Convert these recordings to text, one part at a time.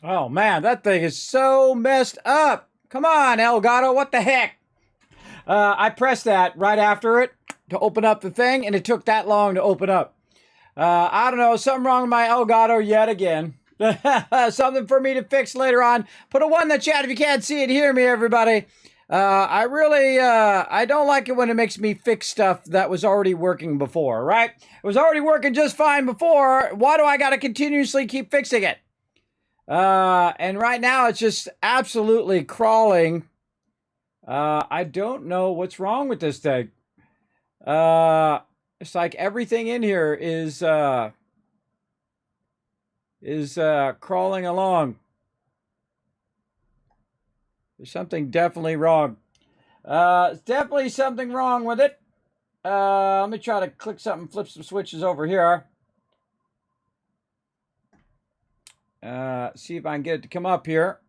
Oh man, that thing is so messed up. Come on, Elgato, what the heck? I pressed that right after it to open up the thing, and it took that long to open up. I don't know, something wrong with my Elgato yet again. Something for me to fix later on. Put a 1 in the chat if you can't see it. Hear me, everybody. I don't like it when it makes me fix stuff that was already working before, right? It was already working just fine before. Why do I got to continuously keep fixing it? And right now it's just absolutely crawling. I don't know what's wrong with this thing. It's like everything in here is crawling along. There's something definitely wrong. It's definitely something wrong with it. Let me try to click something, flip some switches over here. See if I can get it to come up here.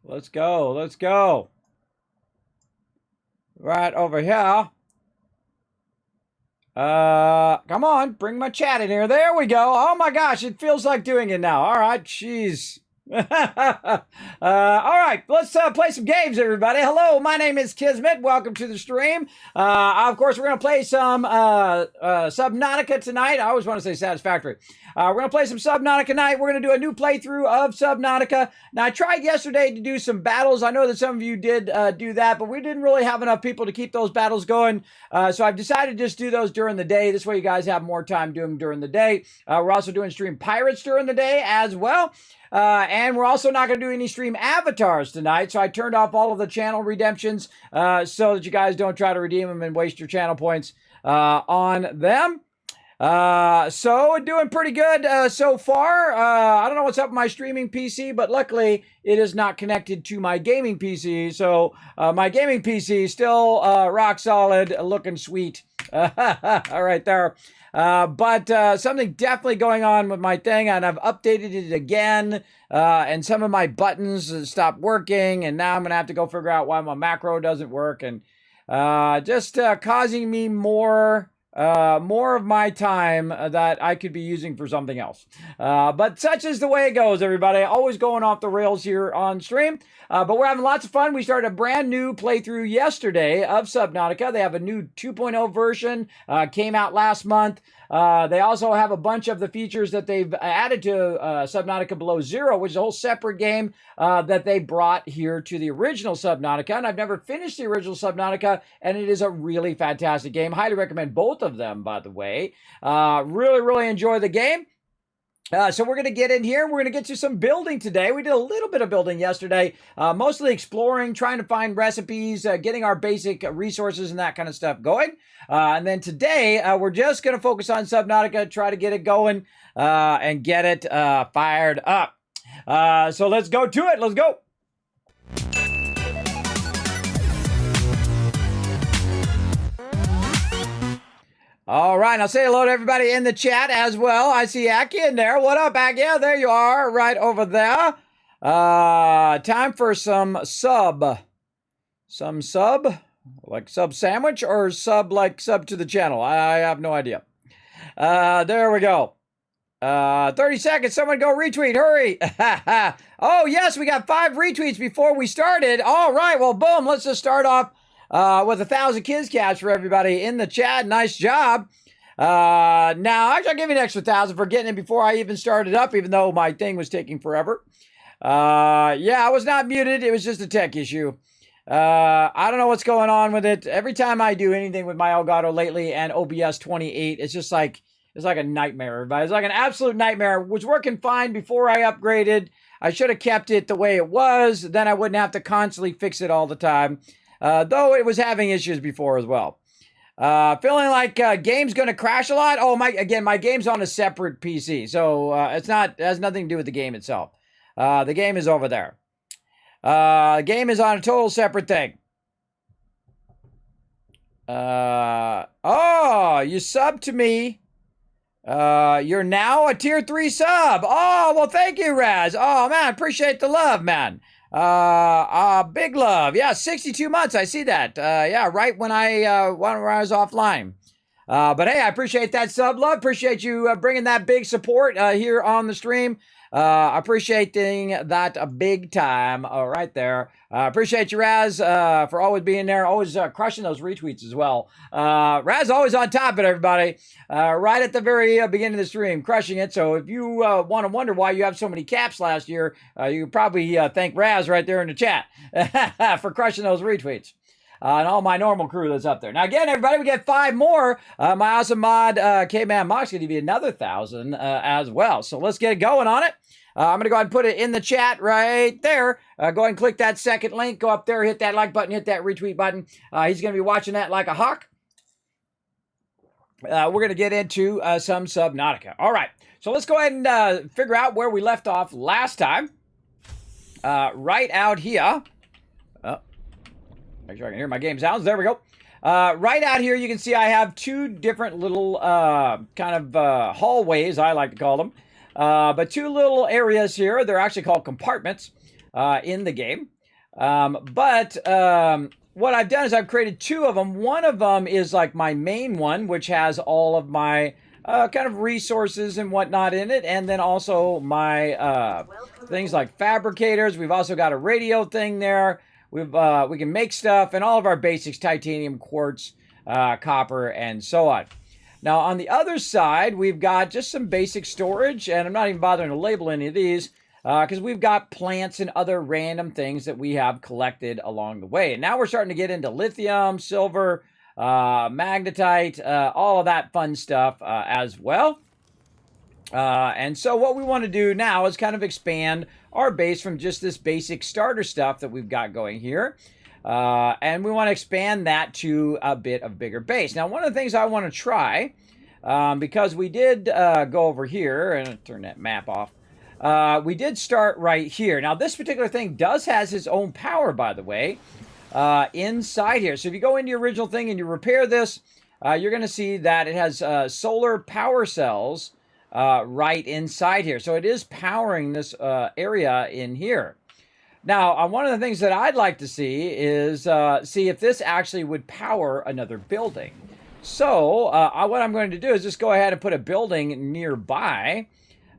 Let's go. Let's go. Right over here. Come on, bring my chat in here. There we go. Oh my gosh, it feels like doing it now. All right, jeez. All right, let's play some games, everybody. Hello, my name is Kismet. Welcome to the stream. Of course, we're going to play some Subnautica tonight. I always want to say Satisfactory. We're going to play some Subnautica tonight. We're going to do a new playthrough of Subnautica. Now, I tried yesterday to do some battles. I know that some of you did do that, but we didn't really have enough people to keep those battles going. So I've decided to just do those during the day. This way you guys have more time doing them during the day. We're also doing stream pirates during the day as well. And we're also not going to do any stream avatars tonight, so I turned off all of the channel redemptions so that you guys don't try to redeem them and waste your channel points on them. So doing pretty good so far. I don't know what's up with my streaming PC, but luckily it is not connected to my gaming PC, so my gaming PC is still rock solid, looking sweet. All right there. But something definitely going on with my thing, and I've updated it again, and some of my buttons stopped working, and now I'm going to have to go figure out why my macro doesn't work, and just causing me more of my time that I could be using for something else. But such is the way it goes, everybody. Always going off the rails here on stream. But we're having lots of fun. We started a brand new playthrough yesterday of Subnautica. They have a new 2.0 version, came out last month. They also have a bunch of the features that they've added to Subnautica Below Zero, which is a whole separate game that they brought here to the original Subnautica. And I've never finished the original Subnautica, and it is a really fantastic game. Highly recommend both of them, by the way. Really, really enjoy the game. So we're going to get in here. We're going to get to some building today. We did a little bit of building yesterday, mostly exploring, trying to find recipes, getting our basic resources and that kind of stuff going. And then today, we're just going to focus on Subnautica, try to get it going and get it fired up. So let's go to it. Let's go. All right, I'll say hello to everybody in the chat as well. I see Aki in there. What up, Aki? Yeah, there you are, right over there. Time for some sub. Some sub? Like sub sandwich or sub like sub to the channel? I have no idea. There we go. 30 seconds. Someone go retweet. Hurry. Oh, yes, we got 5 retweets before we started. All right, well, boom. Let's just start off with 1,000 kids caps for everybody in the chat. Nice job. Now, actually, I'll give you an extra 1,000 for getting it before I even started up, even though my thing was taking forever. Yeah, I was not muted. It was just a tech issue. I don't know what's going on with it. Every time I do anything with my Elgato lately and OBS 28, it's just like, it's like a nightmare, everybody. It's like an absolute nightmare. It was working fine before I upgraded. I should have kept it the way it was. Then I wouldn't have to constantly fix it all the time. Though it was having issues before as well. Feeling like game's going to crash a lot. Oh, my game's on a separate PC. So it has nothing to do with the game itself. The game is over there. The game is on a total separate thing. Oh, you subbed to me. You're now a tier 3 sub. Oh, well, thank you, Raz. Oh, man, appreciate the love, man. Big love. Yeah, 62 months. I see that. Yeah, right when I was offline. But hey, I appreciate that sub love. Appreciate you bringing that big support here on the stream. Appreciating that big time right there. Appreciate you, Raz, for always being there, always crushing those retweets as well. Raz always on top of it, everybody. Right at the very beginning of the stream, crushing it. So if you want to wonder why you have so many caps last year, you probably thank Raz right there in the chat for crushing those retweets. And all my normal crew that's up there. Now, again, everybody, we get 5 more. My awesome mod, K-Man Mox, going to give you another 1,000 as well. So let's get going on it. I'm going to go ahead and put it in the chat right there. Go ahead and click that second link. Go up there, hit that like button, hit that retweet button. He's going to be watching that like a hawk. We're going to get into some Subnautica. All right. So let's go ahead and figure out where we left off last time. Right out here. Make sure I can hear my game sounds. There we go. Right out here, you can see I have 2 different little hallways, I like to call them. But 2 little areas here. They're actually called compartments in the game. What I've done is I've created 2 of them. One of them is like my main one, which has all of my kind of resources and whatnot in it. And then also my things like fabricators. We've also got a radio thing there. We can make stuff and all of our basics, titanium, quartz, copper, and so on. Now, on the other side, we've got just some basic storage, and I'm not even bothering to label any of these because we've got plants and other random things that we have collected along the way. And now we're starting to get into lithium, silver, magnetite, all of that fun stuff as well. And so what we want to do now is kind of expand our base from just this basic starter stuff that we've got going here. And we want to expand that to a bit of bigger base. Now, one of the things I want to try, because we did go over here, and turn that map off. We did start right here. Now, this particular thing does has its own power, by the way, inside here. So if you go into your original thing and you repair this, you're going to see that it has solar power cells right inside here. So it is powering this area in here. Now, one of the things that I'd like to see is see if this actually would power another building. So what I'm going to do is just go ahead and put a building nearby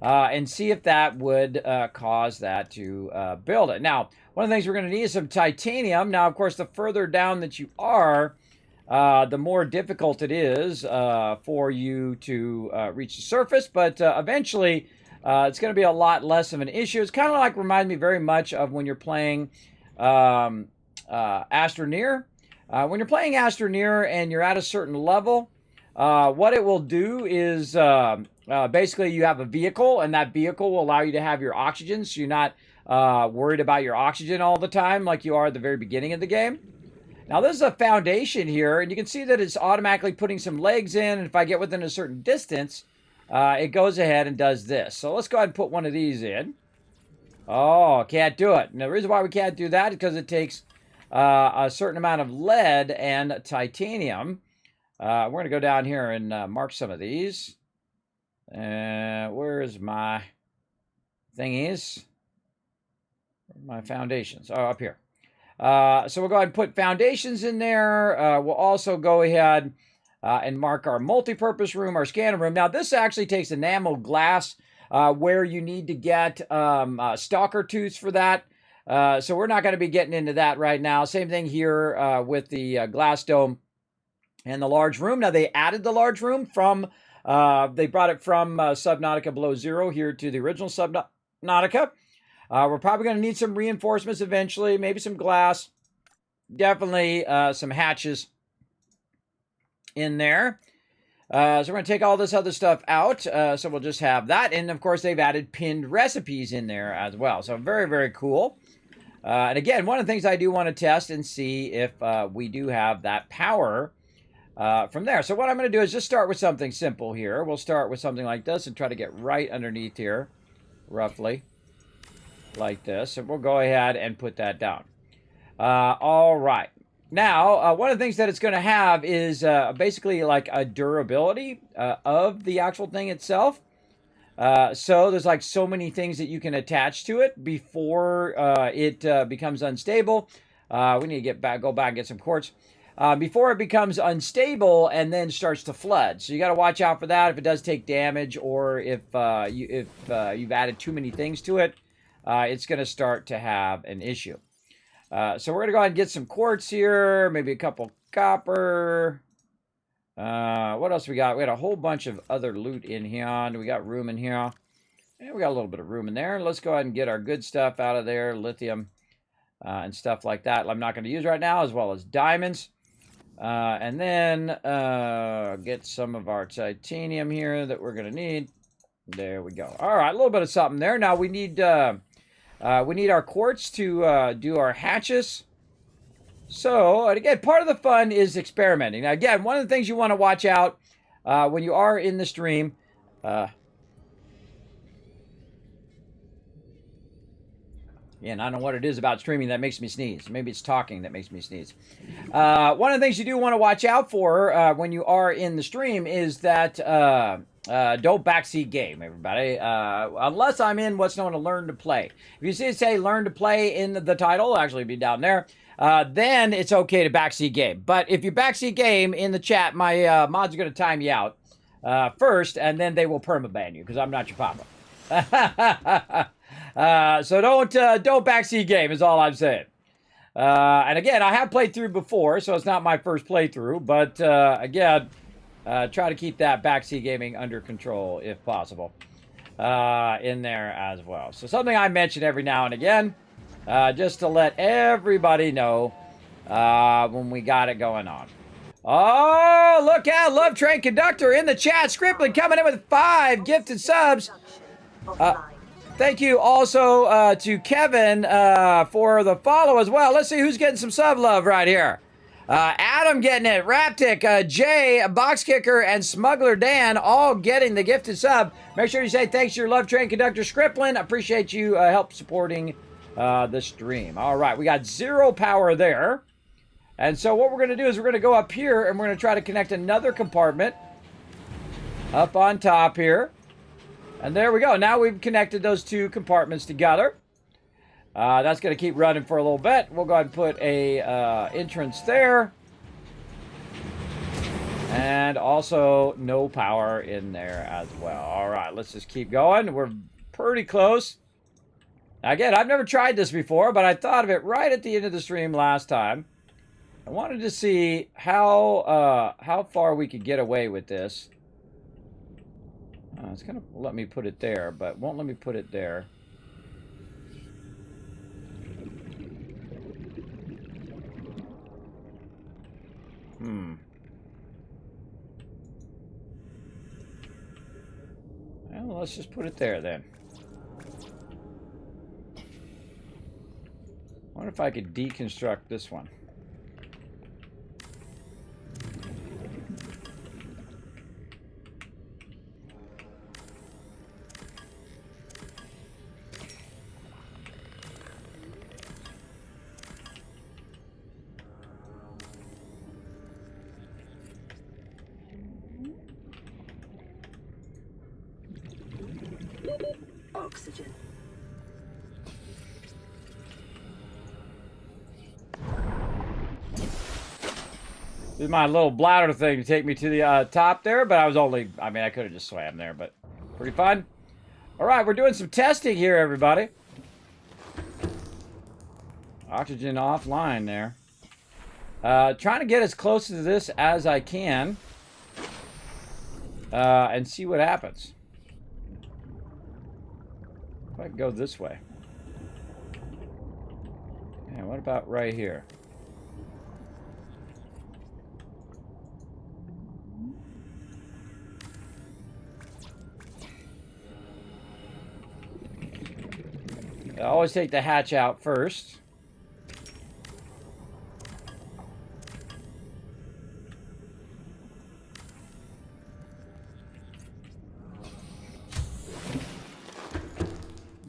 and see if that would cause that to build it. Now, one of the things we're going to need is some titanium. Now, of course, the further down that you are, the more difficult it is for you to reach the surface, but eventually it's going to be a lot less of an issue. It's kind of like, reminds me very much of when you're playing Astroneer. When you're playing Astroneer and you're at a certain level, what it will do is basically you have a vehicle, and that vehicle will allow you to have your oxygen, so you're not worried about your oxygen all the time like you are at the very beginning of the game. Now, this is a foundation here, and you can see that it's automatically putting some legs in, and if I get within a certain distance, it goes ahead and does this. So let's go ahead and put one of these in. Oh, can't do it. And the reason why we can't do that is because it takes a certain amount of lead and titanium. We're going to go down here and mark some of these. Where's my thingies? My foundations. Oh, up here. So we'll go ahead and put foundations in there. We'll also go ahead and mark our multi-purpose room, our scanner room. Now, this actually takes enamel glass where you need to get stalker tooths for that. So we're not going to be getting into that right now. Same thing here with the glass dome and the large room. Now, they added the large room from, they brought it from Subnautica Below Zero here to the original Subnautica. We're probably going to need some reinforcements eventually, maybe some glass, definitely some hatches in there. So we're going to take all this other stuff out. So we'll just have that. And, of course, they've added pinned recipes in there as well. So very, very cool. And, again, one of the things I do want to test and see if we do have that power from there. So what I'm going to do is just start with something simple here. We'll start with something like this and try to get right underneath here, roughly. Like this, and we'll go ahead and put that down. All right. Now, one of the things that it's going to have is basically like a durability of the actual thing itself. So there's like so many things that you can attach to it before it becomes unstable. We need to go back and get some quartz. before it becomes unstable and then starts to flood. So you got to watch out for that if it does take damage, or if you've added too many things to it, it's going to start to have an issue. So we're going to go ahead and get some quartz here, maybe a couple copper. What else we got? We got a whole bunch of other loot in here. We got room in here. And we got a little bit of room in there. Let's go ahead and get our good stuff out of there, lithium and stuff like that. I'm not going to use right now, as well as diamonds. And then get some of our titanium here that we're going to need. There we go. All right, a little bit of something there. Now we need our quartz to do our hatches. So, and again, part of the fun is experimenting. Now, again, one of the things you want to watch out when you are in the stream. And I don't know what it is about streaming that makes me sneeze. Maybe it's talking that makes me sneeze. One of the things you do want to watch out for when you are in the stream is that don't backseat game, everybody. Unless I'm in what's known as Learn to Play. If you see it say Learn to Play in the title, it'll actually be down there. Then it's okay to backseat game. But if you backseat game in the chat, my mods are going to time you out first, and then they will permaban you because I'm not your papa. So don't backseat game is all I'm saying. And again, I have played through before, so it's not my first playthrough. But again, try to keep that backseat gaming under control if possible in there as well. So something I mention every now and again, just to let everybody know when we got it going on. Oh, look out! Love Train Conductor in the chat. Scribbling coming in with 5 gifted subs. Thank you also to Kevin for the follow as well. Let's see who's getting some sub love right here. Adam getting it. Raptic, Jay, Box Kicker, and Smuggler Dan all getting the gifted sub. Make sure you say thanks to your Love Train Conductor Scripplin. Appreciate you help supporting the stream. All right, we got 0 power there. And so what we're going to do is we're going to go up here and we're going to try to connect another compartment up on top here. And there we go. Now we've connected those 2 compartments together. That's going to keep running for a little bit. We'll go ahead and put a entrance there. And also no power in there as well. All right, let's just keep going. We're pretty close. Again, I've never tried this before, but I thought of it right at the end of the stream last time. I wanted to see how far we could get away with this. It's going to let me put it there, but won't let me put it there. Well, let's just put it there then. I wonder if I could deconstruct this one. Oxygen. This is my little bladder thing to take me to the top there, but I could have just swam there, but pretty fun. All right, we're doing some testing here, everybody. Oxygen offline there. Trying to get as close to this as I can and see what happens. If I can go this way. Yeah, what about right here? I always take the hatch out first.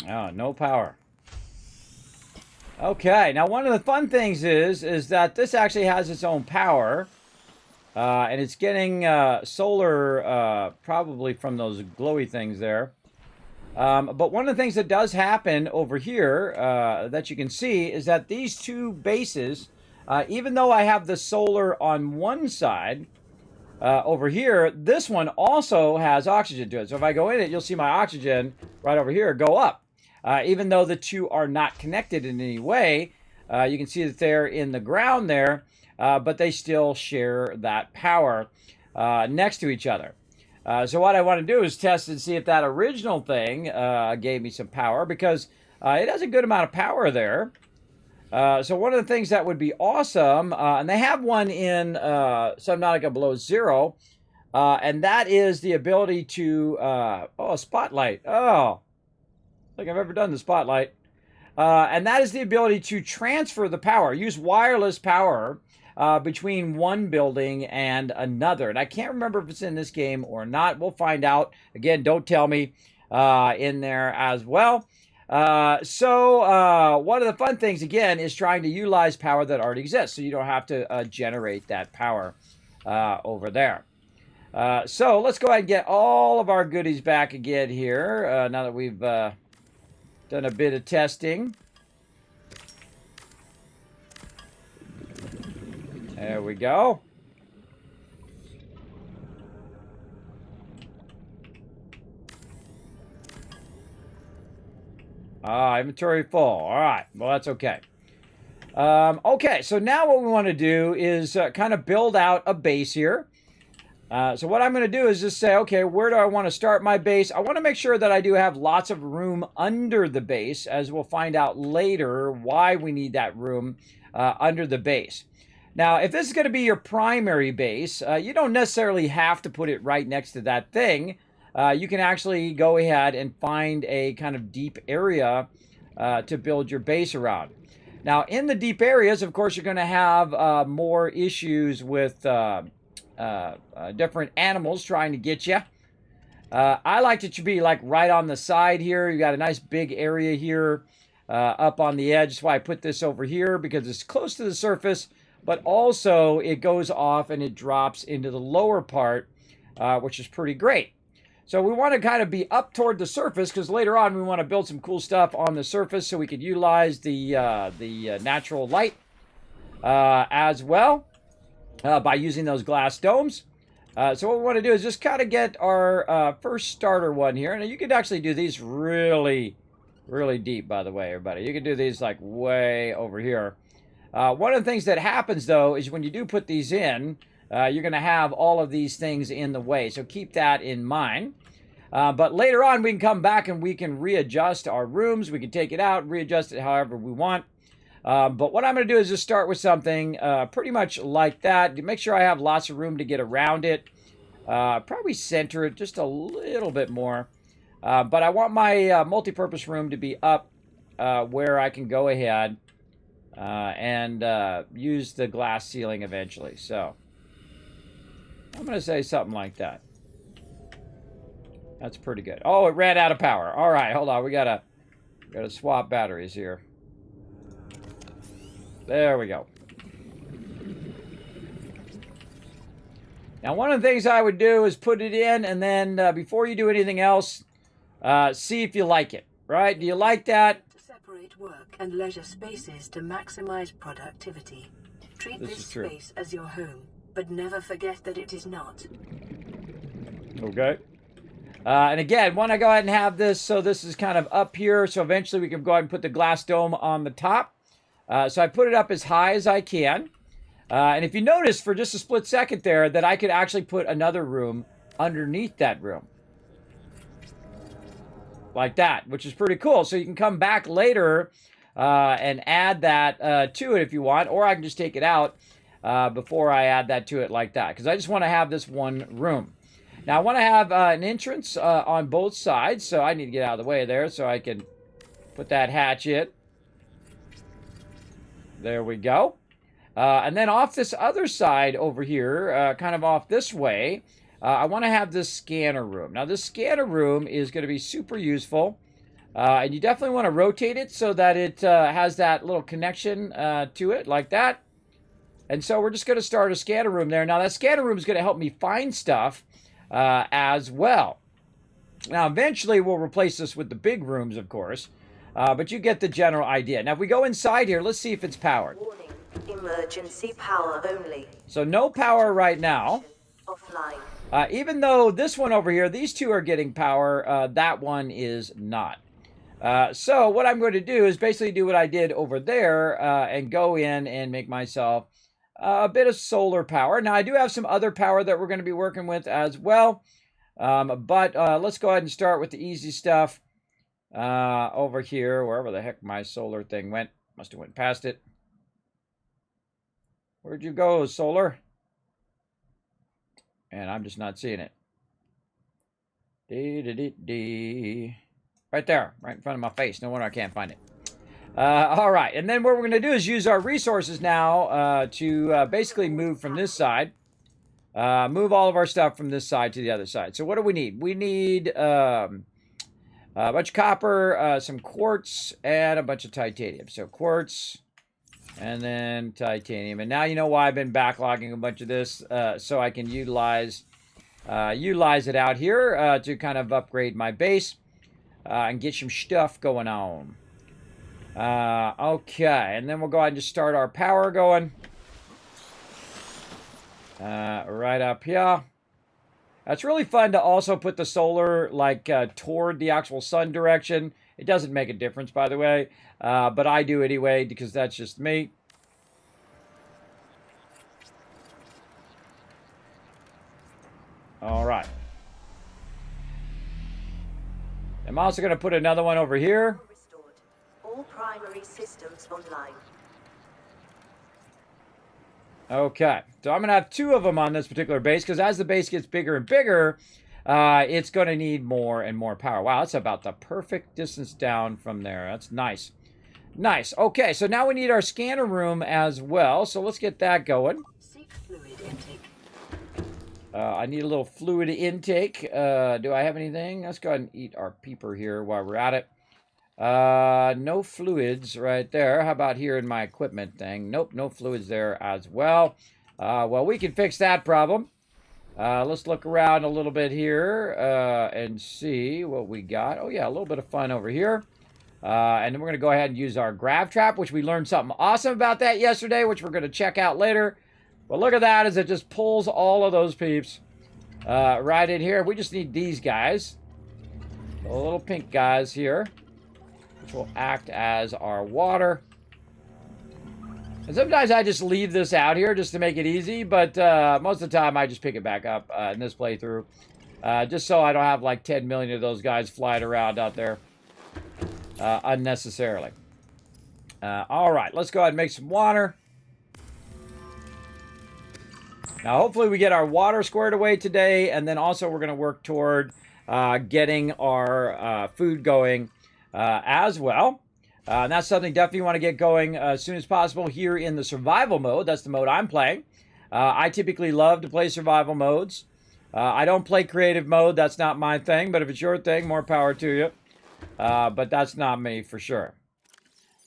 Oh, no power. Okay, now one of the fun things is that this actually has its own power. And it's getting solar probably from those glowy things there. But one of the things that does happen over here that you can see is that these 2 bases even though I have the solar on one side over here, this one also has oxygen to it. So if I go in it, you'll see my oxygen right over here go up. Even though the two are not connected in any way, you can see that they're in the ground there, but they still share that power next to each other. So what I want to do is test and see if that original thing gave me some power, because it has a good amount of power there. So one of the things that would be awesome, and they have one in Subnautica Below Zero, and that is the ability to, a spotlight. Oh, I think I've ever done the spotlight. And that is the ability to transfer the power, use wireless power between one building and another. And I can't remember if it's in this game or not. We'll find out. Again, don't tell me in there as well. So one of the fun things, again, is trying to utilize power that already exists, so you don't have to generate that power over there. So let's go ahead and get all of our goodies back again here, now that we've done a bit of testing. There we go. Inventory full. All right. Well, that's okay. Okay, so now what we want to do is kind of build out a base here. So what I'm going to do is just say, okay, where do I want to start my base? I want to make sure that I do have lots of room under the base, as we'll find out later why we need that room under the base. Now, if this is going to be your primary base, you don't necessarily have to put it right next to that thing. You can actually go ahead and find a kind of deep area to build your base around. Now, in the deep areas, of course, you're going to have more issues with different animals trying to get you. I like it to be like right on the side here. You got a nice big area here up on the edge. That's why I put this over here, because it's close to the surface, but also it goes off and it drops into the lower part, which is pretty great. So we want to kind of be up toward the surface, because later on we want to build some cool stuff on the surface so we could utilize the natural light as well by using those glass domes. So what we want to do is just kind of get our first starter one here. And you could actually do these really, really deep, by the way, everybody. You can do these like way over here. One of the things that happens, though, is when you do put these in, you're going to have all of these things in the way. So keep that in mind. But later on, we can come back and we can readjust our rooms. We can take it out, readjust it however we want. But what I'm going to do is just start with something pretty much like that. To make sure I have lots of room to get around it. Probably center it just a little bit more. But I want my multi-purpose room to be up where I can go ahead and use the glass ceiling eventually. So I'm going to say something like that. That's pretty good. Oh, it ran out of power. All right, hold on. We gotta swap batteries here. There we go. Now, one of the things I would do is put it in, and then before you do anything else, see if you like it. Right? Do you like that? Separate work and leisure spaces to maximize productivity. Treat this space as your home, but never forget that it is not. Okay. And again, want to go ahead and have this, so this is kind of up here, so eventually we can go ahead and put the glass dome on the top. So I put it up as high as I can. And if you notice for just a split second there, that I could actually put another room underneath that room. Like that, which is pretty cool. So you can come back later and add that to it if you want, or I can just take it out before I add that to it like that, because I just want to have this one room. Now, I want to have an entrance on both sides, so I need to get out of the way there so I can put that hatchet. There we go. And then off this other side over here, kind of off this way, I want to have this scanner room. Now, this scanner room is going to be super useful, and you definitely want to rotate it so that it has that little connection to it, like that. And so we're just going to start a scanner room there. Now, that scanner room is going to help me find stuff as well. Now, eventually, we'll replace this with the big rooms, of course, but you get the general idea. Now, if we go inside here, let's see if it's powered. Warning. Emergency power only. So no power right now. Offline. Even though this one over here, these two are getting power, that one is not. So what I'm going to do is basically do what I did over there and go in and make myself a bit of solar power. Now, I do have some other power that we're going to be working with as well. But let's go ahead and start with the easy stuff over here, wherever the heck my solar thing went. Must have went past it. Where'd you go, solar? And I'm just not seeing it. Right there, right in front of my face. No wonder I can't find it. All right, and then what we're going to do is use our resources now to basically move from this side. Move all of our stuff from this side to the other side. So what do we need? We need a bunch of copper, some quartz, and a bunch of titanium. So quartz, and then titanium. And now you know why I've been backlogging a bunch of this, so I can utilize it out here to kind of upgrade my base and get some stuff going on. Okay, and then we'll go ahead and just start our power going. Right up here. It's really fun to also put the solar like toward the actual sun direction. It doesn't make a difference, by the way, but I do anyway because that's just me. All right. I'm also going to put another one over here. Restored. All primary systems online. Okay, so I'm going to have two of them on this particular base because as the base gets bigger and bigger, it's going to need more and more power. Wow, that's about the perfect distance down from there. That's nice. Nice. Okay, so now we need our scanner room as well. So let's get that going. Seek fluid intake. I need a little fluid intake. Do I have anything? Let's go ahead and eat our peeper here while we're at it. No fluids right there. How about here in my equipment thing? Nope, no fluids there as well. Well, we can fix that problem. Let's look around a little bit here and see what we got. Oh, yeah, a little bit of fun over here. And then we're going to go ahead and use our grav trap, which we learned something awesome about that yesterday, which we're going to check out later. But look at that as it just pulls all of those peeps right in here. We just need these guys. The little pink guys here, which will act as our water. And sometimes I just leave this out here just to make it easy, but most of the time I just pick it back up in this playthrough. Just so I don't have like 10 million of those guys flying around out there unnecessarily. All right, let's go ahead and make some water. Now, hopefully we get our water squared away today, and then also we're going to work toward getting our food going as well. And that's something definitely you want to get going as soon as possible here in the survival mode. That's the mode I'm playing. I typically love to play survival modes. I don't play creative mode. That's not my thing. But if it's your thing, more power to you. But that's not me for sure.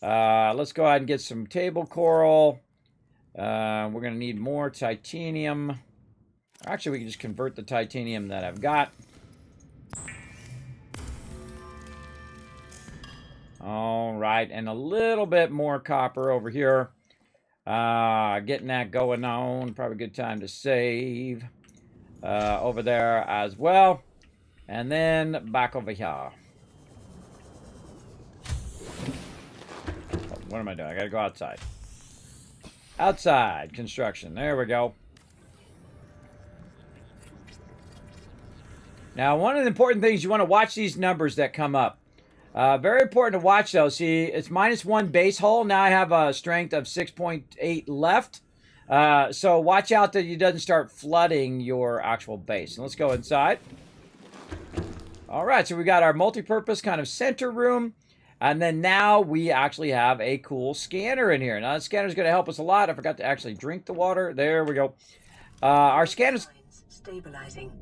Let's go ahead and get some table coral. We're going to need more titanium. Actually, we can just convert the titanium that I've got. All right, and a little bit more copper over here. Getting that going on. Probably a good time to save over there as well. And then back over here. Oh, what am I doing? I gotta go outside. Outside construction. There we go. Now, one of the important things, you want to watch these numbers that come up. Very important to watch, though. See, it's -1 base hull. Now I have a strength of 6.8 left. So watch out that it doesn't start flooding your actual base. And let's go inside. All right, so we got our multi-purpose kind of center room. And then now we actually have a cool scanner in here. Now, the scanner is going to help us a lot. I forgot to actually drink the water. There we go. Our scanner's stabilizing.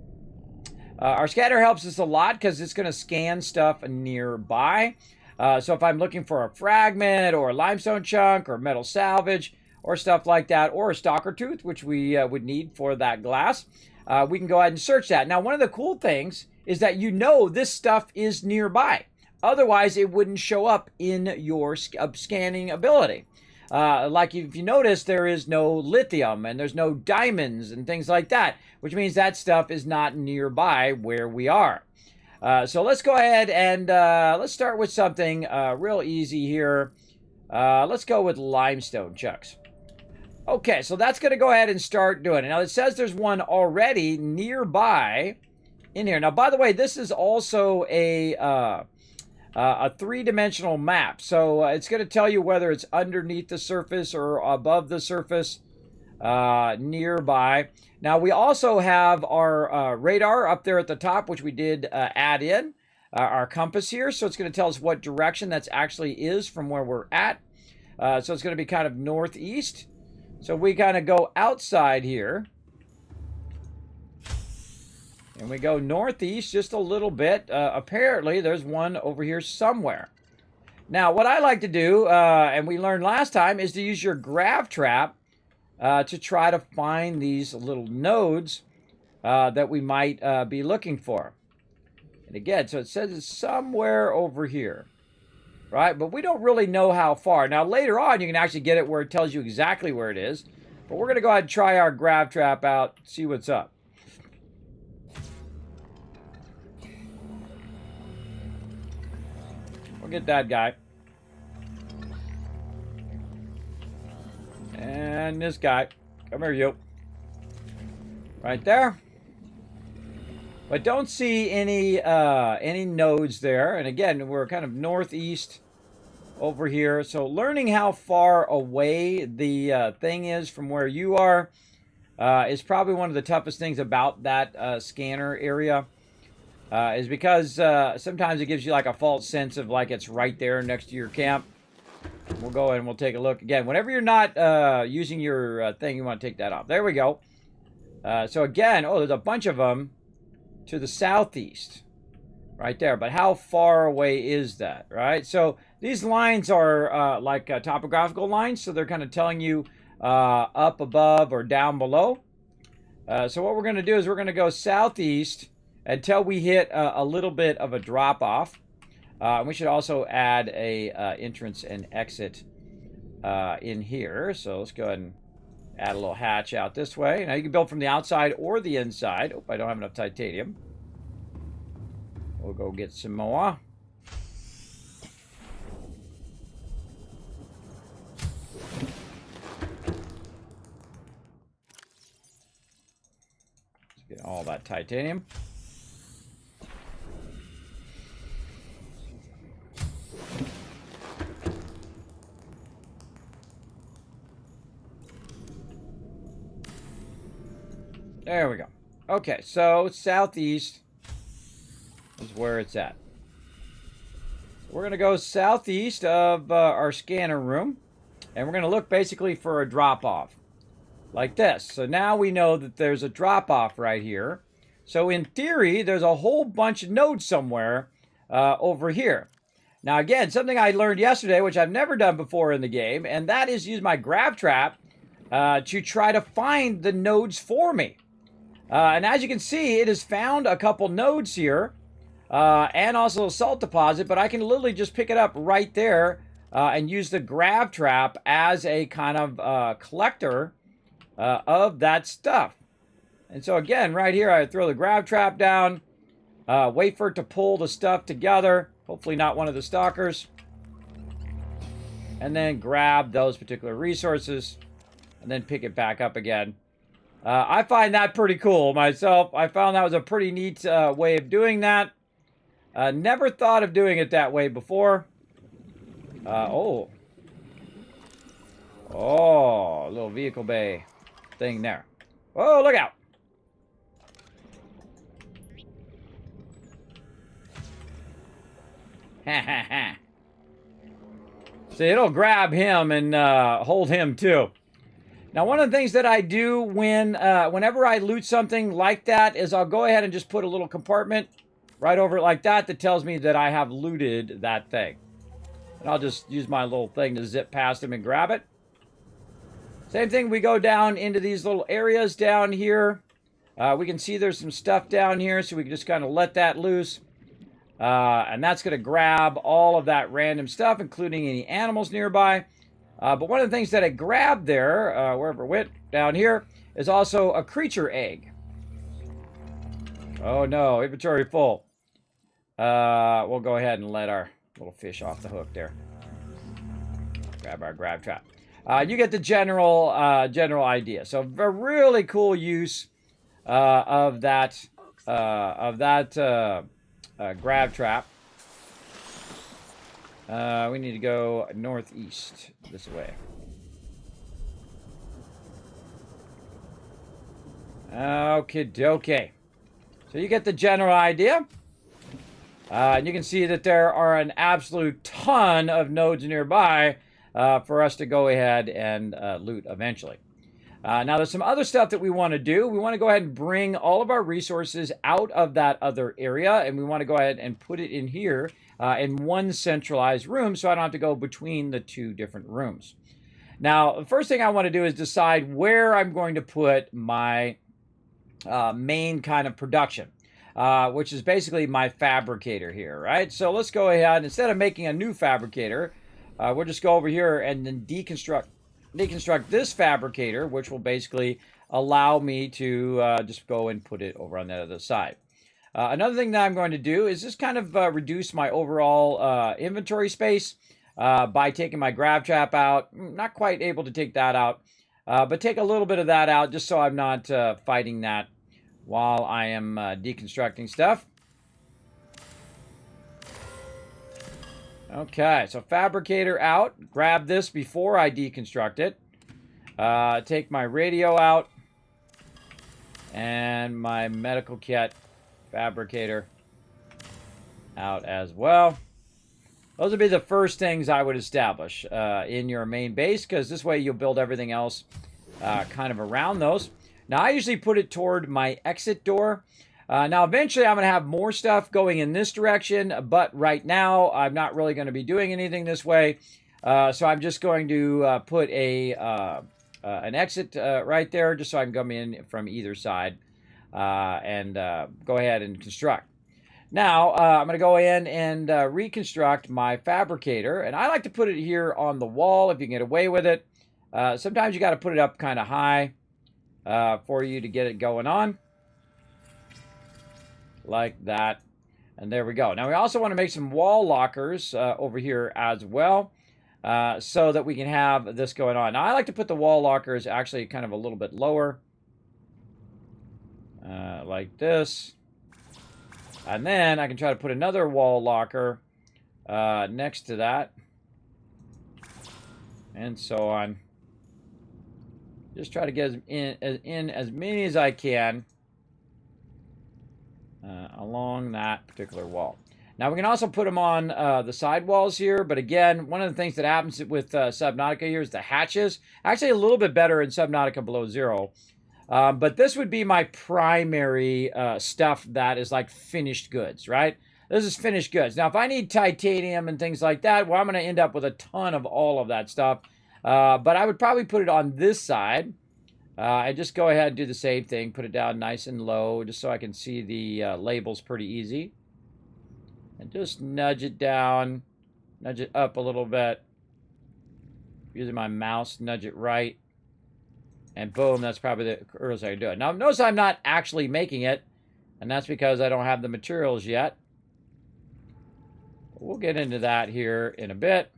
Our scanner helps us a lot because it's going to scan stuff nearby. So if I'm looking for a fragment or a limestone chunk or metal salvage or stuff like that, or a stalker tooth, which we would need for that glass, we can go ahead and search that. Now, one of the cool things is that you know this stuff is nearby. Otherwise, it wouldn't show up in your scanning ability. Like if you notice, there is no lithium and there's no diamonds and things like that, which means that stuff is not nearby where we are. So let's go ahead and let's start with something real easy here. Let's go with limestone chucks. Okay, so that's going to go ahead and start doing it. Now, it says there's one already nearby in here. Now, by the way, this is also a three-dimensional map. So it's going to tell you whether it's underneath the surface or above the surface nearby. Now, we also have our radar up there at the top, which we did add in. Our compass here. So it's going to tell us what direction that's actually is from where we're at. So it's going to be kind of northeast. So we kind of go outside here. And we go northeast just a little bit. Apparently, there's one over here somewhere. Now, what I like to do, and we learned last time, is to use your grav trap to try to find these little nodes that we might be looking for. And again, so it says it's somewhere over here. Right? But we don't really know how far. Now, later on, you can actually get it where it tells you exactly where it is. But we're going to go ahead and try our grav trap out, see what's up. We'll get that guy. And this guy. Come here, you. Right there. But don't see any nodes there. And again, we're kind of northeast over here. So learning how far away the thing is from where you are is probably one of the toughest things about that scanner area. Is because sometimes it gives you like a false sense of like it's right there next to your camp. We'll go and we'll take a look again. Whenever you're not using your thing, you want to take that off. There we go. So again, oh, there's a bunch of them to the southeast. Right there. But how far away is that? Right? So these lines are like topographical lines. So they're kind of telling you up above or down below. So what we're going to do is we're going to go southeast until we hit a little bit of a drop off. We should also add a entrance and exit in here. So let's go ahead and add a little hatch out this way. Now you can build from the outside or the inside. Oh, I don't have enough titanium. We'll go get some more. Let's get all that titanium. There we go. Okay, so southeast is where it's at. We're going to go southeast of our scanner room, and we're going to look basically for a drop-off, like this. So now we know that there's a drop-off right here. So in theory, there's a whole bunch of nodes somewhere over here. Now again, something I learned yesterday, which I've never done before in the game, and that is use my grav trap to try to find the nodes for me. And as you can see, it has found a couple nodes here. And also a salt deposit, but I can literally just pick it up right there and use the grav trap as a kind of collector of that stuff. And so again, right here, I throw the grav trap down, wait for it to pull the stuff together, hopefully not one of the stalkers, and then grab those particular resources, and then pick it back up again. I find that pretty cool myself. I found that was a pretty neat way of doing that. Never thought of doing it that way before. Oh, a little vehicle bay thing there. Oh, look out. Ha ha ha. See, it'll grab him and hold him too. Now, one of the things that I do whenever I loot something like that is I'll go ahead and just put a little compartment right over it like that tells me that I have looted that thing. And I'll just use my little thing to zip past him and grab it. Same thing, we go down into these little areas down here. We can see there's some stuff down here, so we can just kind of let that loose. And that's going to grab all of that random stuff, including any animals nearby. But one of the things that I grabbed there, wherever it went, down here, is also a creature egg. Oh no, inventory full. We'll go ahead and let our little fish off the hook there. Grab our grab trap. You get the general idea. So a really cool use of that grab trap. We need to go northeast this way. Okay, dokie. So you get the general idea. And you can see that there are an absolute ton of nodes nearby for us to go ahead and loot eventually. Now, there's some other stuff that we want to do. We want to go ahead and bring all of our resources out of that other area, and we want to go ahead and put it in here in one centralized room so I don't have to go between the two different rooms. Now, the first thing I want to do is decide where I'm going to put my main kind of production. Which is basically my fabricator here, right? So let's go ahead, instead of making a new fabricator, we'll just go over here and then deconstruct this fabricator, which will basically allow me to just go and put it over on that other side. Another thing that I'm going to do is just kind of reduce my overall inventory space by taking my grab trap out. Not quite able to take that out, but take a little bit of that out just so I'm not fighting that while I am deconstructing stuff. Okay, so fabricator out. Grab this before I deconstruct it. Take my radio out. And my medical kit fabricator out as well. Those would be the first things I would establish in your main base, because this way you'll build everything else kind of around those. Now, I usually put it toward my exit door. Now, eventually, I'm going to have more stuff going in this direction, but right now, I'm not really going to be doing anything this way. So I'm just going to put an exit right there, just so I can come in from either side and go ahead and construct. Now, I'm going to go in and reconstruct my fabricator, and I like to put it here on the wall if you can get away with it. Sometimes you got to put it up kind of high. For you to get it going on. Like that. And there we go. Now we also want to make some wall lockers over here as well. So that we can have this going on. Now I like to put the wall lockers actually kind of a little bit lower. Like this. And then I can try to put another wall locker next to that. And so on. Just try to get in as many as I can along that particular wall. Now, we can also put them on the side walls here. But again, one of the things that happens with Subnautica here is the hatches. Actually, a little bit better in Subnautica Below Zero. But this would be my primary stuff that is like finished goods, right? This is finished goods. Now, if I need titanium and things like that, well, I'm going to end up with a ton of all of that stuff. But I would probably put it on this side. And just go ahead and do the same thing. Put it down nice and low, just so I can see the labels pretty easy. And just nudge it down. Nudge it up a little bit. Using my mouse, nudge it right. And boom, that's probably the earliest I can do it. Now, notice I'm not actually making it. And that's because I don't have the materials yet. But we'll get into that here in a bit.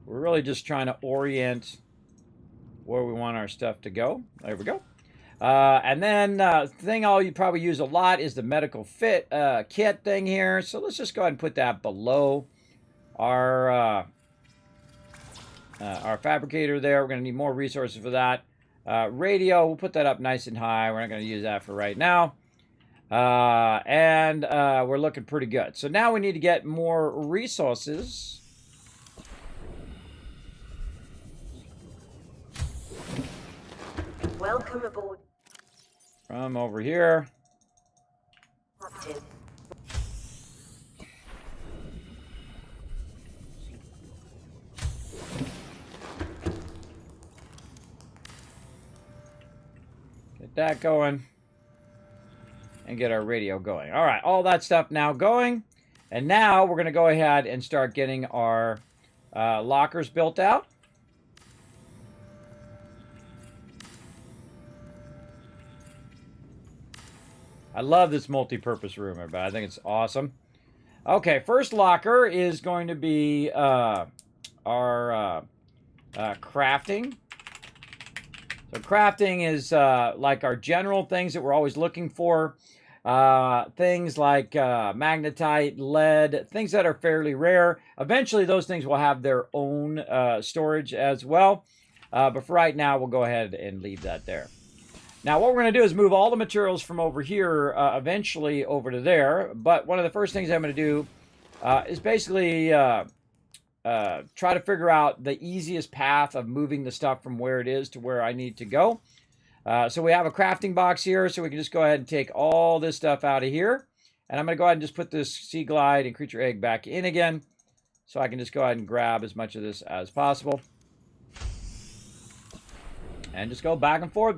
We're really just trying to orient where we want our stuff to go. There we go. And then the thing I'll probably use a lot is the medical fit kit thing here. So let's just go ahead and put that below our fabricator there. We're going to need more resources for that. Radio, we'll put that up nice and high. We're not going to use that for right now. And we're looking pretty good. So now we need to get more resources. Welcome aboard. From over here. Captain. Get that going. And get our radio going. All right, all that stuff now going. And now we're going to go ahead and start getting our lockers built out. I love this multi-purpose room, everybody. I think it's awesome. Okay, first locker is going to be our crafting. So crafting is like our general things that we're always looking for. Things like magnetite, lead, things that are fairly rare. Eventually, those things will have their own storage as well. But for right now, we'll go ahead and leave that there. Now, what we're going to do is move all the materials from over here eventually over to there. But one of the first things I'm going to do is basically try to figure out the easiest path of moving the stuff from where it is to where I need to go. So we have a crafting box here, so we can just go ahead and take all this stuff out of here. And I'm going to go ahead and just put this Sea Glide and Creature Egg back in again, so I can just go ahead and grab as much of this as possible. And just go back and forth,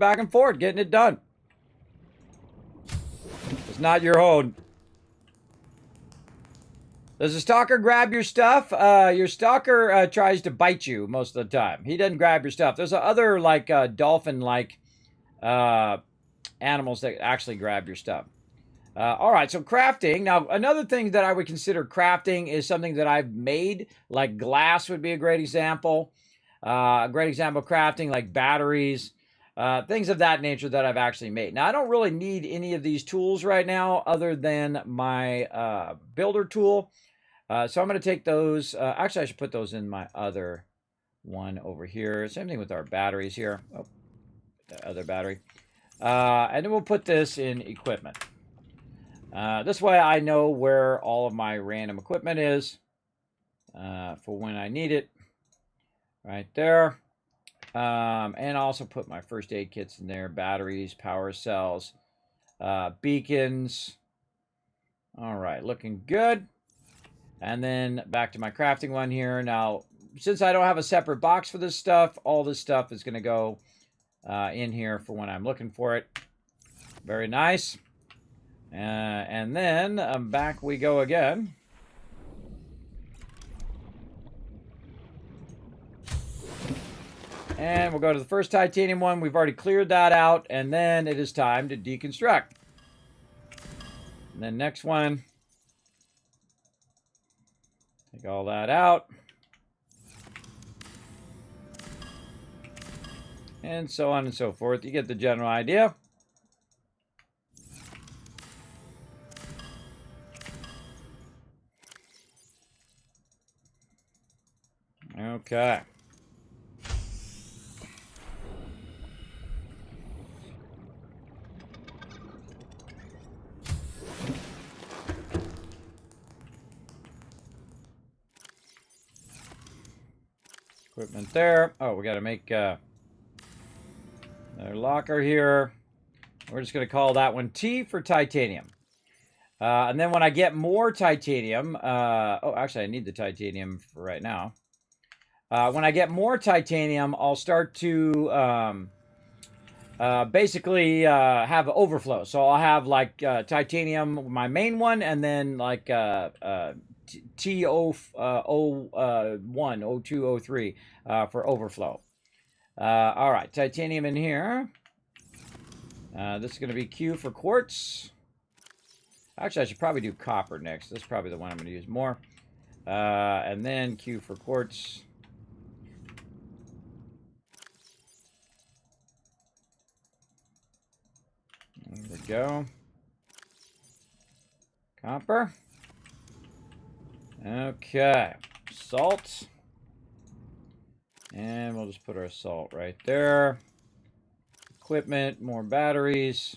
getting it done. It's not your own. Does the stalker grab your stuff? Your stalker tries to bite you most of the time. He doesn't grab your stuff. There's other like dolphin-like animals that actually grab your stuff. All right, so crafting. Now, another thing that I would consider crafting is something that I've made, like glass would be a great example. A great example of crafting, like batteries, things of that nature that I've actually made. Now, I don't really need any of these tools right now other than my builder tool. So I'm going to take those. Actually, I should put those in my other one over here. Same thing with our batteries here. Oh, the other battery. And then we'll put this in equipment. This way I know where all of my random equipment is for when I need it. Right there. And also put my first aid kits in there. Batteries, power cells, beacons. All right, looking good. And then back to my crafting one here. Now, since I don't have a separate box for this stuff, all this stuff is going to go in here for when I'm looking for it. Very nice. And then back we go again. And we'll go to the first titanium one. We've already cleared that out. And then it is time to deconstruct. And then next one. Take all that out. And so on and so forth. You get the general idea. Okay. Equipment there. Oh, we got to make another locker here. We're just going to call that one T for titanium. And then when I get more titanium, oh, actually, I need the titanium for right now. When I get more titanium, I'll start to basically have overflow. So I'll have like titanium, my main one, and then like T01, 02, 03 for overflow. All right, titanium in here. This is going to be Q for quartz. Actually, I should probably do copper next. This is probably the one I'm going to use more. And then Q for quartz. There we go. Copper. Okay. Salt. And we'll just put our salt right there. Equipment, more batteries.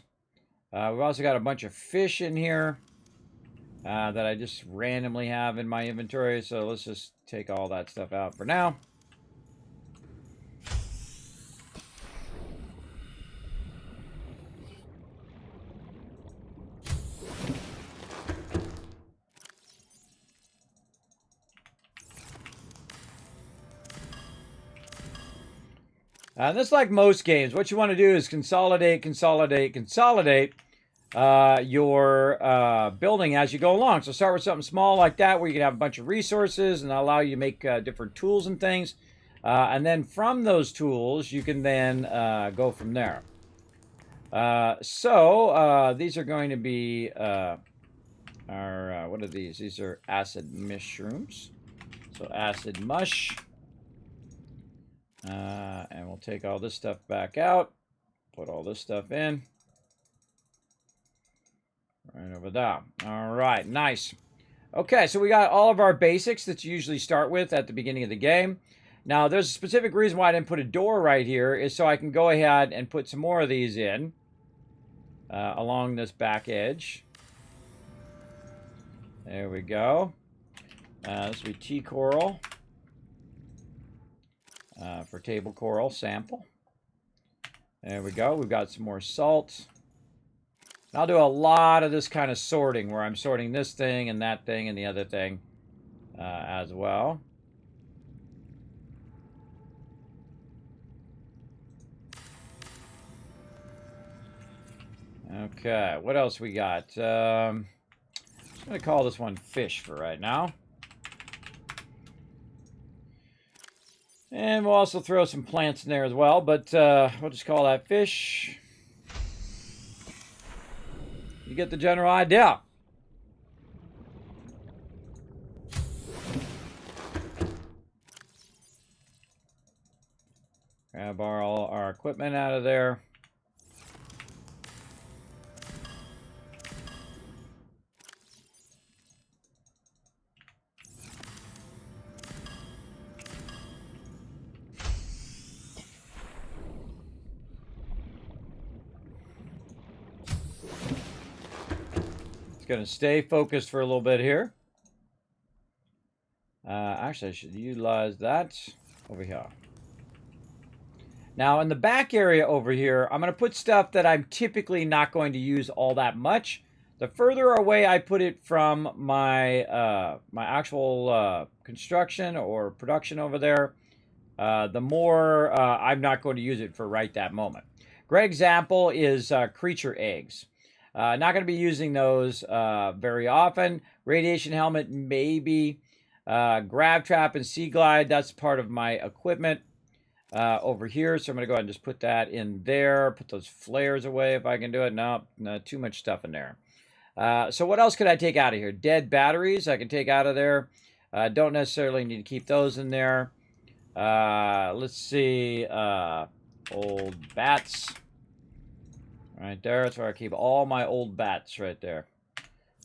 We've also got a bunch of fish in here that I just randomly have in my inventory. So let's just take all that stuff out for now. And this, like most games, what you want to do is consolidate, consolidate, consolidate. your building as you go along. So start with something small like that where you can have a bunch of resources and allow you to make different tools and things. And then from those tools, you can then go from there. So these are going to be our, what are these? These are acid mushrooms. So acid mush. And we'll take all this stuff back out. Put all this stuff in. Right over there. All right, nice. Okay, so we got all of our basics that you usually start with at the beginning of the game. Now, there's a specific reason why I didn't put a door right here, is so I can go ahead and put some more of these in along this back edge. There we go. This will be tea coral for table coral sample. There we go. We've got some more salt. I'll do a lot of this kind of sorting where I'm sorting this thing and that thing and the other thing as well. Okay, what else we got? I'm just going to call this one fish for right now. And we'll also throw some plants in there as well, but we'll just call that fish. You get the general idea. Grab all our equipment out of there. Going to stay focused for a little bit here. Actually, I should utilize that over here. Now, in the back area over here, I'm going to put stuff that I'm typically not going to use all that much. The further away I put it from my my actual construction or production over there, the more I'm not going to use it for right that moment. Great example is creature eggs. Not going to be using those very often. Radiation helmet, maybe. Grab trap and sea glide, that's part of my equipment over here. So I'm going to go ahead and just put that in there. Put those flares away if I can do it. No, too much stuff in there. So what else could I take out of here? Dead batteries I can take out of there. Don't necessarily need to keep those in there. Let's see. Old bats. Right there, that's where I keep all my old bats right there.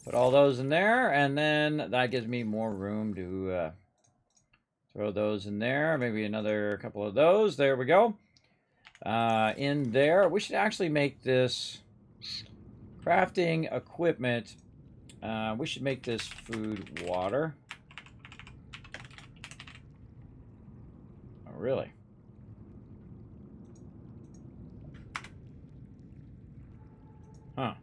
Put all those in there, and then that gives me more room to throw those in there. Maybe another couple of those. There we go. In there, we should actually make this crafting equipment. We should make this food water. Oh, really? Huh.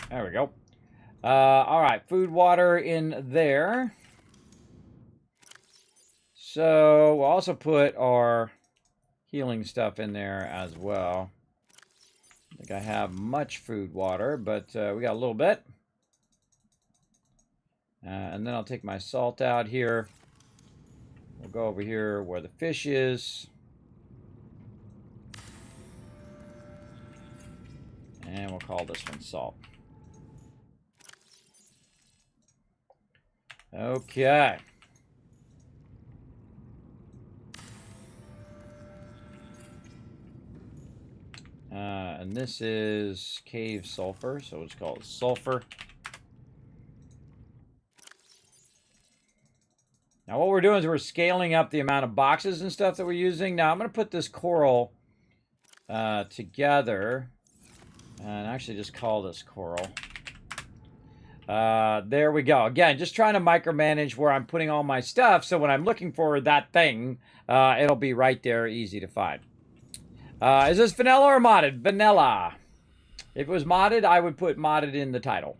There we go. All right, food, water in there. So we'll also put our healing stuff in there as well. I think I have much food, water, but we got a little bit. And then I'll take my salt out here. We'll go over here where the fish is. And we'll call this one salt. Okay. And this is cave sulfur, so we'll just call it sulfur. Now what we're doing is we're scaling up the amount of boxes and stuff that we're using. Now I'm going to put this coral together. And actually just call this coral. There we go. Again, just trying to micromanage where I'm putting all my stuff. So when I'm looking for that thing, it'll be right there, easy to find. Is this vanilla or modded? Vanilla. If it was modded, I would put modded in the title.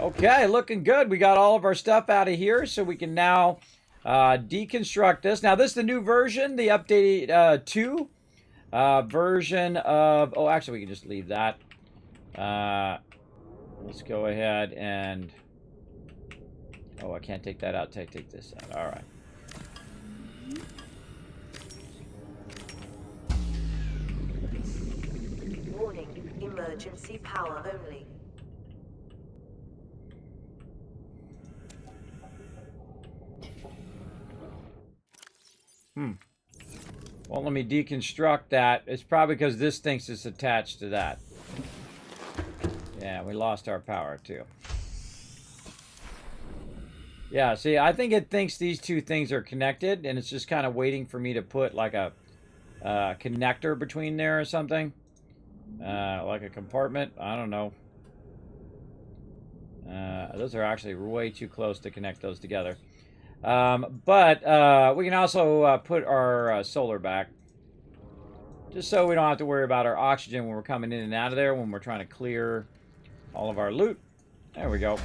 Okay, looking good. We got all of our stuff out of here. So we can now deconstruct this. Now, this is the new version, the updated 2. version of... Oh, actually, we can just leave that. Let's go ahead and... Oh, I can't take that out. Take this out. All right. Warning, emergency power only. Won't let me deconstruct that. It's probably because this thinks it's attached to that. Yeah, we lost our power too. Yeah, see, I think it thinks these two things are connected, and it's just kind of waiting for me to put like a connector between there or something. Like a compartment. I don't know. Those are actually way too close to connect those together. But we can also put our solar back. Just so we don't have to worry about our oxygen when we're coming in and out of there when we're trying to clear all of our loot. There we go.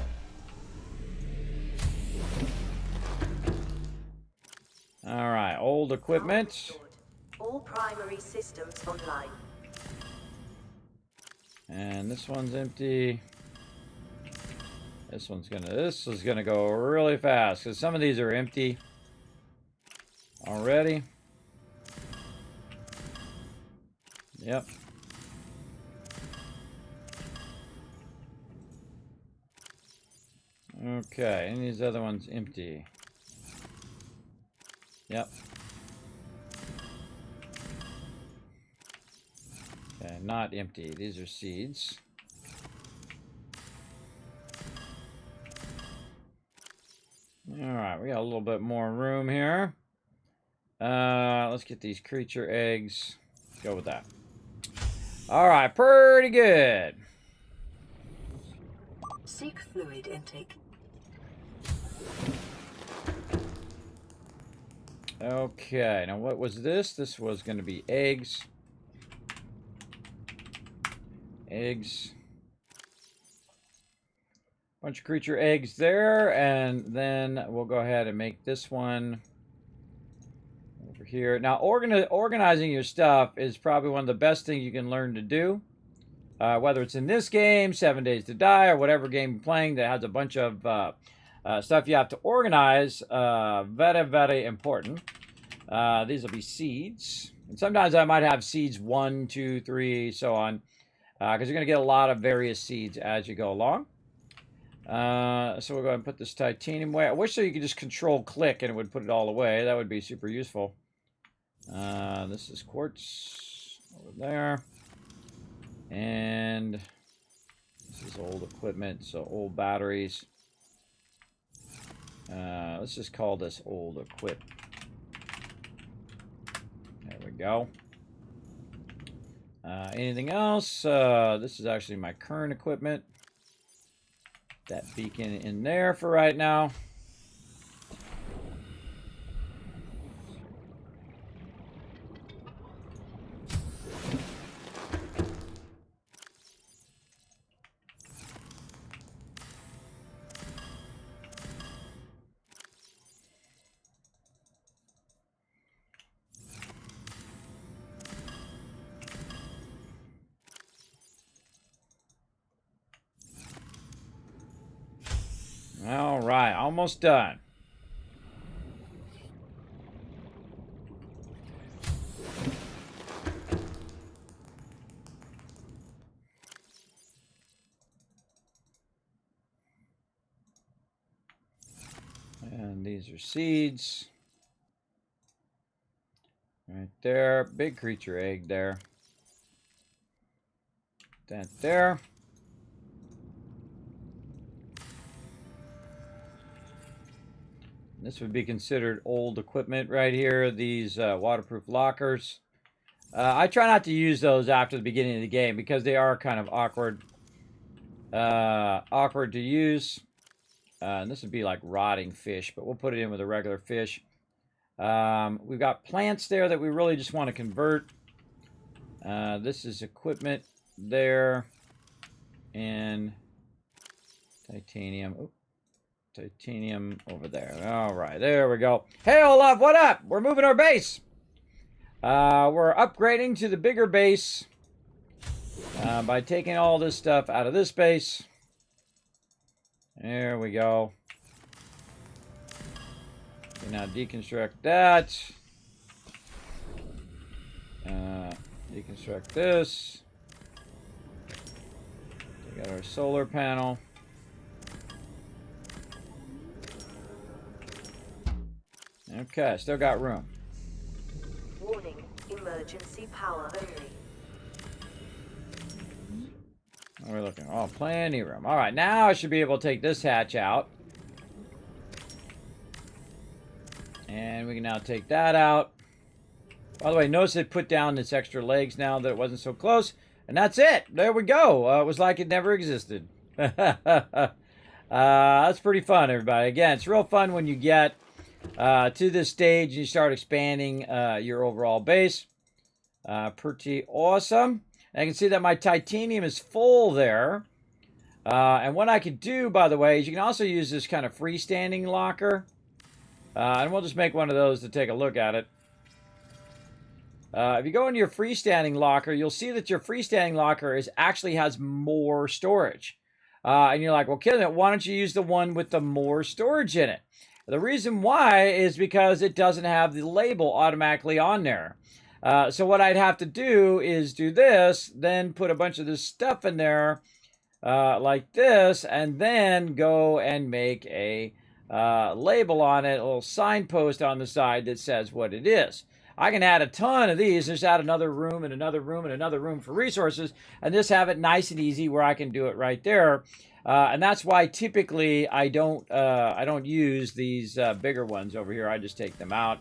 All right, old equipment. All primary systems online. And this one's empty. This is gonna go really fast because some of these are empty already. Yep. Okay, and these other ones empty. Yep. Okay, not empty. These are seeds. Alright, we got a little bit more room here. Let's get these creature eggs. Go with that. Alright, pretty good. Seek fluid intake. Okay, now what was this? This was going to be eggs. Eggs. Bunch of creature eggs there, and then we'll go ahead and make this one over here. Now, organizing your stuff is probably one of the best things you can learn to do. Whether it's in this game, 7 Days to Die, or whatever game you're playing that has a bunch of stuff you have to organize. Very, very important. These will be seeds. And sometimes I might have seeds 1, 2, 3, so on. Because you're going to get a lot of various seeds as you go along. So we'll go ahead and put this titanium away. I wish so you could just control click and it would put it all away. That would be super useful. This is quartz over there. And this is old equipment, so old batteries. Let's just call this old equip. There we go. Anything else? This is actually my current equipment. That beacon in there for right now. All right, almost done. And these are seeds. Right there. Big creature egg there. That there. This would be considered old equipment right here. These waterproof lockers. I try not to use those after the beginning of the game because they are kind of awkward. Awkward to use. And this would be like rotting fish, but we'll put it in with a regular fish. We've got plants there that we really just want to convert. This is equipment there. And titanium. Oops. Titanium over there. All right, there we go. Hey, Olaf, what up? We're moving our base. We're upgrading to the bigger base by taking all this stuff out of this base. There we go. Okay, now deconstruct that. Deconstruct this. We got our solar panel. Okay, still got room. Warning, emergency power only. What are we looking? Oh, plenty of room. All right, now I should be able to take this hatch out. And we can now take that out. By the way, notice it put down its extra legs now that it wasn't so close. And that's it. There we go. It was like it never existed. That's pretty fun, everybody. Again, it's real fun when you get to this stage and you start expanding your overall base. Pretty awesome. And I can see that my titanium is full there. And what I could do, by the way, is you can also use this kind of freestanding locker. And we'll just make one of those to take a look at it. If you go into your freestanding locker, you'll see that your freestanding locker actually has more storage. And you're like, well, Kismet, why don't you use the one with the more storage in it? The reason why is because it doesn't have the label automatically on there. So what I'd have to do is do this, then put a bunch of this stuff in there like this, and then go and make a label on it, a little signpost on the side that says what it is. I can add a ton of these, just add another room and another room and another room for resources, and just have it nice and easy where I can do it right there. And that's why typically I don't use these bigger ones over here. I just take them out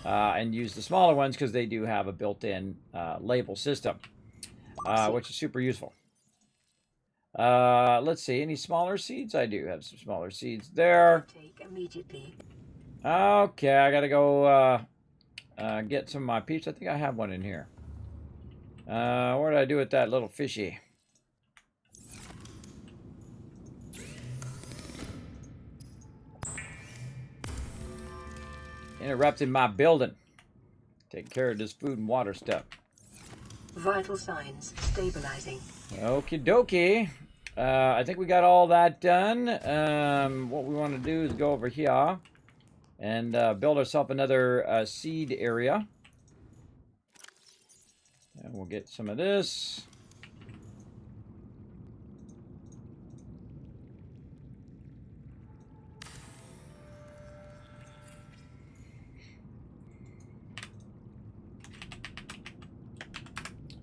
and use the smaller ones because they do have a built-in label system, which is super useful. Let's see, any smaller seeds? I do have some smaller seeds there. Take immediately. Okay, I gotta go get some of my peeps. I think I have one in here. What did I do with that little fishy? Interrupting my building. Take care of this food and water stuff. Vital signs stabilizing. Okie dokie. I think we got all that done. What we want to do is go over here and build ourselves another seed area. And we'll get some of this.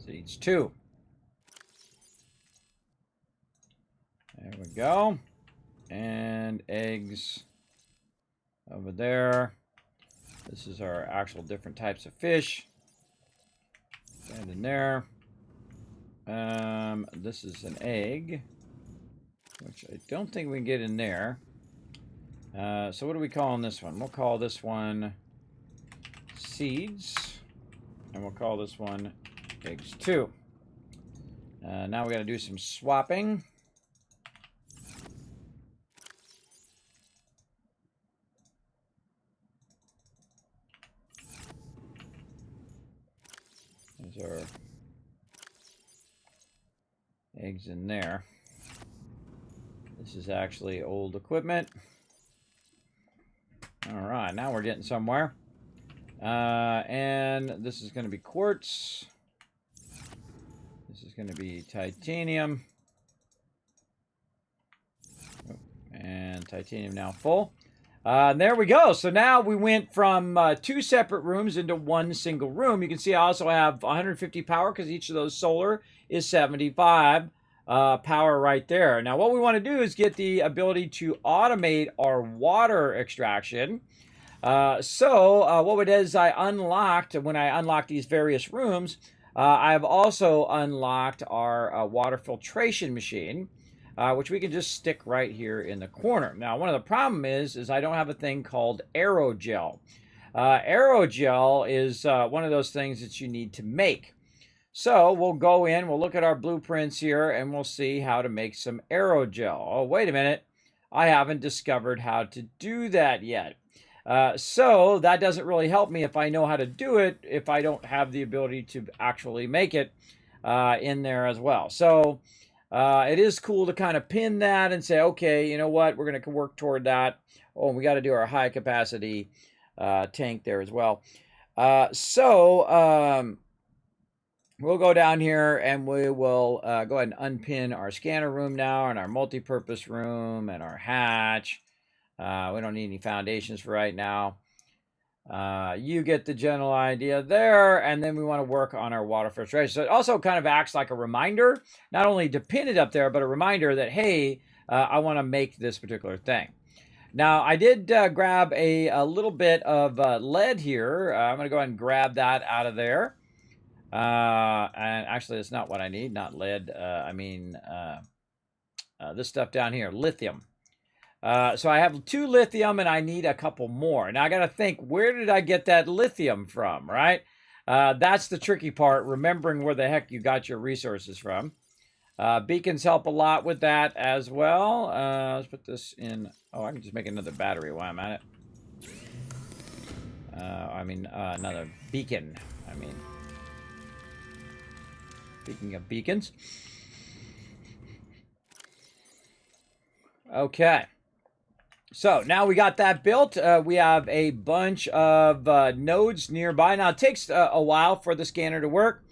Seeds 2. There we go. And eggs over there. This is our actual different types of fish. And in there. This is an egg, which I don't think we can get in there. So what are we calling this one? We'll call this one seeds. And we'll call this one eggs 2. Now we got to do some swapping. Those are eggs in there. This is actually old equipment. All right, now we're getting somewhere. And this is going to be quartz. This is going to be titanium. And titanium now full. There we go. So now we went from 2 separate rooms into 1 single room. You can see I also have 150 power because each of those solar is 75 power right there. Now what we want to do is get the ability to automate our water extraction. So what it is I unlocked, when I unlocked these various rooms, I've also unlocked our water filtration machine. Which we can just stick right here in the corner. Now, one of the problems is I don't have a thing called aerogel. Aerogel is one of those things that you need to make. So we'll go in, we'll look at our blueprints here, and we'll see how to make some aerogel. Oh, wait a minute. I haven't discovered how to do that yet. So that doesn't really help me if I know how to do it, if I don't have the ability to actually make it in there as well. So it is cool to kind of pin that and say, okay, you know what, we're going to work toward that. Oh, and we got to do our high capacity tank there as well. We'll go down here and we will go ahead and unpin our scanner room now and our multi-purpose room and our hatch. We don't need any foundations for right now. You get the general idea there, and then we want to work on our water filtration. So it also kind of acts like a reminder, not only to pin it up there, but a reminder that, hey, I want to make this particular thing. Now, I did grab a little bit of lead here. I'm going to go ahead and grab that out of there. And actually, it's not what I need, not lead. I mean, this stuff down here, lithium. So I have 2 lithium and I need a couple more. Now I got to think, where did I get that lithium from, right? That's the tricky part, remembering where the heck you got your resources from. Beacons help a lot with that as well. Let's put this in. Oh, I can just make another battery while I'm at it. Another beacon. Speaking of beacons. Okay. So now we got that built. We have a bunch of nodes nearby. Now it takes a while for the scanner to work.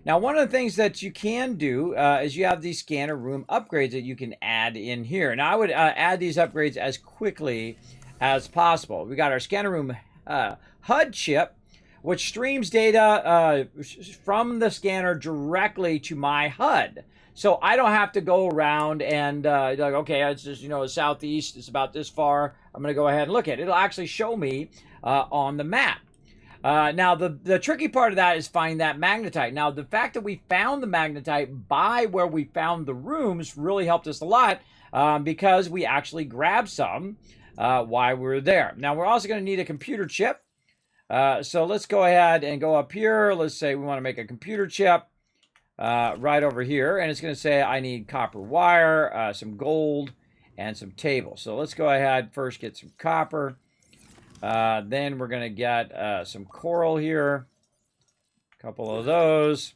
Now one of the things that you can do is you have these scanner room upgrades that you can add in here. Now I would add these upgrades as quickly as possible. We got our scanner room HUD chip, which streams data from the scanner directly to my HUD. So I don't have to go around and like, okay, it's just, southeast, it's about this far. I'm going to go ahead and look at it. It'll actually show me on the map. Now, the tricky part of that is find that magnetite. Now, the fact that we found the magnetite by where we found the rooms really helped us a lot because we actually grabbed some while we were there. Now, we're also going to need a computer chip. So let's go ahead and go up here. Let's say we want to make a computer chip. Right over here, and it's going to say I need copper wire, some gold, and some tables. So let's go ahead first get some copper. Then we're going to get some coral here, a couple of those,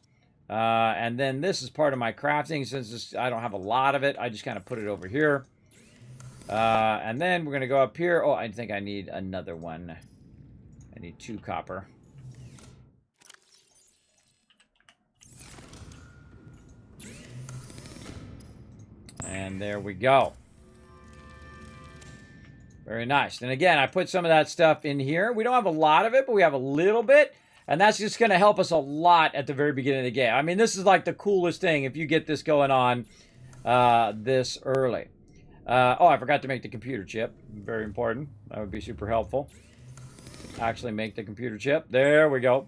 and then this is part of my crafting. Since I don't have a lot of it, I just kind of put it over here. And then we're going to go up here. Oh, I think I need another one. I need 2 copper. And there we go. Very nice. And again, I put some of that stuff in here. We don't have a lot of it, but we have a little bit. And that's just going to help us a lot at the very beginning of the game. I mean, this is like the coolest thing if you get this going on this early. Oh, I forgot to make the computer chip. Very important. That would be super helpful. Actually make the computer chip. There we go.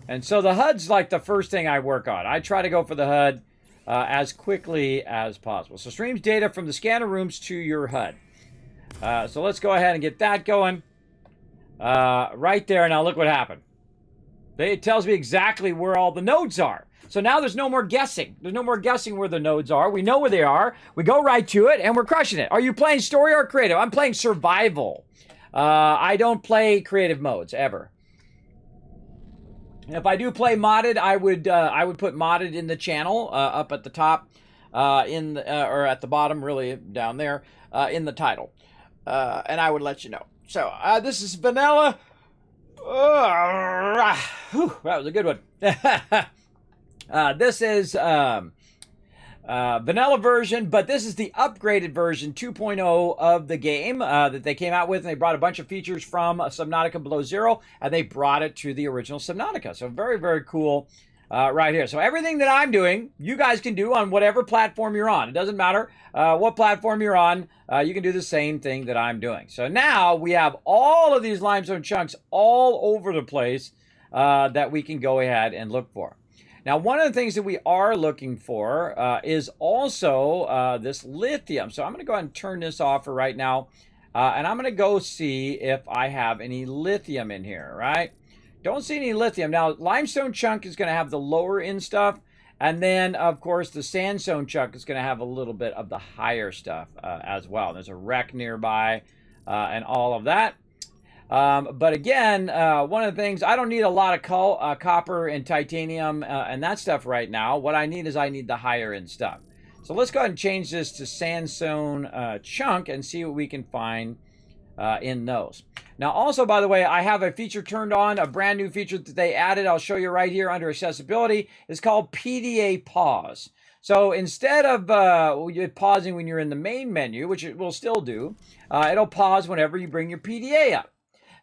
And so the HUD's like the first thing I work on. I try to go for the HUD as quickly as possible. So streams data from the scanner rooms to your HUD. So let's go ahead and get that going. Right there. Now look what happened. It tells me exactly where all the nodes are. So now there's no more guessing. There's no more guessing where the nodes are. We know where they are. We go right to it, and we're crushing it. Are you playing story or creative? I'm playing survival. I don't play creative modes, ever. If I do play modded, I would put modded in the channel up at the top, or at the bottom, really down there, in the title, and I would let you know. So this is vanilla. Whew, that was a good one. This is vanilla version, but this is the upgraded version 2.0 of the game that they came out with, and they brought a bunch of features from Subnautica Below Zero, and they brought it to the original Subnautica. So very, very cool right here. So everything that I'm doing, you guys can do on whatever platform you're on. It doesn't matter what platform you're on. You can do the same thing that I'm doing. So now we have all of these limestone chunks all over the place that we can go ahead and look for. Now, one of the things that we are looking for is also this lithium. So I'm going to go ahead and turn this off for right now. And I'm going to go see if I have any lithium in here, right? Don't see any lithium. Now, limestone chunk is going to have the lower end stuff. And then, of course, the sandstone chunk is going to have a little bit of the higher stuff as well. There's a wreck nearby and all of that. But again, one of the things, I don't need a lot of copper and titanium and that stuff right now. What I need is the higher end stuff. So let's go ahead and change this to sandstone chunk and see what we can find in those. Now, also, by the way, I have a feature turned on, a brand new feature that they added. I'll show you right here under accessibility. It's called PDA pause. So instead of pausing when you're in the main menu, which it will still do, it'll pause whenever you bring your PDA up.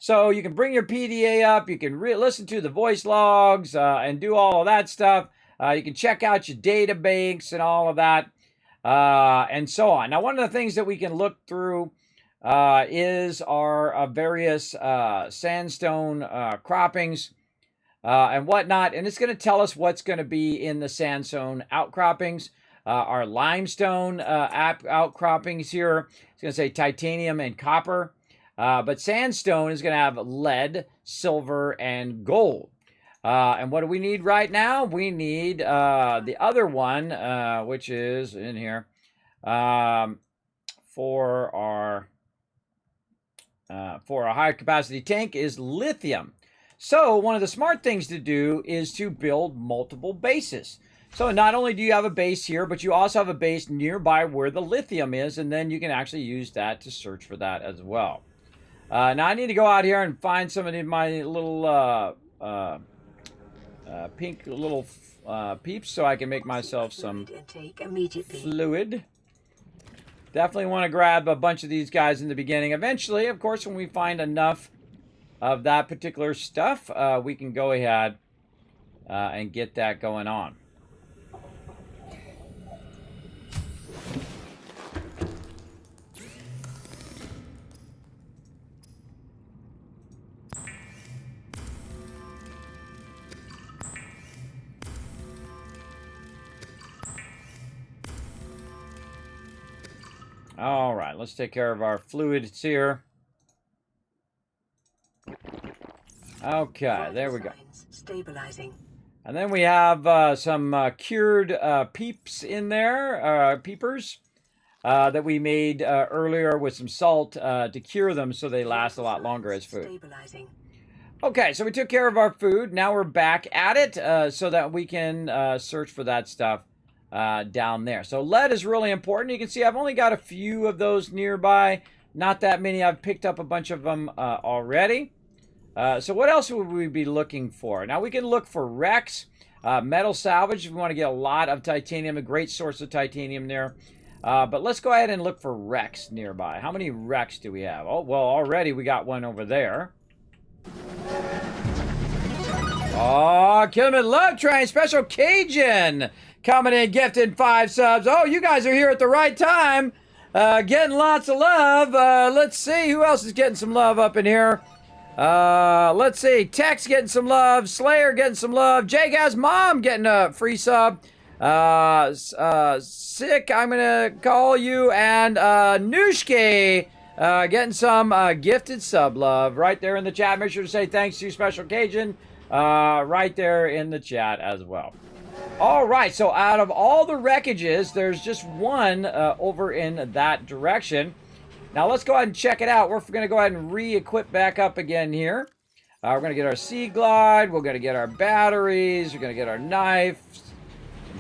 So you can bring your PDA up, you can listen to the voice logs and do all of that stuff. You can check out your data banks and all of that and so on. Now, one of the things that we can look through is our various sandstone croppings and whatnot. And it's going to tell us what's going to be in the sandstone outcroppings. Our limestone outcroppings here, it's going to say titanium and copper. But sandstone is going to have lead, silver, and gold. And what do we need right now? We need the other one, which is in here, for our high capacity tank is lithium. So one of the smart things to do is to build multiple bases. So not only do you have a base here, but you also have a base nearby where the lithium is, and then you can actually use that to search for that as well. Now I need to go out here and find some of my little pink little peeps so I can make myself some fluid. Definitely want to grab a bunch of these guys in the beginning. Eventually, of course, when we find enough of that particular stuff, we can go ahead and get that going on. All right, let's take care of our fluids here. Okay, there we go. Stabilizing. And then we have some cured peeps in there, peepers, that we made earlier with some salt to cure them so they last a lot longer as food. Stabilizing. Okay, so we took care of our food. Now we're back at it so that we can search for that stuff down there. So lead is really important. You can see I've only got a few of those nearby. Not that many. I've picked up a bunch of them already. So what else would we be looking for? Now we can look for wrecks, metal salvage if we want to get a lot of titanium, a great source of titanium there. But let's go ahead and look for wrecks nearby. How many wrecks do we have? Oh, well, already we got one over there. Oh, Kismet Love Train, Special Cajun coming in, gifted 5 subs. Oh, you guys are here at the right time. Getting lots of love. Let's see who else is getting some love up in here. Let's see. Tex getting some love. Slayer getting some love. Jagaz Mom getting a free sub. Sick, I'm going to call you. And Nushke getting some gifted sub love right there in the chat. Make sure to say thanks to Special Cajun right there in the chat as well. All right, so out of all the wreckages, there's just one over in that direction. Now let's go ahead and check it out. We're going to go ahead and re-equip back up again here. We're going to get our Sea Glide. We're going to get our batteries. We're going to get our knife, some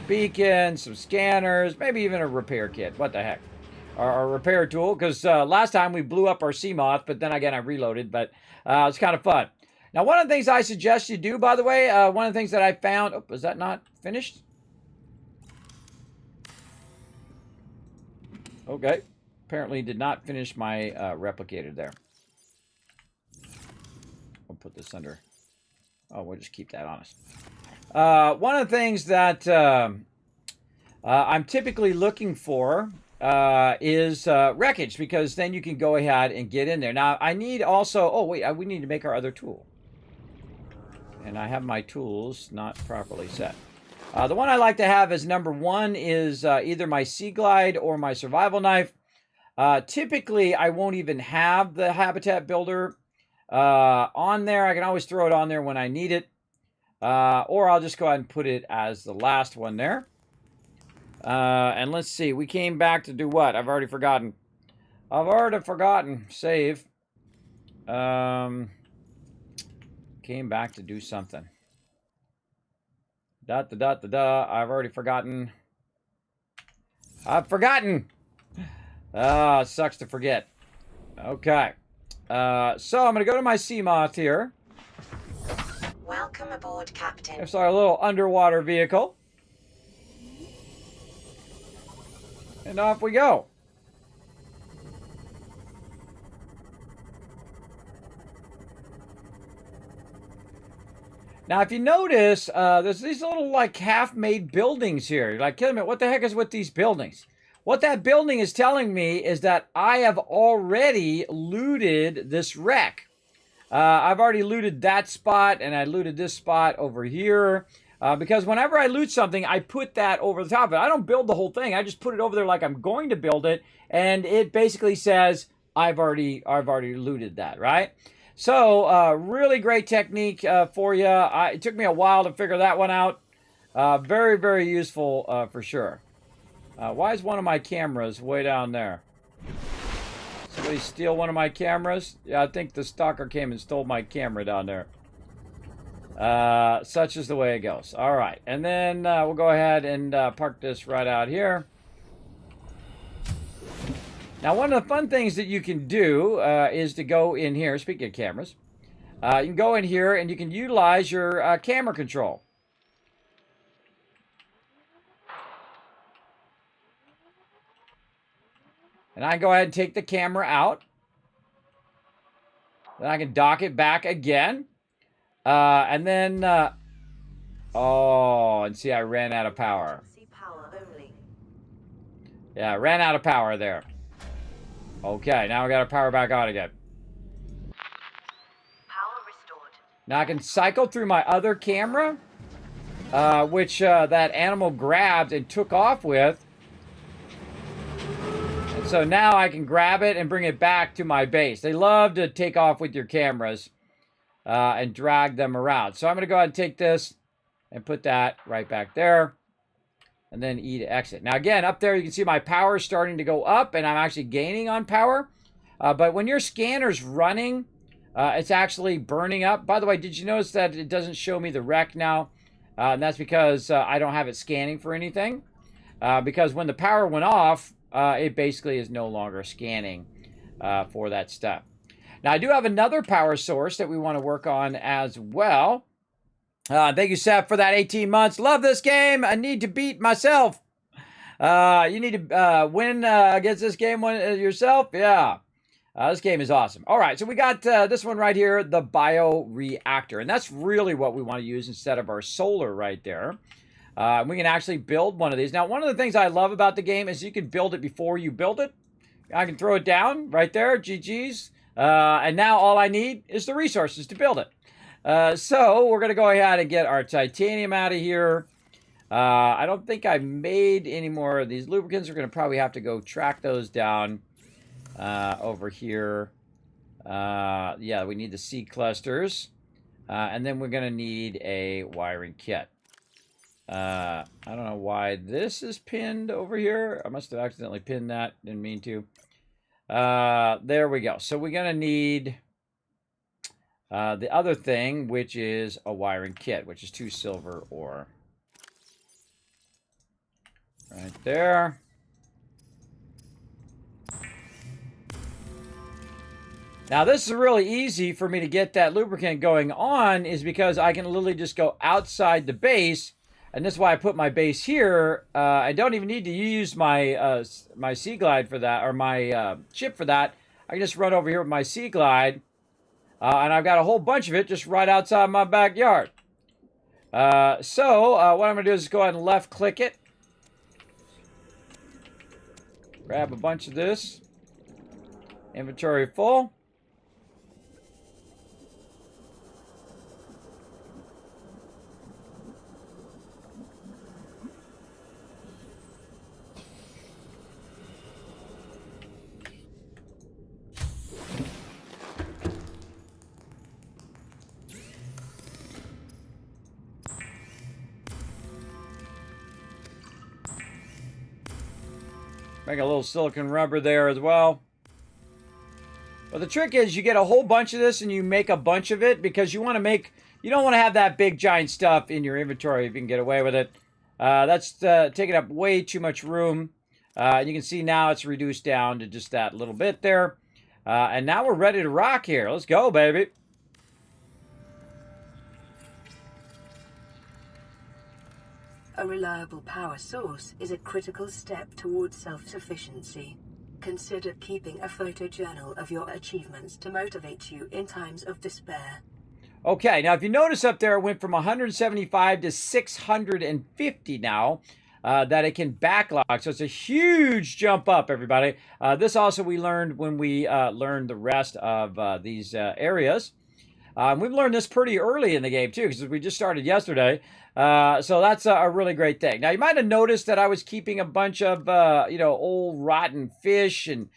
beacons, some scanners, maybe even a repair kit. What the heck? Our repair tool, because last time we blew up our sea moth, but then again I reloaded, but it's kind of fun. Now, one of the things I suggest you do, by the way, one of the things that I found... Oh, is that not finished? Okay. Apparently did not finish my replicator there. I'll put this under... Oh, we'll just keep that honest. One of the things that I'm typically looking for is wreckage, because then you can go ahead and get in there. Now, I need also... Oh, wait, we need to make our other tool. And I have my tools not properly set. The one I like to have as number 1 is either my Sea Glide or my survival knife. Typically, I won't even have the habitat builder on there. I can always throw it on there when I need it. Or I'll just go ahead and put it as the last one there. And let's see. We came back to do what? I've already forgotten. Save. Came back to do something. I've already forgotten. I've forgotten. Ah, it sucks to forget. Okay. So I'm going to go to my Seamoth here. Welcome aboard, Captain. It's our little underwater vehicle. And off we go. Now, if you notice, there's these little, like, half-made buildings here. You're like, Kismet, what the heck is with these buildings? What that building is telling me is that I have already looted this wreck. I've already looted that spot, and I looted this spot over here. Because whenever I loot something, I put that over the top of it. I don't build the whole thing. I just put it over there like I'm going to build it, and it basically says, I've already looted that, right? So, really great technique for you. It took me a while to figure that one out. Very, very useful for sure. Why is one of my cameras way down there? Somebody steal one of my cameras? Yeah, I think the stalker came and stole my camera down there. Such is the way it goes. All right, and then we'll go ahead and park this right out here. Now, one of the fun things that you can do is to go in here. Speaking of cameras, you can go in here and you can utilize your camera control. And I can go ahead and take the camera out. Then I can dock it back again. And then, oh, and see, I ran out of power. Yeah, I ran out of power there. Okay, now we got to power back on again. Power restored. Now I can cycle through my other camera, which that animal grabbed and took off with. And so now I can grab it and bring it back to my base. They love to take off with your cameras and drag them around. So I'm going to go ahead and take this and put that right back there. And then E to exit. Now, again, up there, you can see my power is starting to go up, and I'm actually gaining on power. But when your scanner's running, it's actually burning up. By the way, did you notice that it doesn't show me the wreck now? And that's because I don't have it scanning for anything. Because when the power went off, it basically is no longer scanning for that stuff. Now, I do have another power source that we want to work on as well. Thank you, Seth, for that 18 months. Love this game. I need to beat myself. You need to win against this game yourself. Yeah. This game is awesome. All right, so we got this one right here, the bioreactor. And that's really what we want to use instead of our solar right there. We can actually build one of these. Now, one of the things I love about the game is you can build it before you build it. I can throw it down right there, GG's. And now all I need is the resources to build it. So we're going to go ahead and get our titanium out of here. I don't think I made any more of these lubricants. We're going to probably have to go track those down over here. Yeah, we need the seed clusters. And then we're going to need a wiring kit. I don't know why this is pinned over here. I must have accidentally pinned that. Didn't mean to. There we go. So we're going to need the other thing, which is a wiring kit, which is 2 silver ore. Right there. Now, this is really easy for me to get that lubricant going on is because I can literally just go outside the base. And this is why I put my base here. I don't even need to use my my Sea Glide for that, or my ship for that. I can just run over here with my Sea Glide. And I've got a whole bunch of it just right outside my backyard. So what I'm going to do is go ahead and left-click it. Grab a bunch of this. Inventory full. Make a little silicone rubber there as well. But the trick is you get a whole bunch of this and you make a bunch of it because you want to make, you don't want to have that big giant stuff in your inventory if you can get away with it. That's taking up way too much room. You can see now it's reduced down to just that little bit there. And now we're ready to rock here. Let's go, baby. A reliable power source is a critical step towards self-sufficiency. Consider keeping a photojournal of your achievements to motivate you in times of despair. Okay, now if you notice up there, it went from 175 to 650 now that it can backlog. So it's a huge jump up, everybody. This also we learned when we learned the rest of these areas. We've learned this pretty early in the game, too, because we just started yesterday. So that's a really great thing. Now, you might have noticed that I was keeping a bunch of, old rotten fish and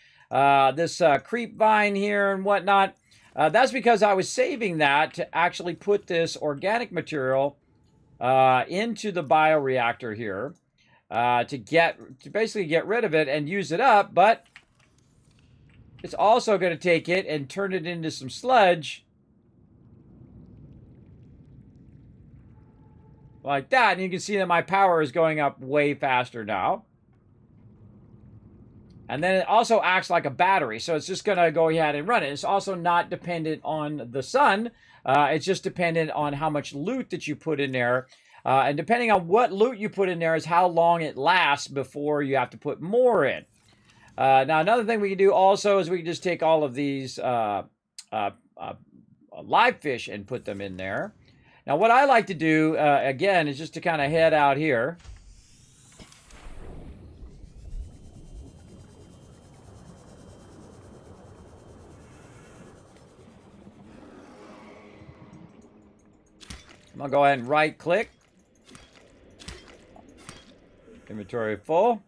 this creep vine here and whatnot. That's because I was saving that to actually put this organic material into the bioreactor here to basically get rid of it and use it up. But it's also going to take it and turn it into some sludge. Like that, and you can see that my power is going up way faster now. And then it also acts like a battery, so it's just going to go ahead and run it. It's also not dependent on the sun. It's just dependent on how much loot that you put in there. And depending on what loot you put in there is how long it lasts before you have to put more in. Now, another thing we can do also is we can just take all of these live fish and put them in there. Now, what I like to do, again, is just to kind of head out here. I'm going to go ahead and right-click. Inventory full.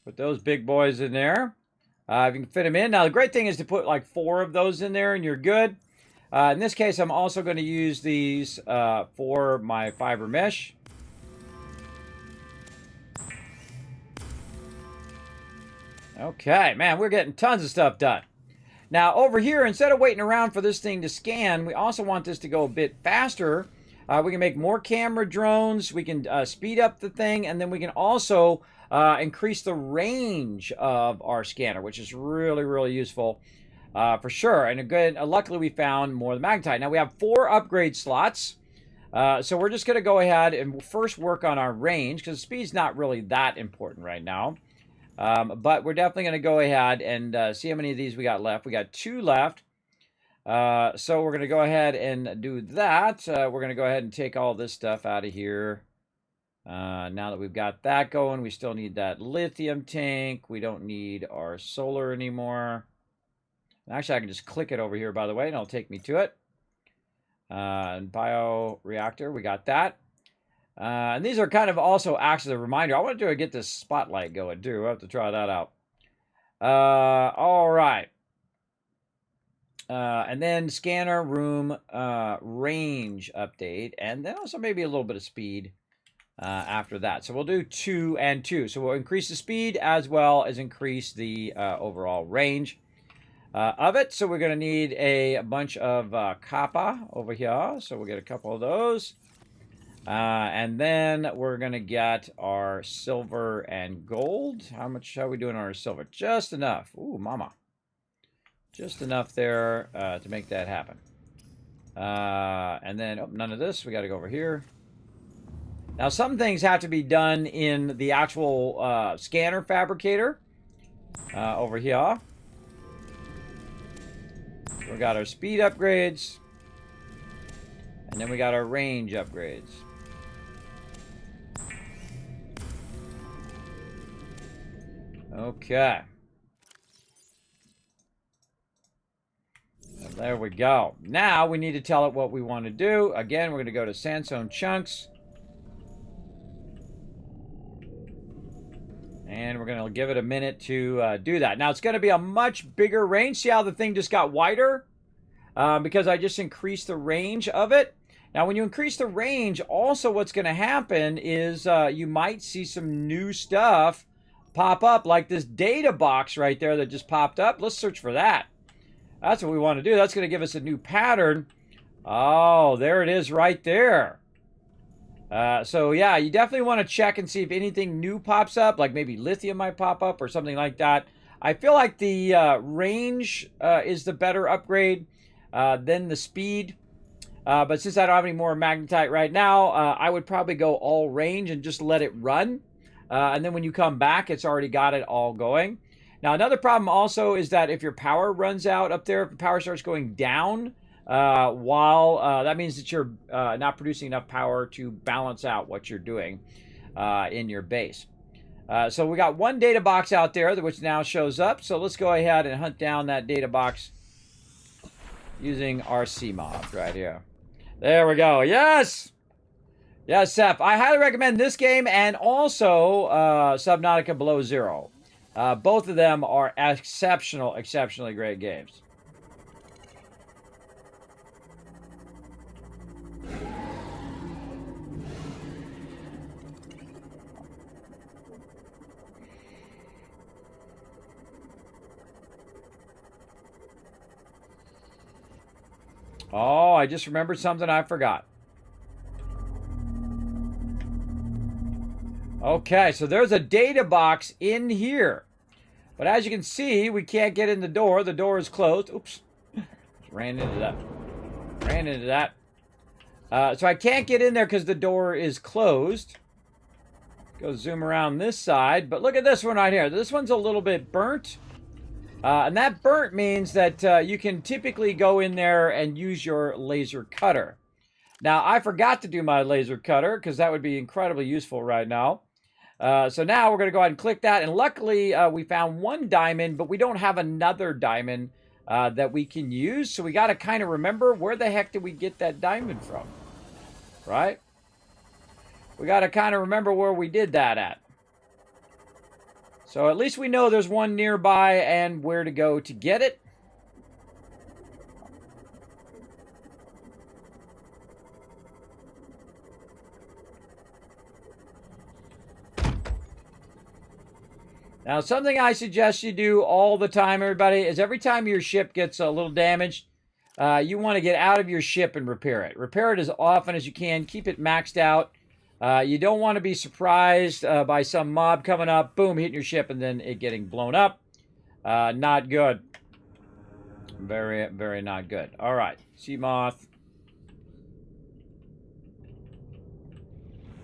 Put those big boys in there. If you can fit them in. Now, the great thing is to put like 4 of those in there and you're good. In this case, I'm also going to use these for my fiber mesh. Okay, man, we're getting tons of stuff done. Now, over here, instead of waiting around for this thing to scan, we also want this to go a bit faster. We can make more camera drones. We can speed up the thing, and then we can also increase the range of our scanner, which is really, really useful for sure. And luckily we found more of the magnetite. Now we have 4 upgrade slots. So we're just going to go ahead and first work on our range because speed's not really that important right now. But we're definitely going to go ahead and see how many of these we got left. We got 2 left. So we're going to go ahead and do that. We're going to go ahead and take all this stuff out of here. Now that we've got that going, we still need that lithium tank. We don't need our solar anymore. Actually, I can just click it over here, by the way, and it'll take me to it. And bioreactor, we got that. And these are kind of also acts as a reminder. I want to get this spotlight going, too. We'll have to try that out. All right. And then scanner room range update. And then also maybe a little bit of speed. After that. So we'll do 2 and 2. So we'll increase the speed as well as increase the overall range of it. So we're going to need a bunch of copper over here. So we'll get a couple of those. And then we're going to get our silver and gold. How much are we doing on our silver? Just enough. Ooh, mama. Just enough there to make that happen. And then, none of this. We got to go over here. Now, some things have to be done in the actual scanner fabricator over here. We got our speed upgrades. And then we got our range upgrades. Okay. And there we go. Now we need to tell it what we want to do. Again, we're going to go to sandstone chunks. And And we're going to give it a minute to do that. Now, it's going to be a much bigger range. See how the thing just got wider? Because I just increased the range of it. Now, when you increase the range, also what's going to happen is you might see some new stuff pop up, like this data box right there that just popped up. Let's search for that. That's what we want to do. That's going to give us a new pattern. Oh, there it is right there. So, yeah, you definitely want to check and see if anything new pops up, like maybe lithium might pop up or something like that. I feel like the range is the better upgrade than the speed. But since I don't have any more magnetite right now, I would probably go all range and just let it run. And then when you come back, it's already got it all going. Now, another problem also is that if your power runs out up there, if the power starts going down, that means that you're not producing enough power to balance out what you're doing in your base. So we got one data box out there, which now shows up. So let's go ahead and hunt down that data box using our CMOD right here. There we go. Yes! Yes, Seth. I highly recommend this game and also Subnautica Below Zero. Both of them are exceptionally great games. Oh, I just remembered something I forgot. Okay, so there's a data box in here. But as you can see, we can't get in the door. The door is closed. Oops. Ran into that. So I can't get in there because the door is closed. Go zoom around this side. But look at this one right here. This one's a little bit burnt. And that burnt means that you can typically go in there and use your laser cutter. Now, I forgot to do my laser cutter because that would be incredibly useful right now. So now we're going to go ahead and click that. And luckily, we found one diamond, but we don't have another diamond that we can use. So we got to kind of remember, where the heck did we get that diamond from? Right? We got to kind of remember where we did that at. So at least we know there's one nearby and where to go to get it. Now, something I suggest you do all the time, everybody, is every time your ship gets a little damaged, you want to get out of your ship and repair it. Repair it as often as you can. Keep it maxed out. You don't want to be surprised by some mob coming up, boom, hitting your ship, and then it getting blown up. Not good. Very, very not good. All right, sea moth.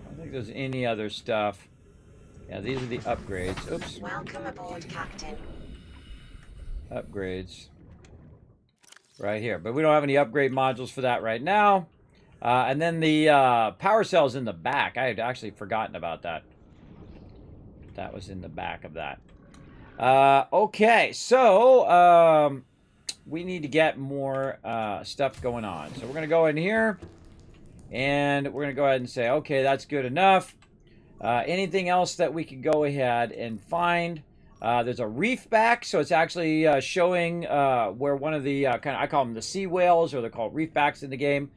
I don't think there's any other stuff. Yeah, these are the upgrades. Oops. Welcome aboard, Captain. Upgrades. Right here. But we don't have any upgrade modules for that right now. And then the power cell's in the back. I had actually forgotten about that. That was in the back of that. Okay, so we need to get more stuff going on. So we're going to go in here. And we're going to go ahead and say, okay, that's good enough. Anything else that we could go ahead and find? There's a reef back, so it's actually showing where one of the, I call them the sea whales, or they're called reef backs in the game.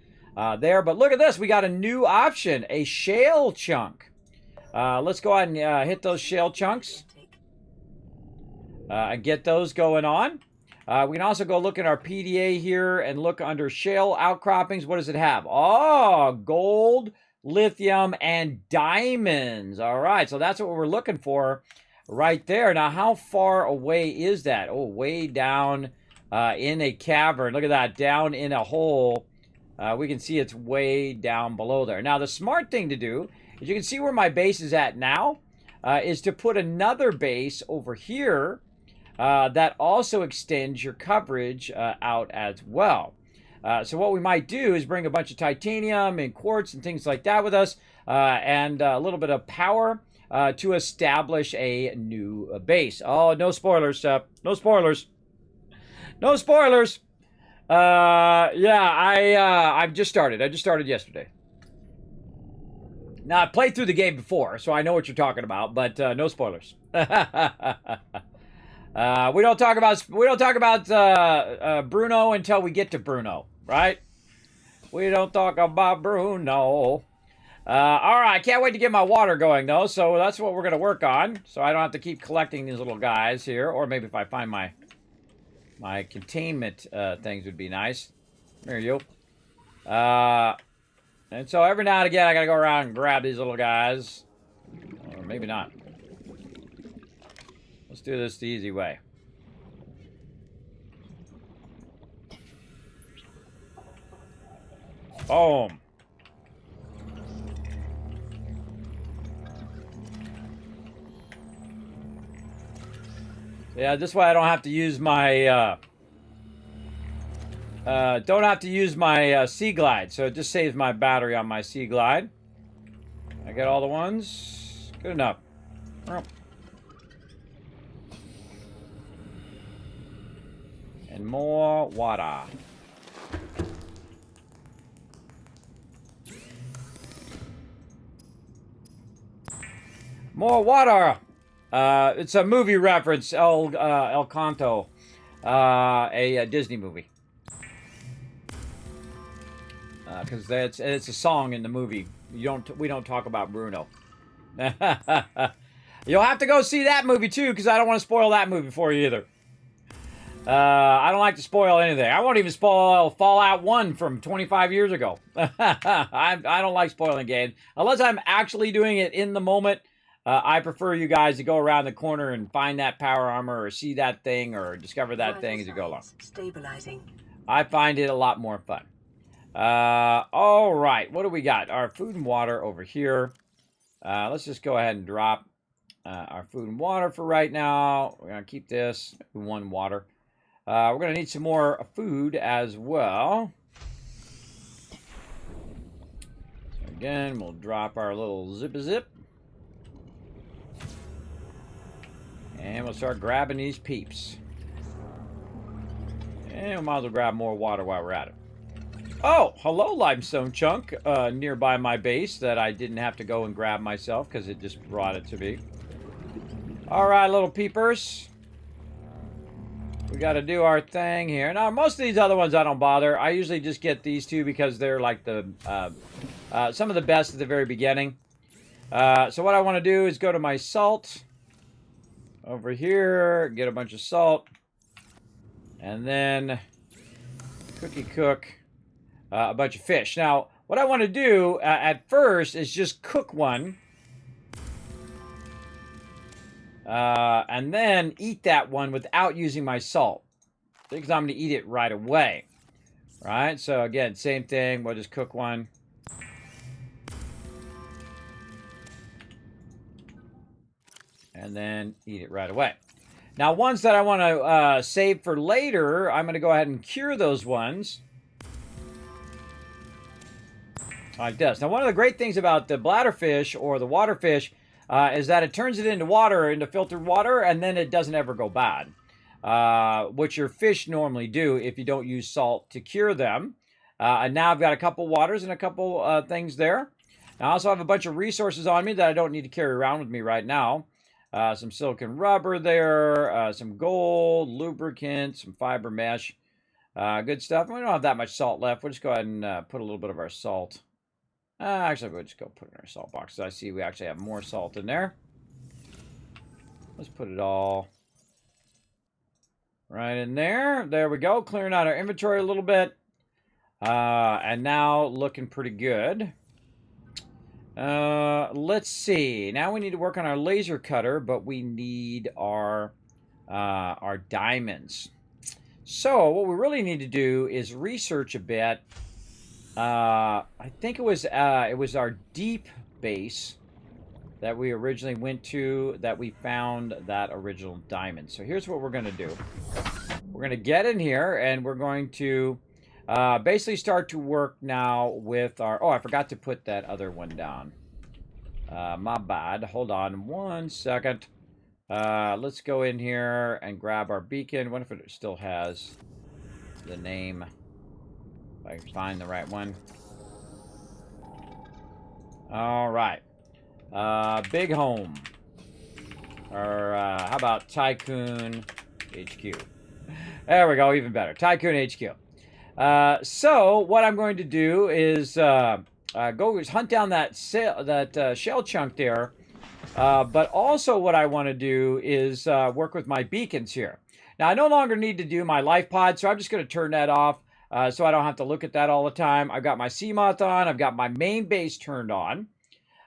There, but look at this. We got a new option, a shale chunk. Let's go ahead and hit those shale chunks and get those going on. We can also go look at our PDA here and look under shale outcroppings. What does it have? Oh, gold, lithium, and diamonds. All right, so that's what we're looking for right there. Now, how far away is that? Oh, way down in a cavern. Look at that, down in a hole. We can see it's way down below there. Now, the smart thing to do is, you can see where my base is at now, is to put another base over here that also extends your coverage out as well. So what we might do is bring a bunch of titanium and quartz and things like that with us, and a little bit of power to establish a new base. Oh, no spoilers, stuff. No spoilers. No spoilers. Yeah, I've just started. I just started yesterday. Now, I played through the game before, so I know what you're talking about, but no spoilers. We don't talk about Bruno until we get to Bruno, right? We don't talk about Bruno. All right, can't wait to get my water going, though, so that's what we're going to work on, so I don't have to keep collecting these little guys here, or maybe if I find my containment things would be nice. There you go. And so every now and again, I got to go around and grab these little guys, or maybe not. Let's do this the easy way. Boom. Yeah, this way I don't have to use my Sea Glide, so it just saves my battery on my Sea Glide. I get all the ones. Good enough. And more water. More water. It's a movie reference, El Canto, a Disney movie. Because it's a song in the movie. We don't talk about Bruno. You'll have to go see that movie too, because I don't want to spoil that movie for you either. I don't like to spoil anything. I won't even spoil Fallout 1 from 25 years ago. I don't like spoiling games unless I'm actually doing it in the moment. I prefer you guys to go around the corner and find that power armor or see that thing or discover that thing as you go along. Stabilizing. I find it a lot more fun. All right. What do we got? Our food and water over here. Let's just go ahead and drop our food and water for right now. We're going to keep this one water. We're going to need some more food as well. So again, we'll drop our little zip-a-zip. And we'll start grabbing these peeps. And we might as well grab more water while we're at it. Oh, hello, limestone chunk nearby my base that I didn't have to go and grab myself because it just brought it to me. All right, little peepers. We got to do our thing here. Now, most of these other ones I don't bother. I usually just get these two because they're like the some of the best at the very beginning. So what I want to do is go to my salt. Over here, get a bunch of salt. And then cook a bunch of fish. Now, what I want to do at first is just cook one. And then eat that one without using my salt. Because I'm going to eat it right away. Right? So again, same thing. We'll just cook one. And then eat it right away. Now, ones that I want to save for later, I'm going to go ahead and cure those ones. Like this. Now, one of the great things about the bladderfish or the waterfish is that it turns it into water, into filtered water, and then it doesn't ever go bad. Which your fish normally do if you don't use salt to cure them. And now I've got a couple waters and a couple things there. I also have a bunch of resources on me that I don't need to carry around with me right now. Some silicon rubber there, some gold, lubricant, some fiber mesh. Good stuff. We don't have that much salt left. We'll just go ahead and put a little bit of our salt. Actually, we'll just go put it in our salt box. I see we actually have more salt in there. Let's put it all right in there. There we go. Clearing out our inventory a little bit. And now looking pretty good. Let's see. Now we need to work on our laser cutter, but we need our diamonds. So what we really need to do is research a bit. I think it was our deep base that we originally went to that we found that original diamond. So here's what we're going to do. We're going to get in here and we're going to basically start to work now with our... Oh, I forgot to put that other one down. My bad. Hold on 1 second. Let's go in here and grab our beacon. What if it still has the name? If I can find the right one. All right. Big Home. Or how about Tycoon HQ? There we go, even better. Tycoon HQ. So what I'm going to do is go hunt down that shell chunk there. But also what I want to do is work with my beacons here. Now, I no longer need to do my life pod, so I'm just going to turn that off so I don't have to look at that all the time. I've got my CMOT on. I've got my main base turned on.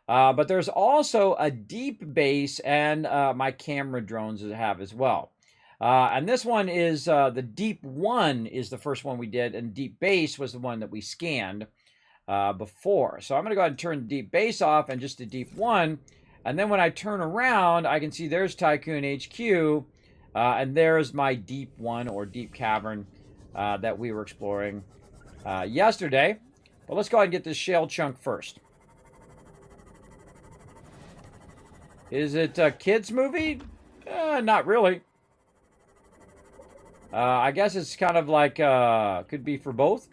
But there's also a deep base and my camera drones that I have as well. And this one is the Deep 1 is the first one we did, and Deep Base was the one that we scanned before. So I'm going to go ahead and turn the Deep Base off and just the Deep 1. And then when I turn around, I can see there's Tycoon HQ, and there's my Deep 1 or Deep Cavern that we were exploring yesterday. But let's go ahead and get this shell chunk first. Is it a kids movie? Not really. I guess it's kind of like, could be for both.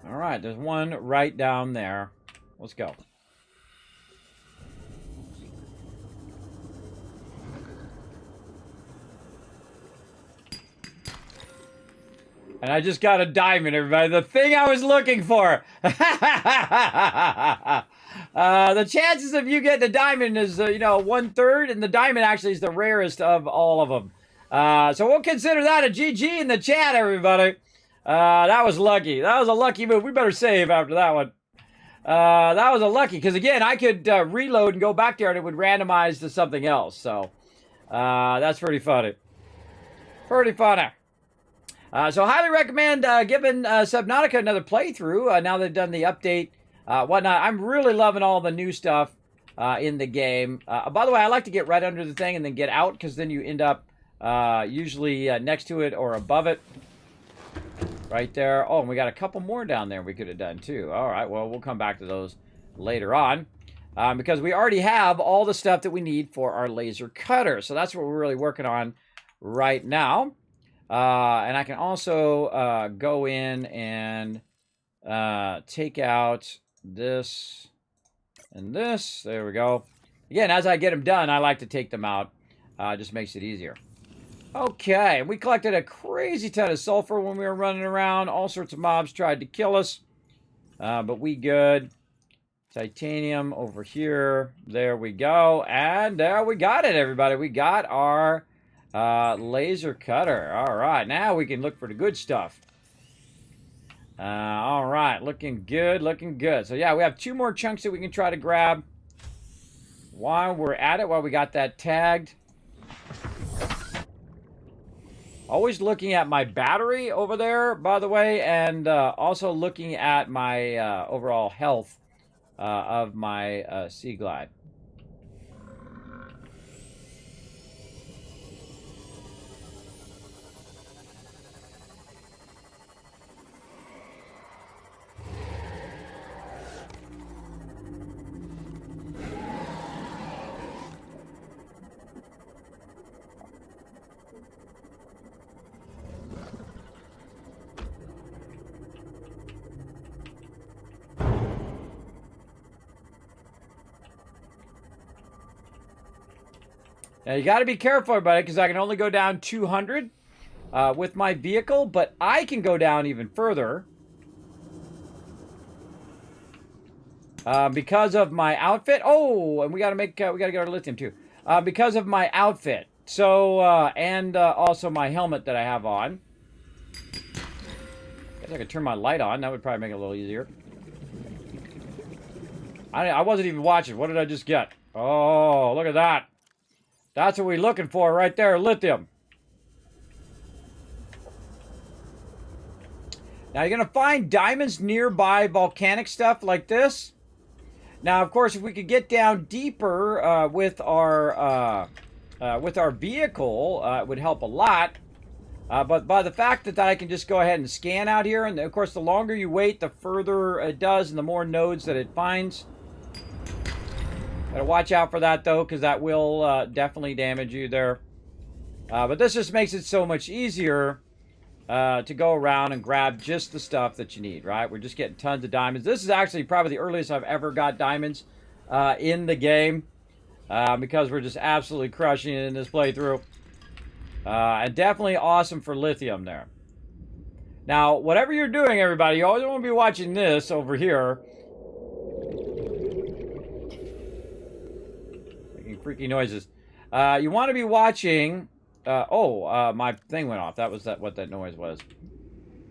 All right, there's one right down there. Let's go. And I just got a diamond, everybody. The thing I was looking for. The chances of you getting a diamond is, 1/3. And the diamond actually is the rarest of all of them. So we'll consider that a GG in the chat, everybody. That was lucky. That was a lucky move. We better save after that one. That was a lucky. Because, again, I could reload and go back there and it would randomize to something else. So that's pretty funny. Pretty funny. So highly recommend giving Subnautica another playthrough now they've done the update, whatnot. I'm really loving all the new stuff in the game. By the way, I like to get right under the thing and then get out, because then you end up usually next to it or above it. Right there. Oh, and we got a couple more down there we could have done too. All right, well, we'll come back to those later on. Because we already have all the stuff that we need for our laser cutter. So that's what we're really working on right now. And I can also go in and take out this and this. There we go. Again, as I get them done, I like to take them out. Just makes it easier. Okay, we collected a crazy ton of sulfur when we were running around. All sorts of mobs tried to kill us, but we good. Titanium over here. There we go. And there we got it, everybody. We got our laser cutter. All right, now we can look for the good stuff. All right, looking good, looking good. So yeah, we have 2 more chunks that we can try to grab while we're at it, while we got that tagged. Always looking at my battery over there, by the way, and also looking at my overall health of my Sea Glide. Now, you got to be careful, everybody, because I can only go down 200 with my vehicle, but I can go down even further because of my outfit. Oh, and we got to get our lithium too, because of my outfit. So, and also my helmet that I have on. Guess I could turn my light on. That would probably make it a little easier. I wasn't even watching. What did I just get? Oh, look at that. That's what we're looking for right there, lithium. Now, you're going to find diamonds nearby volcanic stuff like this. Now, of course, if we could get down deeper with our vehicle, it would help a lot. But by the fact that I can just go ahead and scan out here, and of course, the longer you wait, the further it does, and the more nodes that it finds. Gotta watch out for that, though, because that will definitely damage you there. But this just makes it so much easier to go around and grab just the stuff that you need, right? We're just getting tons of diamonds. This is actually probably the earliest I've ever got diamonds in the game because we're just absolutely crushing it in this playthrough. And definitely awesome for lithium there. Now, whatever you're doing, everybody, you always want to be watching this over here. Making freaky noises. You want to be watching... my thing went off. That was what that noise was.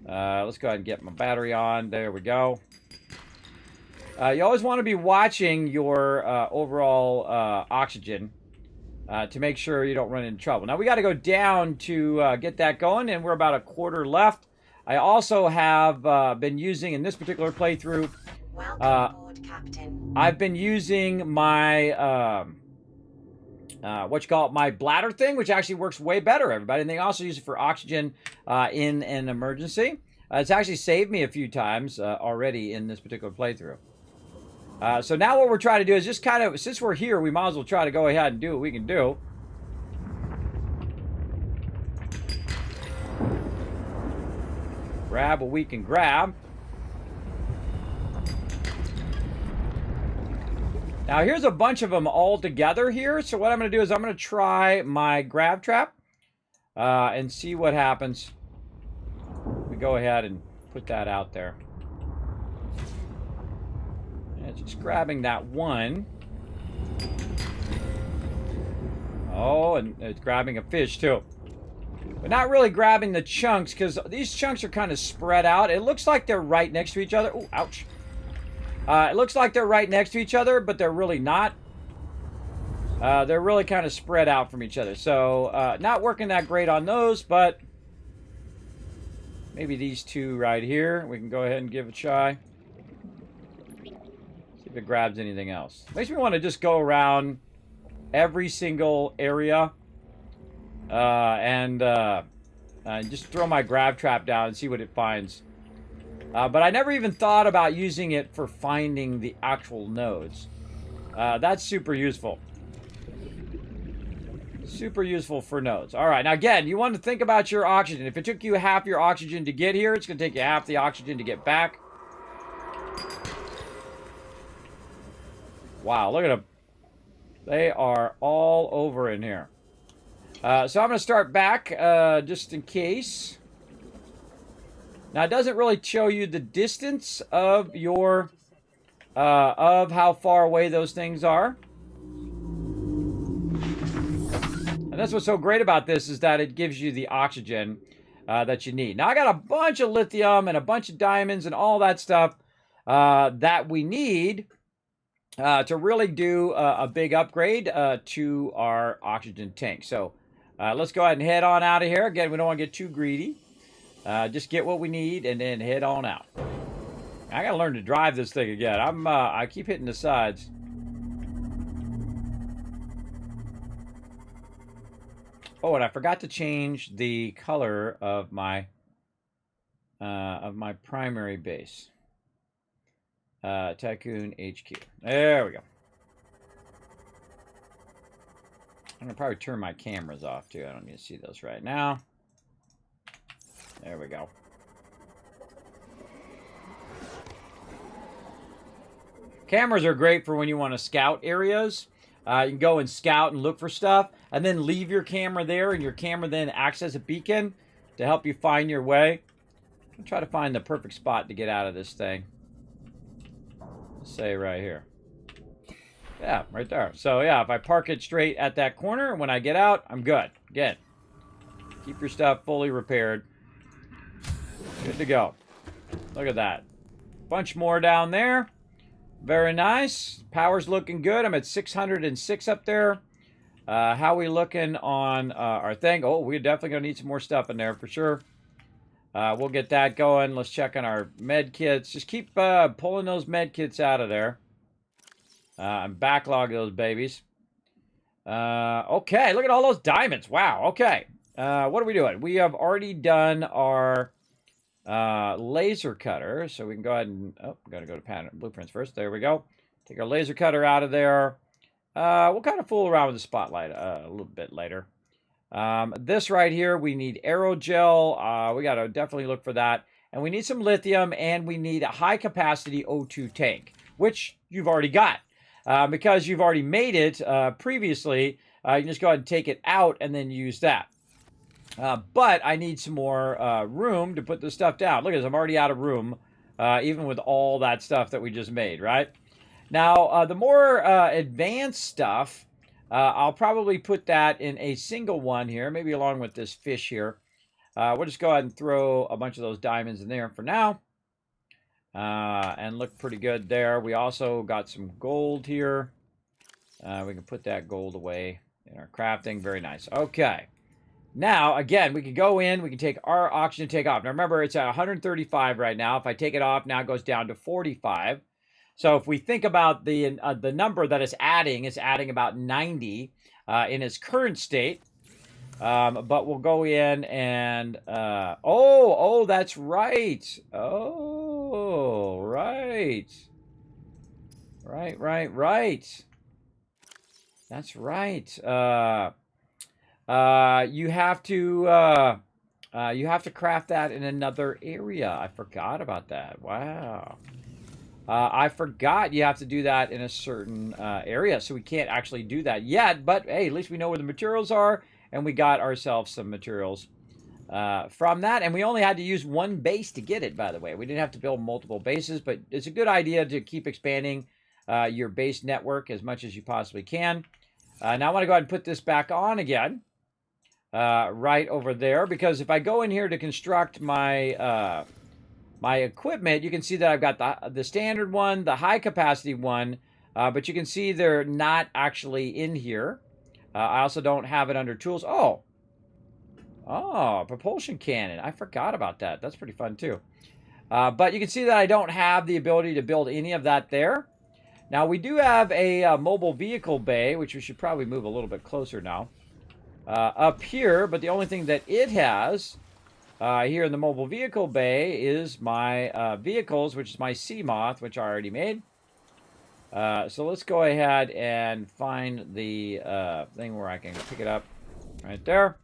Let's go ahead and get my battery on. There we go. You always want to be watching your overall oxygen to make sure you don't run into trouble. Now, we got to go down to get that going, and we're about a quarter left. I also have been using, in this particular playthrough, Welcome aboard, Captain. I've been using my, my bladder thing, which actually works way better, everybody. And they also use it for oxygen in an emergency. It's actually saved me a few times already in this particular playthrough. So now what we're trying to do is just kind of, since we're here, we might as well try to go ahead and do what we can do. Grab what we can grab. Now here's a bunch of them all together here. So what I'm going to do is I'm going to try my grab trap and see what happens. We go ahead and put that out there. And it's just grabbing that one. Oh, and it's grabbing a fish too. But not really grabbing the chunks because these chunks are kind of spread out. It looks like they're right next to each other. Oh, ouch. It looks like they're right next to each other, but they're really not. They're really kind of spread out from each other. So, not working that great on those, but maybe these two right here. We can go ahead and give it a try. See if it grabs anything else. Makes me want to just go around every single area and just throw my grab trap down and see what it finds. But I never even thought about using it for finding the actual nodes. That's super useful. Super useful for nodes. All right, now again, you want to think about your oxygen. If it took you half your oxygen to get here, it's going to take you half the oxygen to get back. Wow, look at them. They are all over in here. So I'm going to start back just in case. Now, it doesn't really show you the distance of your, of how far away those things are. And that's what's so great about this is that it gives you the oxygen that you need. Now, I got a bunch of lithium and a bunch of diamonds and all that stuff that we need to really do a big upgrade to our oxygen tank. So let's go ahead and head on out of here. Again, we don't want to get too greedy. Just get what we need and then head on out. I gotta learn to drive this thing again. I keep hitting the sides. Oh, and I forgot to change the color of my primary base. Tycoon HQ. There we go. I'm gonna probably turn my cameras off too. I don't need to see those right now. There we go. Cameras are great for when you want to scout areas. You can go and scout and look for stuff, and then leave your camera there, and your camera then acts as a beacon to help you find your way. I'll try to find the perfect spot to get out of this thing. Let's say right here. Yeah, right there. So yeah, if I park it straight at that corner, when I get out, I'm good. Again, keep your stuff fully repaired. Good to go. Look at that. Bunch more down there. Very nice. Power's looking good. I'm at 606 up there. How we looking on our thing? Oh, we're definitely going to need some more stuff in there for sure. We'll get that going. Let's check on our med kits. Just keep pulling those med kits out of there. And backlog those babies. Okay, look at all those diamonds. Wow, okay. What are we doing? We have already done our laser cutter. So we can go ahead and... Oh, we've got to go to pattern blueprints first. There we go. Take our laser cutter out of there. We'll kind of fool around with the spotlight a little bit later. This right here, we need aerogel. We got to definitely look for that. And we need some lithium, and we need a high-capacity O2 tank, which you've already got. Because you've already made it previously, you can just go ahead and take it out and then use that. But I need some more room to put this stuff down. Look at this, I'm already out of room, even with all that stuff that we just made, right? Now, the more advanced stuff, I'll probably put that in a single one here, maybe along with this fish here. We'll just go ahead and throw a bunch of those diamonds in there for now. And look pretty good there. We also got some gold here. We can put that gold away in our crafting. Very nice. Okay. Now, again, we can go in. We can take our oxygen take off. Now, remember, it's at 135 right now. If I take it off, now it goes down to 45. So if we think about the number that it's adding about 90 in its current state. But we'll go in and, oh, that's right. Oh, right. Right. That's right. You have to craft that in another area. I forgot about that. Wow. I forgot you have to do that in a certain area, so we can't actually do that yet. But hey, at least we know where the materials are. And we got ourselves some materials from that. And we only had to use one base to get it, by the way. We didn't have to build multiple bases, but it's a good idea to keep expanding your base network as much as you possibly can. Now I want to go ahead and put this back on again, right over there. Because if I go in here to construct my my equipment, you can see that I've got the standard one, the high capacity one, but you can see they're not actually in here. I also don't have it under tools. Oh, propulsion cannon. I forgot about that. That's pretty fun too. But you can see that I don't have the ability to build any of that there. Now, we do have a mobile vehicle bay, which we should probably move a little bit closer now, up here. But the only thing that it has here in the mobile vehicle bay is my vehicles, which is my sea moth, which I already made. So let's go ahead and find the thing where I can pick it up right there.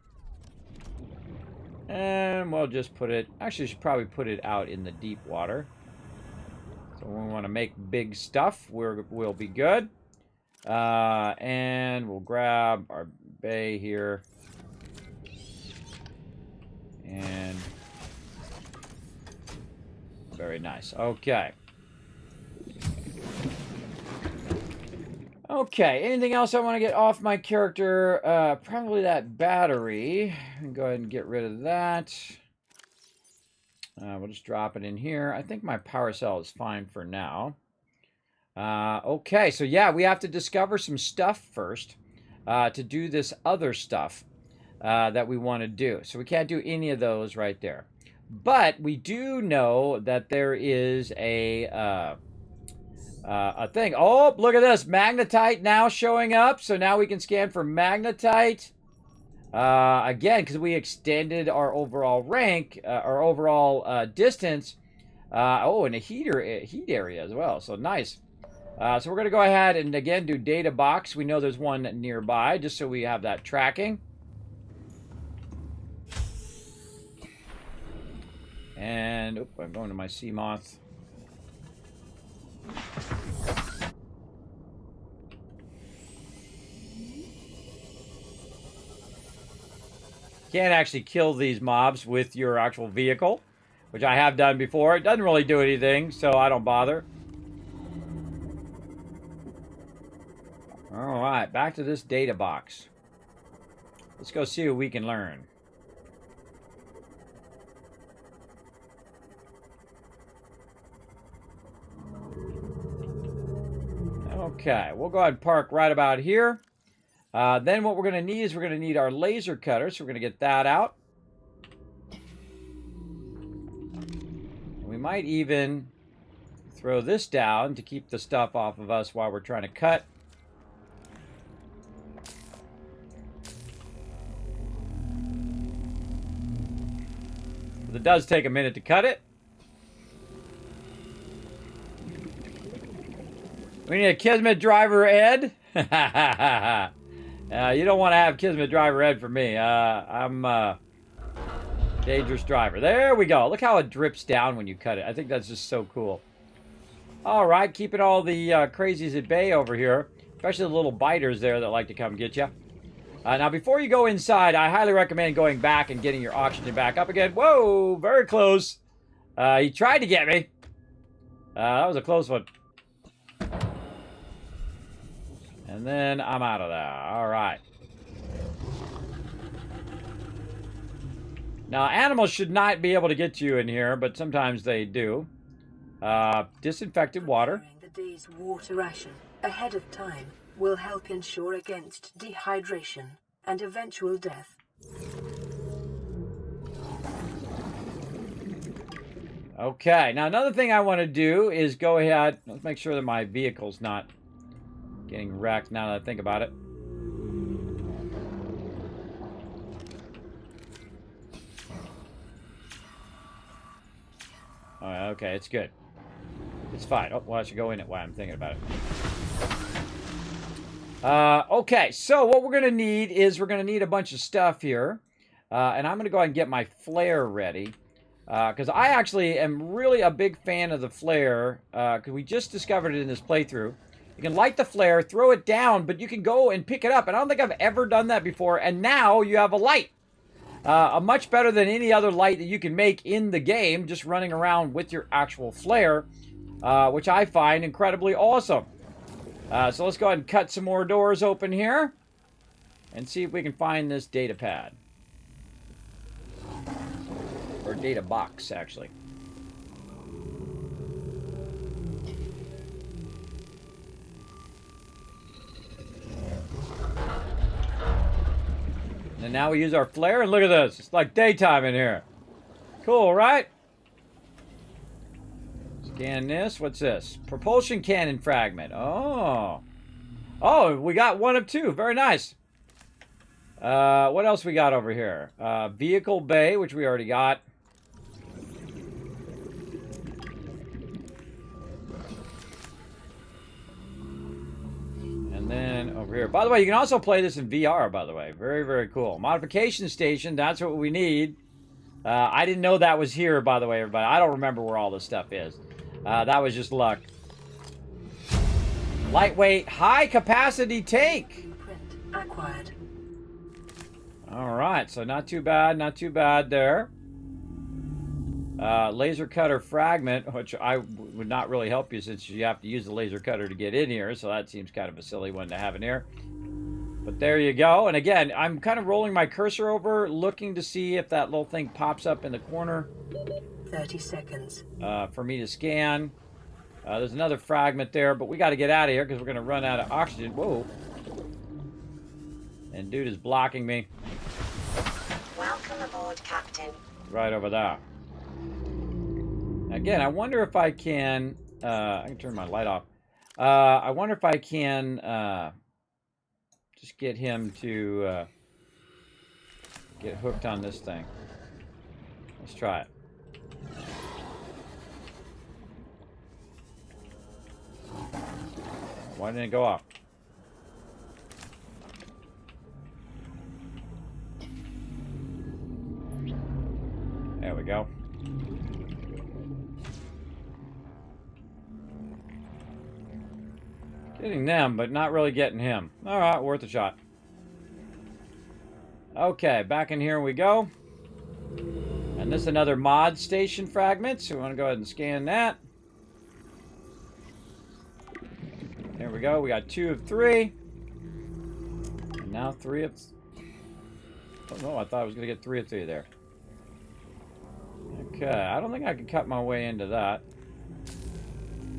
And we'll just put it, actually should probably put it out in the deep water. So when we want to make big stuff, we'll be good. And we'll grab our bay here. And very nice. Okay. Okay, anything else I want to get off my character? Probably that battery. Go ahead and get rid of that. We'll just drop it in here. I think my power cell is fine for now. Okay, so yeah, we have to discover some stuff first to do this other stuff that we want to do. So we can't do any of those right there. But we do know that there is a thing. Oh, look at this. Magnetite now showing up. So now we can scan for magnetite. Again, because we extended our overall rank, our overall distance. Oh, and a heat area as well. So nice. So we're going to go ahead and, again, do data box. We know there's one nearby, just so we have that tracking. And, I'm going to my sea moth. Can't actually kill these mobs with your actual vehicle, which I have done before. It doesn't really do anything, so I don't bother. All right, back to this data box. Let's go see what we can learn. Okay, we'll go ahead and park right about here. Then what we're going to need is we're going to need our laser cutter, so we're going to get that out. We might even throw this down to keep the stuff off of us while we're trying to cut. But it does take a minute to cut it. We need a Kismet driver, Ed. You don't want to have Kismet driver Ed for me. I'm dangerous driver. There we go. Look how it drips down when you cut it. I think that's just so cool. All right, keeping all the crazies at bay over here, especially the little biters there that like to come get you. Now, before you go inside, I highly recommend going back and getting your oxygen back up again. Whoa, very close. He tried to get me. That was a close one. And then I'm out of there. All right. Now, animals should not be able to get you in here, but sometimes they do. Disinfected water. Preparing the day's water ration ahead of time will help ensure against dehydration and eventual death. Okay, now another thing I want to do is go ahead. Let's make sure that my vehicle's not getting wrecked now that I think about it. Oh, okay, it's good. It's fine. Oh, well, I should go in it while I'm thinking about it. Okay, so what we're going to need is we're going to need a bunch of stuff here. And I'm going to go ahead and get my flare ready. Because I actually am really a big fan of the flare. Because we just discovered it in this playthrough. You can light the flare, throw it down, but you can go and pick it up. And I don't think I've ever done that before. And now you have a light. A much better than any other light that you can make in the game, just running around with your actual flare, which I find incredibly awesome. So let's go ahead and cut some more doors open here and see if we can find this data pad. Or data box, actually. And now we use our flare, and look at this. It's like daytime in here. Cool, right? Scan this. What's this? Propulsion cannon fragment. Oh. Oh, we got one of two. Very nice. What else we got over here? Vehicle bay, which we already got. And then over here. By the way, you can also play this in VR, by the way. Very, very cool. Modification station. That's what we need. I didn't know that was here, by the way, everybody. I don't remember where all this stuff is. That was just luck. Lightweight, high capacity tank. Blueprint acquired. All right, so not too bad there. Laser cutter fragment, which I would not really help you since you have to use the laser cutter to get in here, so that seems kind of a silly one to have in here. But there you go. And again, I'm kind of rolling my cursor over, looking to see if that little thing pops up in the corner. 30 seconds. For me to scan. There's another fragment there, but we got to get out of here because we're going to run out of oxygen. Whoa. And dude is blocking me. Welcome aboard, Captain. Right over there. Again, I wonder if I can... I can turn my light off. I wonder if I can just get him to get hooked on this thing. Let's try it. Why didn't it go off? There we go. Getting them, but not really getting him. Alright, worth a shot. Okay, back in here we go. And this is another mod station fragment, so we want to go ahead and scan that. There we go. We got 2 of 3. And now 3 of... Oh, no, I thought I was going to get 3 of 3 there. Okay, I don't think I can cut my way into that.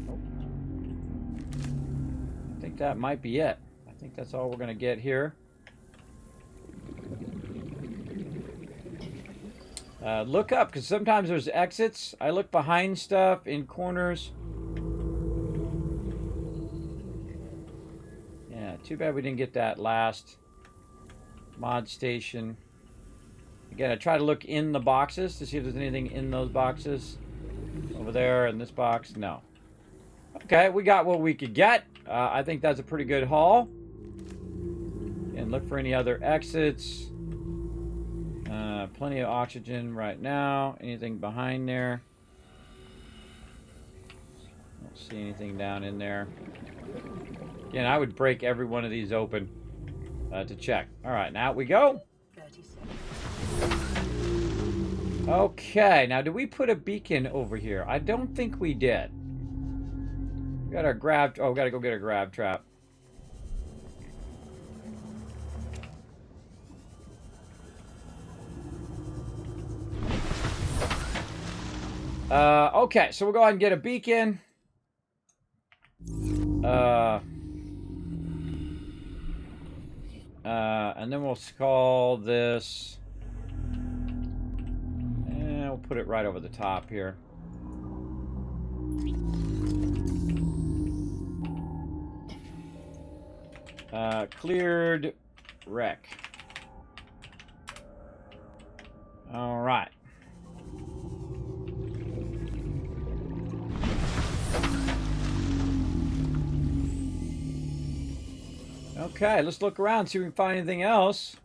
Oh. I think that might be it. I think that's all we're going to get here. Look up, because sometimes there's exits. I look behind stuff, in corners. Yeah, too bad we didn't get that last mod station. Again, I try to look in the boxes to see if there's anything in those boxes. Over there, in this box, no. Okay, we got what we could get. I think that's a pretty good haul. And Look for any other exits. Plenty of oxygen right now. Anything behind there? Don't see anything down in there. Again, I would break every one of these open to check. All right, now we go. 30 seconds. Okay, now did we put a beacon over here? I don't think we did. We got our grab. Oh, we got to go get a grab trap. Okay, so we'll go ahead and get a beacon. And then we'll call this. And we'll put it right over the top here. Cleared wreck. All right. Okay, let's look around, see if we can find anything else.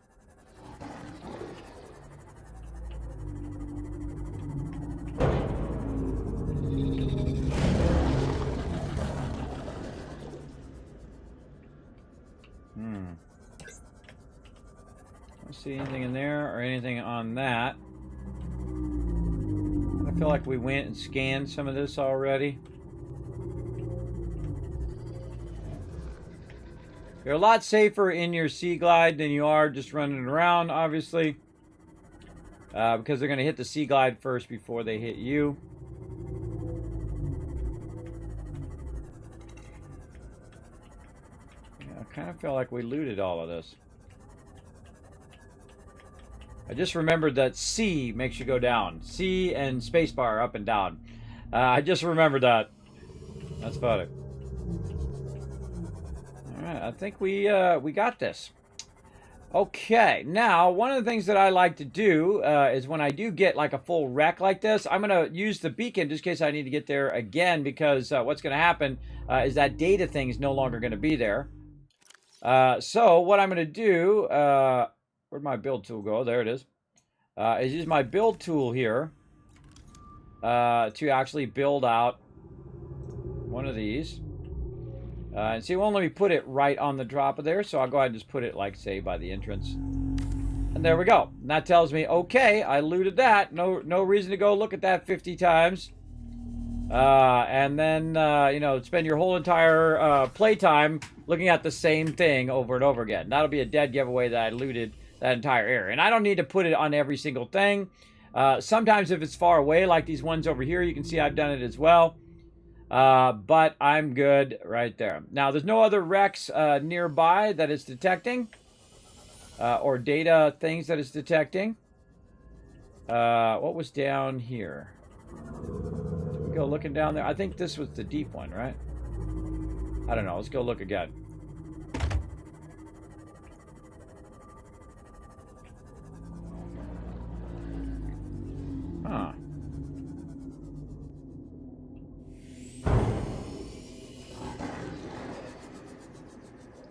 Don't see anything in there or anything on that. I feel like we went and scanned some of this already. You're a lot safer in your Sea Glide than you are just running around, obviously. Because they're going to hit the Sea Glide first before they hit you. Yeah, I kind of feel like we looted all of this. I just remembered that C makes you go down. C and spacebar up and down. I just remembered that. That's funny. Alright, I think we got this. Okay, now one of the things that I like to do is when I do get like a full wreck like this, I'm going to use the beacon just in case I need to get there again, because what's going to happen is that data thing is no longer going to be there. So what I'm going to do, where'd my build tool go? There it is use my build tool here to actually build out one of these. And see, it won't let me put it right on the drop of there, so I'll go ahead and just put it, like, say, by the entrance. And there we go. And that tells me, okay, I looted that. No reason to go look at that 50 times. And then, you know, spend your whole entire playtime looking at the same thing over and over again. That'll be a dead giveaway that I looted that entire area. And I don't need to put it on every single thing. Sometimes if it's far away, like these ones over here, you can see I've done it as well. But I'm good right there. Now, there's no other wrecks nearby that it's detecting. Or data things that it's detecting. What was down here? Did we go looking down there? I think this was the deep one, right? I don't know. Let's go look again. Huh.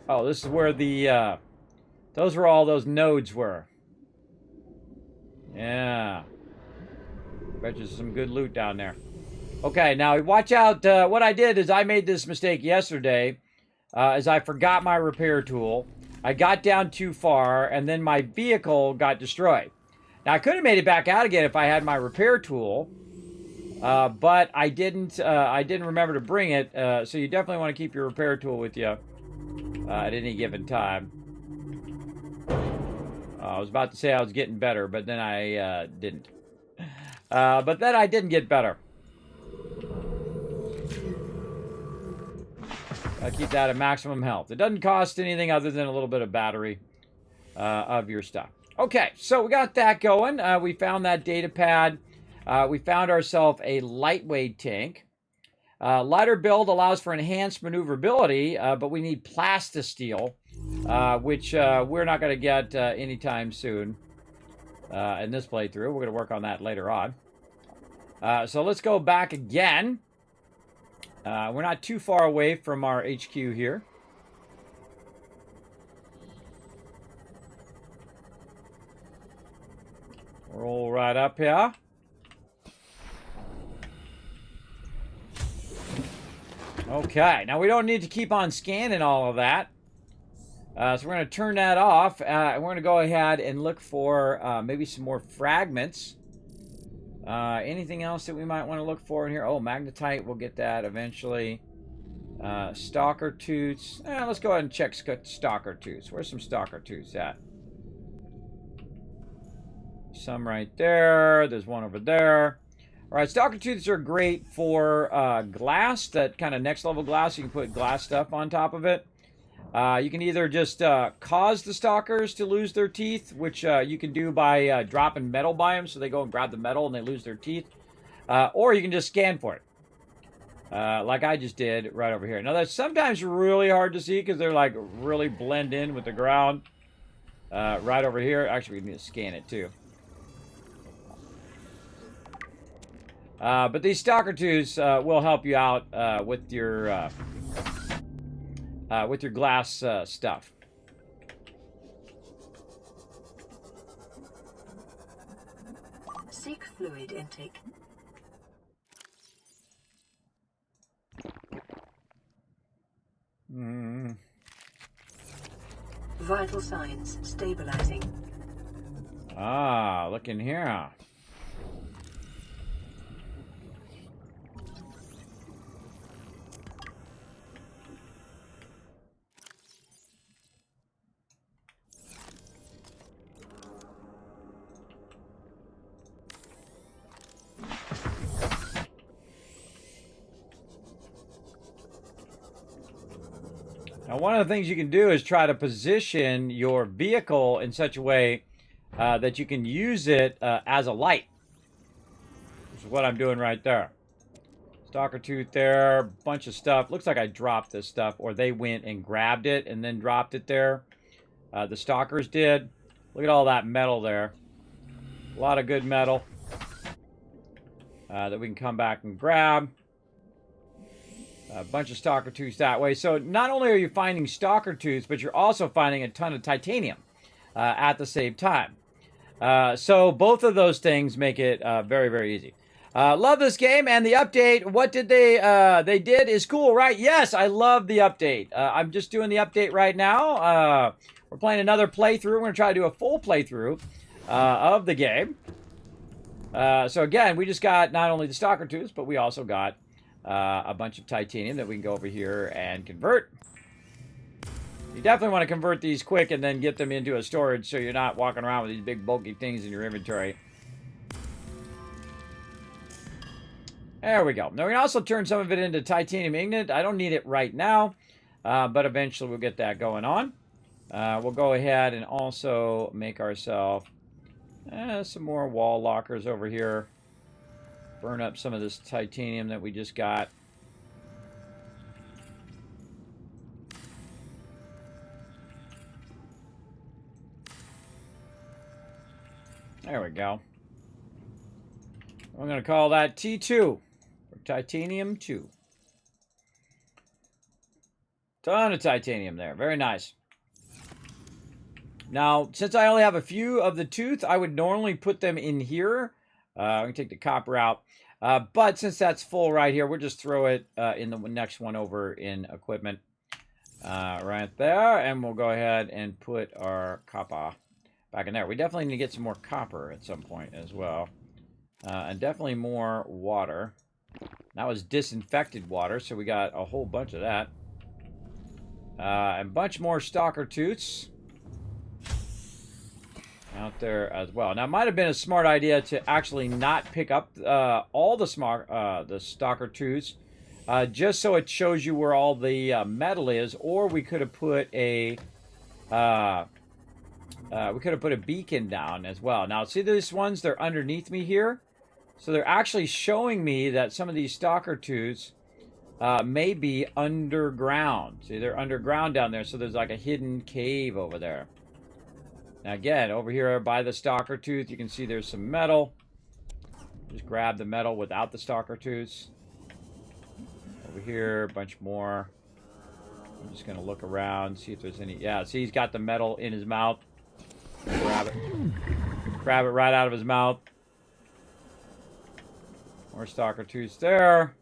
Oh, this is where the, those were all those nodes were. Yeah. Bet you some good loot down there. Okay, now watch out. What I did is I made this mistake yesterday. Is I forgot my repair tool. I got down too far, and then my vehicle got destroyed. Now, I could have made it back out again if I had my repair tool. But I didn't remember to bring it. So you definitely want to keep your repair tool with you. At any given time. I was about to say I was getting better, but then I didn't. But then I didn't get better. I keep that at maximum health. It doesn't cost anything other than a little bit of battery of your stuff. Okay, so we got that going. We found that data pad. We found ourselves a lightweight tank. Lighter build allows for enhanced maneuverability, but we need plastisteel, which we're not going to get anytime soon in this playthrough. We're going to work on that later on. So let's go back again. We're not too far away from our HQ here. Roll right up here. Okay, now we don't need to keep on scanning all of that. So we're going to turn that off. And we're going to go ahead and look for maybe some more fragments. Anything else that we might want to look for in here? Oh, magnetite. We'll get that eventually. Stalker tooths. Let's go ahead and check stalker tooths. Where's some stalker tooths at? Some right there. There's one over there. All right, stalker tooths are great for glass, that kind of next level glass. You can put glass stuff on top of it. You can either just cause the stalkers to lose their teeth, which you can do by dropping metal by them, so they go and grab the metal and they lose their teeth. Or you can just scan for it, like I just did right over here. Now, that's sometimes really hard to see because they're like really blend in with the ground. Right over here. Actually, we need to scan it too. But these stalker tooths will help you out with your glass stuff. Seek fluid intake. Vital signs stabilizing. Ah, look in here. Now, one of the things you can do is try to position your vehicle in such a way that you can use it as a light. Which is what I'm doing right there. Stalker tooth there, bunch of stuff. Looks like I dropped this stuff, or they went and grabbed it and then dropped it there. The stalkers did. Look at all that metal there. A lot of good metal that we can come back and grab. A bunch of stalker tooths that way. So not only are you finding stalker tooths, but you're also finding a ton of titanium at the same time. So both of those things make it very, very easy. Love this game and the update. What did they did is cool, right? Yes, I love the update. I'm just doing the update right now. We're playing another playthrough. We're going to try to do a full playthrough of the game. So again, we just got not only the stalker tooths, but we also got a bunch of titanium that we can go over here and convert. You definitely want to convert these quick and then get them into a storage so you're not walking around with these big bulky things in your inventory. There we go. Now we can also turn some of it into titanium ingot. I don't need it right now, but eventually we'll get that going on. We'll go ahead and also make ourselves some more wall lockers over here. Burn up some of this titanium that we just got. There we go. I'm going to call that T2, or Titanium 2. Ton of titanium there. Very nice. Now, since I only have a few of the tooth, I would normally put them in here. I'm going to take the copper out. But since that's full right here, we'll just throw it in the next one over in equipment. Right there. And we'll go ahead and put our copper back in there. We definitely need to get some more copper at some point as well. And definitely more water. That was disinfected water, so we got a whole bunch of that. And a bunch more stalker tooths out there as well. Now, it might have been a smart idea to actually not pick up all the stalker tooths, just so it shows you where all the metal is. Or we could have put a beacon down as well. Now, see these ones? They're underneath me here, so they're actually showing me that some of these stalker tooths may be underground. See, they're underground down there, so there's like a hidden cave over there. Now again, over here by the stalker tooth, you can see there's some metal. Just grab the metal without the stalker tooths. Over here, a bunch more. I'm just going to look around, see if there's any... Yeah, see, he's got the metal in his mouth. Grab it. Grab it right out of his mouth. More stalker tooths there.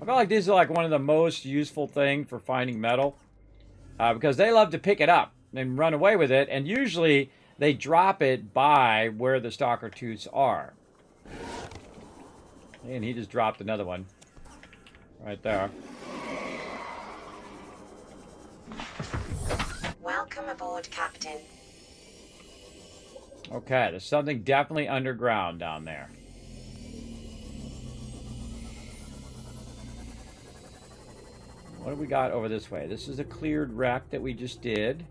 I feel like these are like one of the most useful things for finding metal. Because they love to pick it up and run away with it. And usually they drop it by where the stalker tooths are. And he just dropped another one. Right there. Welcome aboard, Captain. Okay, there's something definitely underground down there. What do we got over this way? This is a cleared wreck that we just did.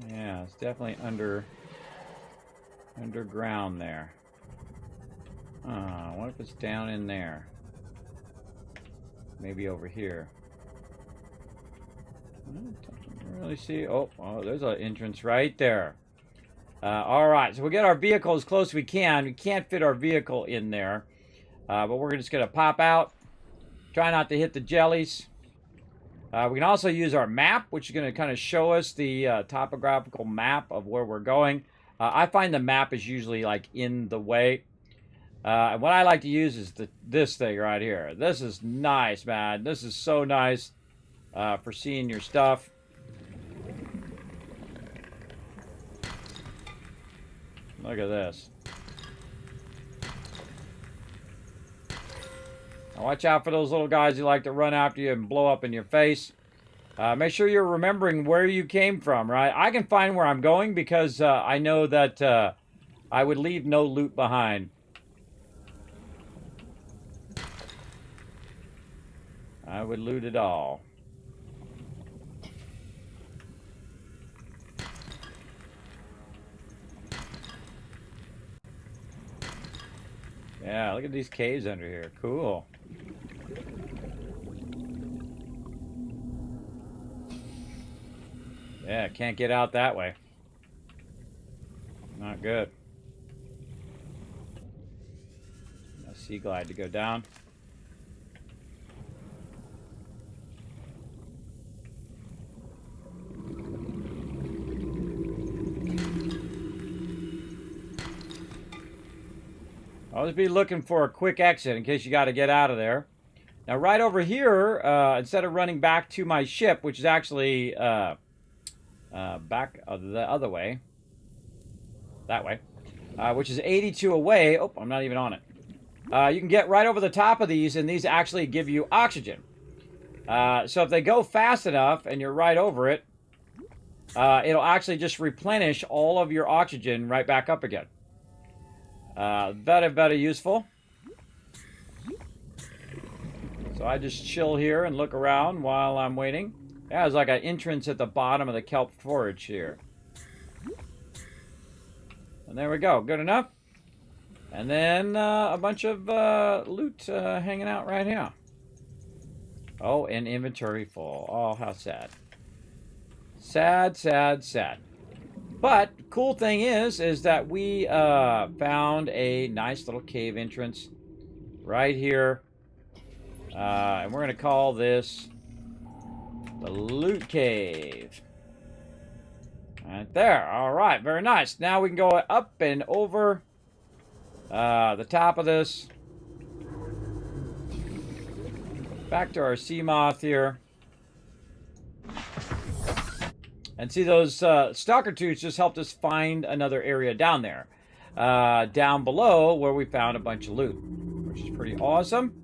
Yeah, it's definitely underground there. What if it's down in there? Maybe over here. Don't really see. Oh, there's an entrance right there. All right, so we'll get our vehicle as close as we can. We can't fit our vehicle in there, but we're just going to pop out. Try not to hit the jellies. We can also use our map, which is going to kind of show us the topographical map of where we're going. I find the map is usually like in the way. And what I like to use is this thing right here. This is nice, man. This is so nice for seeing your stuff. Look at this. Now watch out for those little guys who like to run after you and blow up in your face. Make sure you're remembering where you came from, right? I can find where I'm going because I know that I would leave no loot behind. I would loot it all. Yeah, look at these caves under here. Cool. Yeah, can't get out that way. Not good. A sea glide to go down. Always be looking for a quick exit in case you got to get out of there. Now, right over here, instead of running back to my ship, which is actually back the other way, that way, which is 82 away. Oh, I'm not even on it. You can get right over the top of these, and these actually give you oxygen. So if they go fast enough and you're right over it, it'll actually just replenish all of your oxygen right back up again. Very useful. So I just chill here and look around while I'm waiting. Yeah, there's like an entrance at the bottom of the kelp forage here. And there we go. Good enough. And then a bunch of loot hanging out right here. Oh, and inventory full. Oh, how sad. Sad, sad, sad. But cool thing is that we found a nice little cave entrance right here. And we're going to call this the Loot Cave. Right there. All right. Very nice. Now we can go up and over the top of this. Back to our sea moth here. And see, those stalker tooths just helped us find another area down there. Down below where we found a bunch of loot, which is pretty awesome.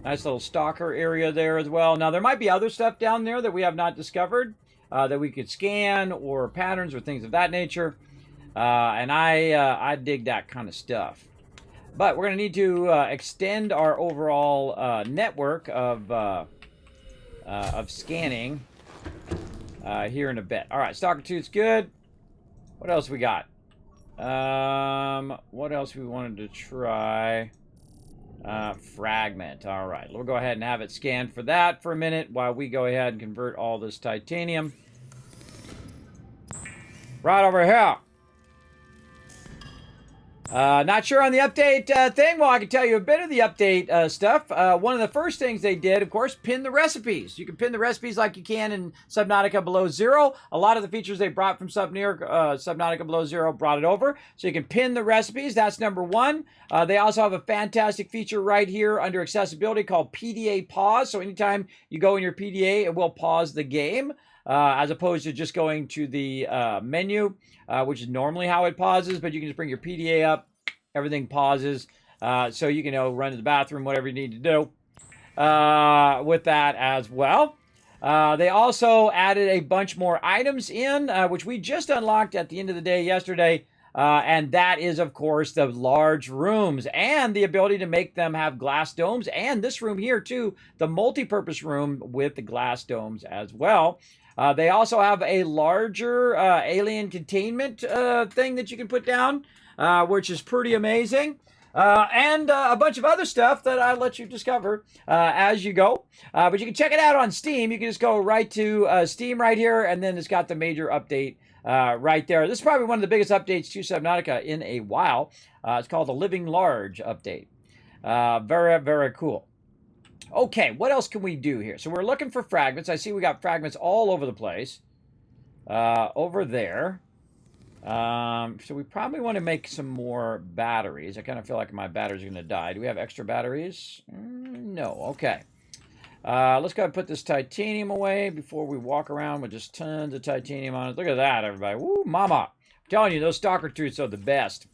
Nice little stalker area there as well. Now, there might be other stuff down there that we have not discovered that we could scan, or patterns or things of that nature. And I dig that kind of stuff. But we're going to need to extend our overall network of scanning here in a bit. All right, stalker tooth's good. What else we got? What else we wanted to try? Fragment. All right, we'll go ahead and have it scanned for that for a minute while we go ahead and convert all this titanium. Right over here. Not sure on the update thing. Well, I can tell you a bit of the update stuff. One of the first things they did, of course, pin the recipes. You can pin the recipes like you can in Subnautica Below Zero. A lot of the features they brought from Subnautica Below Zero brought it over. So you can pin the recipes. That's number one. They also have a fantastic feature right here under accessibility called PDA Pause. So anytime you go in your PDA, it will pause the game. As opposed to just going to the menu, which is normally how it pauses, but you can just bring your PDA up, everything pauses, so you can run to the bathroom, whatever you need to do with that as well. They also added a bunch more items in, which we just unlocked at the end of the day yesterday, and that is, of course, the large rooms and the ability to make them have glass domes, and this room here, too, the multi-purpose room with the glass domes as well. They also have a larger alien containment thing that you can put down, which is pretty amazing. And a bunch of other stuff that I'll let you discover as you go. But you can check it out on Steam. You can just go right to Steam right here, and then it's got the major update right there. This is probably one of the biggest updates to Subnautica in a while. It's called the Living Large update. Very, very cool. Okay, what else can we do here? So we're looking for fragments. I see we got fragments all over the place. Over there. So we probably want to make some more batteries. I kind of feel like my batteries are going to die. Do we have extra batteries? No. Okay. Let's go ahead and put this titanium away before we walk around with just tons of titanium on it. Look at that, everybody. Woo, mama. I'm telling you, those stalker tooths are the best.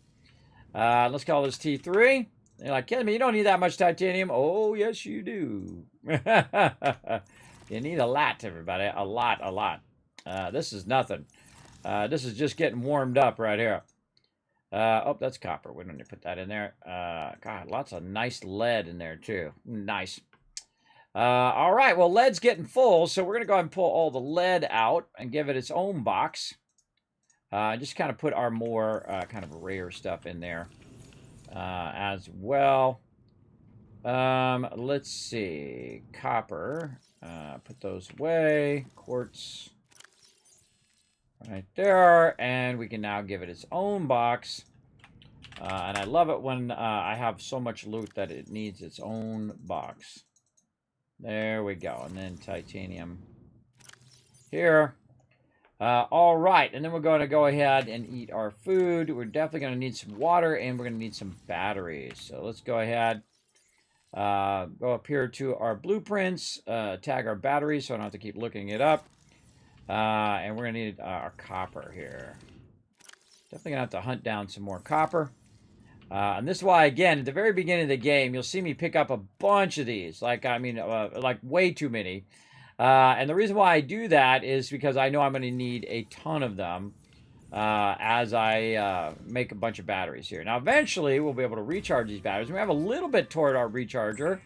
Let's call this T3. You're like, kidding me, you don't need that much titanium. Oh, yes, you do. You need a lot, everybody. A lot. This is nothing. This is just getting warmed up right here. Oh, that's copper. We don't need to put that in there. God, lots of nice lead in there, too. Nice. All right, well, lead's getting full, so we're going to go ahead and pull all the lead out and give it its own box. Just kind of put our more kind of rare stuff in there. As well. Let's see. Copper. Put those away. Quartz. Right there. And we can now give it its own box. And I love it when I have so much loot that it needs its own box. There we go. And then titanium here. All right, and then we're going to go ahead and eat our food. We're definitely going to need some water, and we're going to need some batteries. So let's go ahead, go up here to our blueprints, tag our batteries so I don't have to keep looking it up. And we're going to need our copper here. Definitely going to have to hunt down some more copper. And this is why, again, at the very beginning of the game, you'll see me pick up a bunch of these. Like way too many. And the reason why I do that is because I know I'm going to need a ton of them as I make a bunch of batteries here. Now, eventually, we'll be able to recharge these batteries. We have a little bit toward our recharger,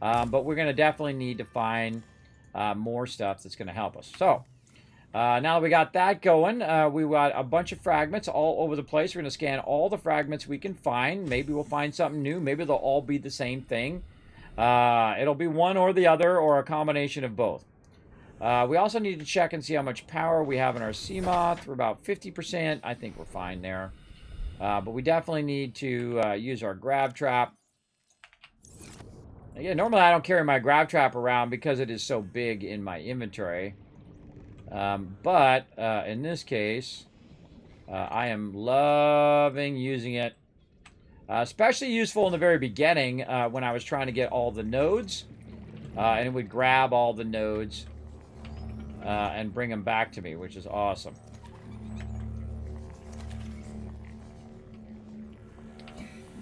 but we're going to definitely need to find more stuff that's going to help us. So, now that we got that going, we got a bunch of fragments all over the place. We're going to scan all the fragments we can find. Maybe we'll find something new. Maybe they'll all be the same thing. It'll be one or the other or a combination of both. We also need to check and see how much power we have in our Seamoth. We're about 50%. I think we're fine there. But we definitely need to use our grab trap. Again, normally I don't carry my grab trap around because it is so big in my inventory. But in this case, I am loving using it. Especially useful in the very beginning when I was trying to get all the nodes. And it would grab all the nodes and bring them back to me, which is awesome.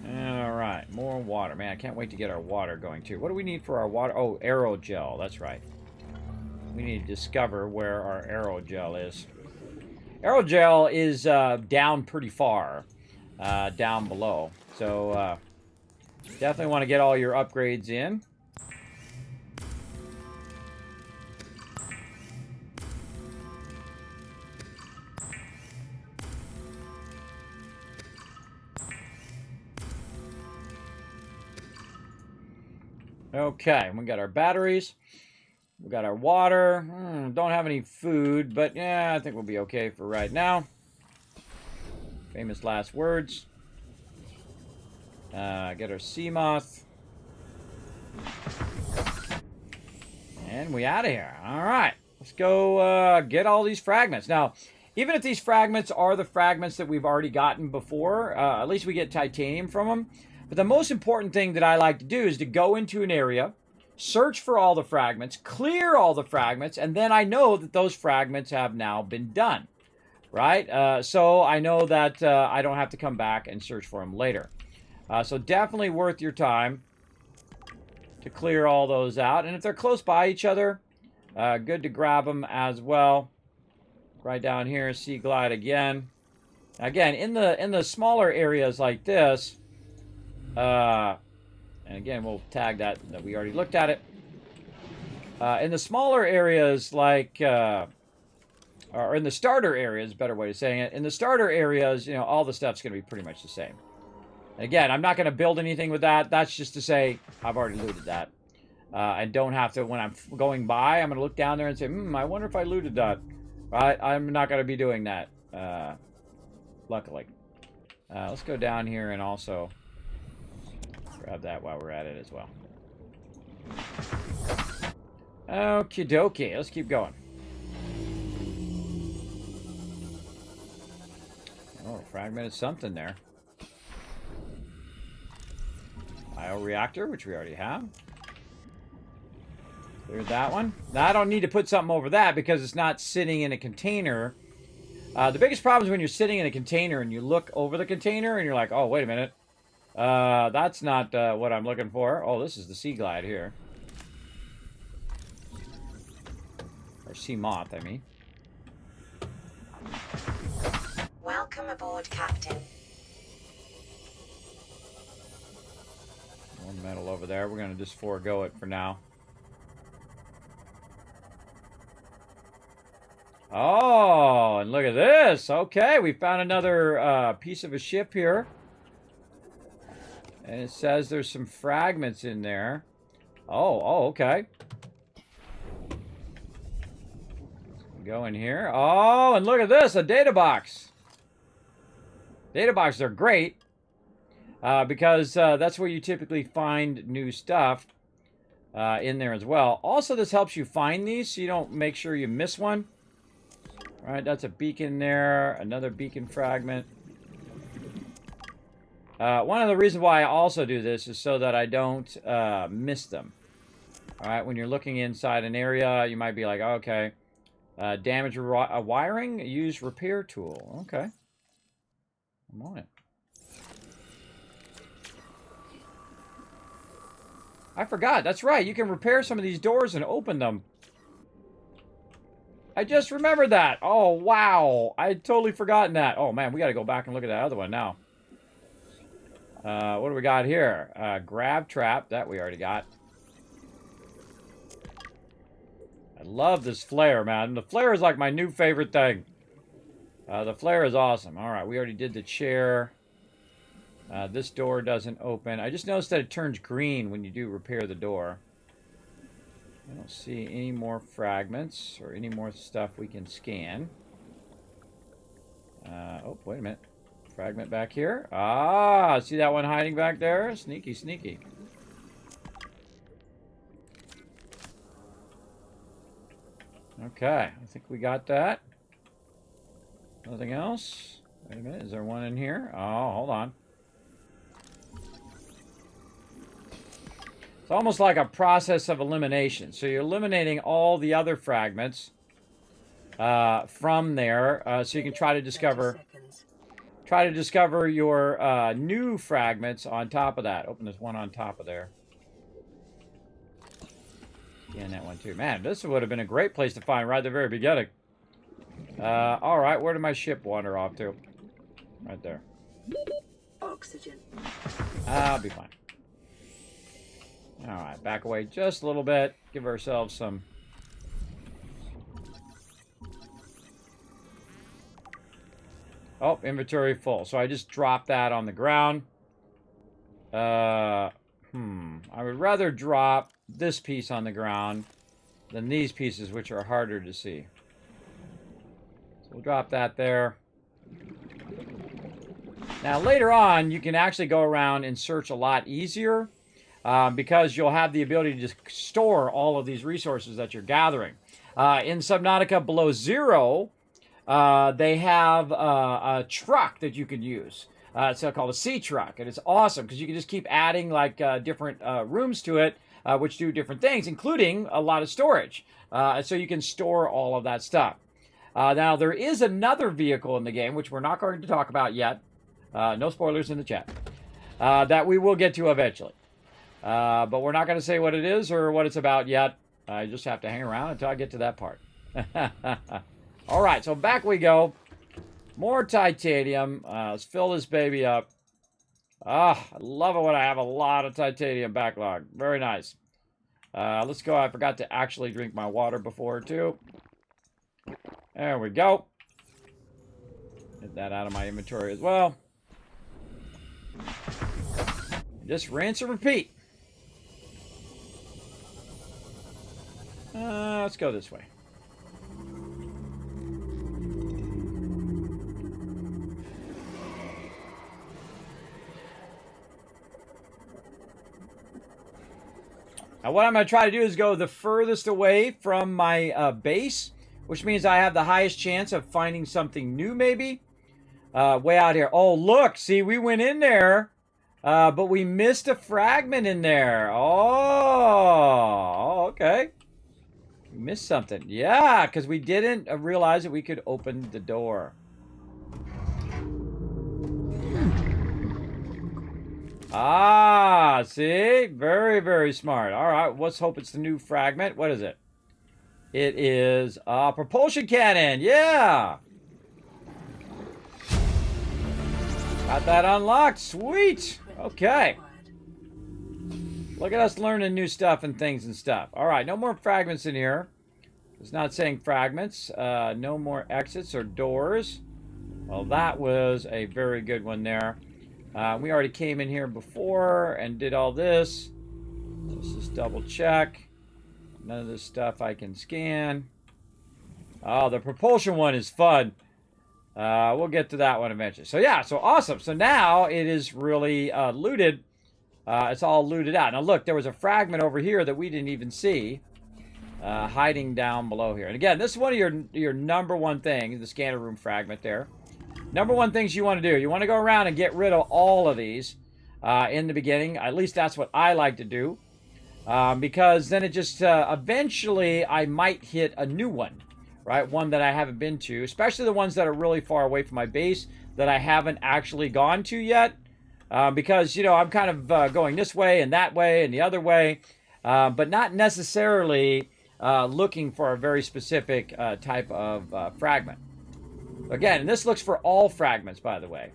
All right, more water. Man, I can't wait to get our water going, too. What do we need for our water? Oh, aerogel. That's right. We need to discover where our aerogel is. Aerogel is down pretty far, down below. So, definitely want to get all your upgrades in. Okay, we got our batteries. We got our water. Don't have any food, but yeah, I think we'll be okay for right now. Famous last words. Get our sea moth. And we out of here. All right. Let's go get all these fragments. Now, even if these fragments are the fragments that we've already gotten before, at least we get titanium from them. But the most important thing that I like to do is to go into an area, search for all the fragments, clear all the fragments, and then I know that those fragments have now been done. Right? So I know that I don't have to come back and search for them later. So definitely worth your time to clear all those out. And if they're close by each other, good to grab them as well. Right down here, Sea Glide again. Again, in the smaller areas like this, and again, we'll tag that we already looked at it. In the smaller areas like, or in the starter areas, better way of saying it. In the starter areas, you know, all the stuff's going to be pretty much the same. Again, I'm not going to build anything with that. That's just to say I've already looted that. And don't have to, when I'm going by, I'm going to look down there and say, I wonder if I looted that. Right? I'm not going to be doing that, luckily. Let's go down here and also grab that while we're at it as well. Okie dokie. Let's keep going. Oh, fragmented something there. Bioreactor, which we already have. Cleared that one. Now, I don't need to put something over that because it's not sitting in a container. The biggest problem is when you're sitting in a container and you look over the container and you're like, oh, wait a minute. That's not what I'm looking for. Oh, this is the Sea Glide here. Or Sea Moth, I mean. Welcome aboard, Captain. One metal over there. We're going to just forego it for now. Oh, and look at this. Okay, we found another piece of a ship here. And it says there's some fragments in there. Oh, okay. Go in here. Oh, and look at this, a data box. Data boxes are great. Because that's where you typically find new stuff in there as well. Also, this helps you find these so you don't make sure you miss one. All right, that's a beacon there. Another beacon fragment. One of the reasons why I also do this is so that I don't miss them. All right, when you're looking inside an area, you might be like, oh, okay, damage wiring, use repair tool. Okay, I'm on it. I forgot. That's right. You can repair some of these doors and open them. I just remembered that. Oh, wow. I had totally forgotten that. Oh, man. We got to go back and look at that other one now. What do we got here? Grab trap. That we already got. I love this flare, man. The flare is like my new favorite thing. The flare is awesome. All right. We already did the chair. This door doesn't open. I just noticed that it turns green when you do repair the door. I don't see any more fragments or any more stuff we can scan. Oh, wait a minute. Fragment back here. Ah, see that one hiding back there? Sneaky, sneaky. Okay, I think we got that. Nothing else? Wait a minute, is there one in here? Oh, hold on. It's almost like a process of elimination. So you're eliminating all the other fragments from there, so you can try to discover your new fragments on top of that. Open this one on top of there. And that one too. Man, this would have been a great place to find right at the very beginning. All right, where did my ship wander off to? Right there. Oxygen. I'll be fine. All right, back away just a little bit. Give ourselves some. Oh, inventory full. So I just dropped that on the ground. I would rather drop this piece on the ground than these pieces, which are harder to see. So we'll drop that there. Now, later on, you can actually go around and search a lot easier because you'll have the ability to just store all of these resources that you're gathering. In Subnautica below zero, they have a truck that you can use. It's called a sea truck, and it's awesome because you can just keep adding like different rooms to it, which do different things, including a lot of storage. So you can store all of that stuff. Now, there is another vehicle in the game, which we're not going to talk about yet. No spoilers in the chat. That we will get to eventually. But we're not going to say what it is or what it's about yet. I just have to hang around until I get to that part. All right, so back we go. More titanium. Let's fill this baby up. I love it when I have a lot of titanium backlog. Very nice. Let's go. I forgot to actually drink my water before, too. There we go. Get that out of my inventory as well. Just rinse and repeat. Let's go this way. Now what I'm going to try to do is go the furthest away from my base, which means I have the highest chance of finding something new maybe. Way out here. Oh, look. See, we went in there, but we missed a fragment in there. Oh, okay. We missed something. Yeah, because we didn't realize that we could open the door. Ah, see? Very, very smart. All right, let's hope it's the new fragment. What is it? It is a propulsion cannon. Yeah. Got that unlocked. Sweet. Okay. Look at us learning new stuff and things and stuff. All right, no more fragments in here. It's not saying fragments. No more exits or doors. Well, that was a very good one there. We already came in here before and did all this. Let's just double check. None of this stuff I can scan. Oh, the propulsion one is fun. We'll get to that one eventually. So yeah, so awesome. So now it is really looted. It's all looted out. Now look, there was a fragment over here that we didn't even see. Hiding down below here. And again, this is one of your number one thing, the scanner room fragment there. Number one things you want to do. You want to go around and get rid of all of these in the beginning. At least that's what I like to do. Because then it just, eventually I might hit a new one. Right? One that I haven't been to. Especially the ones that are really far away from my base that I haven't actually gone to yet. Because, you know, I'm kind of going this way and that way and the other way. But not necessarily looking for a very specific type of fragment. Again, and this looks for all fragments, by the way,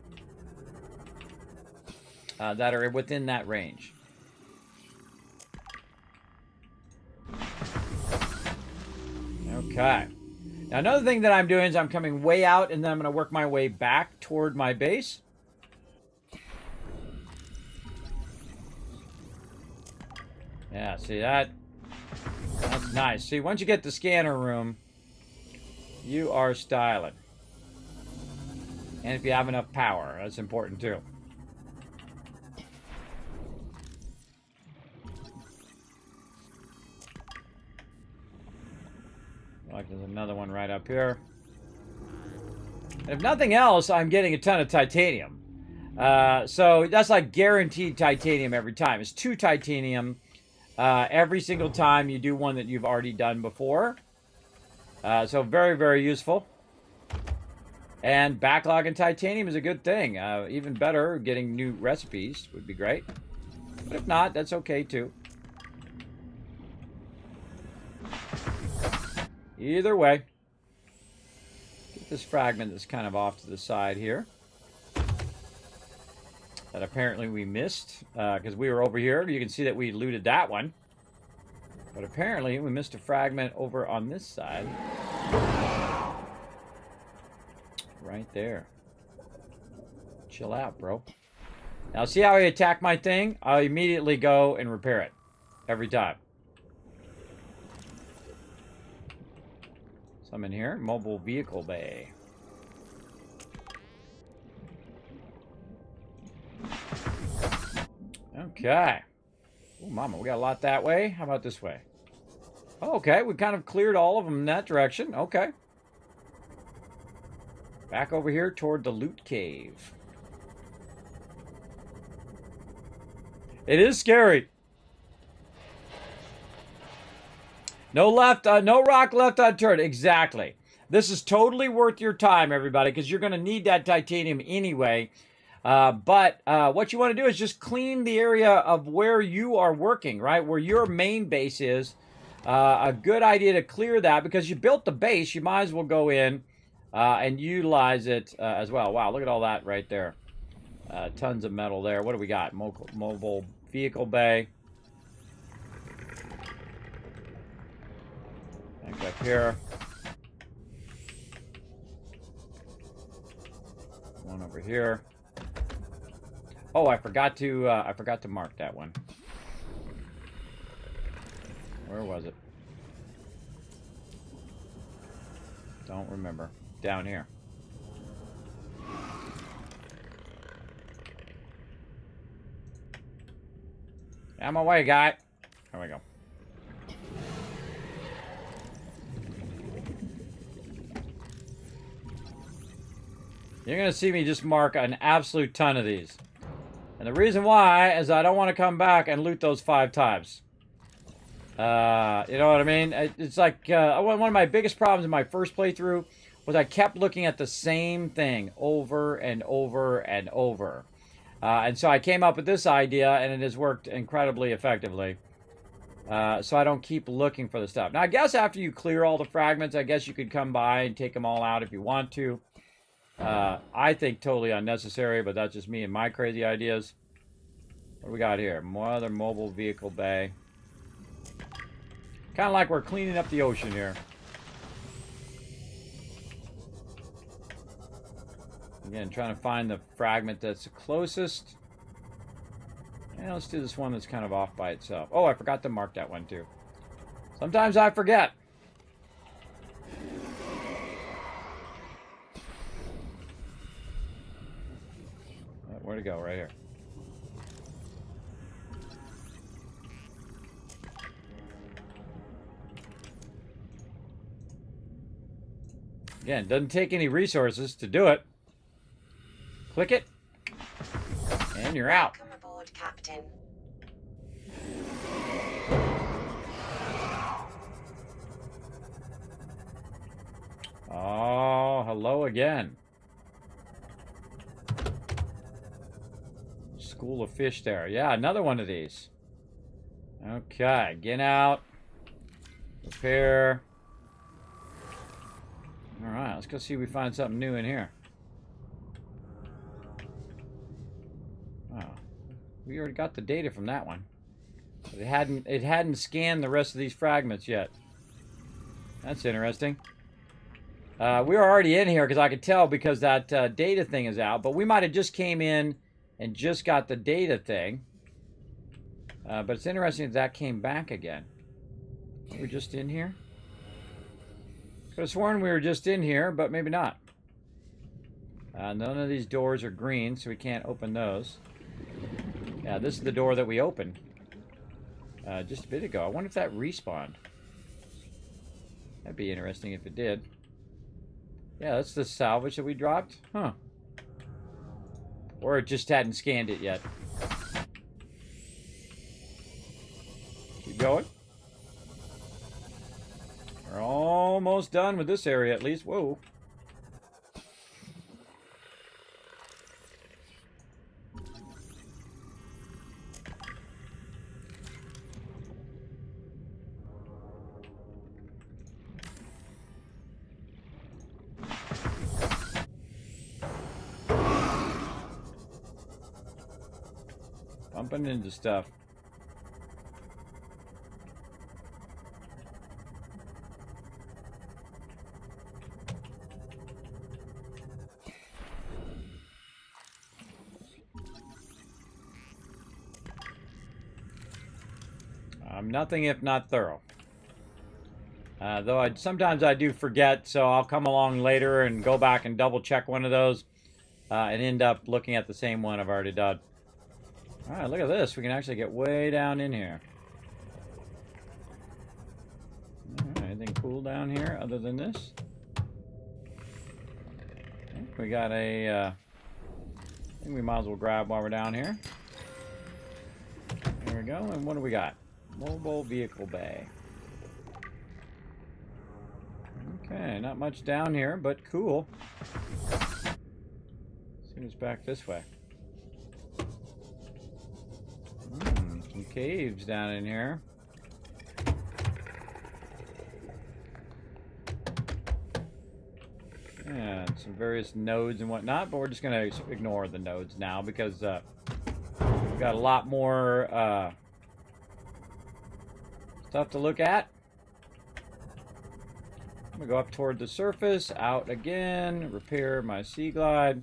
that are within that range. Okay. Now, another thing that I'm doing is I'm coming way out, and then I'm going to work my way back toward my base. Yeah, see that? That's nice. See, once you get the scanner room, you are styling. And if you have enough power, that's important too. Like there's another one right up here. And if nothing else, I'm getting a ton of titanium. So that's like guaranteed titanium every time. It's 2 titanium every single time you do one that you've already done before. So very, very useful. And backlogging titanium is a good thing. Even better, getting new recipes would be great. But if not, that's okay too. Either way. Get this fragment that's kind of off to the side here. That apparently we missed. Because we were over here. You can see that we looted that one. But apparently we missed a fragment over on this side. Right there. Chill out, bro. Now, see how I attack my thing? I'll immediately go and repair it. Every time. Some in here. Mobile vehicle bay. Okay. Oh, mama, we got a lot that way. How about this way? Oh, okay, we kind of cleared all of them in that direction. Okay. Back over here toward the loot cave. It is scary. No rock left unturned. Exactly. This is totally worth your time, everybody, because you're going to need that titanium anyway. But what you want to do is just clean the area of where you are working, right? Where your main base is. A good idea to clear that because you built the base. You might as well go in and utilize it as well. Wow, look at all that right there. Tons of metal there. What do we got? Mobile vehicle bay. Back up here. One over here. Oh, I forgot to mark that one. Where was it? Don't remember. Down here. Out of my way, guy. There we go. You're going to see me just mark an absolute ton of these. And the reason why is I don't want to come back and loot those 5 times. You know what I mean? It's like one of my biggest problems in my first playthrough was I kept looking at the same thing over and over and over. And so I came up with this idea, and it has worked incredibly effectively. So I don't keep looking for the stuff. Now, I guess after you clear all the fragments, I guess you could come by and take them all out if you want to. I think totally unnecessary, but that's just me and my crazy ideas. What do we got here? More other mobile vehicle bay. Kind of like we're cleaning up the ocean here. Again, trying to find the fragment that's the closest. And let's do this one that's kind of off by itself. Oh, I forgot to mark that one too. Sometimes I forget. Where'd it go? Right here. Again, doesn't take any resources to do it. Click it, and you're out. Welcome aboard, Captain. Oh, hello again. School of fish there. Yeah, another one of these. Okay, get out. Repair. Alright, let's go see if we find something new in here. Oh, we already got the data from that one. But it hadn't scanned the rest of these fragments yet. That's interesting. We were already in here because I could tell because that data thing is out. But we might have just came in and just got the data thing. But it's interesting that came back again. We're just in here. Could have sworn we were just in here, but maybe not. None of these doors are green, so we can't open those. Yeah, this is the door that we opened just a bit ago. I wonder if that respawned. That'd be interesting if it did. Yeah, that's the salvage that we dropped. Huh. Or it just hadn't scanned it yet. Keep going. We're almost done with this area at least. Whoa. Bumping into stuff. Nothing if not thorough. Though sometimes I do forget, so I'll come along later and go back and double check one of those and end up looking at the same one I've already done. All right, look at this. We can actually get way down in here. All right, anything cool down here other than this? We got a... I think we might as well grab while we're down here. There we go. And what do we got? Mobile vehicle bay. Okay, not much down here, but cool. See what's back this way. Some caves down in here. And some various nodes and whatnot, but we're just going to ignore the nodes now because we've got a lot more stuff to look at. I'm going to go up toward the surface, out again, repair my Sea Glide.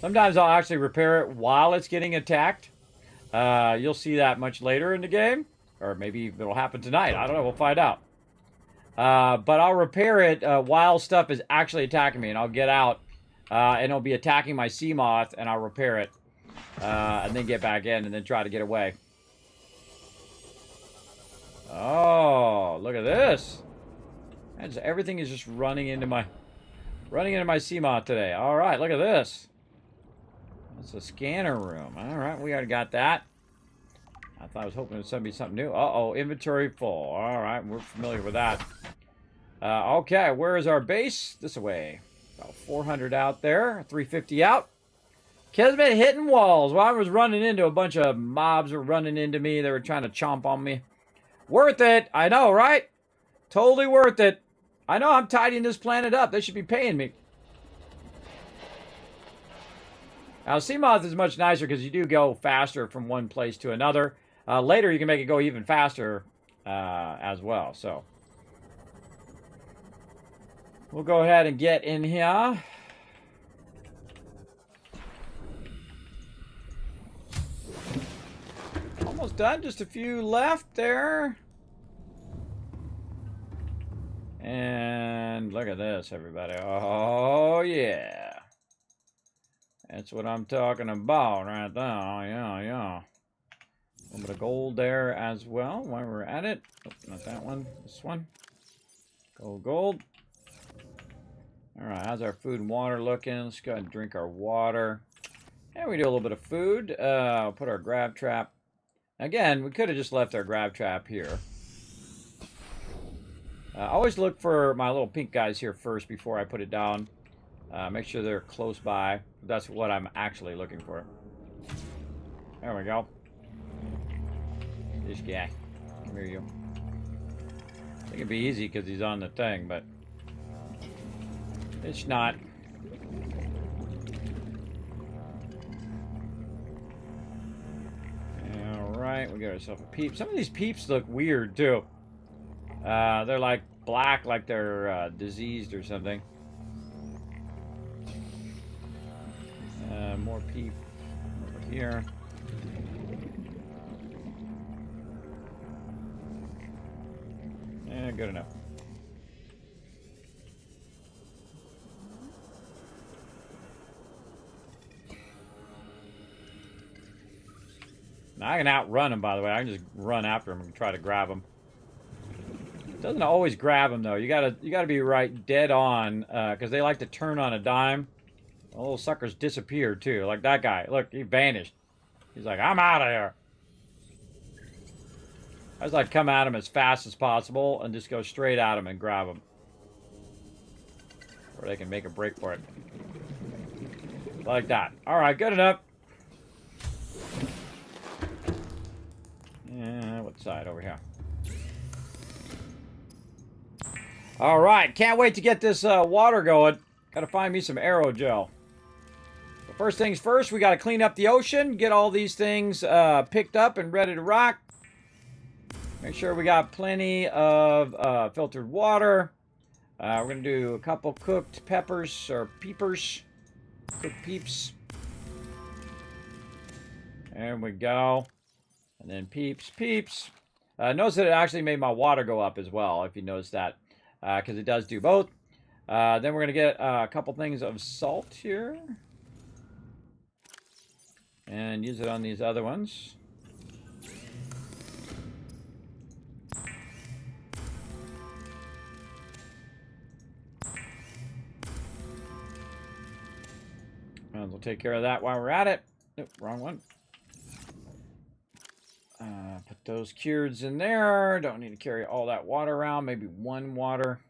Sometimes I'll actually repair it while it's getting attacked. You'll see that much later in the game. Or maybe it'll happen tonight. I don't know. We'll find out. But I'll repair it while stuff is actually attacking me. And I'll get out. And it'll be attacking my sea moth. And I'll repair it. And then get back in. And then try to get away. Oh, look at this. Everything is just running into my sea moth today. All right, look at this. It's a scanner room. All right, we already got that. I thought I was hoping it was going to be something new. Uh-oh, inventory full. All right, we're familiar with that. Okay, where is our base? This way. About 400 out there. 350 out. Kismet hitting walls. Well, I was running into a bunch of mobs were running into me. They were trying to chomp on me. Worth it. I know, right? Totally worth it. I know I'm tidying this planet up. They should be paying me. Now, Seamoth is much nicer because you do go faster from one place to another. Later, you can make it go even faster as well. So, we'll go ahead and get in here. Almost done. Just a few left there. And look at this, everybody. Oh, yeah. That's what I'm talking about right there. Yeah. A little bit of gold there as well while we're at it. Oh, not that one. This one. Gold. Alright, how's our food and water looking? Let's go ahead and drink our water. And we do a little bit of food. I'll put our grab trap. Again, we could have just left our grab trap here. I always look for my little pink guys here first before I put it down. Make sure they're close by. That's what I'm actually looking for. There we go. This guy. Come here, you. I think it'd be easy because he's on the thing, but it's not. Alright, we got ourselves a peep. Some of these peeps look weird, too. They're like black, like they're diseased or something. More peep over here. Good enough. Now I can outrun them, by the way. I can just run after them and try to grab them. It doesn't always grab them though. You gotta be right dead on, because they like to turn on a dime. The little suckers disappear too, like that guy. Look, he vanished. He's like, I'm out of here. I just like come at him as fast as possible and just go straight at him and grab him, or they can make a break for it. Like that. All right, good enough. Yeah, what side over here? All right, can't wait to get this water going. Gotta find me some aerogel. But first things first, we gotta clean up the ocean, get all these things picked up and ready to rock. Make sure we got plenty of filtered water. We're gonna do a couple cooked peppers or peepers. Cooked peeps. There we go. And then peeps. Notice that it actually made my water go up as well, if you notice that. Because it does do both. Then we're going to get a couple things of salt here. And use it on these other ones. And we'll take care of that while we're at it. Nope, wrong one. Put those cureds in there. Don't need to carry all that water around. Maybe one water.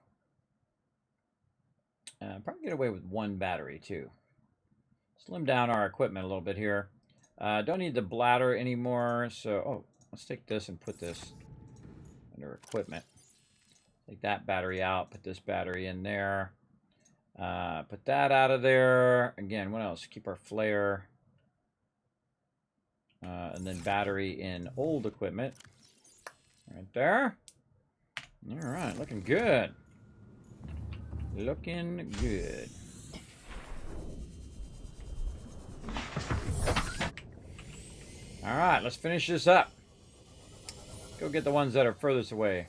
Probably get away with one battery too. Slim down our equipment a little bit here. Don't need the bladder anymore. So, oh, let's take this and put this under equipment. Take that battery out. Put this battery in there. Put that out of there. Again, what else? Keep our flare. And then battery in old equipment. Right there. All right, looking good. Looking good. All right, let's finish this up. Go get the ones that are furthest away.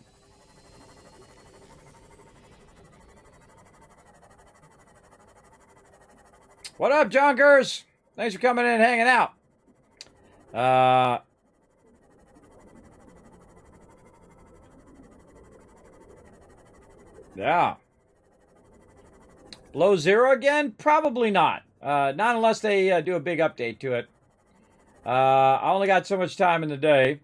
What up, Junkers? Thanks for coming in and hanging out. Yeah. Below zero again? Probably not. Not unless they do a big update to it. I only got so much time in the day.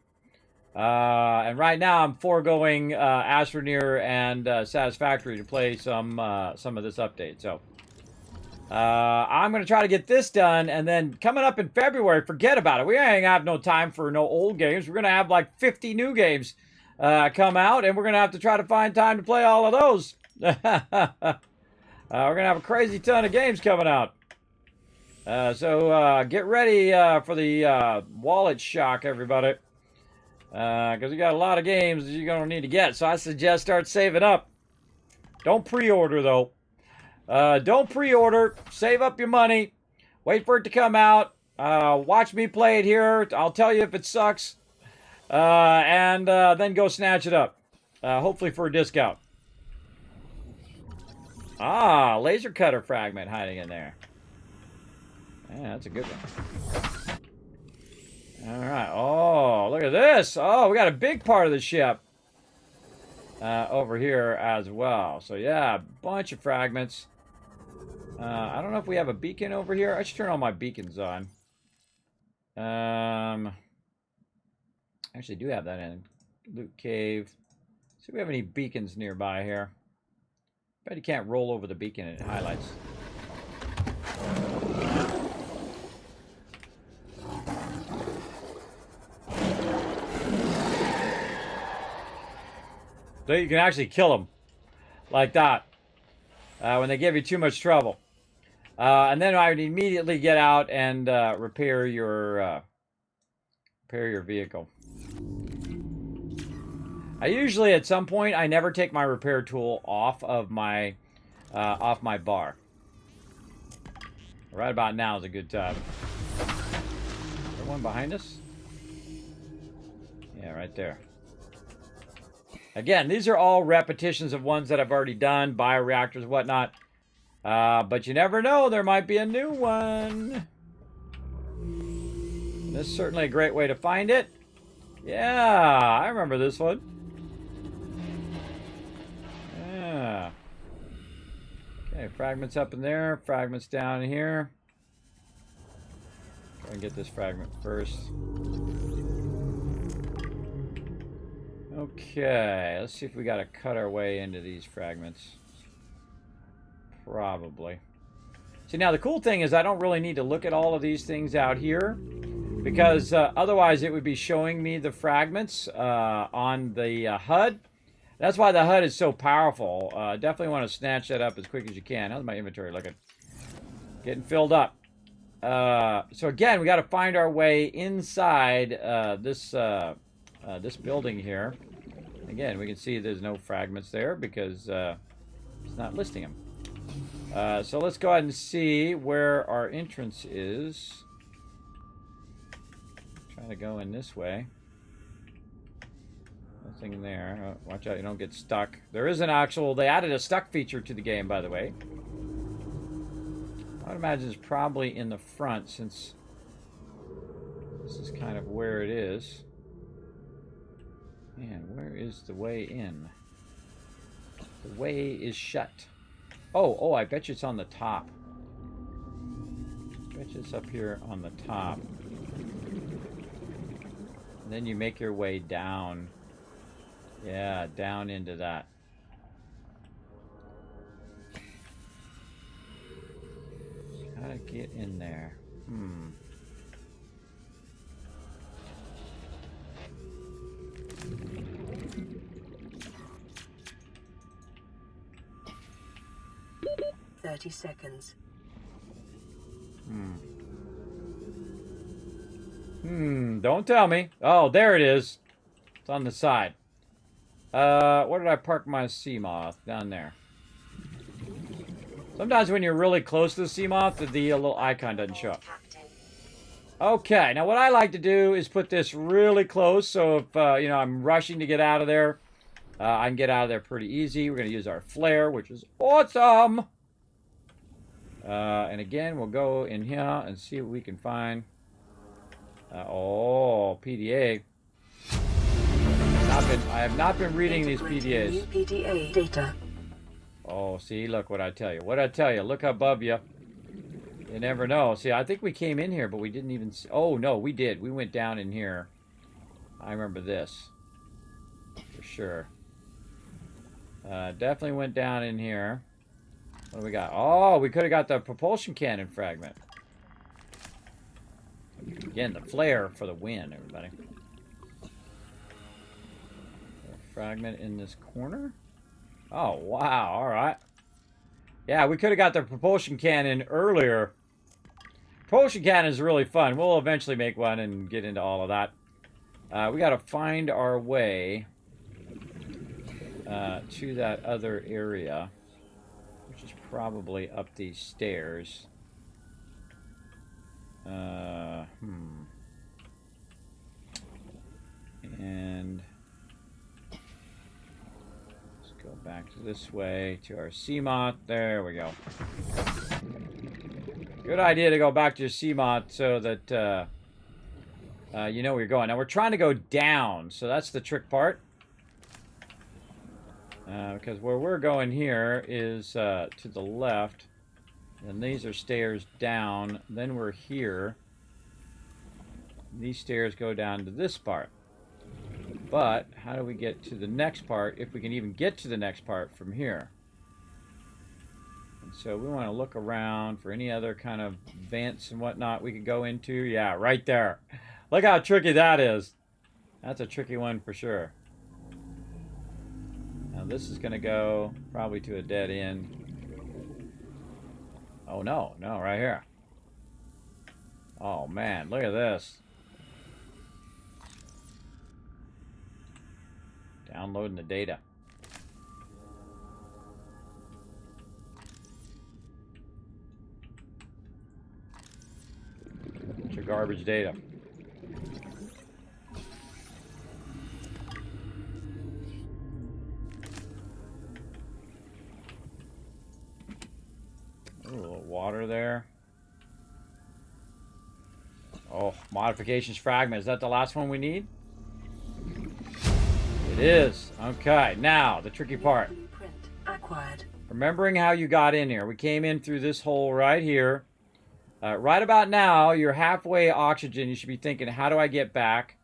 And right now I'm foregoing Astroneer and Satisfactory to play some of this update. So I'm going to try to get this done, and then coming up in February, forget about it. We ain't have no time for no old games. We're going to have like 50 new games come out, and we're going to have to try to find time to play all of those. We're going to have a crazy ton of games coming out. So get ready for the wallet shock, everybody. Because we got a lot of games that you're going to need to get. So I suggest start saving up. Don't pre-order, though. Don't pre-order. Save up your money. Wait for it to come out. Watch me play it here. I'll tell you if it sucks. And then go snatch it up. Hopefully for a discount. Ah, laser cutter fragment hiding in there. Yeah, that's a good one. All right. Oh, look at this. Oh, we got a big part of the ship over here as well. So, yeah, a bunch of fragments. I don't know if we have a beacon over here. I should turn all my beacons on. Actually, do have that in. Loot cave. See if we have any beacons nearby here. Bet you can't roll over the beacon and it highlights. So you can actually kill them like that when they give you too much trouble. And then I would immediately get out and repair your vehicle. I usually, at some point, I never take my repair tool off of my bar. Right about now is a good time. Is there one behind us? Yeah, right there. Again, these are all repetitions of ones that I've already done, bioreactors, whatnot. But you never know, there might be a new one. This is certainly a great way to find it. Yeah, I remember this one. Yeah. Okay, fragments up in there, fragments down here. Try and get this fragment first. Okay, let's see if we got to cut our way into these fragments. Probably. See, now the cool thing is I don't really need to look at all of these things out here, because otherwise it would be showing me the fragments on the HUD. That's why the HUD is so powerful. Definitely want to snatch that up as quick as you can. How's my inventory looking? Getting filled up. So again, we got to find our way inside this building here. Again, we can see there's no fragments there because it's not listing them. So let's go ahead and see where our entrance is. Try to go in this way. Nothing there. Oh, watch out, you don't get stuck. There is an actual... They added a stuck feature to the game, by the way. I would imagine it's probably in the front, since this is kind of where it is. Man, where is the way in? The way is shut. Oh, I bet you it's on the top. I bet you it's up here on the top. And then you make your way down. Yeah, down into that. How to get in there? 30 seconds. Don't tell me. Oh, there it is. It's on the side. Where did I park my sea moth? Down there. Sometimes when you're really close to the sea moth, the little icon doesn't show up. Okay, now what I like to do is put this really close, so if you know, I'm rushing to get out of there, I can get out of there pretty easy. We're going to use our flare, which is awesome. And again, we'll go in here and see what we can find. Oh, PDA. I have not been reading these PDAs. New PDA data. Oh, see, look what I tell you. What I tell you, look above you. You never know. See, I think we came in here, but we didn't even see. Oh, no, we did. We went down in here. I remember this. For sure. Definitely went down in here. What do we got? Oh, we could have got the propulsion cannon fragment. Again, the flare for the win, everybody. A fragment in this corner. Oh, wow. All right. Yeah, we could have got the propulsion cannon earlier. Propulsion cannon is really fun. We'll eventually make one and get into all of that. We got to find our way to that other area, which is probably up these stairs. And let's go back to this way to our Seamoth. There we go. Good idea to go back to your Seamoth so that you know where you're going. Now we're trying to go down, so that's the trick part. Because where we're going here is to the left, and these are stairs down. Then we're here. These stairs go down to this part. But how do we get to the next part, if we can even get to the next part from here? And so we want to look around for any other kind of vents and whatnot we could go into. Yeah, right there. Look how tricky that is. That's a tricky one for sure. Now this is going to go probably to a dead end. Oh no, right here. Oh man, look at this. Downloading the data. Bunch of garbage data. Ooh, a little water there. Oh, modifications fragment. Is that the last one we need? It is. Okay, now the tricky part. Blueprint acquired. Remembering how you got in here. We came in through this hole right here. Right about now, you're halfway oxygen. You should be thinking, how do I get back?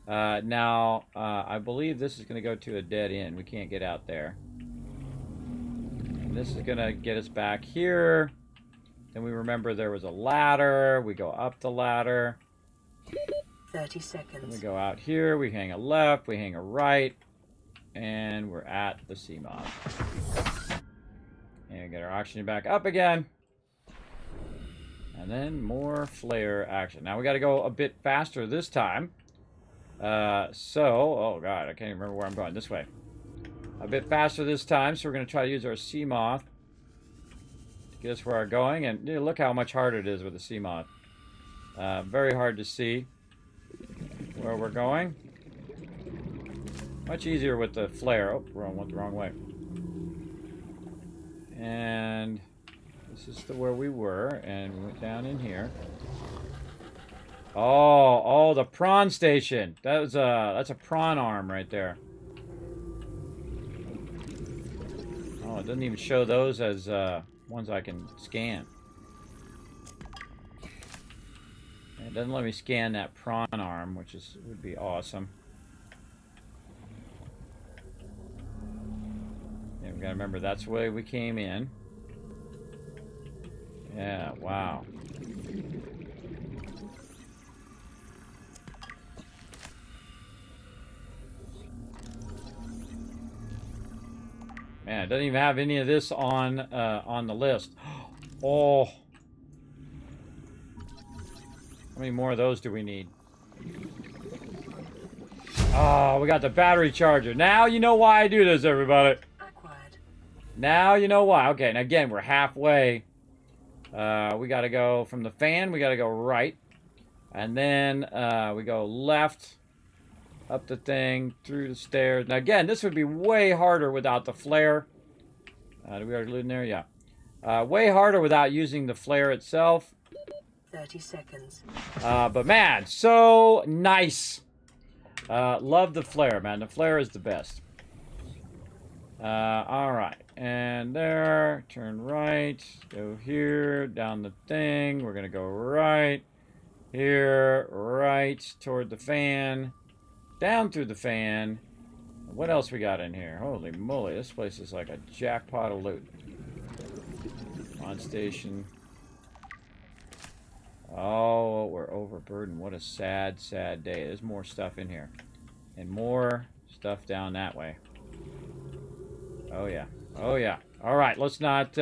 Now, I believe this is going to go to a dead end. We can't get out there. And this is going to get us back here. Then we remember there was a ladder. We go up the ladder. 30 seconds. Then we go out here. We hang a left. We hang a right. And we're at the Seamoth. And get our oxygen back up again. And then more flare action. Now we got to go a bit faster this time. Oh god, I can't even remember where I'm going. This way. A bit faster this time, so we're going to try to use our Seamoth to get us where we're going. And look how much harder it is with the Seamoth. Very hard to see where we're going. Much easier with the flare. Oh, went the wrong way. And this is where we were, and we went down in here. Oh, the prawn station. That's a prawn arm right there. Oh, it doesn't even show those as ones I can scan. It doesn't let me scan that prawn arm, which would be awesome. Yeah, we gotta remember that's the way we came in. Yeah, wow. Man, it doesn't even have any of this on the list. Oh. How many more of those do we need? Oh, we got the battery charger. Now you know why I do this, everybody. Acquired. Now you know why. Okay, and again, we're halfway. We got to go from the fan. We got to go right. And then we go left. Up the thing, through the stairs. Now again, this would be way harder without the flare. Do we already live in there? Yeah. Way harder without using the flare itself. 30 seconds. But man, so nice. Love the flare, man. The flare is the best. Alright. And there. Turn right. Go here. Down the thing. We're going to go right. Here. Right. Toward the fan. Down through the fan. What else we got in here? Holy moly, this place is like a jackpot of loot. On station. Oh, we're overburdened. What a sad, sad day. There's more stuff in here. And more stuff down that way. Oh yeah. Oh yeah. Alright, let's not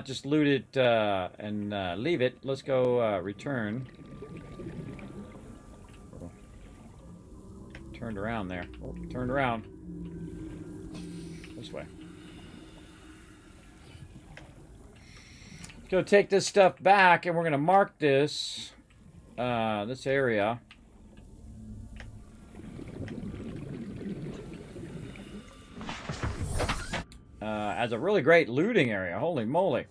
just loot it and leave it. Let's go return. Turned around there. Oh, turned around. This way. Let's go take this stuff back, and we're going to mark this, this area. As a really great looting area. Holy moly.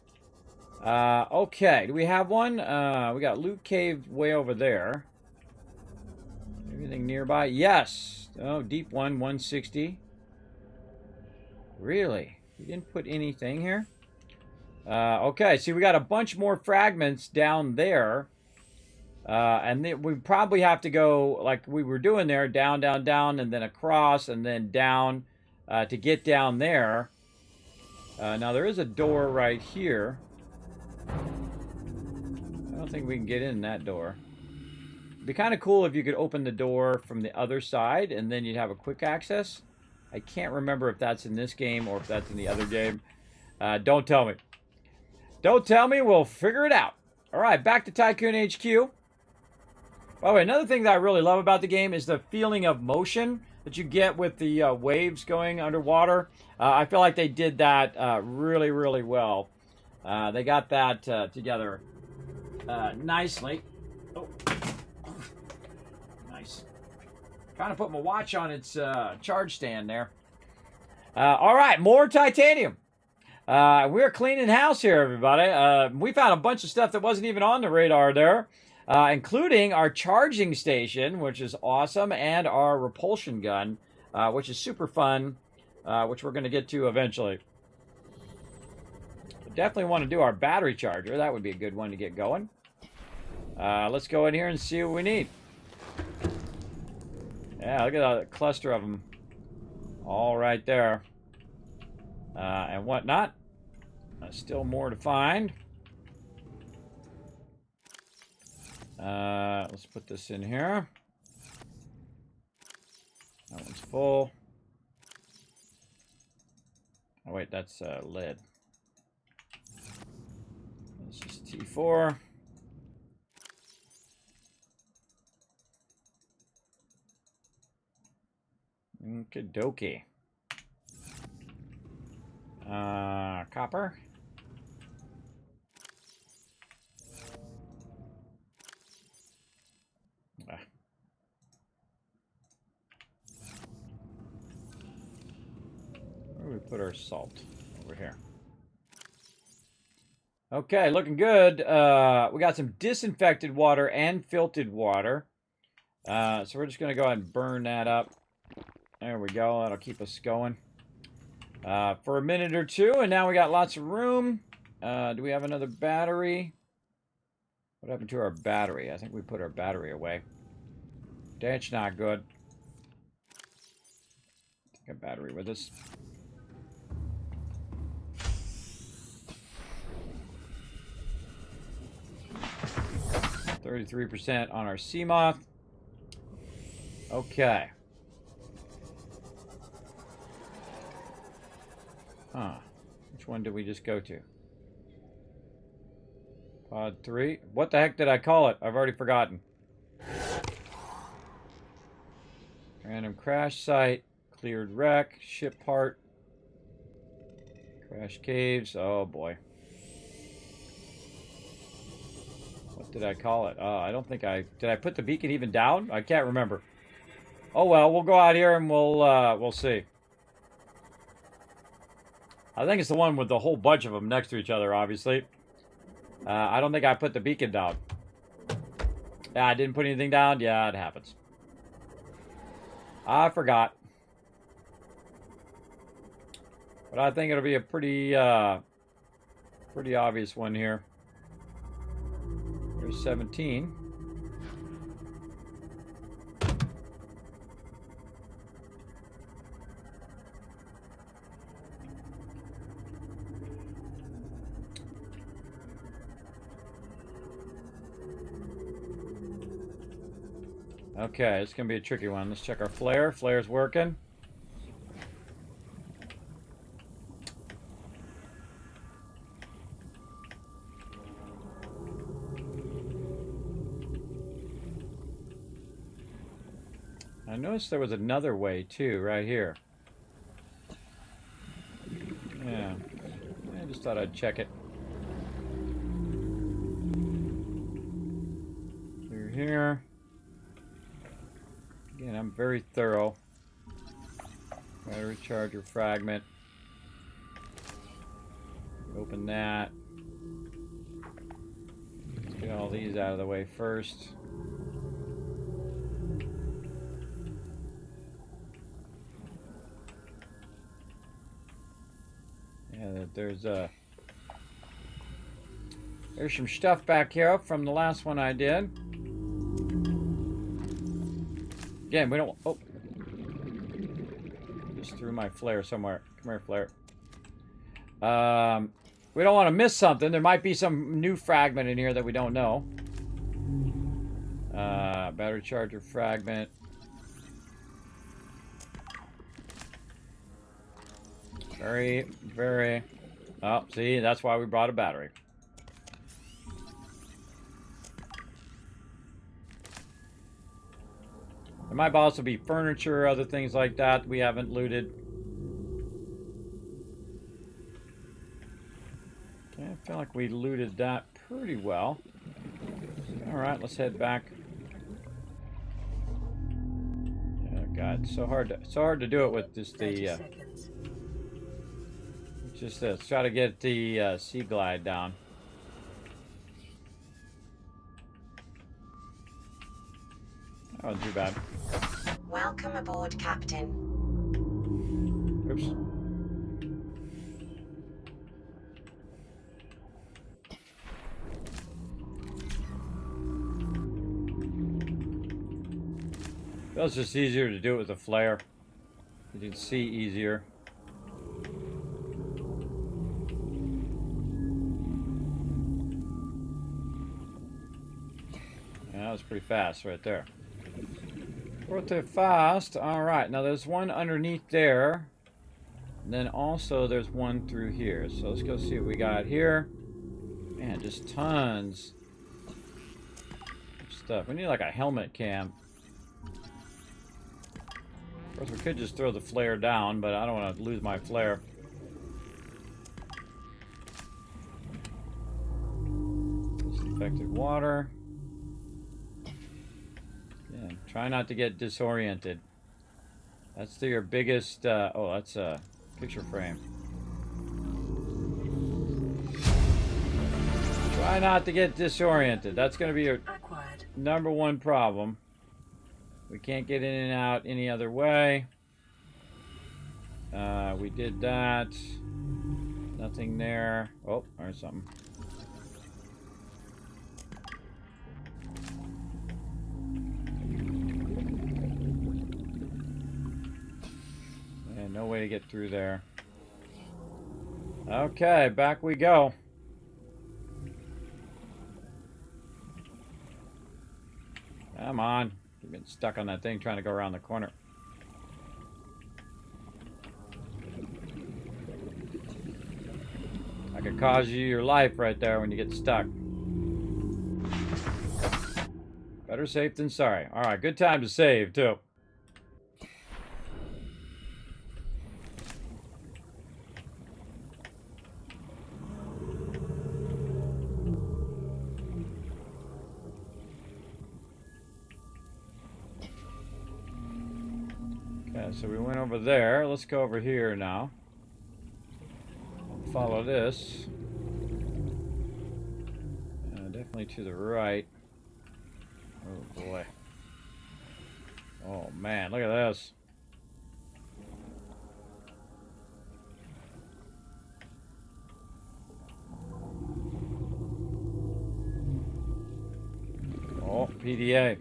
Okay, do we have one? We got loot cave way over there. Anything nearby? Yes. Oh, deep one, 160. Really? We didn't put anything here? Okay, see, we got a bunch more fragments down there. And then we probably have to go, like we were doing there, down, down, down, and then across, and then down to get down there. Now, there is a door right here. I don't think we can get in that door. It'd be kind of cool if you could open the door from the other side, and then you'd have a quick access. I can't remember if that's in this game or if that's in the other game. Don't tell me. Don't tell me. We'll figure it out. All right, back to Tycoon HQ. By the way, another thing that I really love about the game is the feeling of motion that you get with the waves going underwater. I feel like they did that really, really well. They got that together nicely. Oh. Nice. Kind of put my watch on its charge stand there. All right, more titanium. We're cleaning house here, everybody. We found a bunch of stuff that wasn't even on the radar there, including our charging station, which is awesome, and our repulsion gun, which is super fun, which we're going to get to eventually. We definitely want to do our battery charger. That would be a good one to get going. Let's go in here and see what we need. Yeah, look at that cluster of them all right there. And whatnot. Still more to find. Let's put this in here. That one's full. Oh, wait, that's lead. This is T4. Okie dokie. Copper. put our salt over here. Okay, looking good. We got some disinfected water and filtered water. So we're just going to go ahead and burn that up. There we go. That'll keep us going for a minute or two. And now we got lots of room. Do we have another battery? What happened to our battery? I think we put our battery away. That's not good. Take a battery with us. %33% on our sea moth. Okay. Huh. Which one did we just go to? Pod 3. What the heck did I call it? I've already forgotten. Random crash site. Cleared wreck. Ship part. Crash caves. Oh boy. What did I call it? I don't think I... Did I put the beacon even down? I can't remember. Oh well, we'll go out here and we'll see. I think it's the one with the whole bunch of them next to each other, obviously. I don't think I put the beacon down. Yeah, I didn't put anything down. Yeah, it happens. I forgot. But I think it'll be a pretty obvious one here. There's 17. Okay, it's going to be a tricky one. Let's check our flare. Flare's working. I noticed there was another way, too, right here. Yeah. I just thought I'd check it. Through here. Again, I'm very thorough. Battery charger fragment. Open that. Let's get all these out of the way first. Yeah, there's some stuff back here from the last one I did. Again, we don't... Oh. Just threw my flare somewhere. Come here, flare. We don't want to miss something. There might be some new fragment in here that we don't know. Battery charger fragment. Very, very... Oh, see, that's why we brought a battery. There might also be furniture, other things like that we haven't looted. Okay, I feel like we looted that pretty well. Alright, let's head back. Oh god, so hard to do it with just the just this. Try to get the sea glide down. That wasn't too bad. Welcome aboard, Captain. Oops. Feels just easier to do it with a flare. You can see easier. Yeah, that was pretty fast right there. Pretty fast. Alright, now there's one underneath there. And then also there's one through here. So let's go see what we got here. Man, just tons of stuff. We need like a helmet cam. Of course, we could just throw the flare down, but I don't want to lose my flare. Disinfected water. Yeah, try not to get disoriented. That's your biggest... oh, that's Picture frame. Try not to get disoriented. That's going to be your Acquired. #1 problem. We can't get in and out any other way. We did that. Nothing there. Oh, there's something. And no way to get through there. Okay, back we go. Come on. You're getting stuck on that thing trying to go around the corner. I could cause you your life right there when you get stuck. Better safe than sorry. Alright, good time to save, too. Okay, so we went over there. Let's go over here now. Follow this. Definitely to the right. Oh boy. Oh man, look at this. Oh, PDA.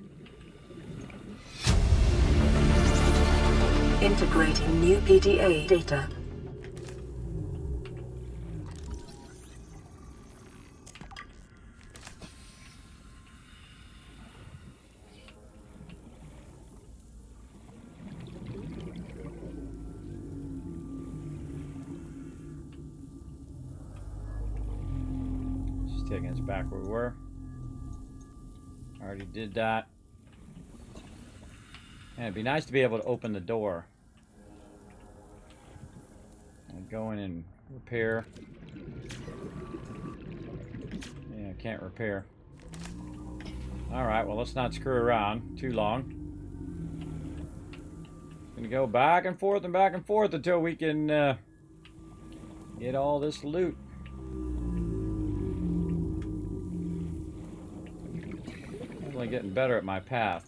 Integrating new PDA data. Just taking us back where we were. Already did that. And it'd be nice to be able to open the door. And go in and repair. Yeah, can't repair. Alright, well let's not screw around too long. Gonna go back and forth until we can get all this loot. Definitely getting better at my path.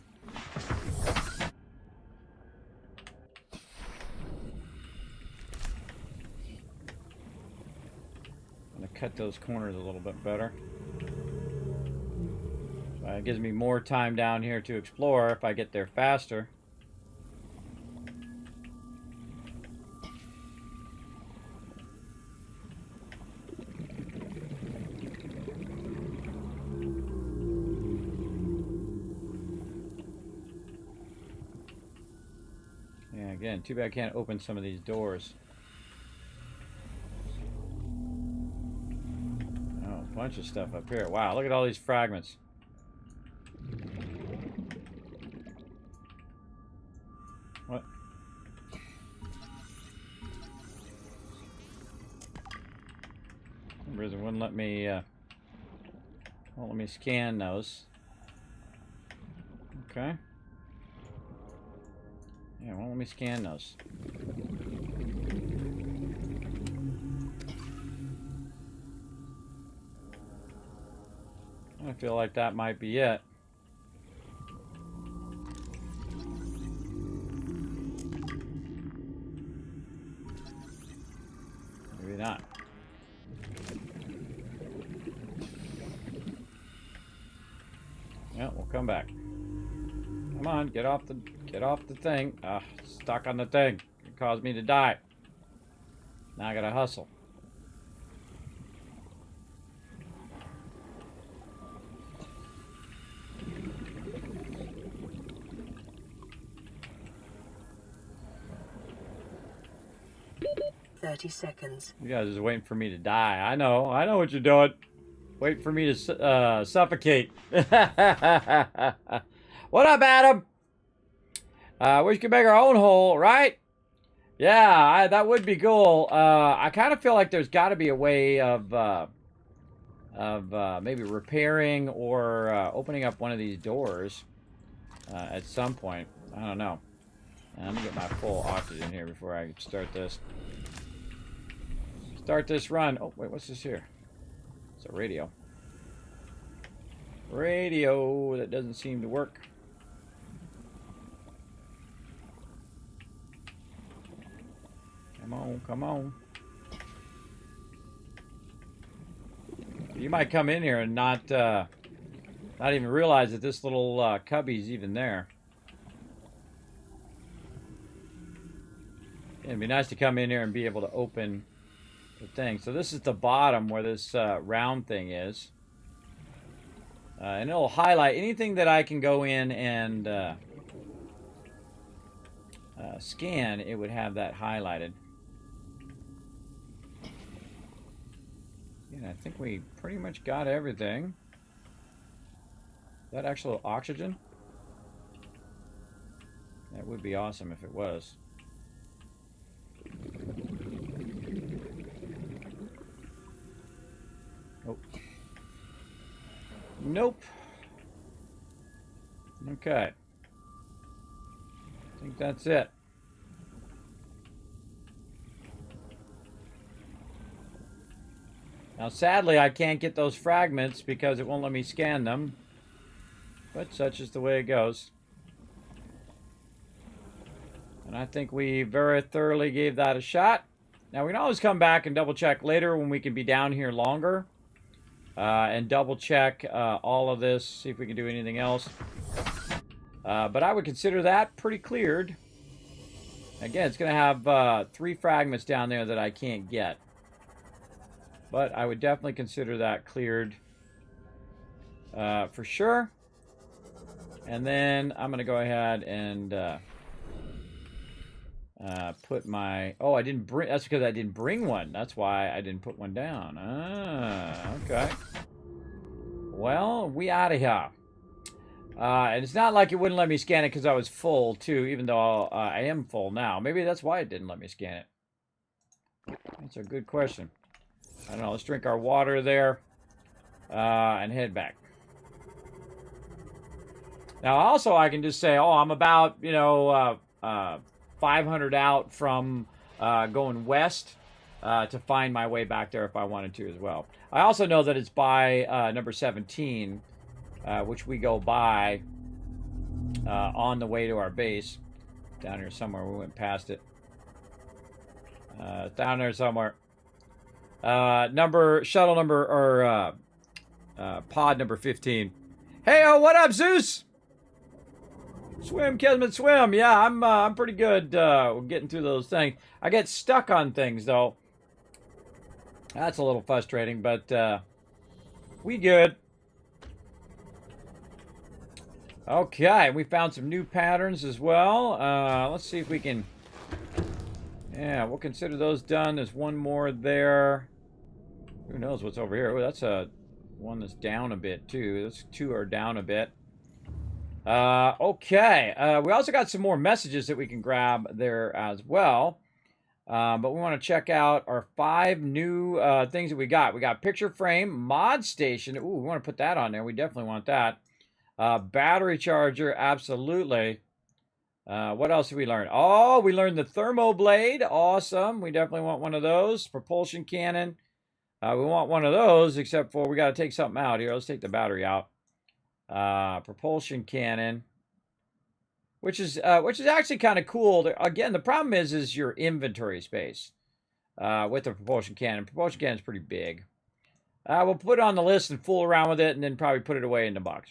Cut those corners a little bit better. It gives me more time down here to explore if I get there faster. Yeah, again, too bad I can't open some of these doors. Bunch of stuff up here. Wow, look at all these fragments. What? For some reason won't let me scan those. Okay. Yeah, won't let me scan those. I feel like that might be it. Maybe not. Yeah, we'll come back. Come on, get off the thing. Stuck on the thing. It caused me to die. Now I gotta hustle. Seconds. You guys are just waiting for me to die. I know what you're doing. Wait for me to suffocate. What up, Adam? We could make our own hole, right? Yeah, that would be cool. I kind of feel like there's got to be a way of maybe repairing or opening up one of these doors at some point. I don't know. Let me get my full oxygen here before I start this. start this run. Oh, wait, what's this here? It's a radio. Radio that doesn't seem to work. Come on, come on. You might come in here and not even realize that this little cubby's even there. It'd be nice to come in here and be able to open the thing. So this is the bottom where this round thing is. And it'll highlight anything that I can go in and scan. It would have that highlighted. Yeah, I think we pretty much got everything. Is that actual oxygen? That would be awesome if it was. Nope. Nope. Okay. I think that's it. Now, sadly, I can't get those fragments because it won't let me scan them. But such is the way it goes. And I think we very thoroughly gave that a shot. Now, we can always come back and double check later when we can be down here longer. And double check all of this, see if we can do anything else. But I would consider that pretty cleared. Again, it's going to have 3 fragments down there that I can't get. But I would definitely consider that cleared for sure. And then I'm going to go ahead and put my... Oh, I didn't bring... That's because I didn't bring one. That's why I didn't put one down. Ah, okay. Well, we out of here. And it's not like it wouldn't let me scan it because I was full, too, even though I am full now. Maybe that's why it didn't let me scan it. That's a good question. I don't know. Let's drink our water there and head back. Now, also, I can just say, oh, I'm about, 500 out from going west to find my way back there if I wanted to as well. I also know that it's by number 17, which we go by on the way to our base. Down here somewhere. We went past it. Down there somewhere. Shuttle number, or pod number 15. Hey, what up, Zeus? Swim, Kismet, swim. Yeah, I'm pretty good getting through those things. I get stuck on things, though. That's a little frustrating, but we good. Okay, we found some new patterns as well. Let's see if we can... Yeah, we'll consider those done. There's one more there. Who knows what's over here? Oh, that's one that's down a bit, too. Those 2 are down a bit. Okay. We also got some more messages that we can grab there as well. But we want to check out our 5 new things that we got. We got picture frame, mod station. Ooh, we want to put that on there. We definitely want that. Battery charger, absolutely. What else did we learn? Oh, we learned the thermo blade. Awesome. We definitely want one of those. Propulsion cannon. We want one of those, except for we got to take something out here. Let's take the battery out. Propulsion cannon, which is actually kind of cool. Again, the problem is your inventory space with the propulsion cannon. Propulsion cannon is pretty big. We'll put it on the list and fool around with it, and then probably put it away in the box.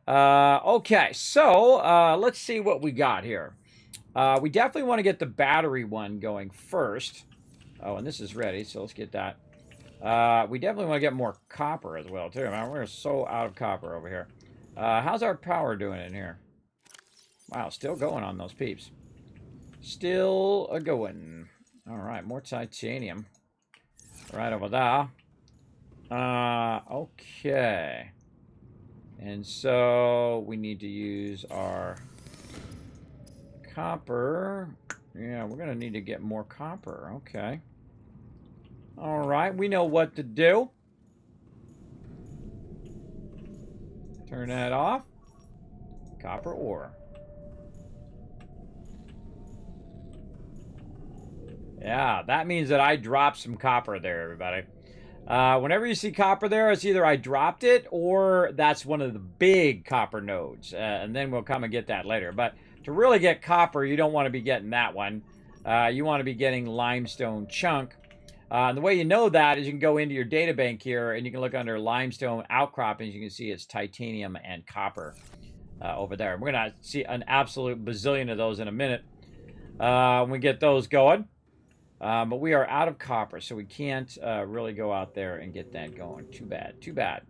Okay, so let's see what we got here. We definitely want to get the battery one going first. Oh, and this is ready, so let's get that. We definitely want to get more copper as well, too. Man, we're so out of copper over here. How's our power doing in here? Wow, still going on those peeps. Still a-going. All right, more titanium. Right over there. Okay. And so we need to use our copper. Yeah, we're going to need to get more copper. Okay. All right, we know what to do. Turn that off. Copper ore. Yeah, that means that I dropped some copper there, everybody. Whenever you see copper there, it's either I dropped it or that's one of the big copper nodes. And then we'll come and get that later. But to really get copper, you don't want to be getting that one. You want to be getting limestone chunk. And the way you know that is you can go into your data bank here and you can look under limestone outcroppings. You can see it's titanium and copper over there. We're going to see an absolute bazillion of those in a minute when we get those going. But we are out of copper, so we can't really go out there and get that going. Too bad. Too bad.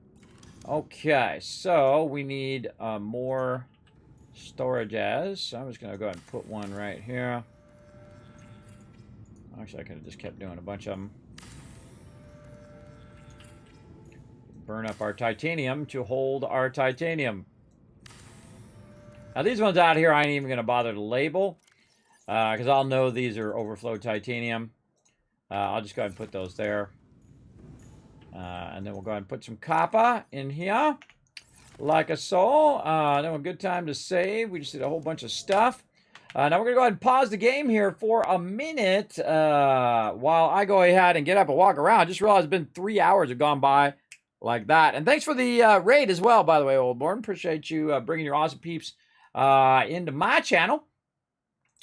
Okay, so we need more storages. So I'm just going to go ahead and put one right here. Actually, I could have just kept doing a bunch of them. Burn up our titanium to hold our titanium. Now, these ones out here, I ain't even going to bother to label. Because I'll know these are overflow titanium. I'll just go ahead and put those there. And then we'll go ahead and put some copper in here. Like so. Then a good time to save. We just did a whole bunch of stuff. Now we're going to go ahead and pause the game here for a minute while I go ahead and get up and walk around. Just realized it's been 3 hours have gone by like that. And thanks for the raid as well, by the way, Oldborn. Appreciate you bringing your awesome peeps into my channel.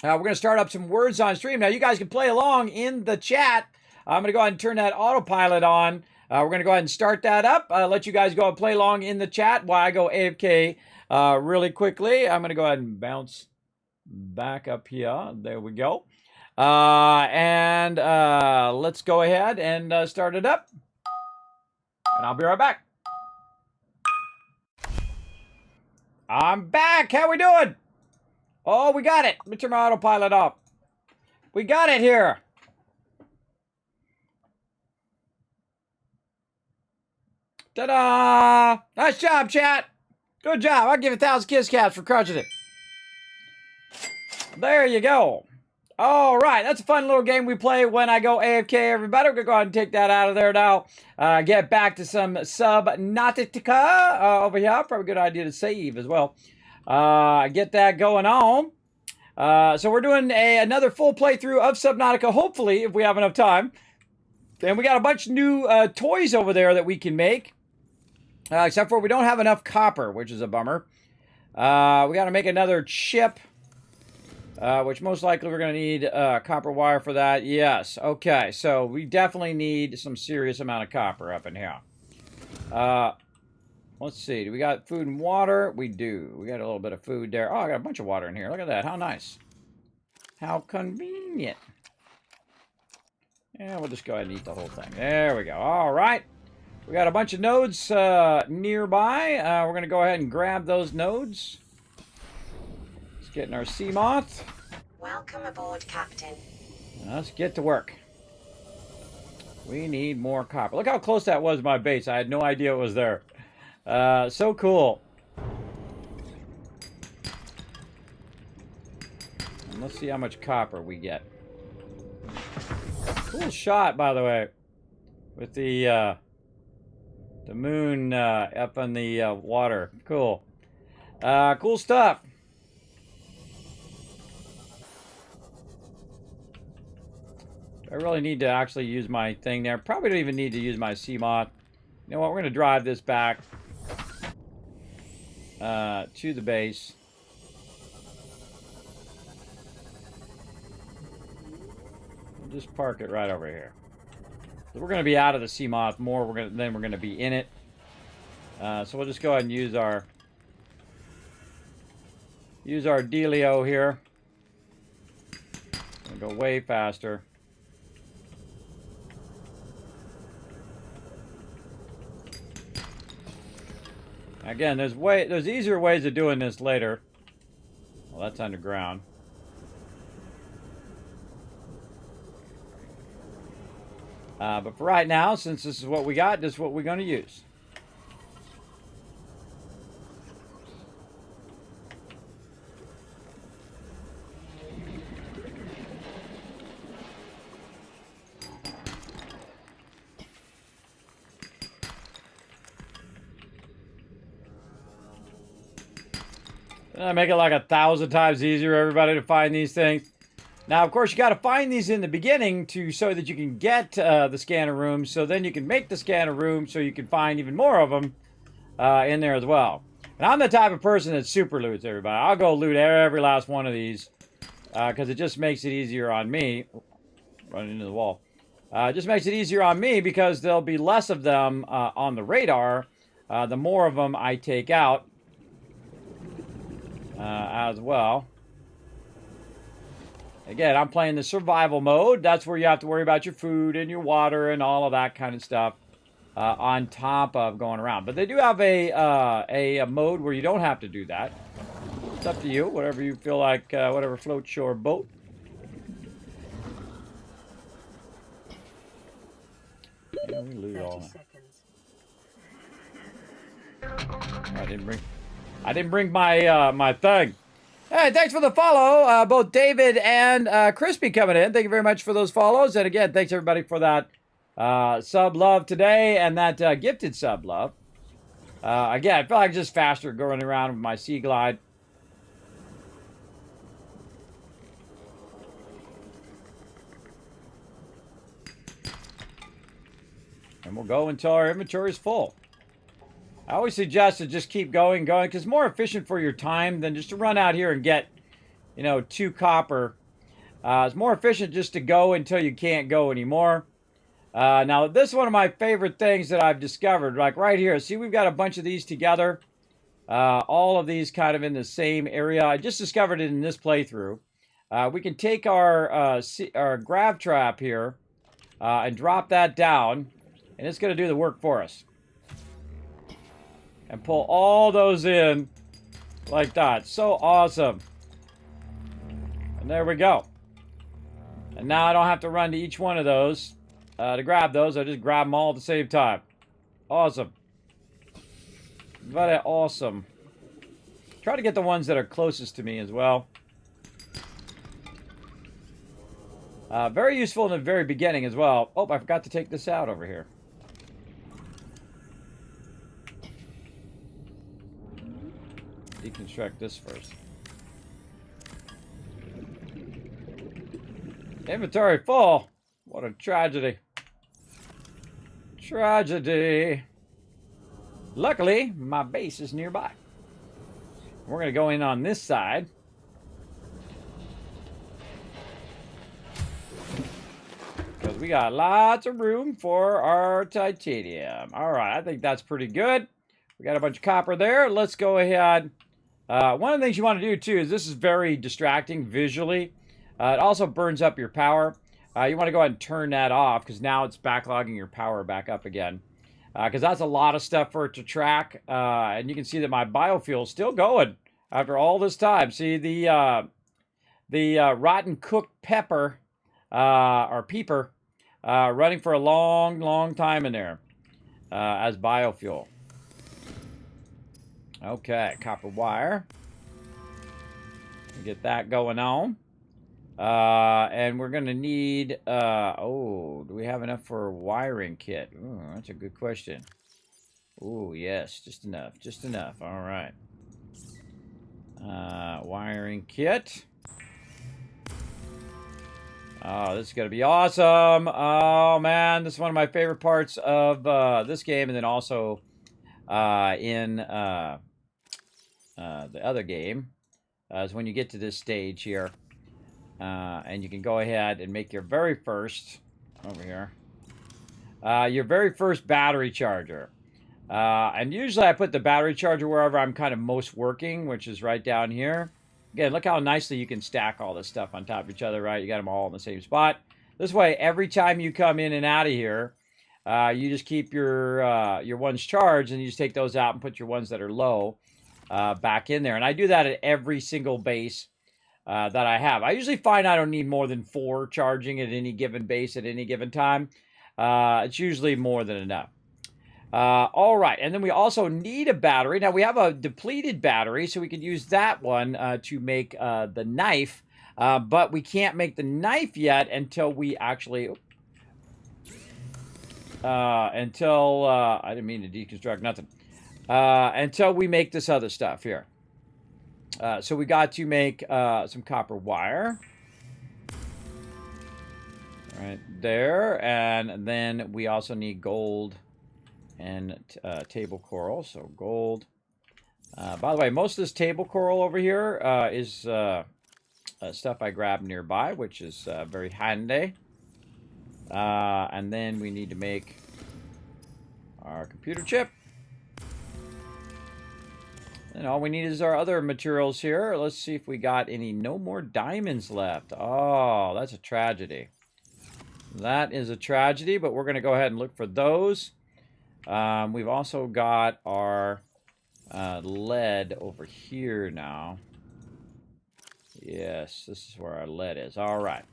We're going to start up some words on stream. Now, you guys can play along in the chat. I'm going to go ahead and turn that autopilot on. We're going to go ahead and start that up. Let you guys go and play along in the chat while I go AFK really quickly. I'm going to go ahead and bounce back up here. There we go. Let's go ahead and start it up. And I'll be right back. I'm back. How we doing? Oh, we got it. Let me turn my autopilot off. We got it here. Ta-da! Nice job, chat. Good job. I'll give 1,000 kiss cats for crushing it. There you go. All right. That's a fun little game we play when I go AFK, everybody. We're going to go ahead and take that out of there now. Get back to some Subnautica over here. Probably a good idea to save as well. Get that going on. So we're doing another full playthrough of Subnautica, hopefully, if we have enough time. And we got a bunch of new toys over there that we can make. Except for we don't have enough copper, which is a bummer. We got to make another chip. Which most likely we're going to need copper wire for that. Yes. Okay. So we definitely need some serious amount of copper up in here. Let's see. Do we got food and water? We do. We got a little bit of food there. Oh, I got a bunch of water in here. Look at that. How nice. How convenient. Yeah, we'll just go ahead and eat the whole thing. There we go. All right. We got a bunch of nodes nearby. We're going to go ahead and grab those nodes. Let's get in our sea moth. Welcome aboard, Captain. Let's get to work. We need more copper. Look how close that was to my base. I had no idea it was there. So cool. And let's see how much copper we get. Cool shot, by the way, with the moon up on the water. Cool. Cool stuff. Do I really need to actually use my thing there? Probably don't even need to use my sea moth. You know what? We're going to drive this back to the base. We'll just park it right over here. So we're going to be out of the sea moth more. Then we're going to be in it. So we'll just go ahead and use our dealio here. We'll go way faster. Again, there's easier ways of doing this later. Well, that's underground. But for right now, since this is what we got, this is what we're going to use. Didn't I make it like 1,000 times easier, everybody, to find these things? Now, of course, you got to find these in the beginning so that you can get the scanner room. So then you can make the scanner room so you can find even more of them in there as well. And I'm the type of person that super loots everybody. I'll go loot every last one of these because it just makes it easier on me. Running into the wall. It just makes it easier on me because there'll be less of them on the radar. The more of them I take out as well. Again, I'm playing the survival mode. That's where you have to worry about your food and your water and all of that kind of stuff on top of going around. But they do have a mode where you don't have to do that. It's up to you, whatever you feel like, whatever floats your boat. Yeah, we loot all that. I didn't bring my my thing. Hey, thanks for the follow, both David and Crispy coming in. Thank you very much for those follows. And again, thanks everybody for that sub love today and that gifted sub love. Again, I feel like it's just faster going around with my Sea Glide. And we'll go until our inventory is full. I always suggest to just keep going, because it's more efficient for your time than just to run out here and get, 2 copper. It's more efficient just to go until you can't go anymore. Now, this is one of my favorite things that I've discovered. Like right here, see, we've got a bunch of these together. All of these kind of in the same area. I just discovered it in this playthrough. We can take our grav trap here and drop that down. And it's going to do the work for us. And pull all those in like that. So awesome. And there we go. And now I don't have to run to each one of those to grab those. I just grab them all at the same time. Awesome. Very awesome. Try to get the ones that are closest to me as well. Very useful in the very beginning as well. Oh, I forgot to take this out over here. Deconstruct this first. Inventory full. What a tragedy. Tragedy. Luckily, my base is nearby. We're going to go in on this side. Because we got lots of room for our titanium. All right, I think that's pretty good. We got a bunch of copper there. Let's go ahead. One of the things you want to do, too, is this is very distracting visually. It also burns up your power. You want to go ahead and turn that off because now it's backlogging your power back up again. Because that's a lot of stuff for it to track. And you can see that my biofuel is still going after all this time. See, the rotten cooked pepper, or peeper, running for a long, long time in there as biofuel. Okay, copper wire. Get that going on. And we're going to need... do we have enough for a wiring kit? Ooh, that's a good question. Ooh, yes, just enough. Just enough. All right. Wiring kit. Oh, this is going to be awesome. Oh, man, this is one of my favorite parts of this game. And then also in... the other game is when you get to this stage here and you can go ahead and make your very first over here your very first battery charger, and usually I put the battery charger wherever I'm kind of most working, which is right down here. Again, look how nicely you can stack all this stuff on top of each other, right? You got them all in the same spot. This way, every time you come in and out of here, you just keep your ones charged, and you just take those out and put your ones that are low back in there. And I do that at every single base that I have. I usually find I don't need more than 4 charging at any given base at any given time. It's usually more than enough. All right, and then we also need a battery. Now we have a depleted battery, so we could use that one to make the knife, but we can't make the knife yet until we actually... I didn't mean to deconstruct nothing. Until we make this other stuff here. So we got to make some copper wire. Right there. And then we also need gold and table coral. So gold. By the way, most of this table coral over here is stuff I grabbed nearby, which is very handy. And then we need to make our computer chip. And all we need is our other materials here. Let's see if we got any. No more diamonds left. Oh, that's a tragedy. That is a tragedy, but we're going to go ahead and look for those. We've also got our lead over here now. Yes, this is where our lead is. All right.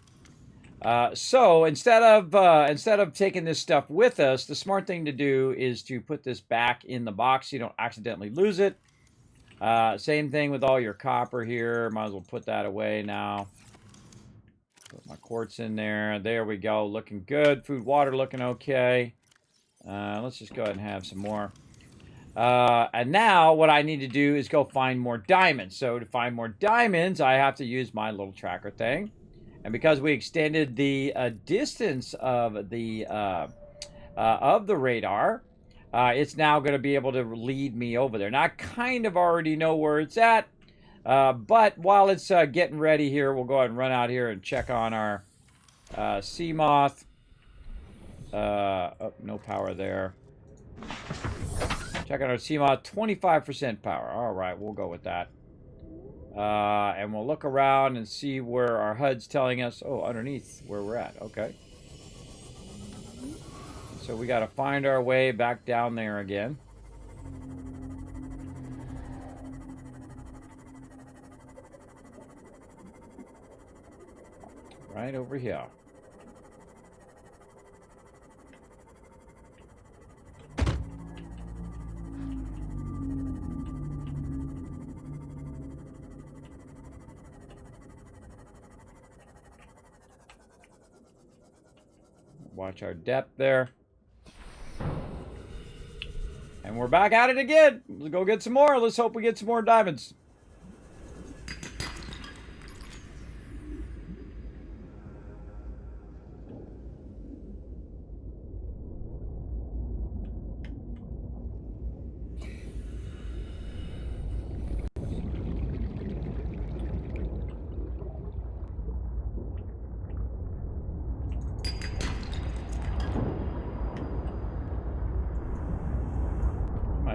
So instead of taking this stuff with us, the smart thing to do is to put this back in the box so you don't accidentally lose it. Same thing with all your copper here. Might as well put that away now. Put my quartz in there. There we go. Looking good. Food, water looking okay. Let's just go ahead and have some more. And now what I need to do is go find more diamonds. So to find more diamonds, I have to use my little tracker thing. And because we extended the distance of the radar, it's now going to be able to lead me over there. Now, I kind of already know where it's at, but while it's getting ready here, we'll go ahead and run out here and check on our sea moth. Oh, no power there. Check on our sea moth, 25% power. All right, we'll go with that. And we'll look around and see where our HUD's telling us. Oh, underneath where we're at. Okay. So we got to find our way back down there again. Right over here. Watch our depth there. And we're back at it again. Let's go get some more. Let's hope we get some more diamonds.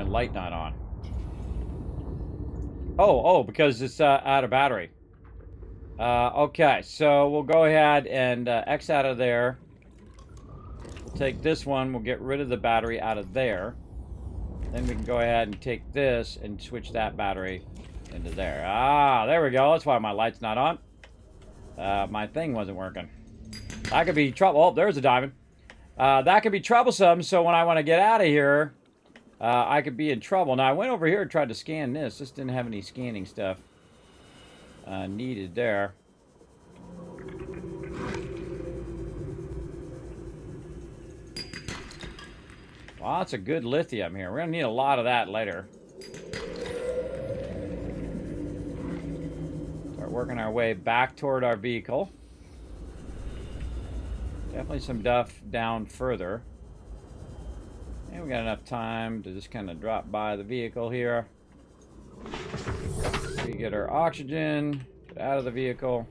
Light not on. Oh, because it's out of battery. Okay, so we'll go ahead and X out of there. We'll take this one. We'll get rid of the battery out of there. Then we can go ahead and take this and switch that battery into there. Ah, there we go. That's why my light's not on. My thing wasn't working. That could be trouble. Oh, there's a diamond. That could be troublesome, so when I want to get out of here, I could be in trouble. Now, I went over here and tried to scan this. This didn't have any scanning stuff needed there. Well, that's a good lithium here. We're going to need a lot of that later. Start working our way back toward our vehicle. Definitely some stuff down further. And we got enough time to just kind of drop by the vehicle here. We get our oxygen, get out of the vehicle.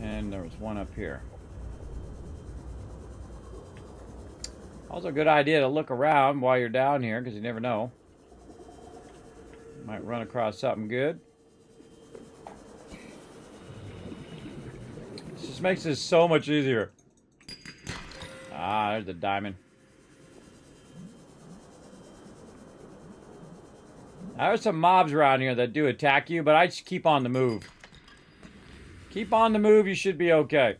And there was one up here. Also a good idea to look around while you're down here, because you never know. You might run across something good. This makes this so much easier. Ah, there's the diamond. There's some mobs around here that do attack you, but I just keep on the move. Keep on the move, you should be okay.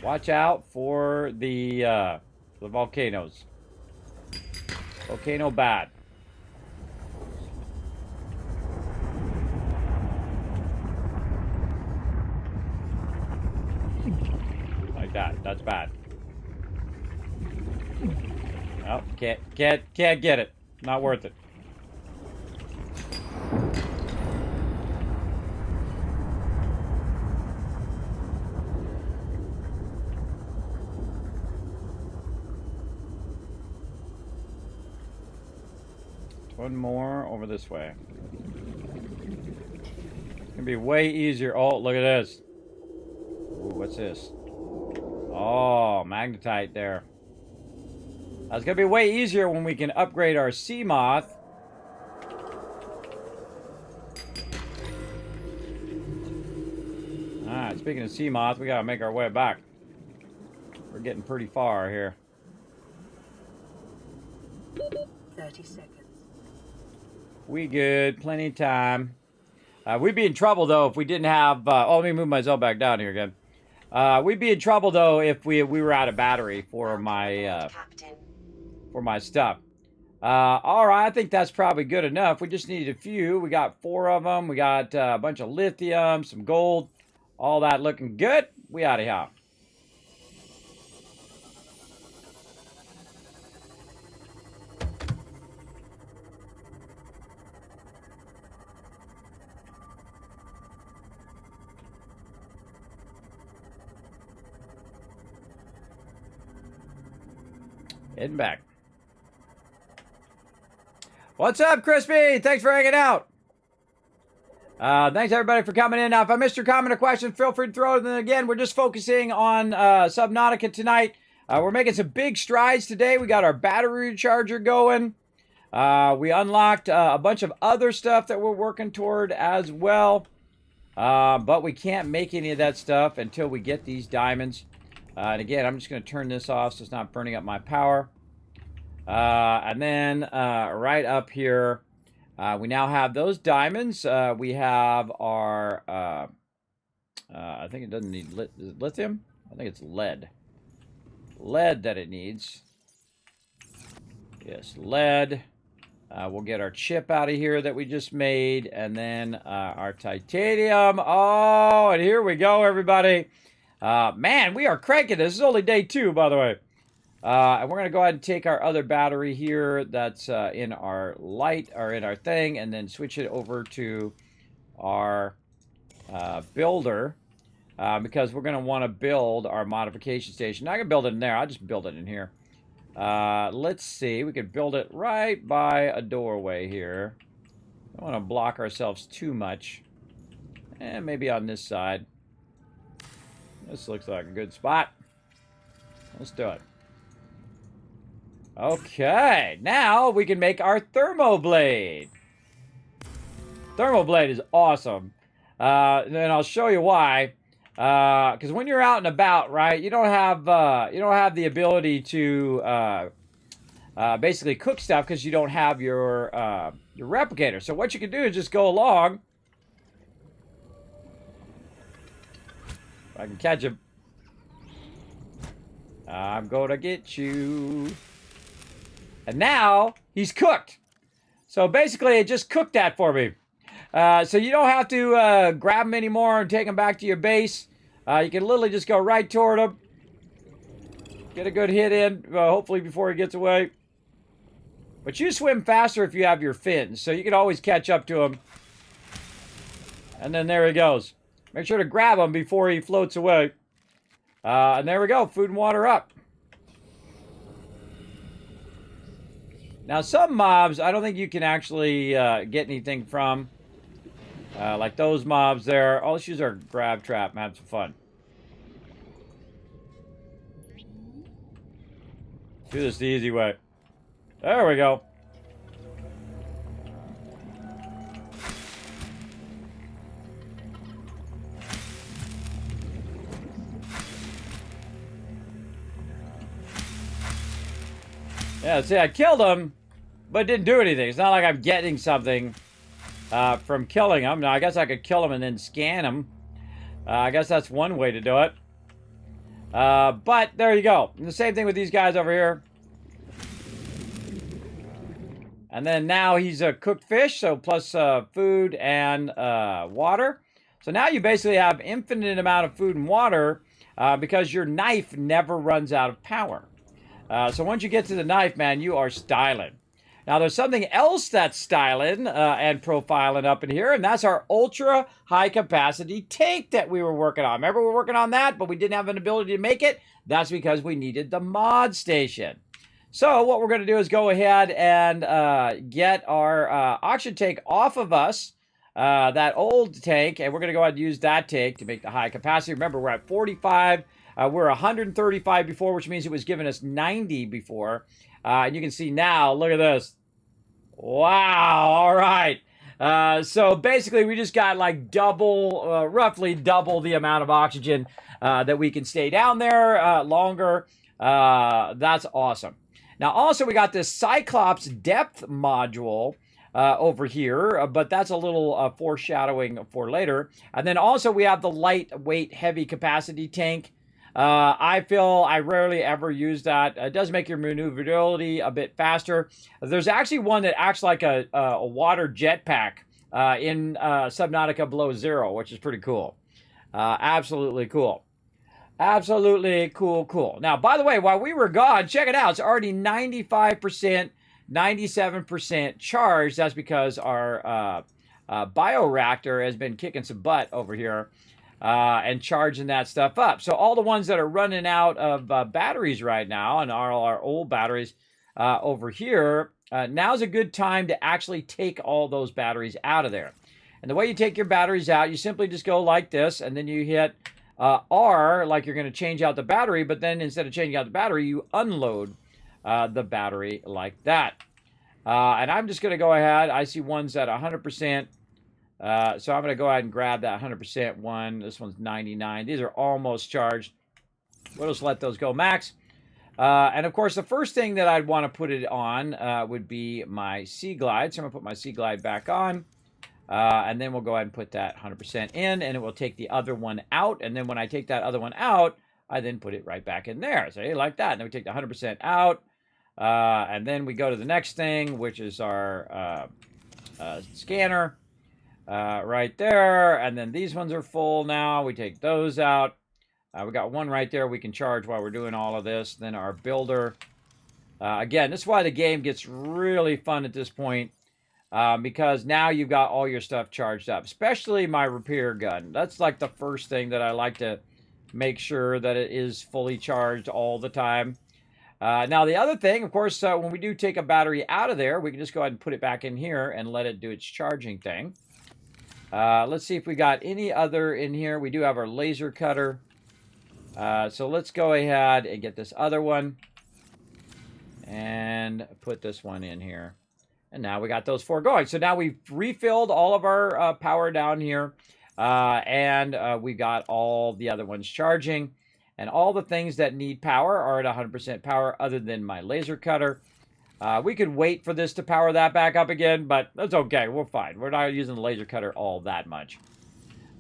Watch out for the volcanoes. Volcano bad. That's bad. Oh, can't get it. Not worth it. One more over this way. It's gonna be way easier. Oh, look at this. Ooh, what's this? Oh, magnetite there. That's gonna be way easier when we can upgrade our sea moth. Alright, speaking of sea moth, we gotta make our way back. We're getting pretty far here. 30 seconds. We good. Plenty of time. We'd be in trouble, though, if we didn't have... let me move myself back down here again. We'd be in trouble, though, if we were out of battery for my stuff. All right, I think that's probably good enough. We just need a few. We got 4 of them. We got a bunch of lithium, some gold. All that looking good. We out of here. Heading back. What's up, Crispy? Thanks for hanging out. Thanks, everybody, for coming in. Now, if I missed your comment or question, feel free to throw it in. Again, we're just focusing on Subnautica tonight. We're making some big strides today. We got our battery recharger going. We unlocked a bunch of other stuff that we're working toward as well. But we can't make any of that stuff until we get these diamonds. And again, I'm just going to turn this off so it's not burning up my power. And then right up here, we now have those diamonds. We have our, I think it doesn't need is it lithium? I think it's lead. Lead that it needs. Yes, lead. We'll get our chip out of here that we just made. And then our titanium. Oh, and here we go, everybody. Man, we are cranking. This is only day 2, by the way. And we're going to go ahead and take our other battery here that's in our light, or in our thing, and then switch it over to our builder, because we're going to want to build our modification station. Not going to build it in there. I'll just build it in here. Let's see. We could build it right by a doorway here. Don't want to block ourselves too much. And maybe on this side. This looks like a good spot. Let's do it. Okay, now we can make our thermoblade. Thermoblade is awesome. And I'll show you why. Because when you're out and about, right, you don't have the ability to basically cook stuff because you don't have your replicator. So what you can do is just go along. If I can catch him. I'm gonna get you. And now he's cooked. So basically, it just cooked that for me. So you don't have to grab him anymore and take him back to your base. You can literally just go right toward him. Get a good hit in, hopefully before he gets away. But you swim faster if you have your fins, so you can always catch up to him. And then there he goes. Make sure to grab him before he floats away. And there we go, food and water up. Now, some mobs, I don't think you can actually get anything from. Like those mobs there. Oh, let's use our grab trap and have some fun. Do this the easy way. There we go. Yeah, see, I killed him, but it didn't do anything. It's not like I'm getting something from killing him. Now, I guess I could kill him and then scan him. I guess that's one way to do it. But there you go. And the same thing with these guys over here. And then now he's a cooked fish, so plus food and water. So now you basically have infinite amount of food and water because your knife never runs out of power. So once you get to the knife, man, you are styling. Now, there's something else that's styling and profiling up in here, and that's our ultra high-capacity tank that we were working on. Remember, we were working on that, but we didn't have an ability to make it? That's because we needed the mod station. So what we're going to do is go ahead and get our oxygen tank off of us, that old tank, and we're going to go ahead and use that tank to make the high capacity. Remember, we're at 45. We're 135 before, which means it was giving us 90 before. And you can see now, look at this. Wow, all right. So basically, we just got like double, roughly double the amount of oxygen that we can stay down there longer. That's awesome. Now, also, we got this Cyclops depth module over here, but that's a little foreshadowing for later. And then also, we have the lightweight heavy capacity tank. I feel I rarely ever use that. It does make your maneuverability a bit faster. There's actually one that acts like a water jetpack in Subnautica Below Zero, which is pretty cool. Absolutely cool. Absolutely cool. Now, by the way, while we were gone, check it out. It's already 95%, 97% charged. That's because our bioreactor has been kicking some butt over here. And charging that stuff up. So all the ones that are running out of batteries right now, and all our old batteries over here, now's a good time to actually take all those batteries out of there. And the way you take your batteries out, you simply just go like this, and then you hit R, like you're going to change out the battery, but then instead of changing out the battery, you unload the battery like that. And I'm just going to go ahead. I see ones at 100%. So I'm going to go ahead and grab that 100% one. This one's 99. These are almost charged. We'll just let those go max. And of course, the first thing that I'd want to put it on would be my Sea Glide. So I'm going to put my Sea Glide back on. And then we'll go ahead and put that 100% in, and it will take the other one out. And then when I take that other one out, I then put it right back in there. So like that. And then we take the 100% out. And then we go to the next thing, which is our scanner. Right there, and then these ones are full now. We take those out. We got one right there we can charge while we're doing all of this. Then our builder. Again, this is why the game gets really fun at this point, because now you've got all your stuff charged up, especially my repair gun. That's like the first thing that I like to make sure that it is fully charged all the time. Now, the other thing, of course, when we do take a battery out of there, we can just go ahead and put it back in here and let it do its charging thing. Let's see if we got any other in here. We do have our laser cutter. So let's go ahead and get this other one and put this one in here. And now we got those four going. So now we've refilled all of our power down here. And we got all the other ones charging. And all the things that need power are at 100% power other than my laser cutter. We could wait for this to power that back up again, but that's okay. We're fine. We're not using the laser cutter all that much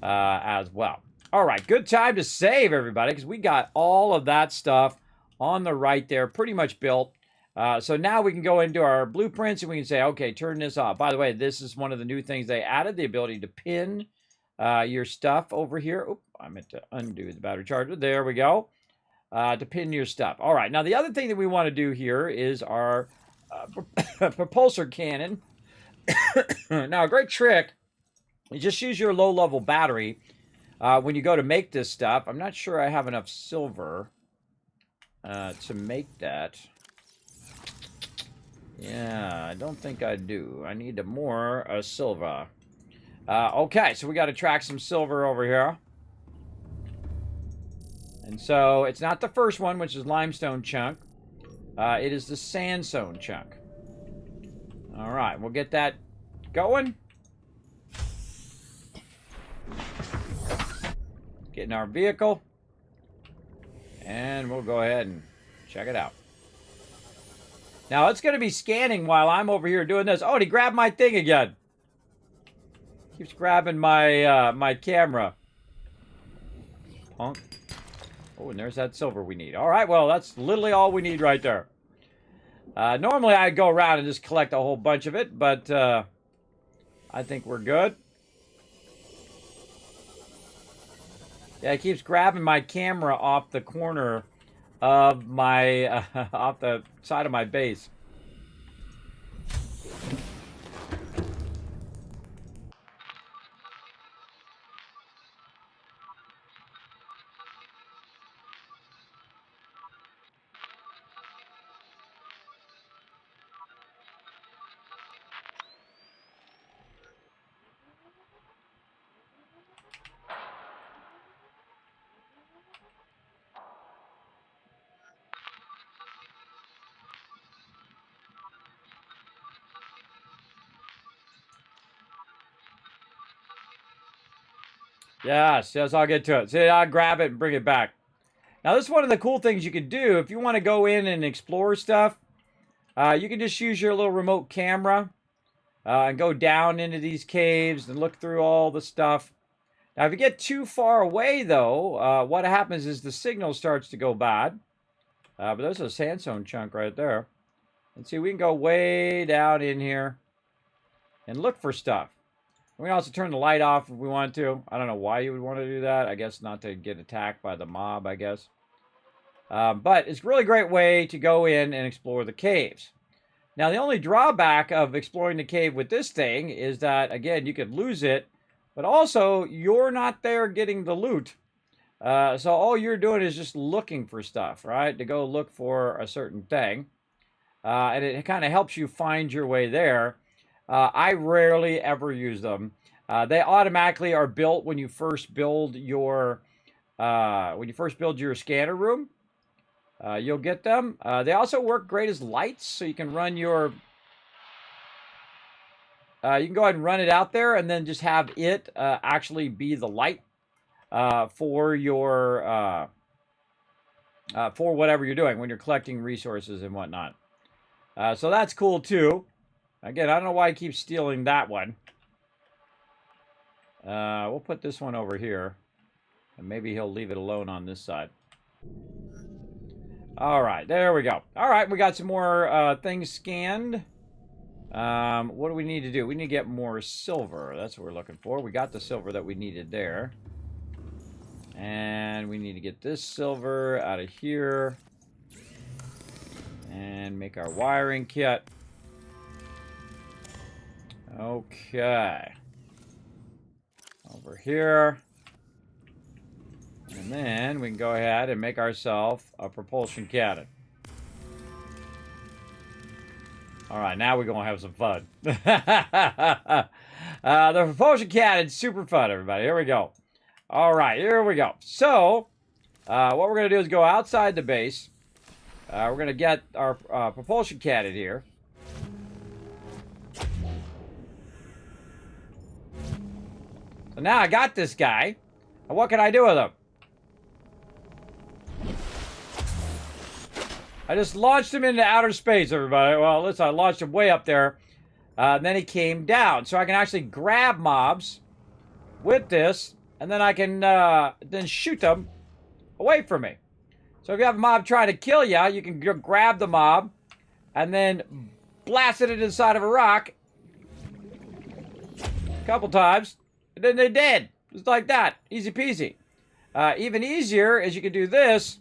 as well. All right, good time to save, everybody, because we got all of that stuff on the right there, pretty much built. So now we can go into our blueprints, and we can say, okay, turn this off. By the way, this is one of the new things they added, the ability to pin your stuff over here. Oop, I meant to undo the battery charger. There we go. To pin your stuff. All right, now the other thing that we want to do here is our propulsor cannon. Now, a great trick, you just use your low-level battery when you go to make this stuff. I'm not sure I have enough silver to make that. Yeah, I don't think I do. I need more silver. Okay, so we got to track some silver over here. And so it's not the first one, which is limestone chunk. It is the sandstone chunk. All right, we'll get that going. Get in our vehicle. And we'll go ahead and check it out. Now, it's going to be scanning while I'm over here doing this. Oh, and he grabbed my thing again. Keeps grabbing my my camera. Punk. Oh, and there's that silver we need. All right, well, that's literally all we need right there. Normally, I'd go around and just collect a whole bunch of it, but I think we're good. Yeah, it keeps grabbing my camera off the corner of my, off the side of my base. Yes, I'll get to it. See, I'll grab it and bring it back. Now, this is one of the cool things you can do. If you want to go in and explore stuff, you can just use your little remote camera and go down into these caves and look through all the stuff. Now, if you get too far away, though, what happens is the signal starts to go bad. But there's a sandstone chunk right there. And see, we can go way down in here and look for stuff. We can also turn the light off if we want to. I don't know why you would want to do that. I guess not to get attacked by the mob, I guess. But it's a really great way to go in and explore the caves. Now, the only drawback of exploring the cave with this thing is that, again, you could lose it. But also, you're not there getting the loot. So all you're doing is just looking for stuff, right? To go look for a certain thing. And it kind of helps you find your way there. I rarely ever use them. They automatically are built when you first build your scanner room. You'll get them. They also work great as lights, so you can run your. You can go ahead and run it out there, and then just have it actually be the light for your for whatever you're doing when you're collecting resources and whatnot. So that's cool too. Again, I don't know why I keep stealing that one. We'll put this one over here. And maybe he'll leave it alone on this side. All right, there we go. All right, we got some more things scanned. What do we need to do? We need to get more silver. That's what we're looking for. We got the silver that we needed there. And we need to get this silver out of here. And make our wiring kit. Okay. Over here. And then we can go ahead and make ourselves a propulsion cannon. Alright, now we're going to have some fun. The propulsion cannon's super fun, everybody. Here we go. Alright, here we go. So, what we're going to do is go outside the base. We're going to get our propulsion cannon here. So now I got this guy. And what can I do with him? I just launched him into outer space, everybody. Well, listen, I launched him way up there. And then he came down. So I can actually grab mobs with this. And then I can then shoot them away from me. So if you have a mob trying to kill you, you can grab the mob. And then blast it into the side of a rock. A couple times. And then they're dead. Just like that. Easy peasy. Even easier is you can do this.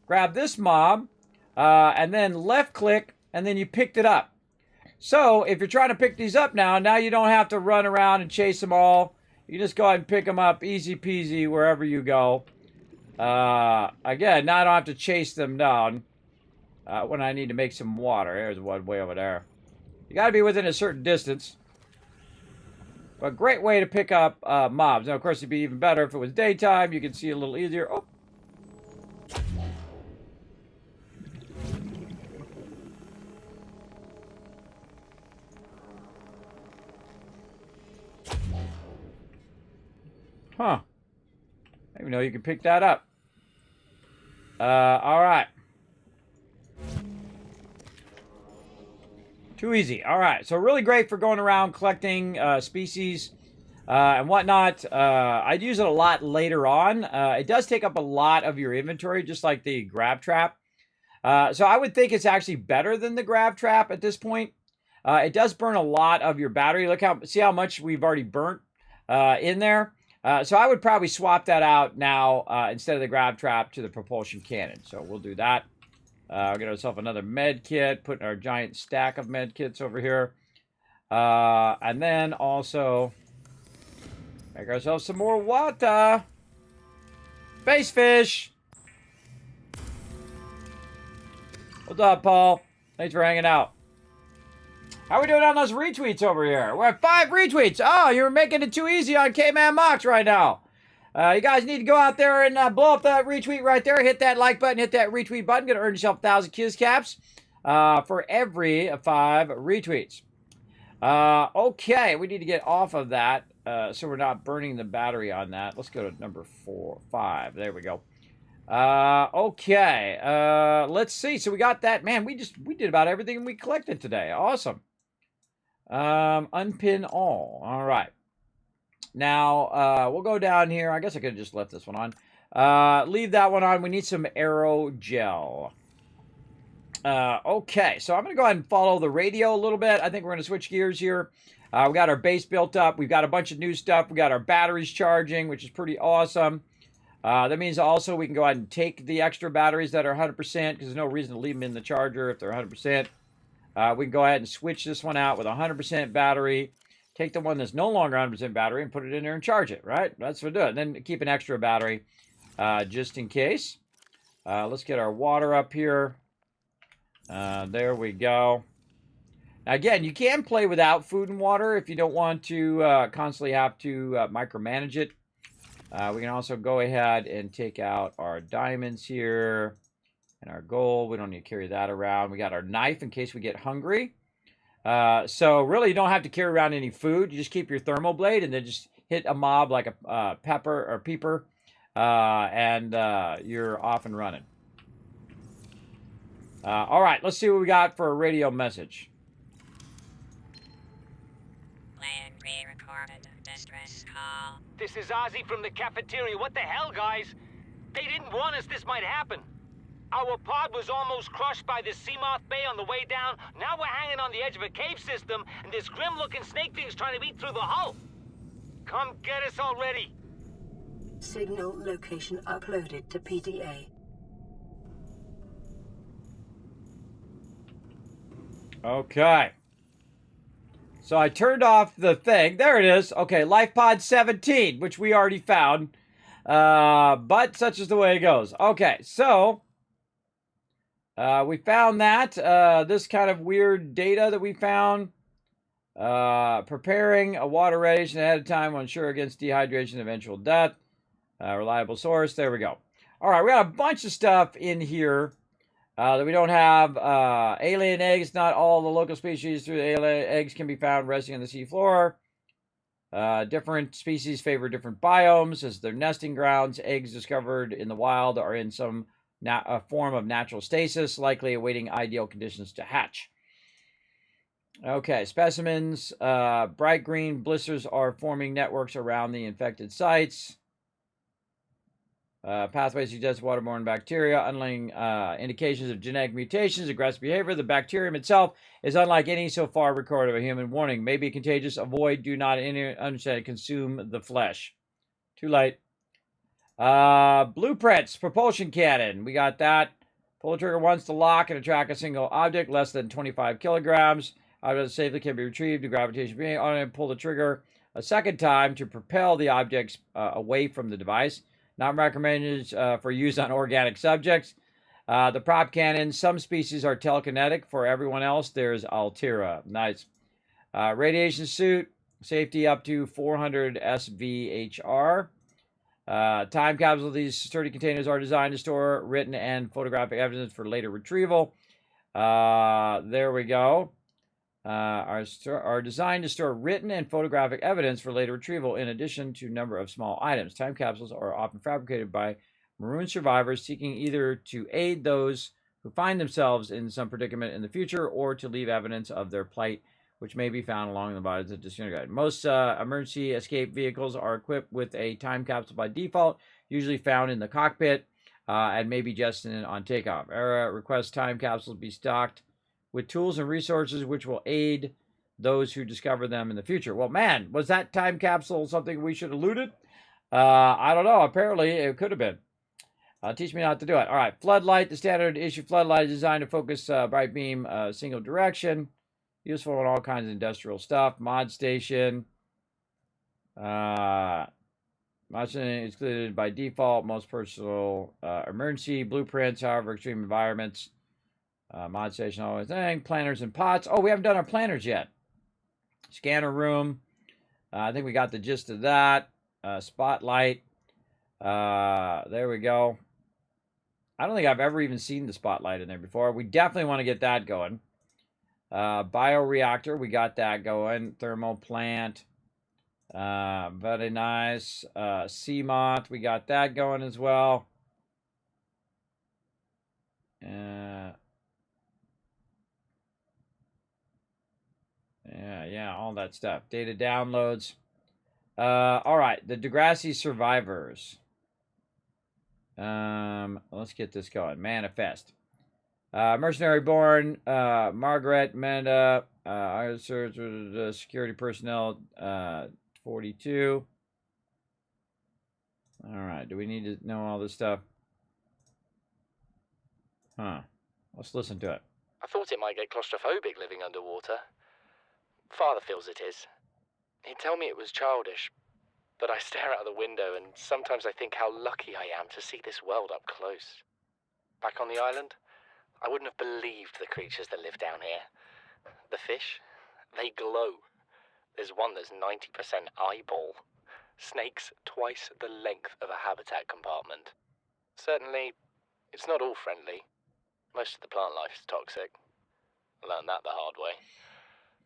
Grab this mob. And then left click. And then you picked it up. So if you're trying to pick these up now you don't have to run around and chase them all. You just go ahead and pick them up. Easy peasy wherever you go. Again, now I don't have to chase them down. When I need to make some water. There's one way over there. You got to be within a certain distance. A great way to pick up mobs. Now, of course, it'd be even better if it was daytime. You can see a little easier. Oh. Huh. I didn't even know you could pick that up. All right. Too easy. All right. So really great for going around collecting species and whatnot. I'd use it a lot later on. It does take up a lot of your inventory, just like the grab trap. So I would think it's actually better than the grab trap at this point. It does burn a lot of your battery. See how much we've already burnt in there. So I would probably swap that out now instead of the grab trap to the propulsion cannon. So we'll do that. We'll get ourselves another med kit, put our giant stack of med kits over here. And then also make ourselves some more water. Space fish. What's up, Paul? Thanks for hanging out. How are we doing on those retweets over here? We're at 5 retweets. Oh, you're making it too easy on K-Man Mox right now. You guys need to go out there and blow up that retweet right there. Hit that like button. Hit that retweet button. Gonna earn yourself 1,000 Kiz caps for every 5 retweets. Okay, we need to get off of that. so we're not burning the battery on that. Let's go to number 5. There we go. Okay. Let's see. So we got that. Man, we did about everything we collected today. Awesome. Unpin all. All right. Now, we'll go down here. I guess I could have just left this one on. Leave that one on. We need some aerogel. Okay, so I'm going to go ahead and follow the radio a little bit. I think we're going to switch gears here. We got our base built up. We've got a bunch of new stuff. We got our batteries charging, which is pretty awesome. That means also we can go ahead and take the extra batteries that are 100% because there's no reason to leave them in the charger if they're 100%. We can go ahead and switch this one out with 100% battery. Take the one that's no longer 100% battery and put it in there and charge it, right? That's what we do. And then keep an extra battery just in case. Let's get our water up here. There we go. Now, again, you can play without food and water if you don't want to constantly have to micromanage it. We can also go ahead and take out our diamonds here and our gold. We don't need to carry that around. We got our knife in case we get hungry. So really, you don't have to carry around any food. You just keep your thermal blade and then just hit a mob like a pepper or peeper, and you're off and running. All right, let's see what we got for a radio message. Playing pre-recorded distress call. This is Ozzy from the cafeteria. What the hell, guys? They didn't warn us this might happen. Our pod was almost crushed by this Seamoth Bay on the way down. Now we're hanging on the edge of a cave system, and this grim-looking snake thing's trying to eat through the hull. Come get us already. Signal location uploaded to PDA. Okay. So I turned off the thing. There it is. Okay, Life Pod 17, which we already found. But such is the way it goes. Okay, so we found that. This kind of weird data that we found. Preparing a water ration ahead of time will ensure against dehydration and eventual death. Reliable source. There we go. All right, we got a bunch of stuff in here. That we don't have. Alien eggs. Not all the local species through the alien eggs can be found resting on the seafloor. Different species favor different biomes as their nesting grounds. Eggs discovered in the wild are in some form of natural stasis, likely awaiting ideal conditions to hatch. Okay, specimens. Bright green blisters are forming networks around the infected sites. Pathways suggest waterborne bacteria, underlying indications of genetic mutations, aggressive behavior. The bacterium itself is unlike any so far recorded of a human. Warning, may be contagious. Avoid, do not understand, consume the flesh. Too late. Blueprints, propulsion cannon. We got that. Pull the trigger once to lock and attract a single object, less than 25 kilograms. Object safely can be retrieved to gravitation being on and pull the trigger a second time to propel the objects away from the device. Not recommended for use on organic subjects. The prop cannon, some species are telekinetic. For everyone else, there's Altera. Nice. Radiation suit, safety up to 400 SVHR. Time capsule, these sturdy containers are designed to store written and photographic evidence for later retrieval. There we go. Are designed to store written and photographic evidence for later retrieval in addition to a number of small items. Time capsules are often fabricated by maroon survivors seeking either to aid those who find themselves in some predicament in the future or to leave evidence of their plight, which may be found along the bodies of disintegrated. Most emergency escape vehicles are equipped with a time capsule by default, usually found in the cockpit and maybe just on takeoff. ERA requests time capsules be stocked with tools and resources which will aid those who discover them in the future. Well, man, was that time capsule something we should have looted? I don't know. Apparently, it could have been. Teach me not to do it. All right, floodlight. The standard issue floodlight is designed to focus bright beam single direction. Useful in all kinds of industrial stuff. Mod station. Mod station is included by default. Most personal emergency blueprints, however, extreme environments. Mod station, always thing. Planners and pots. Oh, we haven't done our planners yet. Scanner room. I think we got the gist of that. Spotlight. There we go. I don't think I've ever even seen the spotlight in there before. We definitely want to get that going. Bioreactor. We got that going. Thermal plant. Very nice. Sea moth, we got that going as well. Yeah, all that stuff. Data downloads. All right, the Degrassi survivors. Let's get this going. Manifest. Mercenary born. Margaret, Amanda. Security personnel. 42. All right. Do we need to know all this stuff? Huh. Let's listen to it. I thought it might get claustrophobic living underwater. Father feels it is. He'd tell me it was childish, but I stare out of the window and sometimes I think how lucky I am to see this world up close. Back on the island, I wouldn't have believed the creatures that live down here. The fish, they glow. There's one that's 90% eyeball. Snakes twice the length of a habitat compartment. Certainly, it's not all friendly. Most of the plant life is toxic. I learned that the hard way.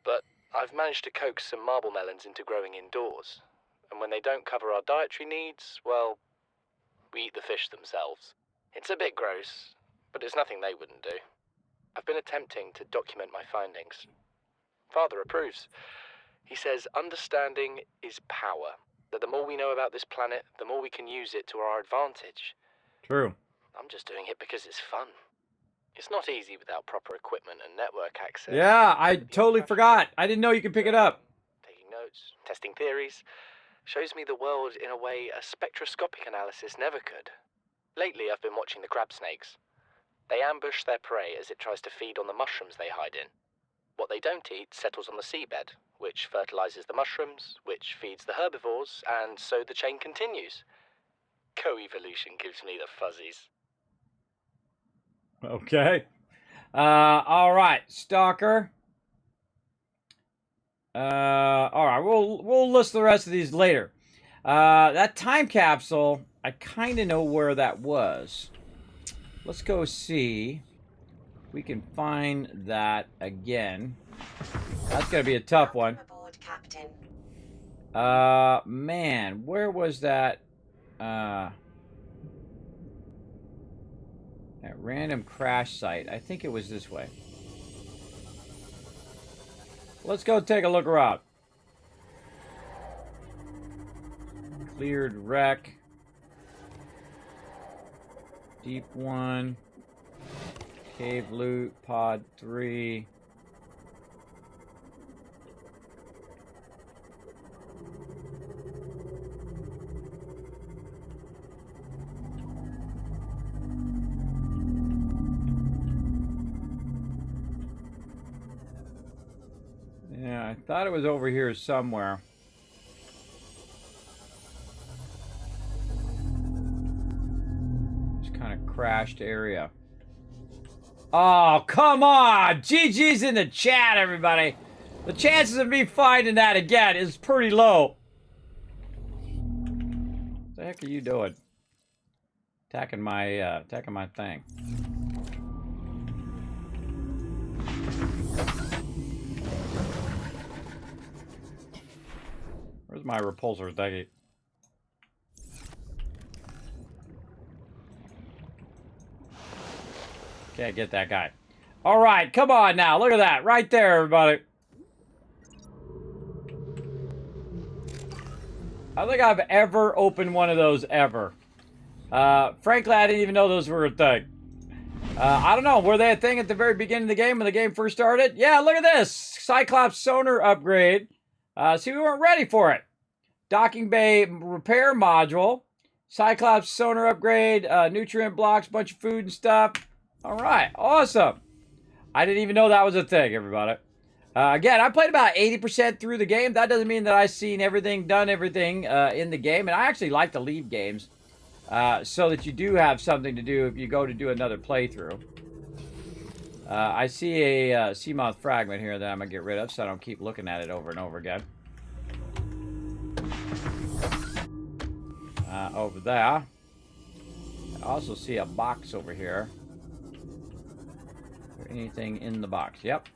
But I've managed to coax some marble melons into growing indoors. And when they don't cover our dietary needs, well, we eat the fish themselves. It's a bit gross, but it's nothing they wouldn't do. I've been attempting to document my findings. Father approves. He says understanding is power. That the more we know about this planet, the more we can use it to our advantage. True. I'm just doing it because it's fun. It's not easy without proper equipment and network access. Yeah, I totally forgot. I didn't know you could pick it up. Taking notes, testing theories. Shows me the world in a way a spectroscopic analysis never could. Lately, I've been watching the crab snakes. They ambush their prey as it tries to feed on the mushrooms they hide in. What they don't eat settles on the seabed, which fertilizes the mushrooms, which feeds the herbivores, and so the chain continues. Co-evolution gives me the fuzzies. Okay. All right, Stalker. All right, we'll list the rest of these later. That time capsule, I kind of know where that was. Let's go see if we can find that again. That's gonna be a tough one. Aboard, Captain. Man, where was that? That random crash site. I think it was this way. Let's go take a look around. Cleared wreck. Deep 1. Cave loot. Pod 3. Yeah, I thought it was over here somewhere. Just kind of crashed area. Oh, come on! GG's in the chat, everybody. The chances of me finding that again is pretty low. What the heck are you doing? Attacking my thing. Where's my repulsor thingy? Can't get that guy. All right, come on now. Look at that. Right there, everybody. I don't think I've ever opened one of those ever. Frankly, I didn't even know those were a thing. I don't know. Were they a thing at the very beginning of the game when the game first started? Yeah, look at this. Cyclops sonar upgrade. See, we weren't ready for it. Docking bay repair module. Cyclops sonar upgrade. Nutrient blocks, bunch of food and stuff. All right, awesome. I didn't even know that was a thing, everybody. Again, I played about 80% through the game. That doesn't mean that I've seen everything, done everything in the game. And I actually like to leave games so that you do have something to do if you go to do another playthrough. I see a Seamoth fragment here that I'm going to get rid of so I don't keep looking at it over and over again. Over there. I also see a box over here. Is there anything in the box? Yep.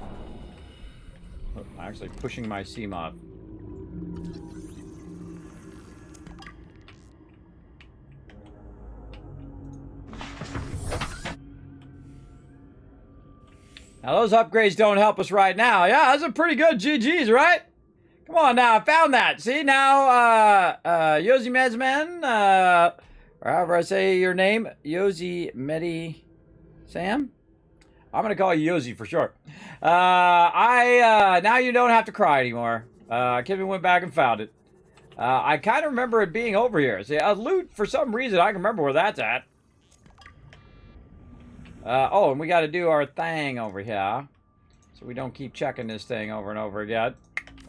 Oh, I'm actually pushing my Seamoth. Now, those upgrades don't help us right now. Yeah, that's a pretty good GG's, right? Come on now, I found that. See, now, Yosi Mezman, or however I say your name, Yosi Medi Sam? I'm going to call you Yosi for short. Now you don't have to cry anymore. Kevin went back and found it. I kind of remember it being over here. See, loot, for some reason, I can remember where that's at. Oh, and we got to do our thing over here. So we don't keep checking this thing over and over again.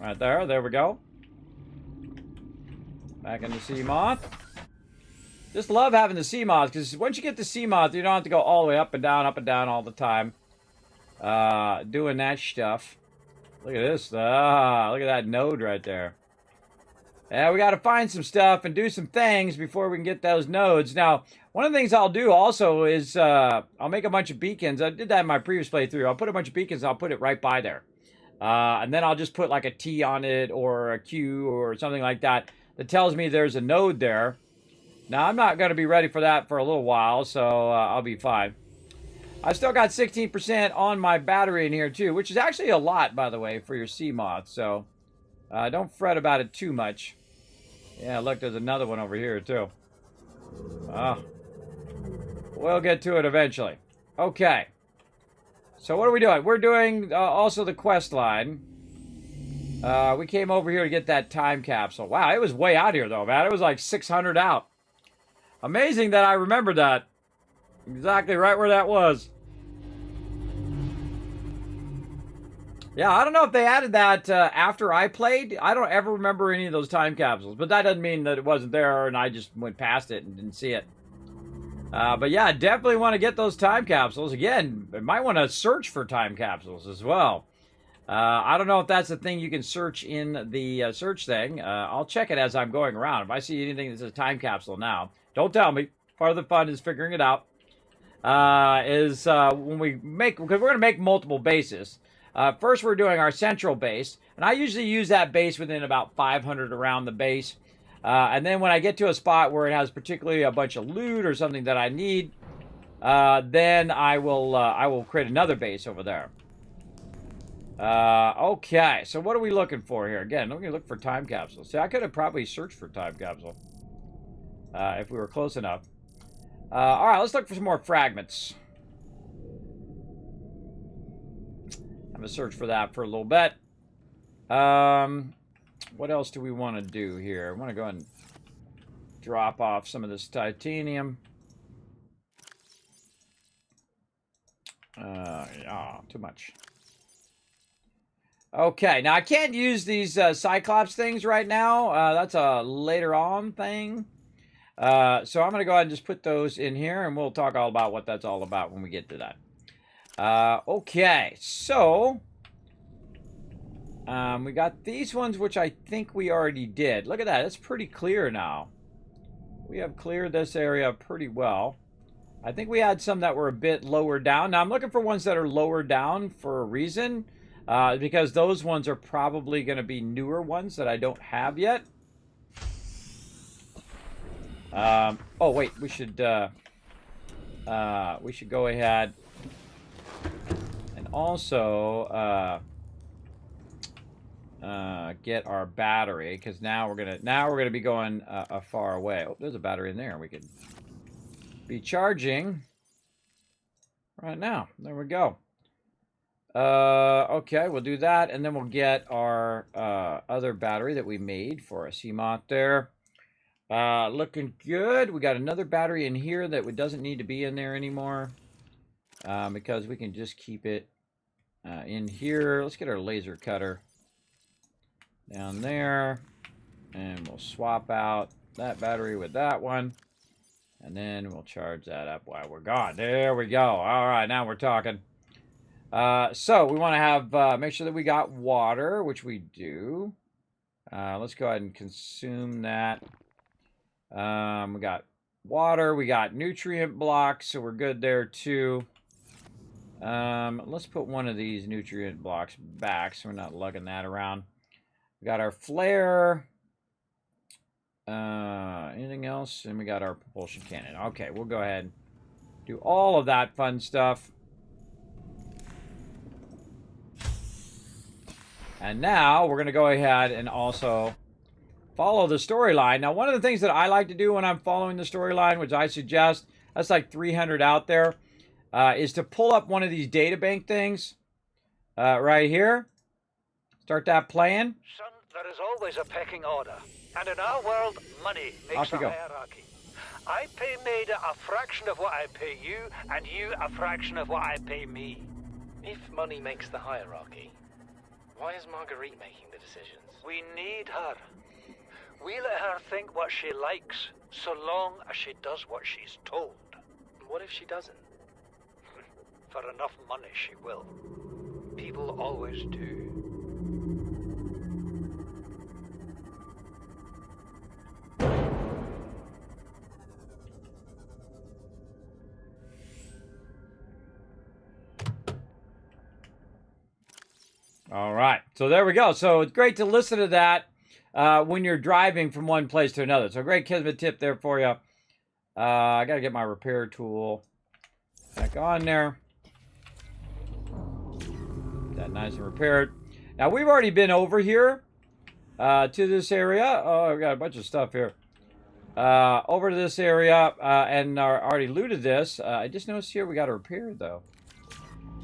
Right there. There we go. Back into sea moth. Just love having the sea moth, because once you get the sea moth, you don't have to go all the way up and down all the time. Doing that stuff. Look at this. Look at that node right there. Yeah, we got to find some stuff and do some things before we can get those nodes. Now, one of the things I'll do also is I'll make a bunch of beacons. I did that in my previous playthrough. I'll put a bunch of beacons and I'll put it right by there. And then I'll just put like a T on it or a Q or something like that that tells me there's a node there. Now, I'm not going to be ready for that for a little while, so I'll be fine. I still got 16% on my battery in here, too, which is actually a lot, by the way, for your sea moth. So don't fret about it too much. Yeah, look, there's another one over here, too. We'll get to it eventually. Okay. So what are we doing? We're doing also the quest line. We came over here to get that time capsule. Wow, it was way out here, though, man. It was like 600 out. Amazing that I remembered that. Exactly right where that was. Yeah, I don't know if they added that after I played. I don't ever remember any of those time capsules. But that doesn't mean that it wasn't there and I just went past it and didn't see it. But yeah, definitely want to get those time capsules. Again, I might want to search for time capsules as well. I don't know if that's the thing you can search in the search thing. I'll check it as I'm going around. If I see anything that says time capsule now, don't tell me. Part of the fun is figuring it out. When we make, because we're going to make multiple bases. First, we're doing our central base, and I usually use that base within about 500 around the base. And then when I get to a spot where it has particularly a bunch of loot or something that I need, then I will create another base over there. Okay, so what are we looking for here? Again, let me look for time capsules. See, I could have probably searched for time capsule if we were close enough. All right, let's look for some more fragments. I'm going to search for that for a little bit. What else do we want to do here? I want to go ahead and drop off some of this titanium. Yeah, too much. Okay, now I can't use these Cyclops things right now. That's a later on thing. So I'm going to go ahead and just put those in here, and we'll talk all about what that's all about when we get to that. Okay, so we got these ones, which I think we already did. Look at that. It's pretty clear now. We have cleared this area pretty well. I think we had some that were a bit lower down. Now, I'm looking for ones that are lower down for a reason, because those ones are probably going to be newer ones that I don't have yet. Oh, wait. We should go ahead and also get our battery, because now we're gonna be going far away. Oh, there's a battery in there. We could be charging right now. There we go. Okay, we'll do that, and then we'll get our other battery that we made for a CMOT there. Looking good. We got another battery in here that doesn't need to be in there anymore, because we can just keep it in here. Let's get our laser cutter down there, and we'll swap out that battery with that one, and then we'll charge that up while we're gone. There we go. All right, now we're talking. So we want to have make sure that we got water, which we do. Let's go ahead and consume that. We got water, we got nutrient blocks, so we're good there too. Let's put one of these nutrient blocks back so we're not lugging that around. We got our flare. Anything else? And we got our propulsion cannon. Okay, we'll go ahead and do all of that fun stuff. And now we're going to go ahead and also follow the storyline. Now, one of the things that I like to do when I'm following the storyline, which I suggest, that's like 300 out there, is to pull up one of these databank things right here. Start that playing. Son, there is always a pecking order. And in our world, money makes a hierarchy. I pay Maida a fraction of what I pay you, and you a fraction of what I pay me. If money makes the hierarchy, why is Marguerite making the decisions? We need her. We let her think what she likes, so long as she does what she's told. What if she doesn't? For enough money, she will. People always do. All right. So there we go. So it's great to listen to that when you're driving from one place to another. So great Kismet tip there for you. I got to get my repair tool back on there. That nice and repaired. Now, we've already been over here to this area. Oh, I've got a bunch of stuff here. Over to this area and already looted this. I just noticed here we got to repair, though.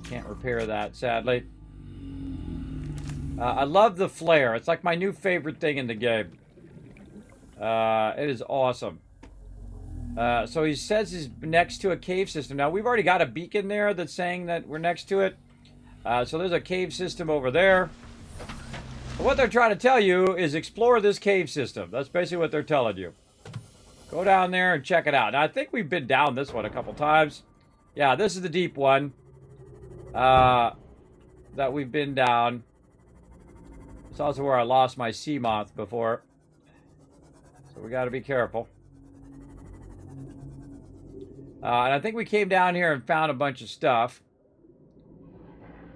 Can't repair that, sadly. I love the flare. It's like my new favorite thing in the game. It is awesome. So he says he's next to a cave system. Now, we've already got a beacon there that's saying that we're next to it. So there's a cave system over there. But what they're trying to tell you is explore this cave system. That's basically what they're telling you. Go down there and check it out. Now, I think we've been down this one a couple times. Yeah, this is the deep one that we've been down. It's also where I lost my sea moth before. So we got to be careful. And I think we came down here and found a bunch of stuff.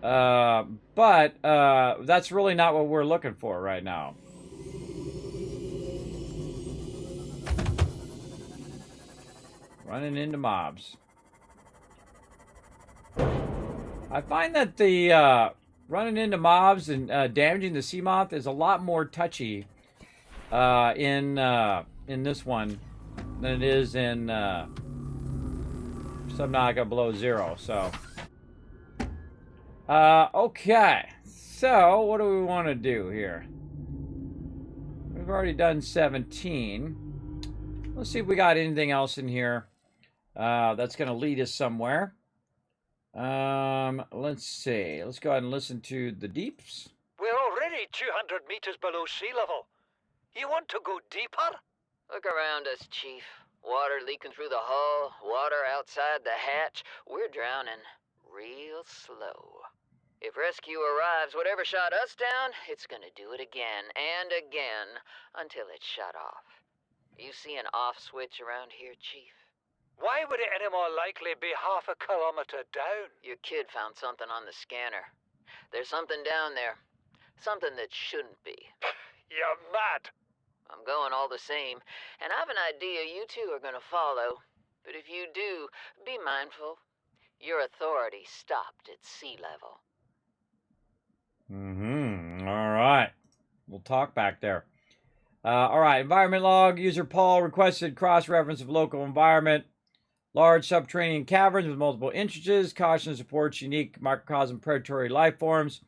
But that's really not what we're looking for right now. Running into mobs. I find that the running into mobs and damaging the sea moth is a lot more touchy in this one than it is in Subnautica Below Zero. So, okay. So, what do we want to do here? We've already done 17. Let's see if we got anything else in here that's going to lead us somewhere. Let's see. Let's go ahead and listen to the deeps. We're already 200 meters below sea level. You want to go deeper? Look around us, Chief. Water leaking through the hull, water outside the hatch. We're drowning real slow. If rescue arrives, whatever shot us down, it's gonna do it again and again until it's shut off. You see an off switch around here, Chief? Why would it any more likely be half a kilometer down? Your kid found something on the scanner. There's something down there. Something that shouldn't be. You're mad. I'm going all the same, and I've an idea you two are gonna follow. But if you do, be mindful. Your authority stopped at sea level. All right. We'll talk back there. All right. Environment log. User Paul requested cross-reference of local environment. Large subterranean caverns with multiple entrances. Caution supports unique microcosm predatory life forms.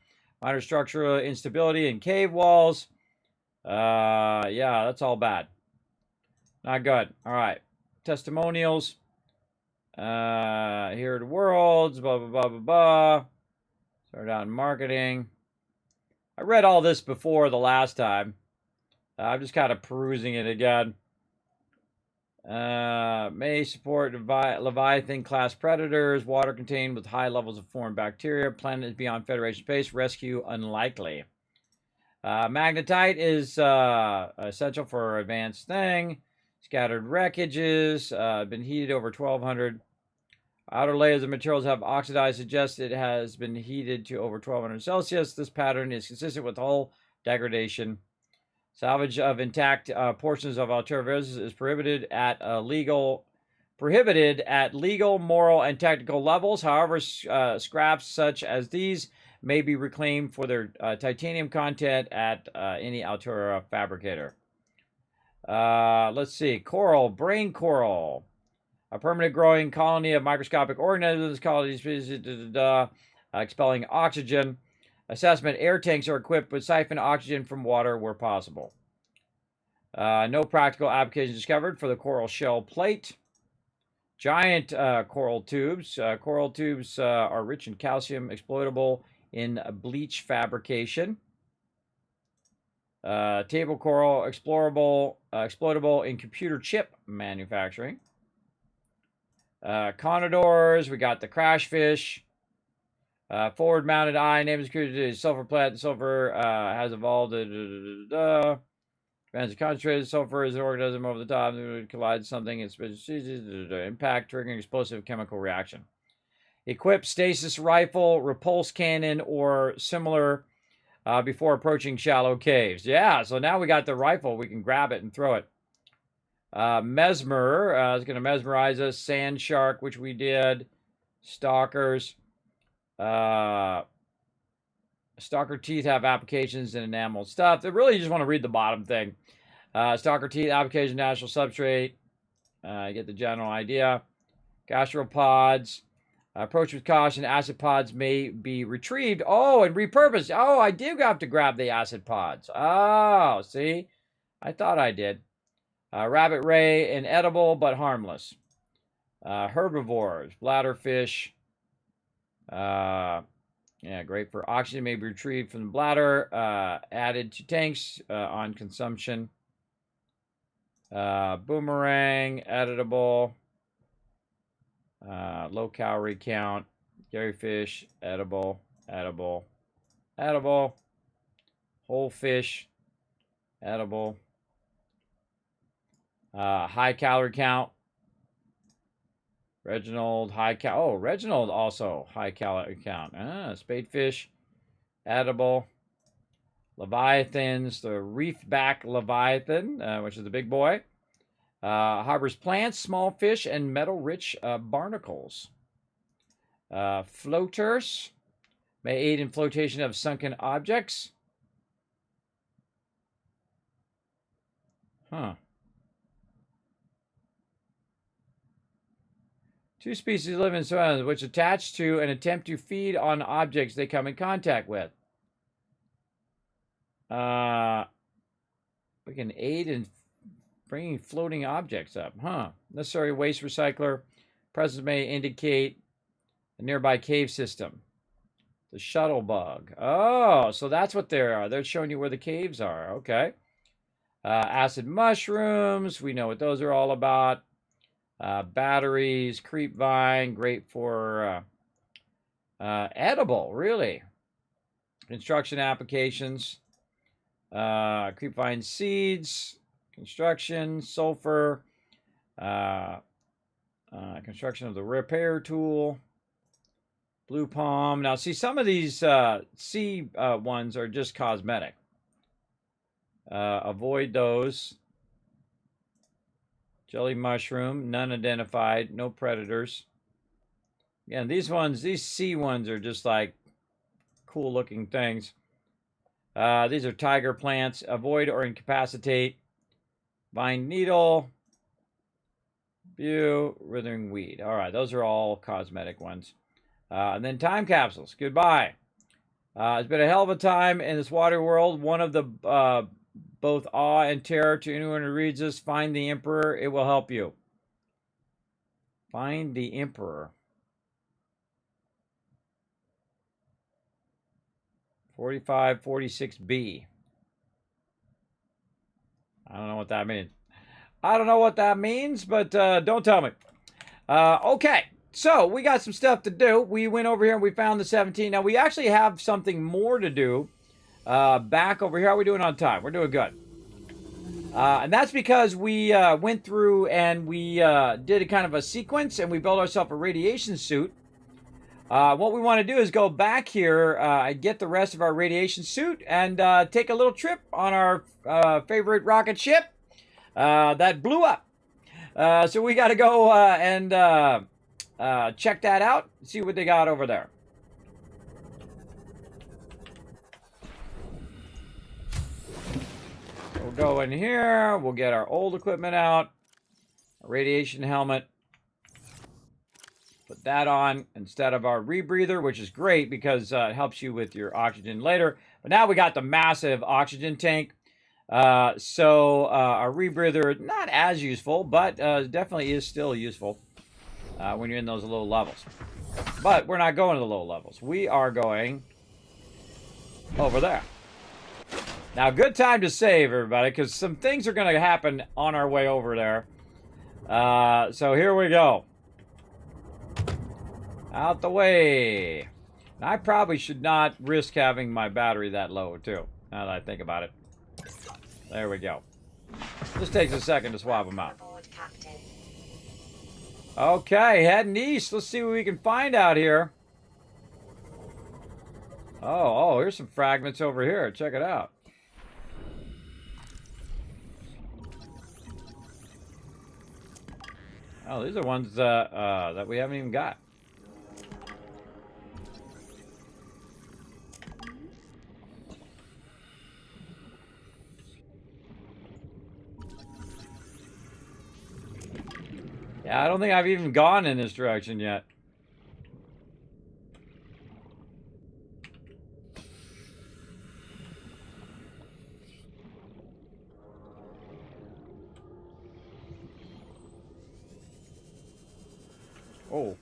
Minor structural instability in cave walls. Yeah, that's all bad. Not good. All right. Testimonials. Here are the worlds. Blah, blah, blah, blah, blah. Start out in marketing. I read all this before the last time. I'm just kind of perusing it again. May support Leviathan class predators. Water contained with high levels of foreign bacteria. Planet is beyond Federation space. Rescue unlikely. Magnetite is essential for advanced thing. Scattered wreckages. Been heated over 1200. Outer layers of materials have oxidized. Suggests it has been heated to over 1200 Celsius. This pattern is consistent with hull degradation. Salvage of intact portions of Alterverse is prohibited at a legal prohibited at legal, moral, and technical levels. However, scraps such as these may be reclaimed for their titanium content at any Altura fabricator. Let's see. Coral, brain coral. A permanent growing colony of microscopic organisms, colonies expelling oxygen. Assessment, air tanks are equipped with siphon oxygen from water where possible. No practical application discovered for the coral shell plate. Giant coral tubes. Coral tubes are rich in calcium, exploitable in bleach fabrication. Table coral, exploitable in computer chip manufacturing. Conidors, we got the crash fish. Forward-mounted eye, name is sulfur plant. The sulfur has evolved. Depends on concentrated sulfur is an organism over the top. It collides something. It's impact triggering explosive chemical reaction. Equip stasis rifle, repulse cannon, or similar before approaching shallow caves. Yeah, so now we got the rifle. We can grab it and throw it. Mesmer is going to mesmerize us. Sand shark, which we did. Stalkers. Stalker teeth have applications in enamel stuff. They really just want to read the bottom thing. Stalker teeth, application, natural substrate. You get the general idea. Gastropods. Approach with caution. Acid pods may be retrieved. Oh, and repurposed. Oh, I do have to grab the acid pods. Oh, see? I thought I did. Rabbit ray, inedible but harmless. Herbivores. Bladderfish. Yeah, great for oxygen. May be retrieved from the bladder. Added to tanks on consumption. Boomerang, editable. Low calorie count. Jellyfish, edible. Whole fish, edible. High calorie count. Reginald, Reginald also high calorie count. Spadefish, edible. Leviathans, the reef-back leviathan, which is the big boy. Harbors plants, small fish, and metal-rich barnacles. Floaters may aid in flotation of sunken objects. Huh. Two species live in soil which attach to and attempt to feed on objects they come in contact with. We can aid in bringing floating objects up. Huh. Necessary waste recycler. Presence may indicate a nearby cave system. The shuttle bug. Oh, so that's what they are. They're showing you where the caves are. Okay. Acid mushrooms. We know what those are all about. Batteries, creep vine, great for edible, really. Construction applications, creep vine seeds, construction, sulfur, construction of the repair tool, blue palm. Now, see, some of these C ones are just cosmetic. Avoid those. Jelly mushroom, none identified, no predators. Again, these C ones are just like cool looking things. These are tiger plants. Avoid or incapacitate. Vine needle. View, withering weed. All right, those are all cosmetic ones. And then time capsules. Goodbye. It's been a hell of a time in this water world. One of the both awe and terror to anyone who reads this. Find the Emperor. It will help you. Find the Emperor. 4546B. I don't know what that means. I don't know what that means, but don't tell me. Okay, so we got some stuff to do. We went over here and we found the 17. Now, we actually have something more to do. Back over here. How are we doing on time? We're doing good. And that's because we went through and we did a kind of a sequence and we built ourselves a radiation suit. What we want to do is go back here and get the rest of our radiation suit and take a little trip on our favorite rocket ship that blew up. So we got to go and check that out. See what they got over there. We'll go in here. We'll get our old equipment out. A radiation helmet. Put that on instead of our rebreather, which is great because it helps you with your oxygen later. But now we got the massive oxygen tank. So our rebreather, not as useful, but definitely is still useful when you're in those low levels. But we're not going to the low levels. We are going over there. Now, good time to save, everybody, because some things are going to happen on our way over there. So here we go. Out the way. And I probably should not risk having my battery that low, too, now that I think about it. There we go. This takes a second to swap them out. Okay, heading east. Let's see what we can find out here. Oh, here's some fragments over here. Check it out. Oh, these are ones that we haven't even got. Yeah, I don't think I've even gone in this direction yet. Oh.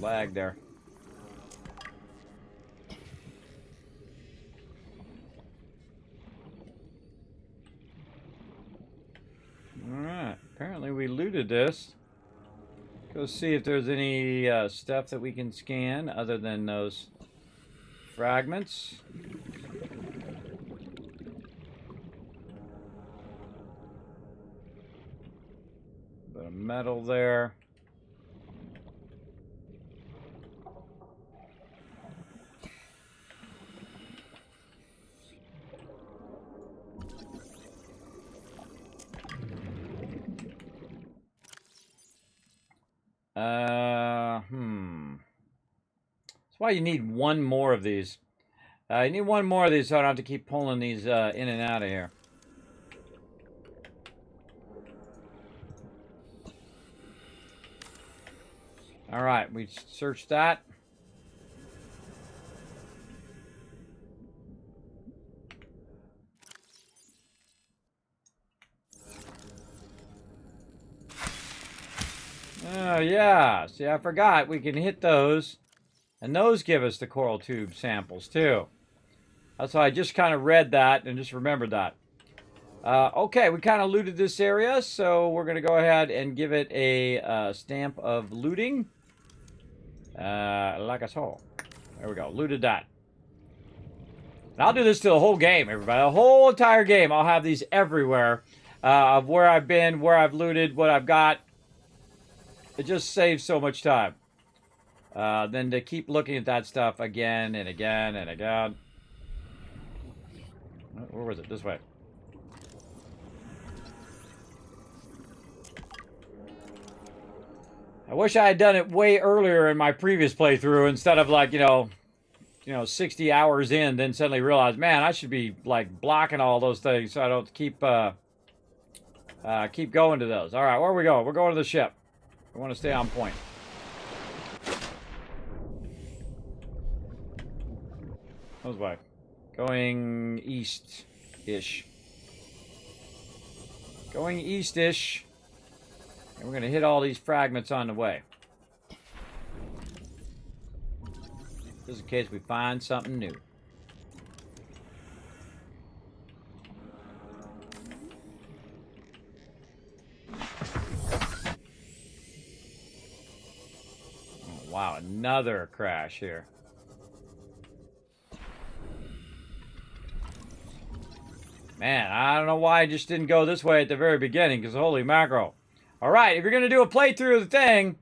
Lag there. Alright, apparently we looted this. Go see if there's any stuff that we can scan other than those fragments. Bit of metal there. That's why you need one more of these. You need one more of these so I don't have to keep pulling these in and out of here. Alright, we searched that. Oh, yeah. See, I forgot. We can hit those. And those give us the coral tube samples, too. That's why I just kind of read that and just remembered that. Okay, we kind of looted this area, so we're going to go ahead and give it a stamp of looting. Like I saw. There we go. Looted that. And I'll do this to the whole game, everybody. The whole entire game. I'll have these everywhere of where I've been, where I've looted, what I've got. It just saves so much time. Then to keep looking at that stuff again and again and again. Where was it? This way. I wish I had done it way earlier in my previous playthrough instead of like, 60 hours in, then suddenly realize, man, I should be like blocking all those things so I don't keep going to those. All right, where are we going? We're going to the ship. We want to stay on point. Those way. Going east-ish. Going east-ish. And we're going to hit all these fragments on the way. Just in case we find something new. Oh, wow, another crash here. Man, I don't know why I just didn't go this way at the very beginning, because holy mackerel. Alright, if you're going to do a playthrough of the thing,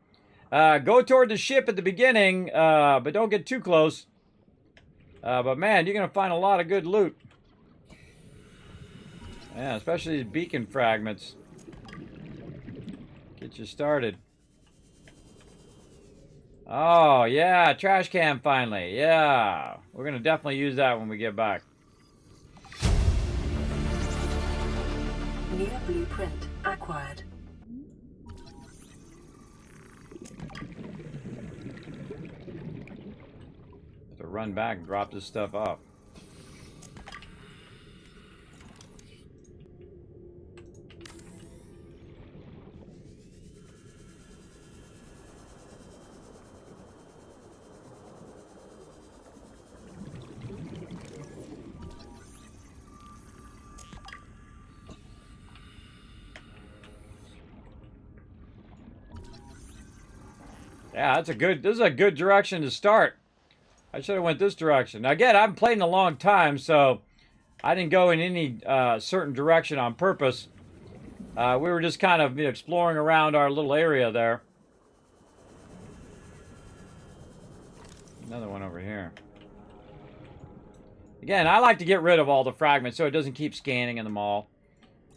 go toward the ship at the beginning, but don't get too close. But man, you're going to find a lot of good loot. Yeah, especially these beacon fragments. Get you started. Oh, yeah, trash can finally. Yeah, we're going to definitely use that when we get back. New blueprint acquired. Have to run back and drop this stuff off. Yeah, this is a good direction to start. I should have went this direction. Now, again, I haven't played in a long time, so I didn't go in any certain direction on purpose. We were just kind of exploring around our little area there. Another one over here. Again, I like to get rid of all the fragments so it doesn't keep scanning in them all.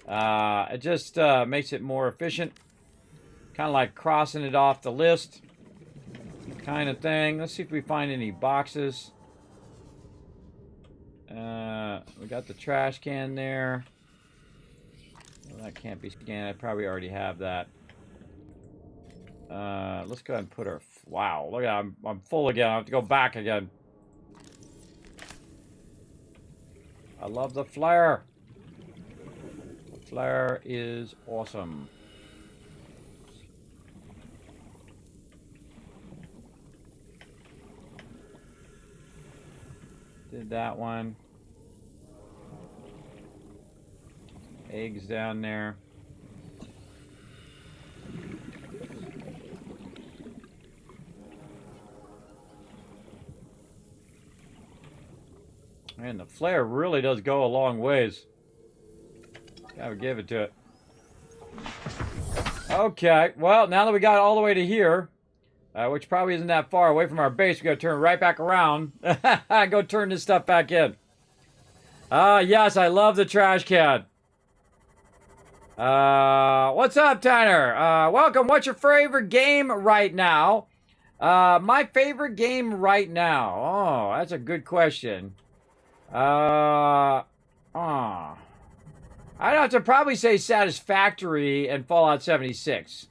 It just makes it more efficient. Kind of like crossing it off the list. Kind of thing. Let's see if we find any boxes. We got the trash can there. Well, that can't be scanned. I probably already have that. Let's go ahead and put our... Wow, look at I'm full again. I have to go back again. I love the flare. The flare is awesome. Did that one. Eggs down there. Man, the flare really does go a long ways. Gotta give it to it. Okay, well, now that we got all the way to here, which probably isn't that far away from our base, we gotta turn right back around and go turn this stuff back in. Yes, I love the trash can. What's up, Tanner? Welcome. What's your favorite game right now? My favorite game right now. Oh, that's a good question. I'd have to probably say Satisfactory and Fallout 76.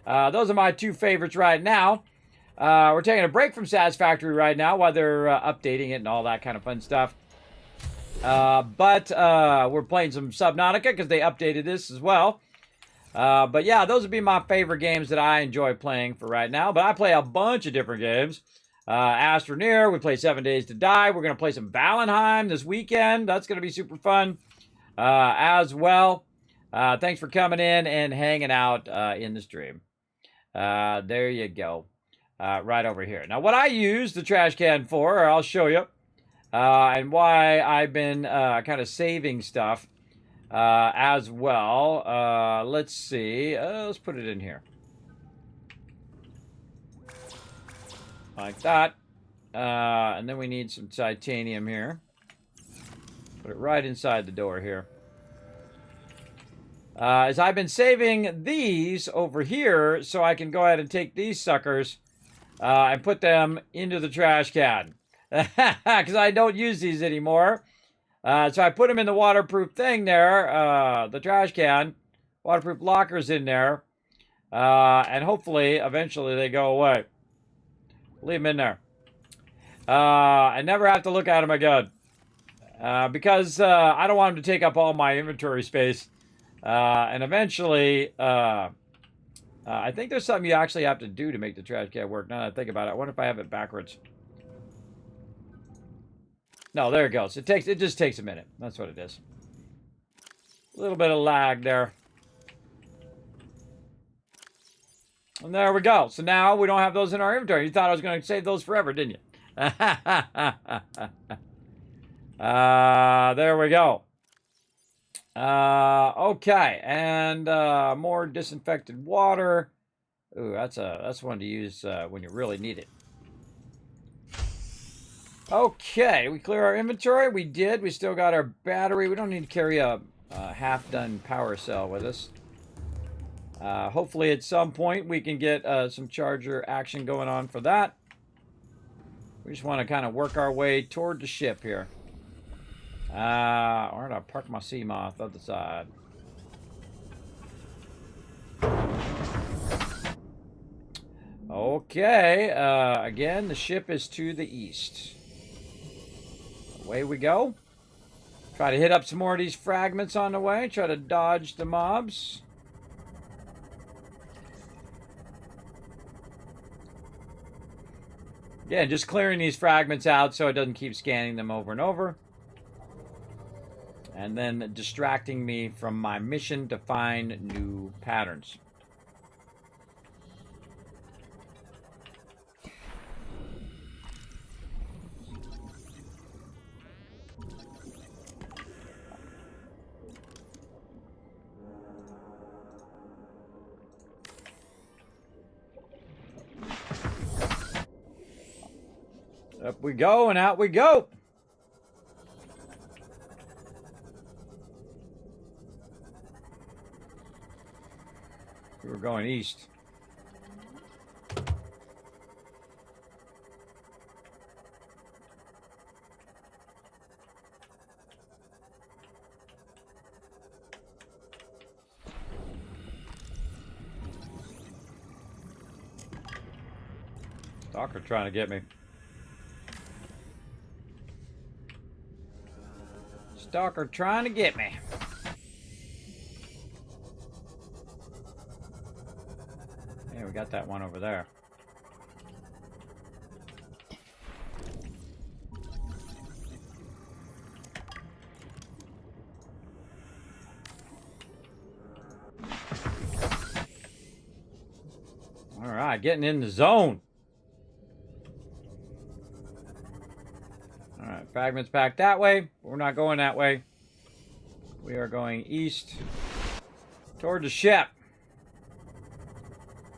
Those are my two favorites right now. We're taking a break from Satisfactory right now while they're updating it and all that kind of fun stuff. But we're playing some Subnautica because they updated this as well. But yeah, those would be my favorite games that I enjoy playing for right now. But I play a bunch of different games. Astroneer, we play 7 Days to Die. We're going to play some Valheim this weekend. That's going to be super fun as well. Thanks for coming in and hanging out in the stream. There you go. Right over here. Now, what I use the trash can for, I'll show you. And why I've been kind of saving stuff as well. Let's see. Let's put it in here. Like that. And then we need some titanium here. Put it right inside the door here. As I've been saving these over here so I can go ahead and take these suckers and put them into the trash can. Because I don't use these anymore. So I put them in the waterproof thing there, the trash can. Waterproof lockers in there. And hopefully, eventually, they go away. Leave them in there. I never have to look at them again. Because I don't want them to take up all my inventory space. And eventually, I think there's something you actually have to do to make the trash can work. Now that I think about it, I wonder if I have it backwards. No, there it goes. It just takes a minute. That's what it is. A little bit of lag there. And there we go. So now we don't have those in our inventory. You thought I was going to save those forever, didn't you? There we go. Okay, and more disinfected water. Ooh, that's one to use when you really need it. Okay, we clear our inventory. We did. We still got our battery. We don't need to carry a half-done power cell with us. Hopefully at some point we can get some charger action going on for that. We just want to kind of work our way toward the ship here. Where did I park my Seamoth? Other side. Okay, again, the ship is to the east. Away we go. Try to hit up some more of these fragments on the way. Try to dodge the mobs. Yeah, just clearing these fragments out so it doesn't keep scanning them over and over. And then distracting me from my mission to find new patterns. Up we go and out we go. We were going east. Stalker trying to get me. Stalker trying to get me. Yeah, we got that one over there. All right, getting in the zone. All right, fragments back that way. We're not going that way. We are going east toward the ship.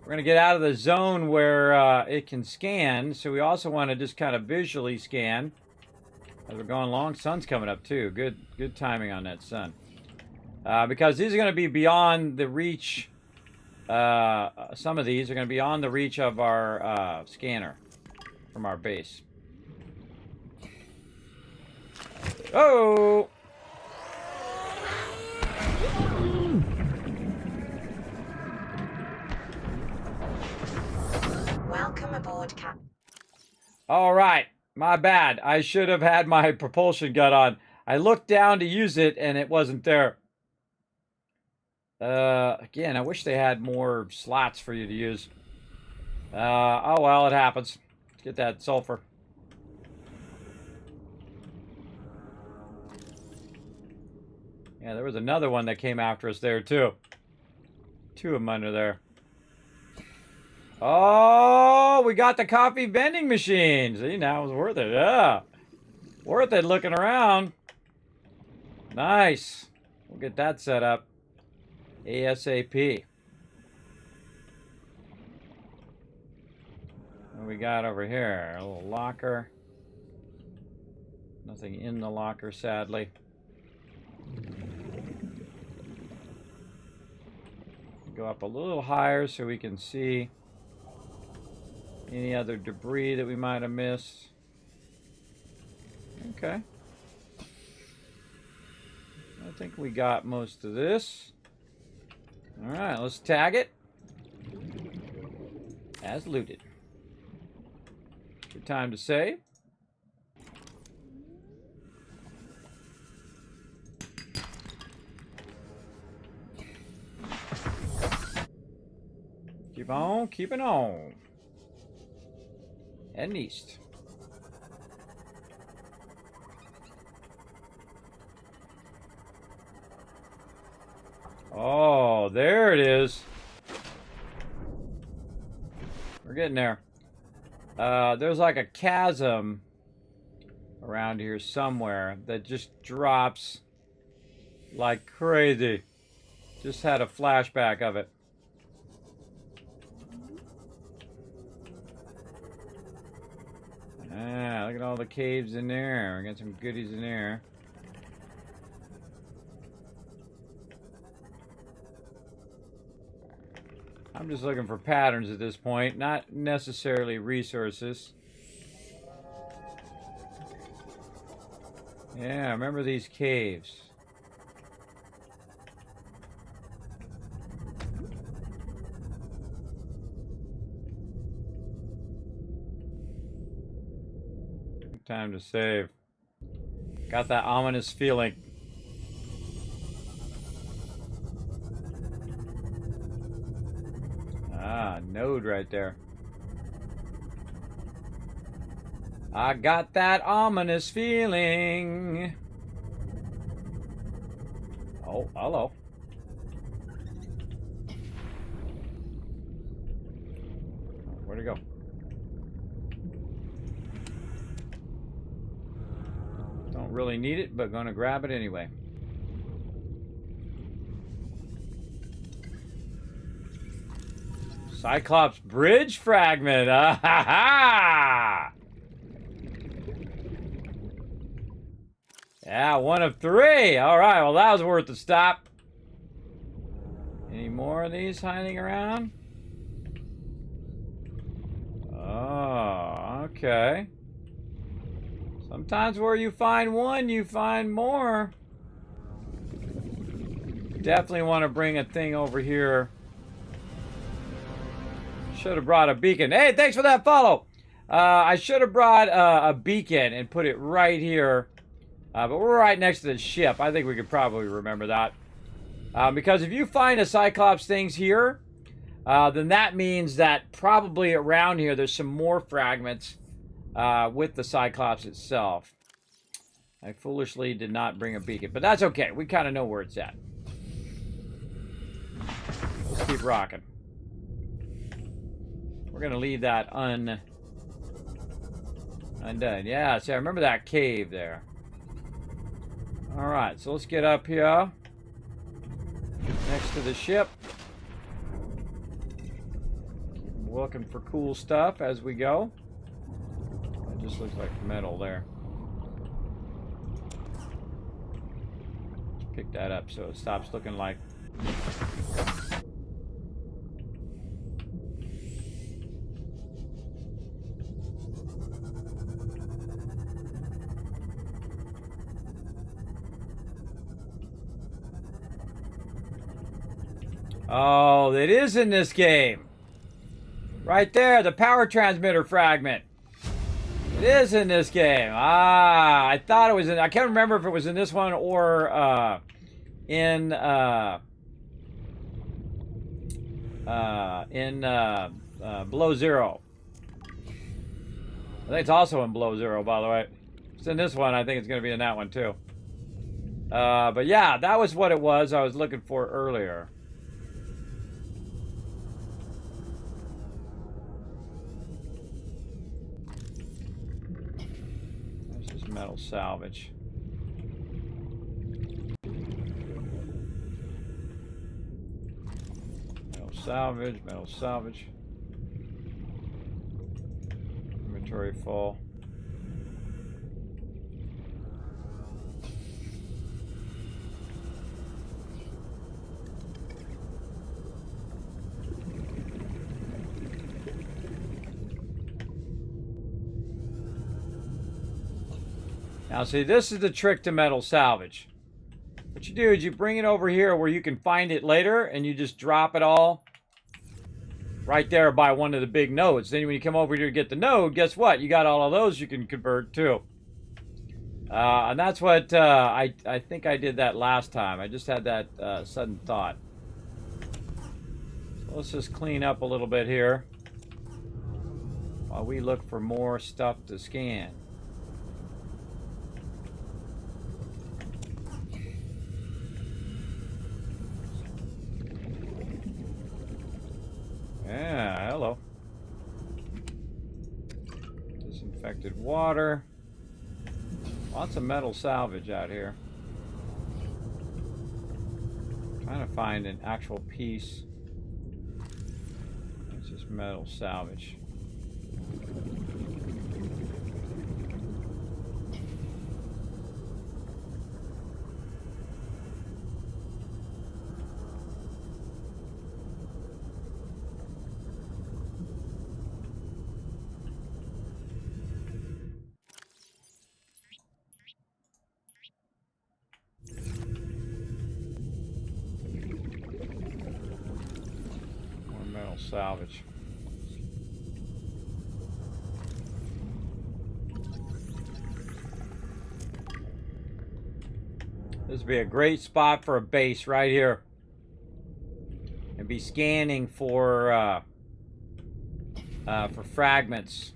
We're going to get out of the zone where it can scan, so we also want to just kind of visually scan as we're going along. Sun's coming up too. Good timing on that sun. Because these are going to be beyond the reach. Some of these are going to be on the reach of our scanner from our base. Oh! Welcome aboard, Cap. All right, my bad. I should have had my propulsion gun on. I looked down to use it, and it wasn't there. Again, I wish they had more slots for you to use. Oh well, it happens. Let's get that sulfur. Yeah, there was another one that came after us there, too. Two of them under there. Oh, we got the coffee vending machine. See, now it was worth it. Yeah. Worth it looking around. Nice. We'll get that set up ASAP. What we got over here? A little locker. Nothing in the locker, sadly. Go up a little higher so we can see any other debris that we might have missed. Okay. I think we got most of this. Alright, let's tag it as looted. Good time to save. Keep on keeping on. Heading east. Oh, there it is. We're getting there. There's like a chasm around here somewhere that just drops like crazy. Just had a flashback of it. Ah, look at all the caves in there. We got some goodies in there. I'm just looking for patterns at this point, not necessarily resources. Yeah, remember these caves. Time to save. Got that ominous feeling. Ah, node right there. I got that ominous feeling. Oh, hello. Where'd it go? Don't really need it, but gonna grab it anyway. Cyclops bridge fragment. Ah ha ha! Yeah, 1 of 3. All right, well, that was worth the stop. Any more of these hiding around? Oh, okay. Sometimes where you find one, you find more. Definitely want to bring a thing over here. Should have brought a beacon. Hey, thanks for that follow. I should have brought a beacon and put it right here. But we're right next to the ship. I think we could probably remember that. Because if you find a Cyclops things here, then that means that probably around here there's some more fragments with the Cyclops itself. I foolishly did not bring a beacon, but that's okay. We kind of know where it's at. Let's keep rocking. We're going to leave that undone. Yeah, see, I remember that cave there. All right, so let's get up here next to the ship. Keep looking for cool stuff as we go. It just looks like metal there. Pick that up so it stops looking like... Oh, it is in this game. Right there, the power transmitter fragment. It is in this game. Ah, I thought it was in... I can't remember if it was in this one or in Below Zero. I think it's also in Below Zero, by the way. It's in this one. I think it's going to be in that one, too. But yeah, that was what it was I was looking for earlier. Metal salvage. Metal salvage, metal salvage. Inventory full. Now see, this is the trick to metal salvage. What you do is you bring it over here where you can find it later, and you just drop it all right there by one of the big nodes. Then when you come over here to get the node, guess what? You got all of those you can convert too. And that's what I think I did that last time. I just had that sudden thought. So let's just clean up a little bit here while we look for more stuff to scan. Yeah, hello. Disinfected water. Lots of metal salvage out here. Trying to find an actual piece. It's just metal salvage. salvage. This would be a great spot for a base right here. And be scanning for fragments.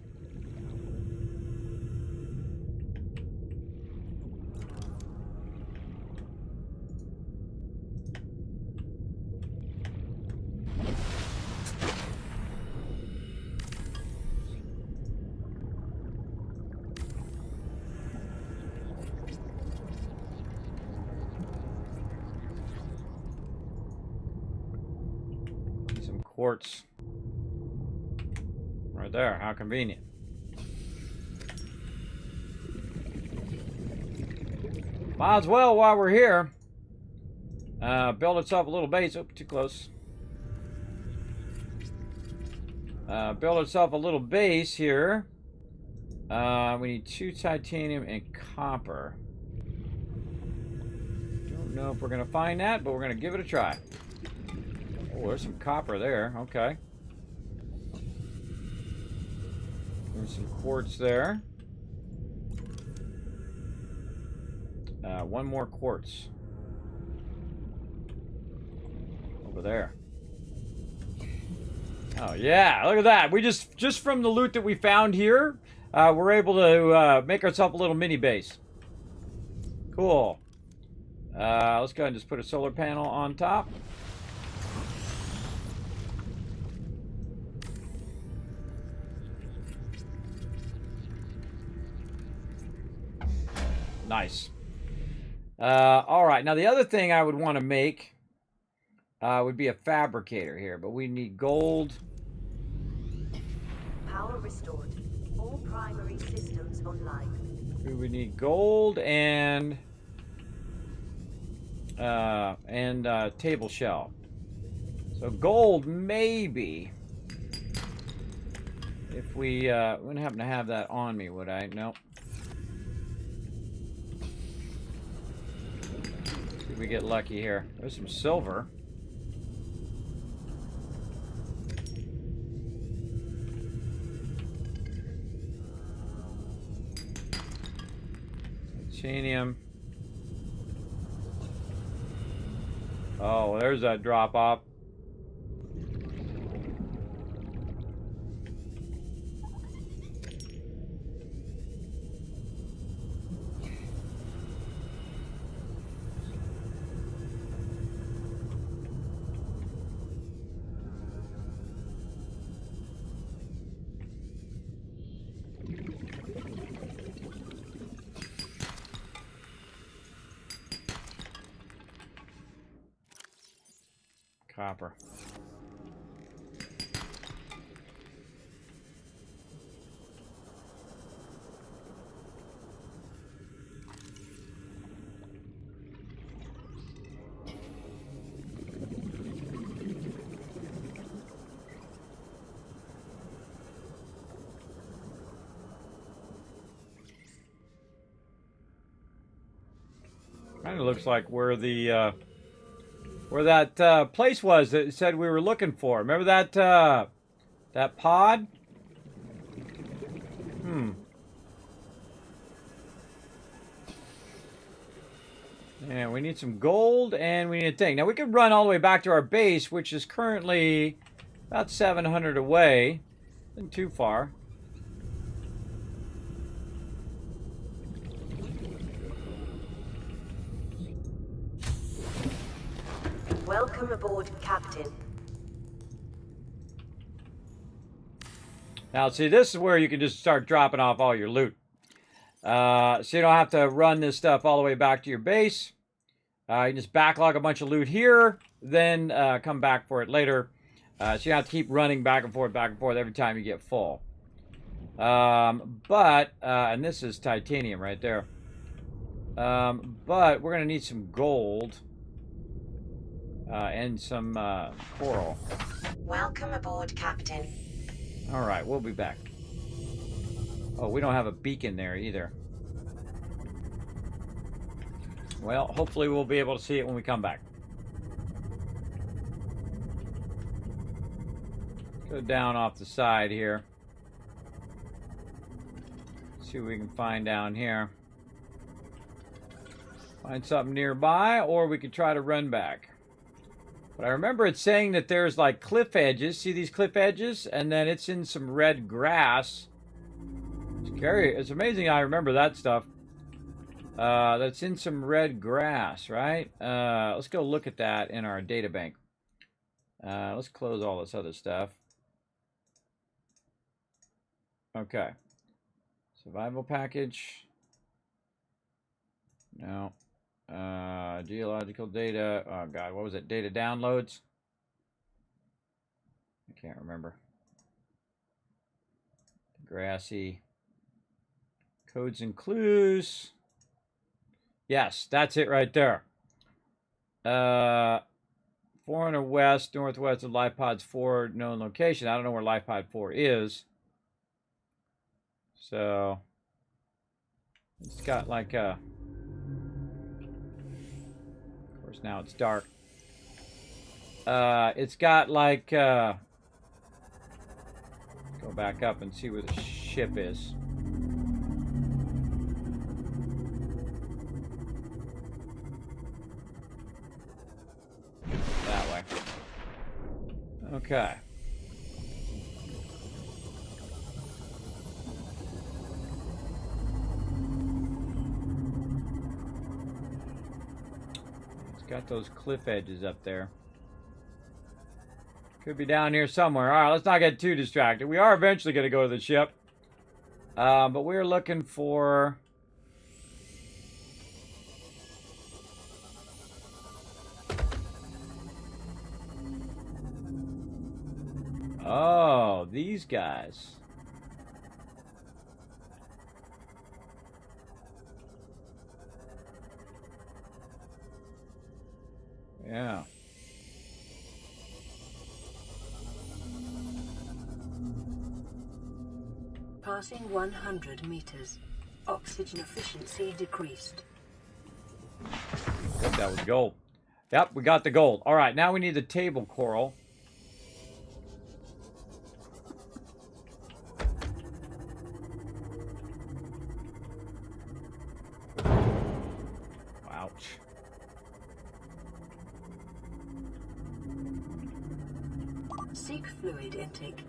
Some quartz. Right there, how convenient. Might as well, while we're here, build itself a little base. Oh, too close. Build itself a little base here. We need 2 titanium and copper. Don't know if we're going to find that, but we're going to give it a try. Oh, there's some copper there. Okay. There's some quartz there. One more quartz. Over there. Oh, yeah. Look at that. We just from the loot that we found here, we're able to make ourselves a little mini base. Cool. Let's go ahead and just put a solar panel on top. Nice. All right. Now, the other thing I would want to make would be a fabricator here, but we need gold. Power restored. All primary systems online. We need gold and table shell. So gold, maybe. If we wouldn't happen to have that on me, would I? Nope. We get lucky here. There's some silver. Titanium. Oh, there's that drop off. Copper. Kind of looks like where the where that place was that said we were looking for. Remember that that pod? And we need some gold and we need a thing. Now we could run all the way back to our base, which is currently about 700 away. Isn't too far. Welcome aboard, Captain. Now, see, this is where you can just start dropping off all your loot. So you don't have to run this stuff all the way back to your base. You can just backlog a bunch of loot here, then come back for it later. So you don't have to keep running back and forth every time you get full. And this is titanium right there. But we're going to need some gold. And some coral. Welcome aboard, Captain. All right, we'll be back. Oh, we don't have a beacon there either. Well, hopefully we'll be able to see it when we come back. Go down off the side here. See what we can find down here. Find something nearby, or we could try to run back. But I remember it saying that there's like cliff edges. See these cliff edges? And then it's in some red grass. It's scary. It's amazing I remember that stuff. That's in some red grass, right? Let's go look at that in our data bank. Let's close all this other stuff. Okay. Survival package. No. Geological data. Oh, God. What was it? Data downloads? I can't remember. Grassy. Codes and clues. Yes, that's it right there. 400 west, northwest of LifePod's 4 known location. I don't know where LifePod 4 is. So, it's got like a... Of course, now it's dark. It's got like... Go back up and see where the ship is. That way. Okay. It's got those cliff edges up there. Could be down here somewhere. All right, let's not get too distracted. We are eventually going to go to the ship. But we're looking for... Oh, these guys. Yeah. Passing 100 meters. Oxygen efficiency decreased. Yep, that was gold. Yep, we got the gold. All right, now we need the table coral. Ouch. Seek fluid intake.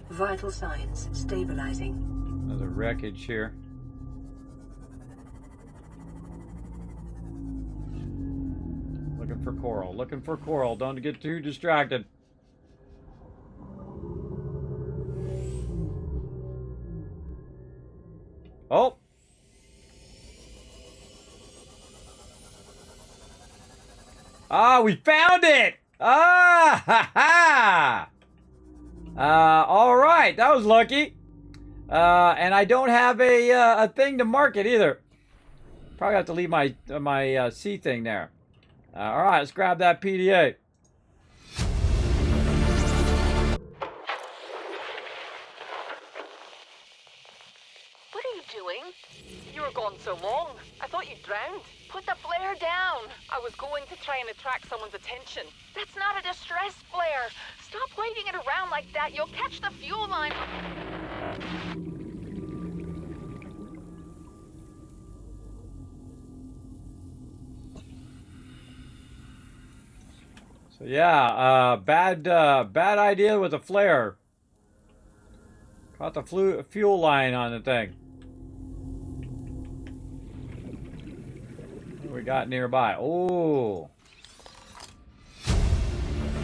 Vital signs stabilizing. Another wreckage here. Looking for coral. Looking for coral. Don't get too distracted. Oh! Ah, we found it! Ah, ha, ha! All right, that was lucky. And I don't have a thing to mark it either. Probably have to leave my C thing there. All right, let's grab that PDA. What are you doing? You were gone so long. I thought you drowned. Put the flare down. I was going to try and attract someone's attention. That's not a distress flare. Stop waving it around like that. You'll catch the fuel line. So yeah, bad idea with the flare. Caught the fuel line on the thing. What we got nearby? Oh,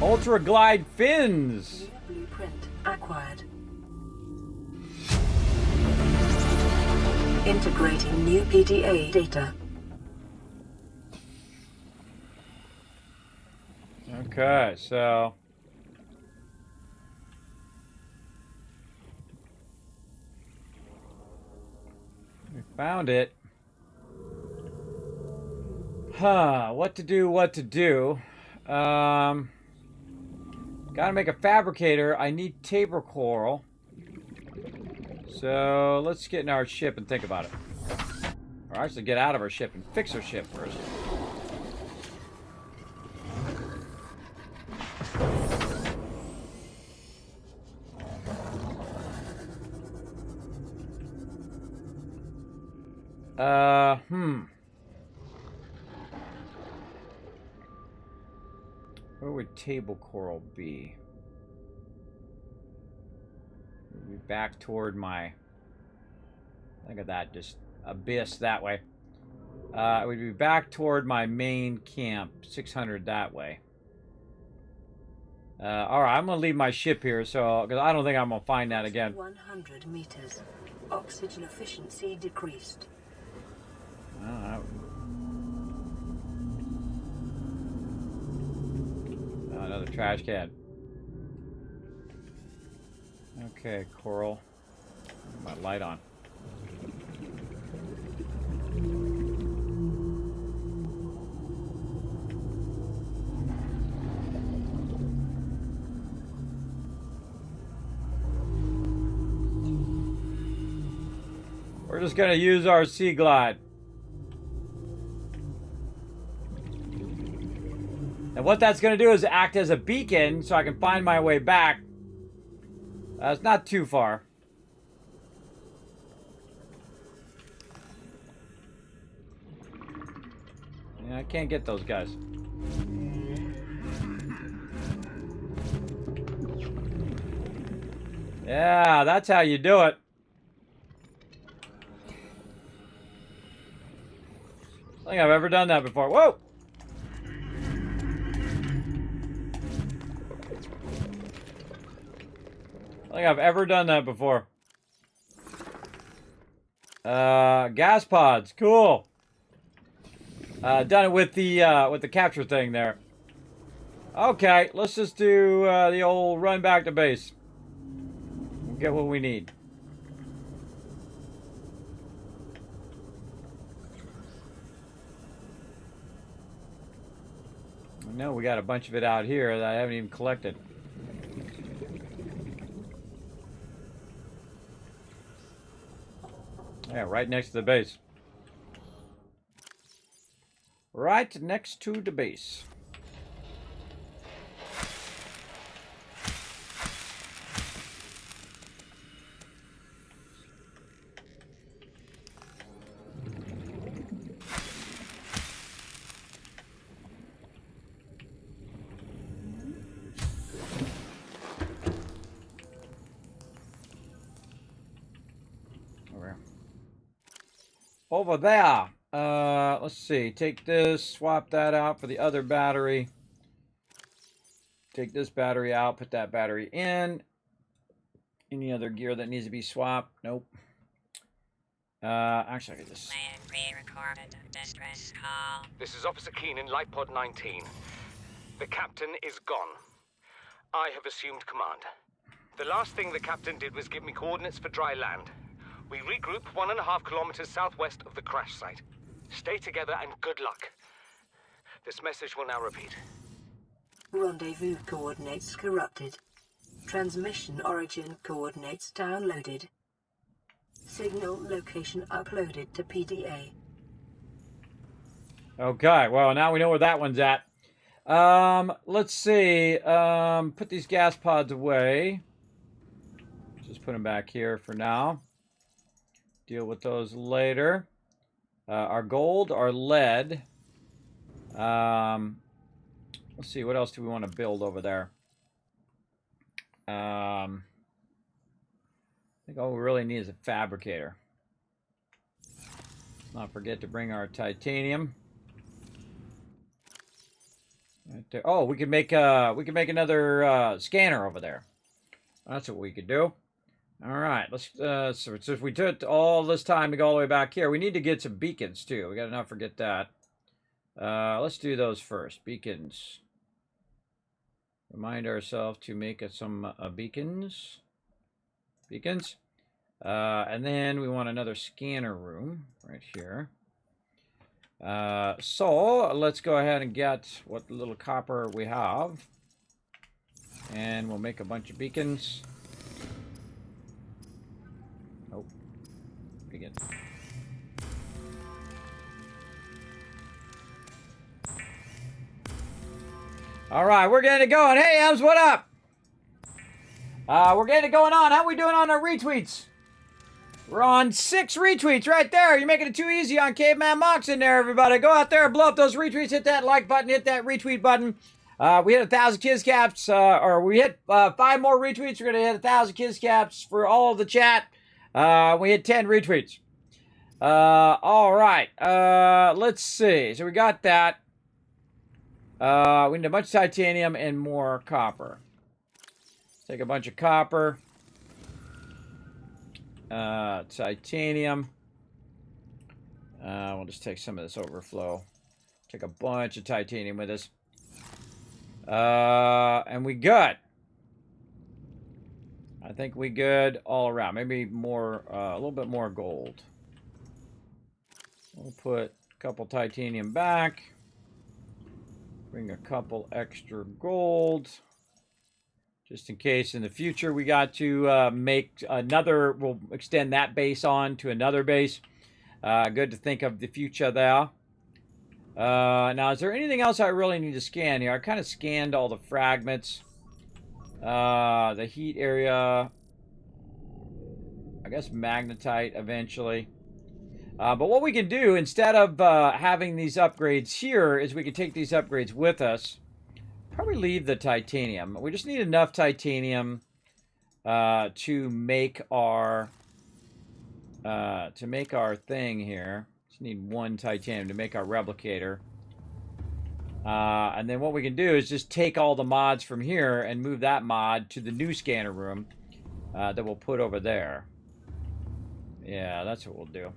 ultra glide fins. New blueprint acquired. Integrating new PDA data. Okay, so we found it. What to do? Gotta make a fabricator. I need table coral. So let's get in our ship and think about it. Alright, so get out of our ship and fix our ship first. Where would table coral be? Maybe back toward my... Look at that, just abyss that way. It would be back toward my main camp, 600 that way. All right, I'm gonna leave my ship here, so because I don't think I'm gonna find that again. 100 meters. Oxygen efficiency decreased. Another trash can. Okay, coral. My light on. We're just gonna use our sea glide. And what that's gonna do is act as a beacon so I can find my way back. It's not too far. Yeah, I can't get those guys. Yeah, that's how you do it. I don't think I've ever done that before. Whoa! I don't think I've ever done that before. Gas pods, cool. Done it with the capture thing there. Okay, let's just do the old run back to base. We'll get what we need. No, we got a bunch of it out here that I haven't even collected. Yeah, right next to the base. Right next to the base. Over there. Let's see. Take this, swap that out for the other battery. Take this battery out, put that battery in. Any other gear that needs to be swapped? Nope. Actually, I could just... Pre-recorded distress call. This is Officer Keenan, Light Pod 19. The captain is gone. I have assumed command. The last thing the captain did was give me coordinates for dry land. We regroup 1.5 kilometers southwest of the crash site. Stay together and good luck. This message will now repeat. Rendezvous coordinates corrupted. Transmission origin coordinates downloaded. Signal location uploaded to PDA. Okay, well, now we know where that one's at. Let's see. Put these gas pods away. Just put them back here for now. Deal with those later. Our gold, our lead. Let's see, what else do we want to build over there? I think all we really need is a fabricator. Let's not forget to bring our titanium. Right there. Oh, we could make another scanner over there. That's what we could do. All right, let's. So if we took all this time to go all the way back here, we need to get some beacons too. We got to not forget that. Let's do those first. Beacons. Remind ourselves to make some beacons. Beacons. And then we want another scanner room right here. So let's go ahead and get what little copper we have. And we'll make a bunch of beacons. Nope. Beacons. All right, we're getting it going. Hey, Ems, what up? We're getting it going on. How we doing on our retweets? We're on 6 retweets right there. You're making it too easy on Caveman Mox in there, everybody. Go out there, blow up those retweets, hit that like button, hit that retweet button. We hit 1,000 kids caps, or we hit 5 more retweets. We're going to hit 1,000 kids caps for all of the chat. We hit 10 retweets. All right. Let's see. So we got that. We need a bunch of titanium and more copper. Take a bunch of copper. Titanium. We'll just take some of this overflow. Take a bunch of titanium with us. And we good. I think we good all around. Maybe more, a little bit more gold. We'll put a couple titanium back. Bring a couple extra gold. Just in case in the future we got to make another, we'll extend that base on to another base. Good to think of the future there. Now, is there anything else I really need to scan here? I kind of scanned all the fragments. The heat area. I guess magnetite eventually. But what we can do, instead of having these upgrades here, is we can take these upgrades with us. Probably leave the titanium. We just need enough titanium to make our thing here. Just need 1 titanium to make our replicator. And then what we can do is just take all the mods from here and move that mod to the new scanner room that we'll put over there. Yeah, that's what we'll do.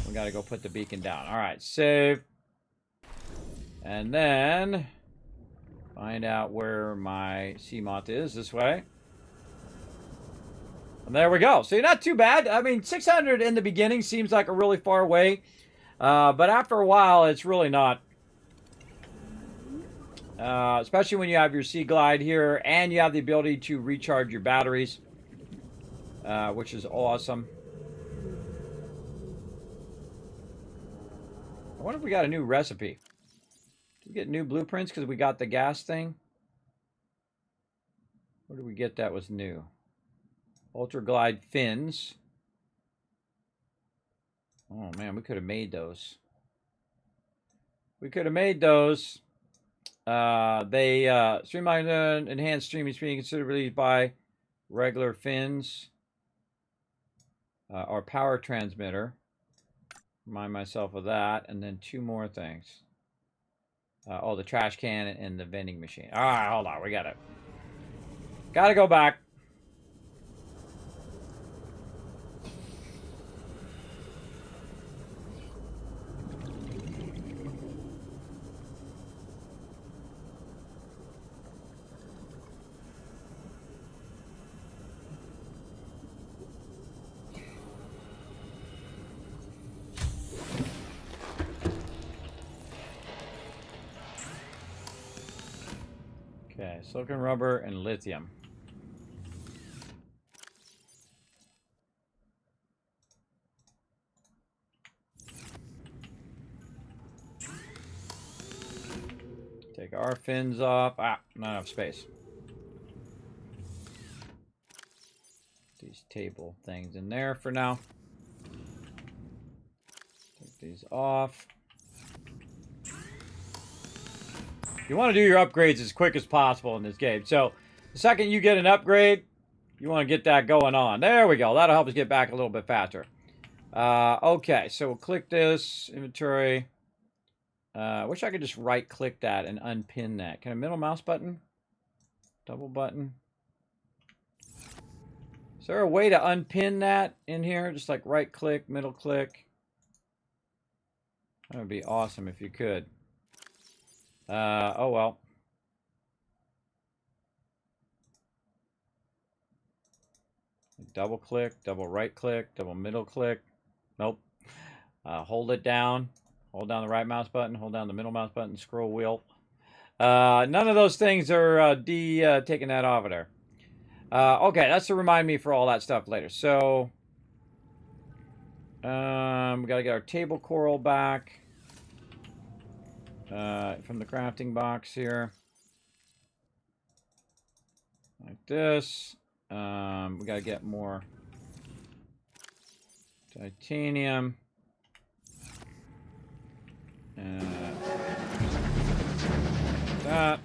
We gotta go put the beacon down. Alright, save. And then find out where my Seamoth is this way. And there we go. See, not too bad. I mean, 600 in the beginning seems like a really far away. But after a while, it's really not. Especially when you have your Sea Glide here and you have the ability to recharge your batteries. Which is awesome. I wonder if we got a new recipe. Did we get new blueprints because we got the gas thing? Where did we get that was new? Ultra Glide fins. Oh man, we could have made those. We could have made those. They streamlined and enhanced streaming speed considerably by regular fins. Our power transmitter. Remind myself of that. And then 2 more things. Oh, the trash can and the vending machine. All right, hold on. We got it. Got to go back. Okay, silicon rubber and lithium. Take our fins off. Ah, not enough space. These table things in there for now. Take these off. You want to do your upgrades as quick as possible in this game. So, the second you get an upgrade, you want to get that going on. There we go. That'll help us get back a little bit faster. Okay, so we'll click this. Inventory. I wish I could just right-click that and unpin that. Can a middle mouse button? Double button? Is there a way to unpin that in here? Just like right-click, middle-click. That would be awesome if you could. Oh well. Double click, double right click, double middle click. Nope. Hold it down. Hold down the right mouse button. Hold down the middle mouse button. Scroll wheel. None of those things are taking that off of there. Okay, that's to remind me for all that stuff later. So, we gotta get our table coral back. From the crafting box here. Like this. We gotta get more Titanium. That.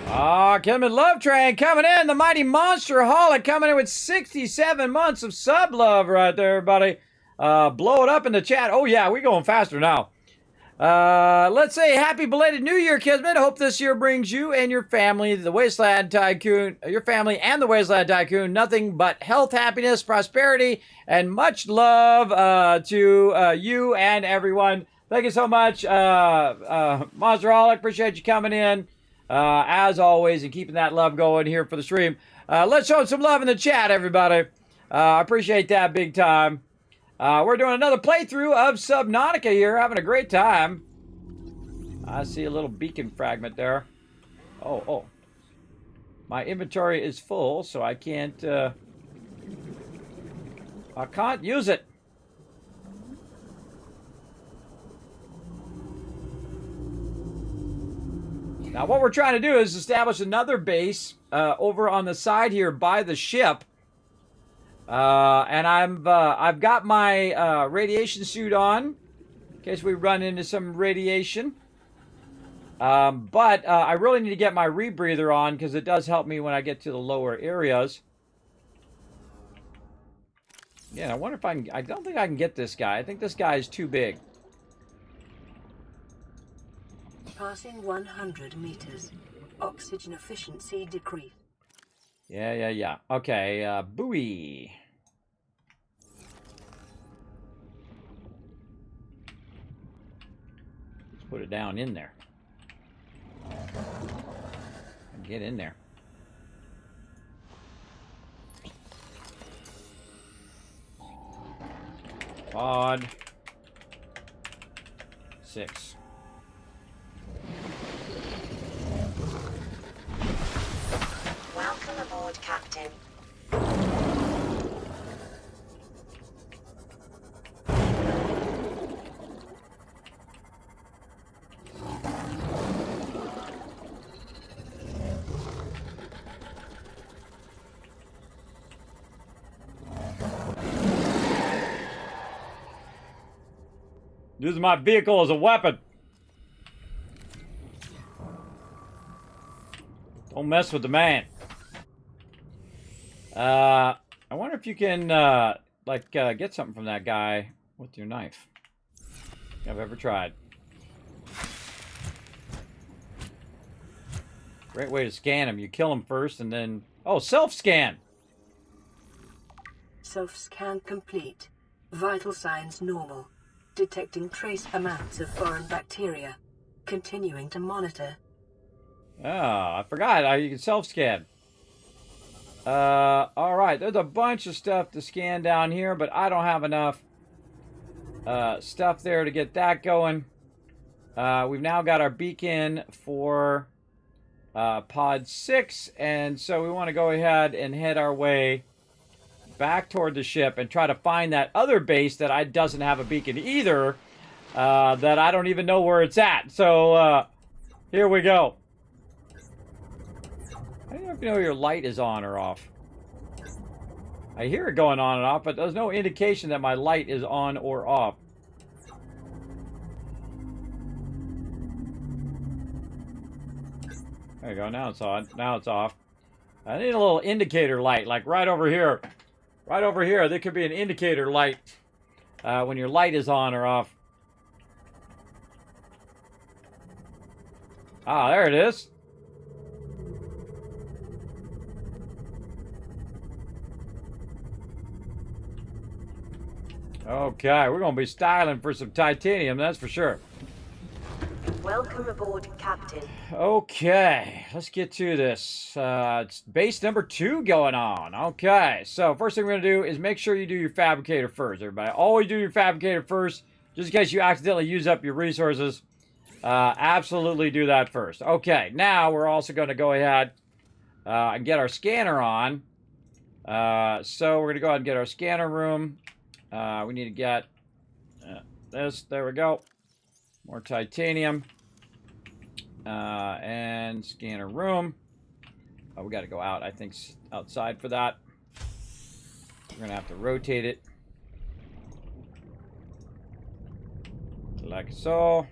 Ah, Kismet Love Train coming in. The mighty Monster Holic coming in with 67 months of sub love right there, everybody. Blow it up in the chat. Oh, yeah, we're going faster now. Let's say happy belated New Year, Kismet. Hope this year brings you and your family, the Wasteland Tycoon, your family and the Wasteland Tycoon, nothing but health, happiness, prosperity, and much love to you and everyone. Thank you so much, Monsterholic. Appreciate you coming in, as always, and keeping that love going here for the stream. Let's show some love in the chat, everybody. I appreciate that big time. We're doing another playthrough of Subnautica here, having a great time. I see a little beacon fragment there. Oh. My inventory is full, so I can't use it. Now, what we're trying to do is establish another base over on the side here by the ship. And I've got my radiation suit on in case we run into some radiation. But I really need to get my rebreather on because it does help me when I get to the lower areas. Yeah, I wonder if I can. I don't think I can get this guy. I think this guy is too big. Passing 100 meters. Oxygen efficiency decreased. Yeah. Okay, buoy. Let's put it down in there. Get in there. Pod 6. Welcome aboard, Captain. Using my vehicle as a weapon. Don't mess with the man. I wonder if you can, get something from that guy with your knife. I've ever tried. Great way to scan him. You kill him first and then... Oh, self-scan! Self-scan complete. Vital signs normal. Detecting trace amounts of foreign bacteria. Continuing to monitor. Oh, I forgot how you can self-scan. Alright, there's a bunch of stuff to scan down here, but I don't have enough stuff there to get that going. We've now got our beacon for pod 6, and so we want to go ahead and head our way back toward the ship and try to find that other base that doesn't have a beacon either, that I don't even know where it's at. So, here we go. I don't know if you know your light is on or off. I hear it going on and off, but there's no indication that my light is on or off. There you go. Now it's on. Now it's off. I need a little indicator light, like right over here. Right over here. There could be an indicator light when your light is on or off. Ah, there it is. Okay, we're going to be styling for some titanium, that's for sure. Welcome aboard, Captain. Okay, let's get to this. It's base number 2 going on. Okay, so first thing we're going to do is make sure you do your fabricator first, everybody. Always do your fabricator first, just in case you accidentally use up your resources. Absolutely do that first. Okay, now we're also going to go ahead and get our scanner on. So we're going to go ahead and get our scanner room. We need to get this. There we go. More titanium. And scanner room. Oh, we got to go out, I think, outside for that. We're going to have to rotate it. Like so.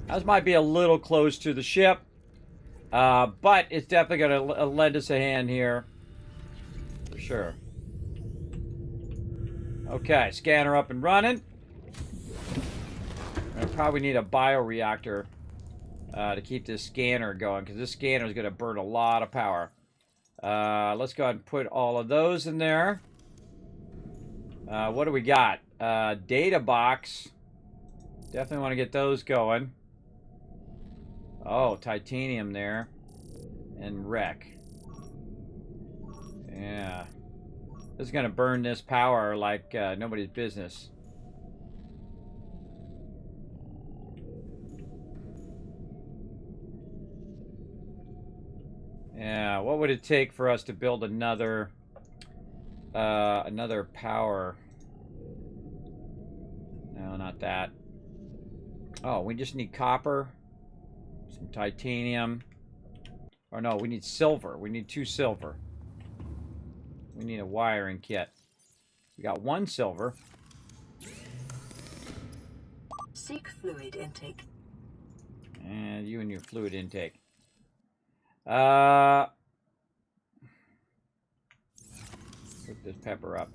This might be a little close to the ship. But it's definitely going to lend us a hand here. For sure. Okay, scanner up and running. I probably need a bioreactor to keep this scanner going, because this scanner is going to burn a lot of power. Let's go ahead and put all of those in there. What do we got? Data box. Definitely want to get those going. Oh, titanium there. And wreck. Yeah. This is going to burn this power like nobody's business. Yeah, what would it take for us to build another power? No, not that. Oh, we just need copper, some titanium. Or no, we need silver. We need 2 silver. We need a wiring kit. We got 1 silver. Seek fluid intake. And you and your fluid intake. Put this pepper up.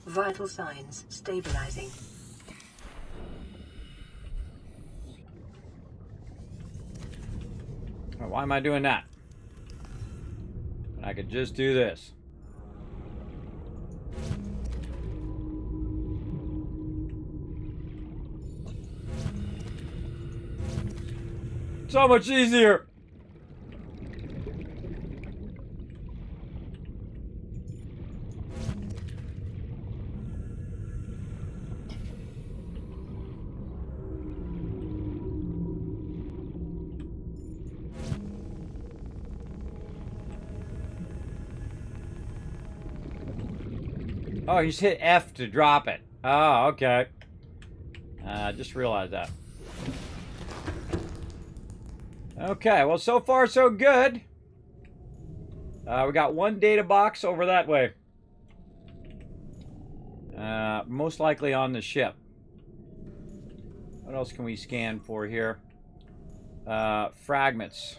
Vital signs stabilizing. Oh, why am I doing that? I could just do this. So much easier. Oh, you just hit F to drop it. Oh, okay. Just realized that. Okay, well, so far so good. We got 1 data box over that way. Most likely on the ship. What else can we scan for here? Fragments.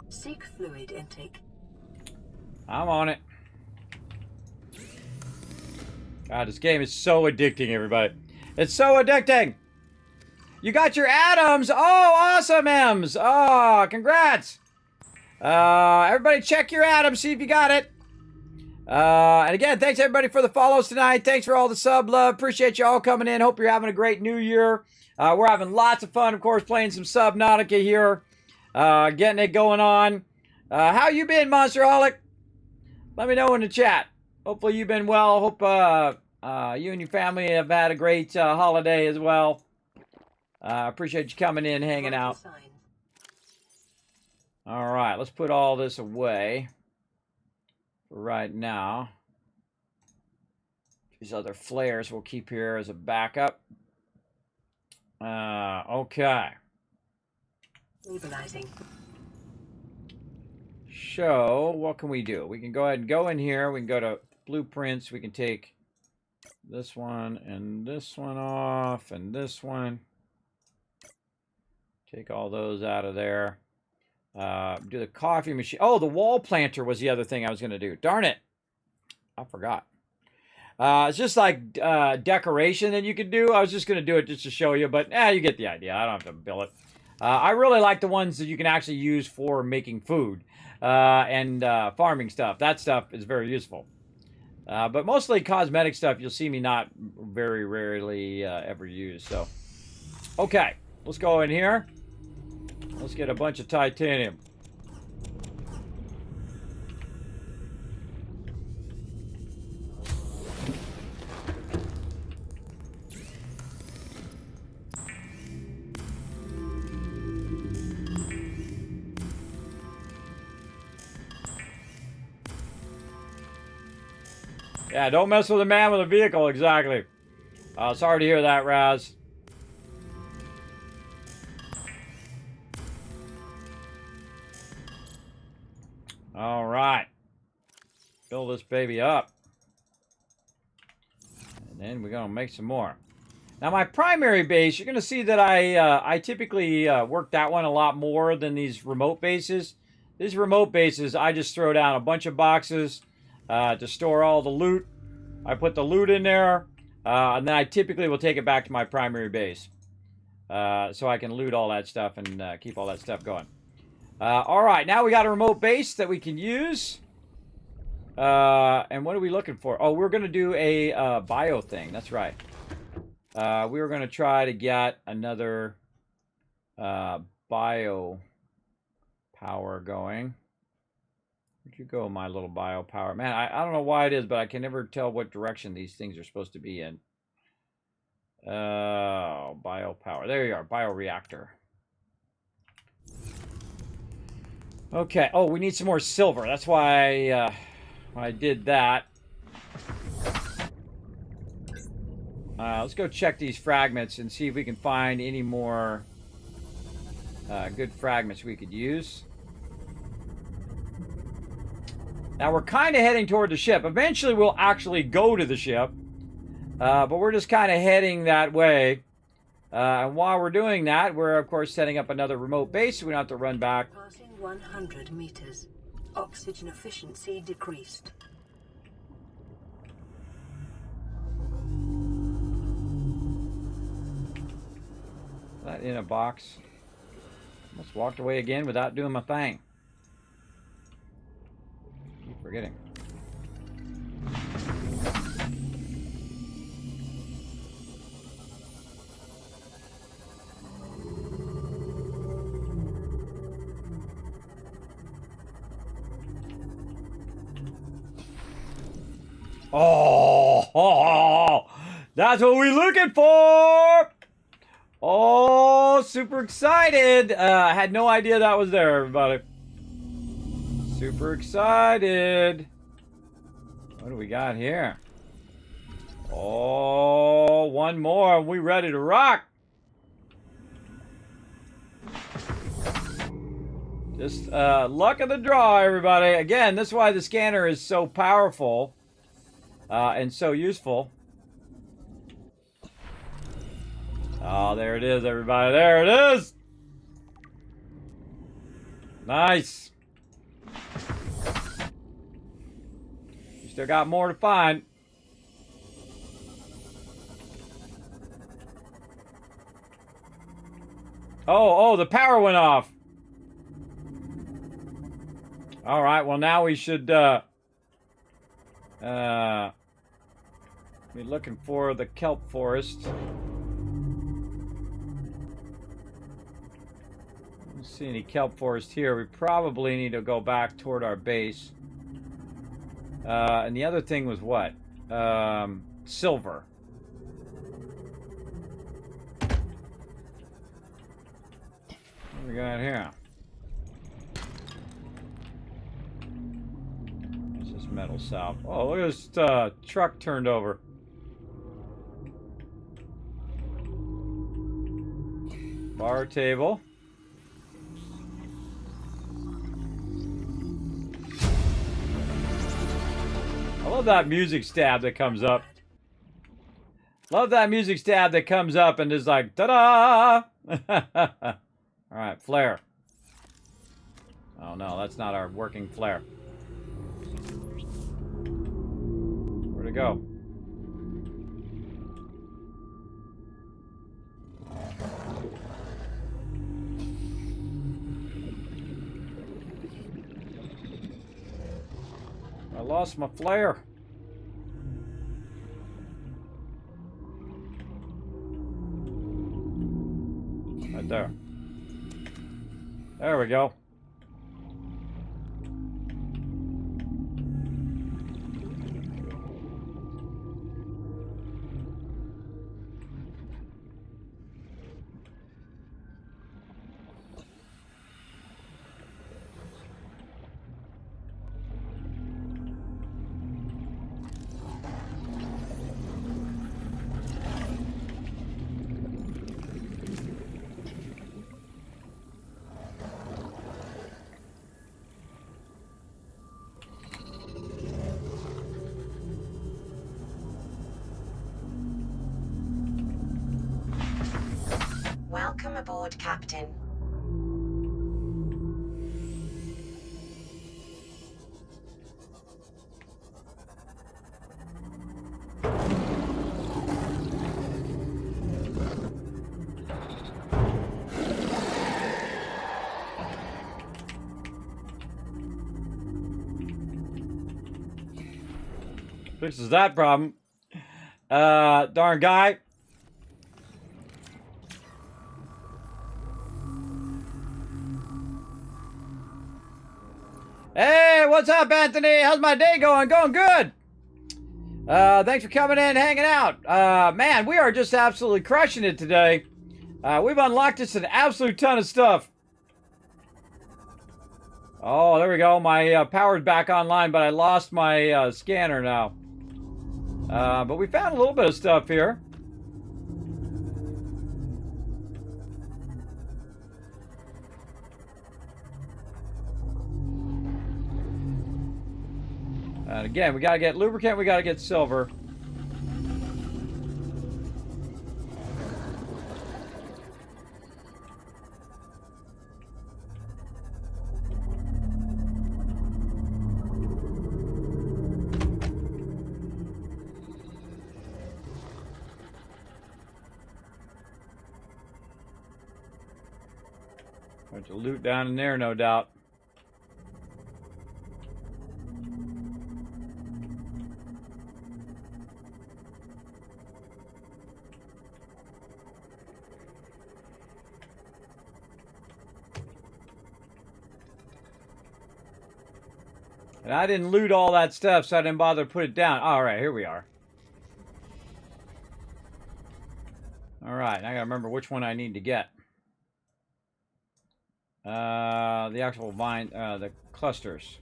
Seek fluid intake. I'm on it. God, this game is so addicting, everybody. It's so addicting. You got your atoms. Oh, awesome, Ems. Oh, congrats. Everybody check your atoms, see if you got it. And again, thanks everybody for the follows tonight. Thanks for all the sub love. Appreciate you all coming in. Hope you're having a great new year. We're having lots of fun, of course, playing some Subnautica here. Getting it going on. How you been, Monsterholic? Let me know in the chat. Hopefully you've been well. Hope you and your family have had a great holiday as well. Appreciate you coming in, hanging out. All right, let's put all this away for right now. These other flares we'll keep here as a backup. Okay. Stabilizing. So, what can we do? We can go ahead and go in here. We can go to blueprints. We can take this one and this one off and this one. Take all those out of there. Do the coffee machine. Oh, the wall planter was the other thing I was going to do. Darn it. I forgot. It's just like decoration that you could do. I was just going to do it just to show you, but you get the idea. I don't have to build it. I really like the ones that you can actually use for making food and farming stuff. That stuff is very useful. But mostly cosmetic stuff, you'll see me not very rarely ever use. So, okay, let's go in here. Let's get a bunch of titanium. Yeah, don't mess with a man with a vehicle, exactly. Sorry to hear that, Raz. All right. Fill this baby up. And then we're going to make some more. Now, my primary base, you're going to see that I typically work that one a lot more than these remote bases. These remote bases, I just throw down a bunch of boxes to store all the loot. I put the loot in there, and then I typically will take it back to my primary base. So I can loot all that stuff and keep all that stuff going. All right, now we got a remote base that we can use. And what are we looking for? Oh, we're going to do a bio thing. That's right. We were going to try to get another bio power going. Where'd you go, my little bio power? Man, I don't know why it is, but I can never tell what direction these things are supposed to be in. Bio power. There you are, bioreactor. Okay. Oh, we need some more silver. That's why I did that. Let's go check these fragments and see if we can find any more good fragments we could use. Now we're kind of heading toward the ship. Eventually we'll actually go to the ship. But we're just kind of heading that way. And while we're doing that, we're of course setting up another remote base so we don't have to run back. Passing 100 meters. Oxygen efficiency decreased. That in a box. Almost walked away again without doing my thing. Keep forgetting. Oh, that's what we're looking for. Oh, super excited. I had no idea that was there, everybody. Super excited. What do we got here? Oh, one more. We ready to rock. Just luck of the draw, everybody. Again, this is why the scanner is so powerful and so useful. Oh, there it is, everybody. There it is. Nice. You still got more to find. Oh, the power went off. All right, well, now we should be looking for the kelp forest. Don't see any kelp forest here. We probably need to go back toward our base. And the other thing was what? Silver. What do we got here? What's this metal salve? Oh, look at this truck turned over. Bar table. I love that music stab that comes up. Love that music stab that comes up and is like, ta-da! All right, flare. Oh no, that's not our working flare. Where'd it go? I lost my flare. Right there. There we go. Captain. Fixes that problem. Darn guy. Hey, what's up, Anthony? How's my day going? Going good. Thanks for coming in and hanging out. Man, we are just absolutely crushing it today. We've unlocked just an absolute ton of stuff. Oh, there we go. My power's back online, but I lost my scanner now. But we found a little bit of stuff here. And again, we gotta get lubricant, we gotta get silver. Bunch of loot down in there, no doubt. And I didn't loot all that stuff, so I didn't bother to put it down. All right, here we are. All right, now I gotta remember which one I need to get. The actual vine, the clusters.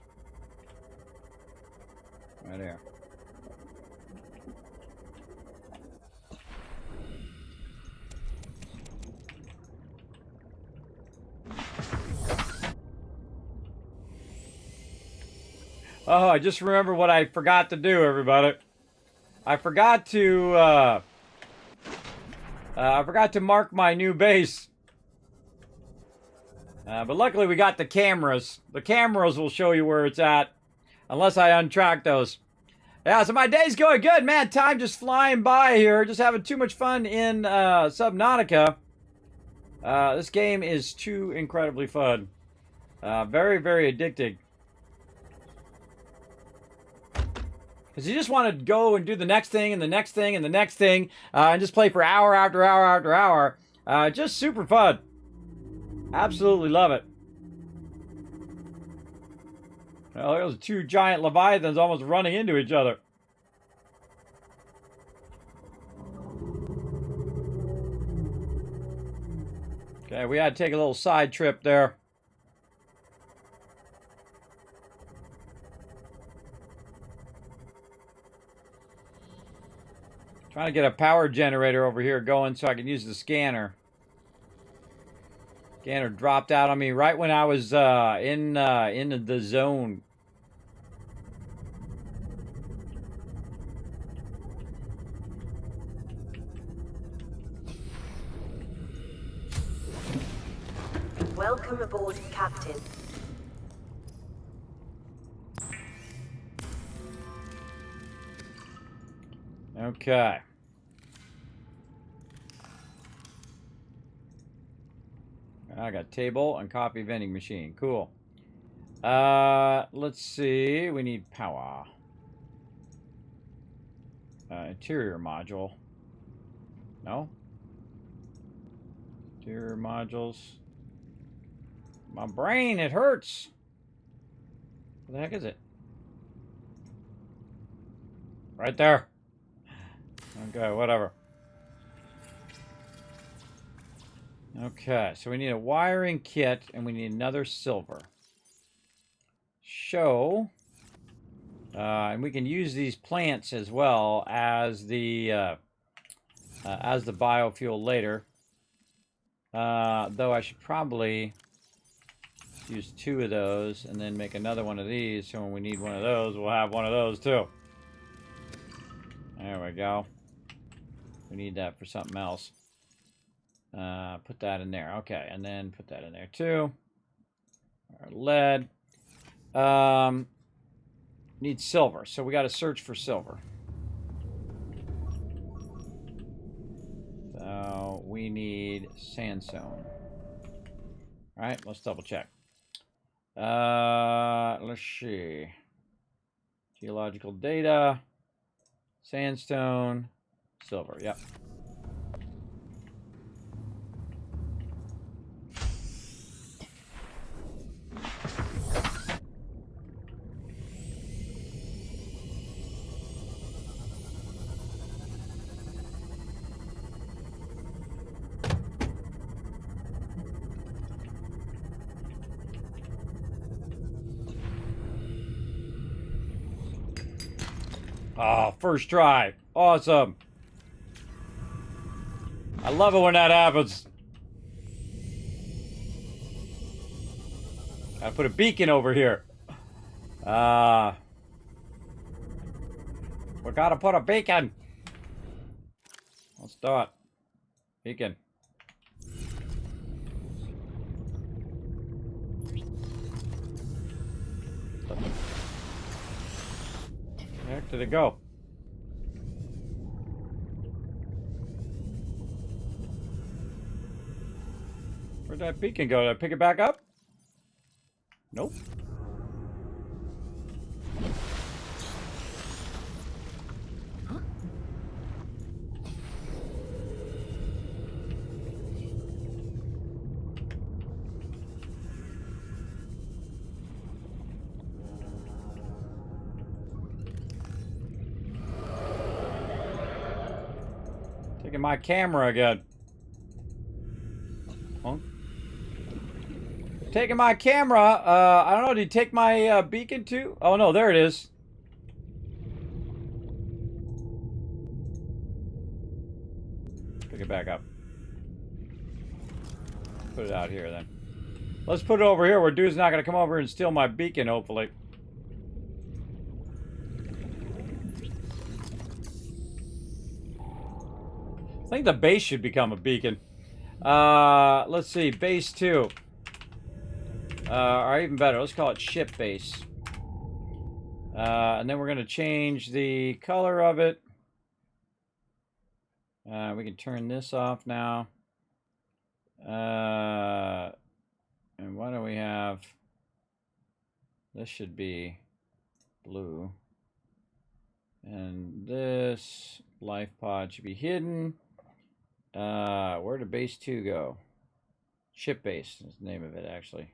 Right there. Oh, I just remember what I forgot to do, everybody. I forgot to mark my new base. But luckily we got the cameras. The cameras will show you where it's at. Unless I untrack those. Yeah, so my day's going good, man. Time just flying by here. Just having too much fun in Subnautica. This game is too incredibly fun. Very, very addicting. Because you just want to go and do the next thing and the next thing and the next thing. And just play for hour after hour after hour. Just super fun. Absolutely love it. Well, those two giant leviathans almost running into each other. Okay, we had to take a little side trip there. Trying to get a power generator over here going so I can use the scanner. Scanner dropped out on me right when I was in the zone. Welcome aboard, Captain. Okay. I got table and coffee vending machine. Cool. Let's see. We need power. Interior module. No? Interior modules. My brain, it hurts. What the heck is it? Right there. Okay, whatever. Okay, so we need a wiring kit, and we need another silver. Show. And we can use these plants as well as the biofuel later. Though I should probably use 2 of those and then make another one of these, so when we need one of those, we'll have one of those too. There we go. We need that for something else. Put that in there. Okay, and then put that in there too. Our lead. Need silver, so we got to search for silver. So we need sandstone. All right, let's double check. Let's see. Geological data, sandstone, silver. Yep. Oh, first try. Awesome. I love it when that happens. Gotta put a beacon over here. We gotta put a beacon. Let's do it. Beacon. Where the heck did it go? Where'd that beacon go? Did I pick it back up? Nope. Taking my camera again. Huh? Taking my camera. I don't know. Did you take my beacon too? Oh no, there it is. Pick it back up. Put it out here then. Let's put it over here where dude's not gonna come over and steal my beacon, hopefully. I think the base should become a beacon. Let's see, base 2. Or even better, let's call it ship base. And then we're gonna change the color of it. We can turn this off now. And what do we have? This should be blue. And this life pod should be hidden. Where did base 2 go? Ship base is the name of it, actually.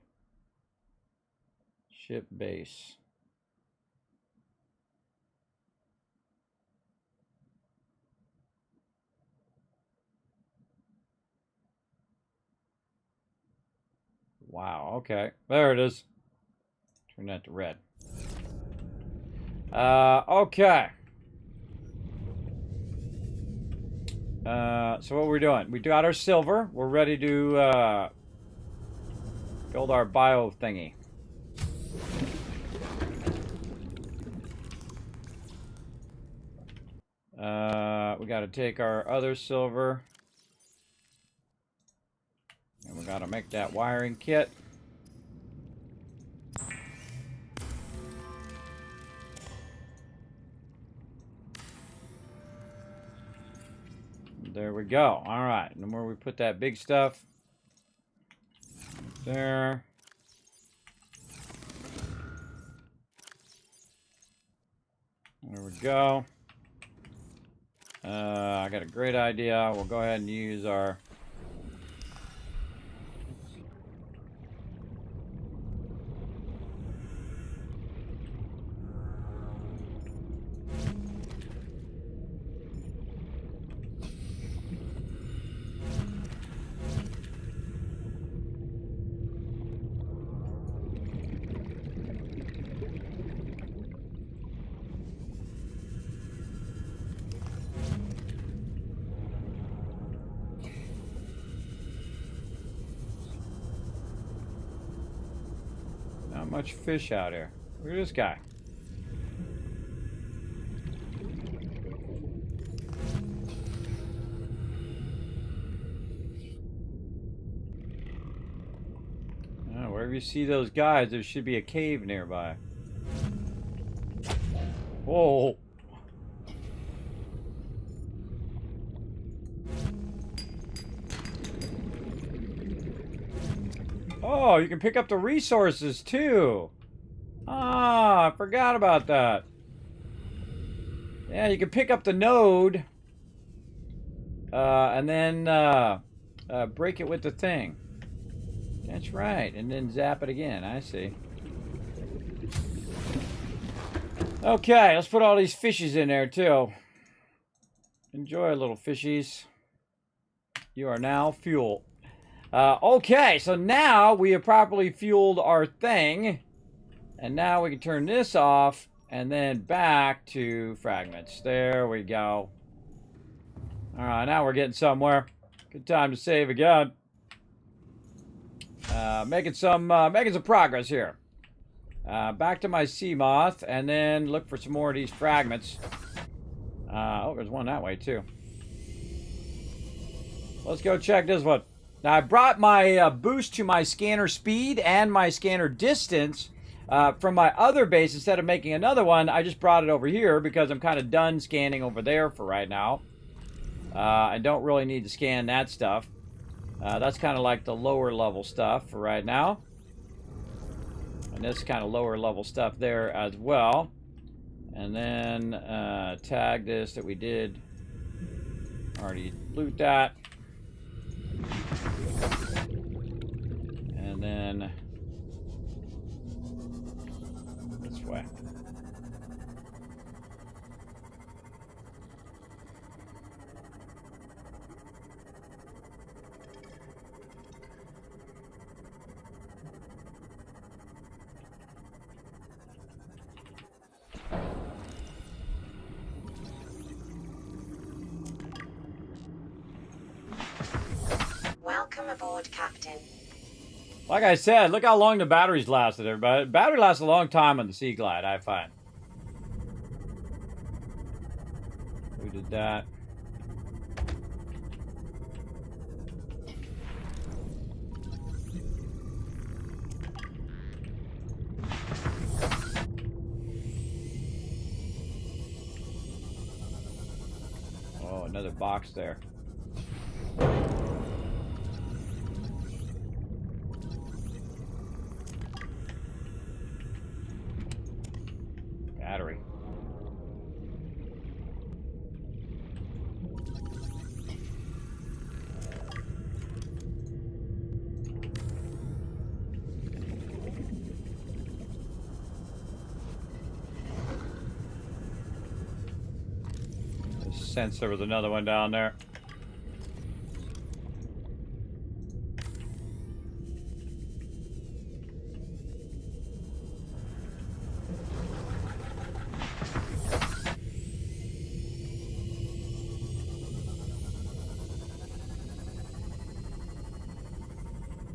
Ship base. Wow, okay. There it is. Turn that to red. Okay. So what we're doing, we got our silver. We're ready to build our bio thingy. We got to take our other silver. And we got to make that wiring kit. There we go. All right. And where we put that big stuff. There. There we go. I got a great idea. We'll go ahead and use our... Not much fish out here. Look at this guy. Whenever you see those guys, there should be a cave nearby. Whoa. Oh, you can pick up the resources too. Ah, I forgot about that. Yeah, you can pick up the node. And then break it with the thing. That's right. And then zap it again. I see. Okay, let's put all these fishies in there too. Enjoy, little fishies. You are now fuel. Okay, so now we have properly fueled our thing. And now we can turn this off and then back to fragments. There we go. Alright, now we're getting somewhere. Good time to save again. Making some progress here. Back to my sea moth, and then look for some more of these fragments. Oh, there's one that way too. Let's go check this one. Now I brought my boost to my scanner speed and my scanner distance from my other base. Instead of making another one, I just brought it over here because I'm kind of done scanning over there for right now. I don't really need to scan that stuff. That's kind of like the lower level stuff for right now. And this kind of lower level stuff there as well. And then tag this that we did already loot that. And then this way. Welcome aboard, Captain. Like I said, look how long the batteries lasted, everybody. Battery lasts a long time on the Sea Glide, I find. We did that. Oh, another box there. Battery. Just sense there was another one down there.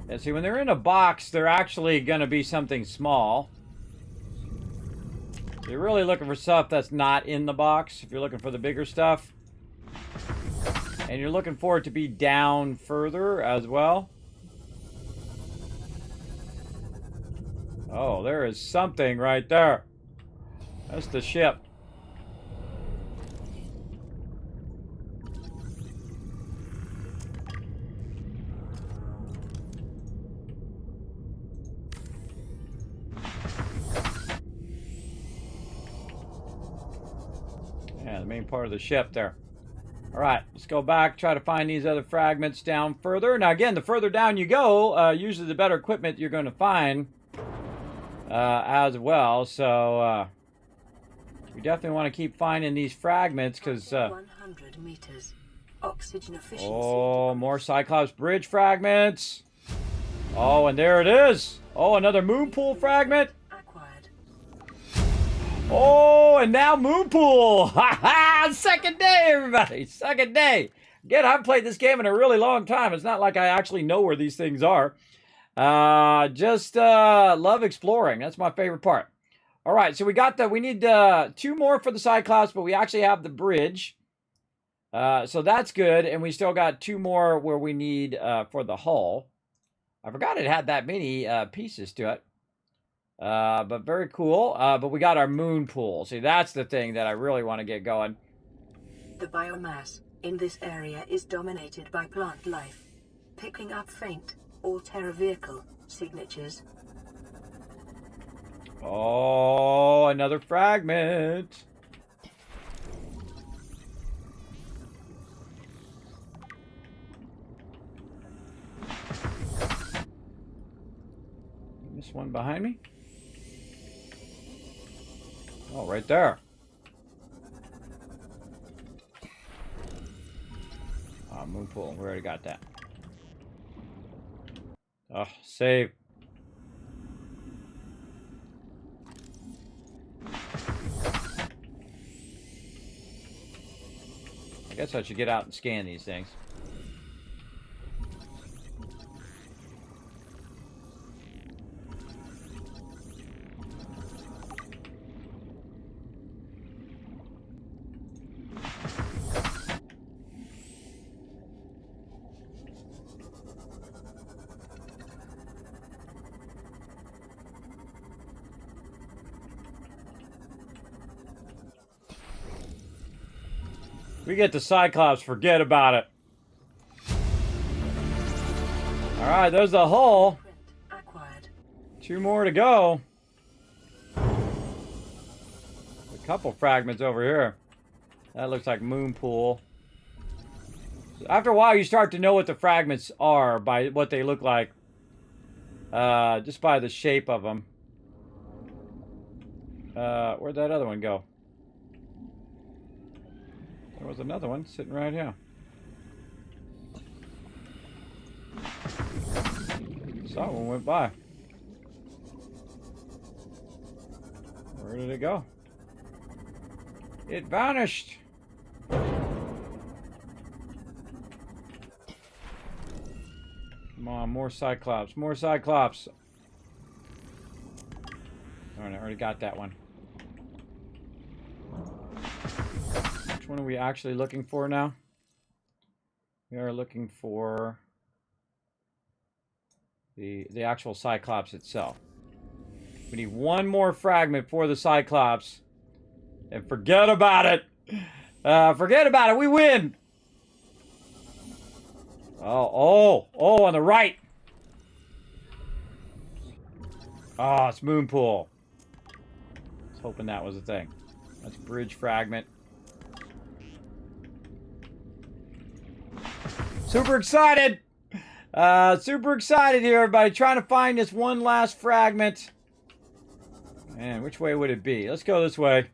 Yeah, see, when they're in a box, they're actually going to be something small. You're really looking for stuff that's not in the box, if you're looking for the bigger stuff. And you're looking for it to be down further as well. Oh, there is something right there. That's the ship. Yeah, the main part of the ship there. Alright, let's go back, try to find these other fragments down further. Now again, the further down you go, usually the better equipment you're going to find as well. So, we definitely want to keep finding these fragments because... 100 meters. Oxygen efficiency. Oh, more Cyclops Bridge fragments. Oh, and there it is. Oh, another moon pool fragment. Acquired. Oh, and now moon pool. Ha ha! Second day, everybody. Second day. Again, I've played this game in a really long time. It's not like I actually know where these things are. Just love exploring. That's my favorite part. All right, so we need 2 more for the Cyclops, but we actually have the bridge. So that's good, and we still got 2 more where we need for the hull. I forgot it had that many pieces to it. But very cool. But we got our moon pool. See, that's the thing that I really want to get going. The biomass in this area is dominated by plant life, picking up faint Alterra vehicle signatures. Oh, another fragment. This one behind me? Oh, right there. Moon pool. We already got that. Oh, save. I guess I should get out and scan these things. We get the Cyclops, forget about it. Alright, there's the hull. 2 more to go. A couple fragments over here. That looks like moon pool. So after a while, you start to know what the fragments are by what they look like. Just by the shape of them. Where'd that other one go? There was another one sitting right here. Saw one went by. Where did it go? It vanished. Come on, more Cyclops. More Cyclops. Alright, I already got that one. Which one are we actually looking for now? We are looking for the actual Cyclops itself. We need one more fragment for the Cyclops. And forget about it. Forget about it. We win. Oh, on the right. Oh, it's moon pool. I was hoping that was a thing. That's bridge fragment. Super excited! Super excited here, everybody. Trying to find this one last fragment. Man, which way would it be? Let's go this way.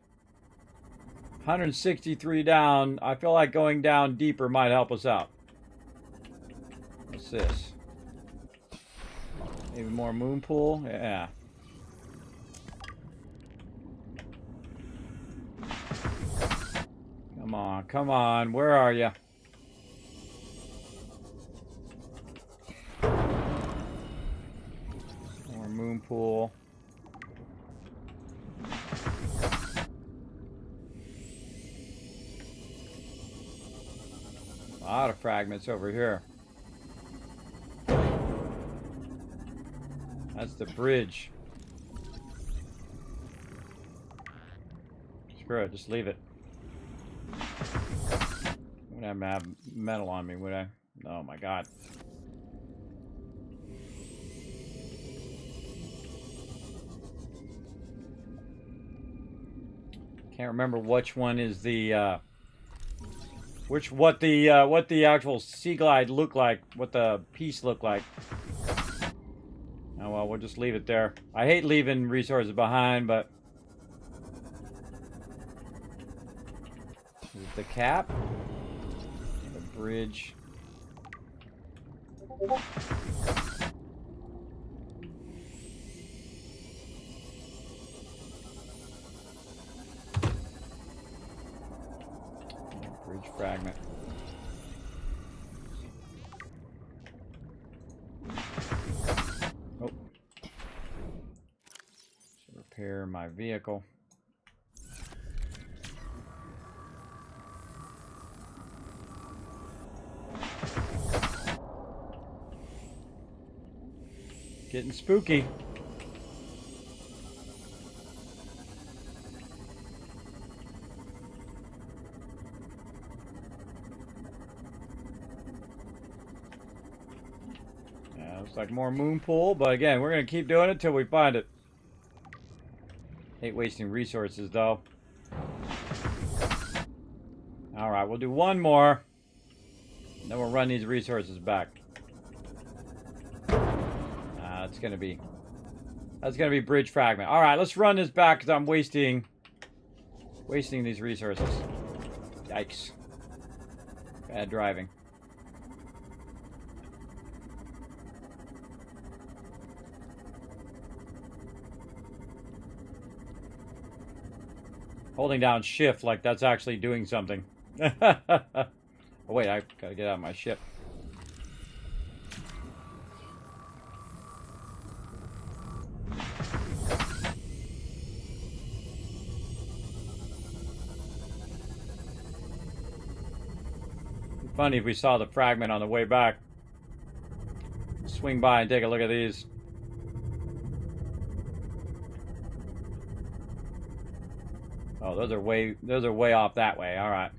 163 down. I feel like going down deeper might help us out. What's this? Maybe more moon pool? Yeah. Come on, come on. Where are you? Moon pool. A lot of fragments over here. That's the bridge. Screw it, just leave it. I wouldn't have metal on me, would I? Oh my god. Can't remember which one is the what the actual Sea Glide looked like, what the piece looked like. Oh well, we'll just leave it there. I hate leaving resources behind, but is it the cap? The bridge. Bridge fragment. Oh. Should repair my vehicle. Getting spooky. Looks like more moon pool, but again, we're going to keep doing it till we find it. Hate wasting resources, though. Alright, we'll do one more. Then we'll run these resources back. That's going to be bridge fragment. Alright, let's run this back because I'm wasting these resources. Yikes. Bad driving. Holding down shift like that's actually doing something. Oh wait, I gotta get out of my ship. It'd be funny if we saw the fragment on the way back. Swing by and take a look at these. Oh, those are way off that way. All right.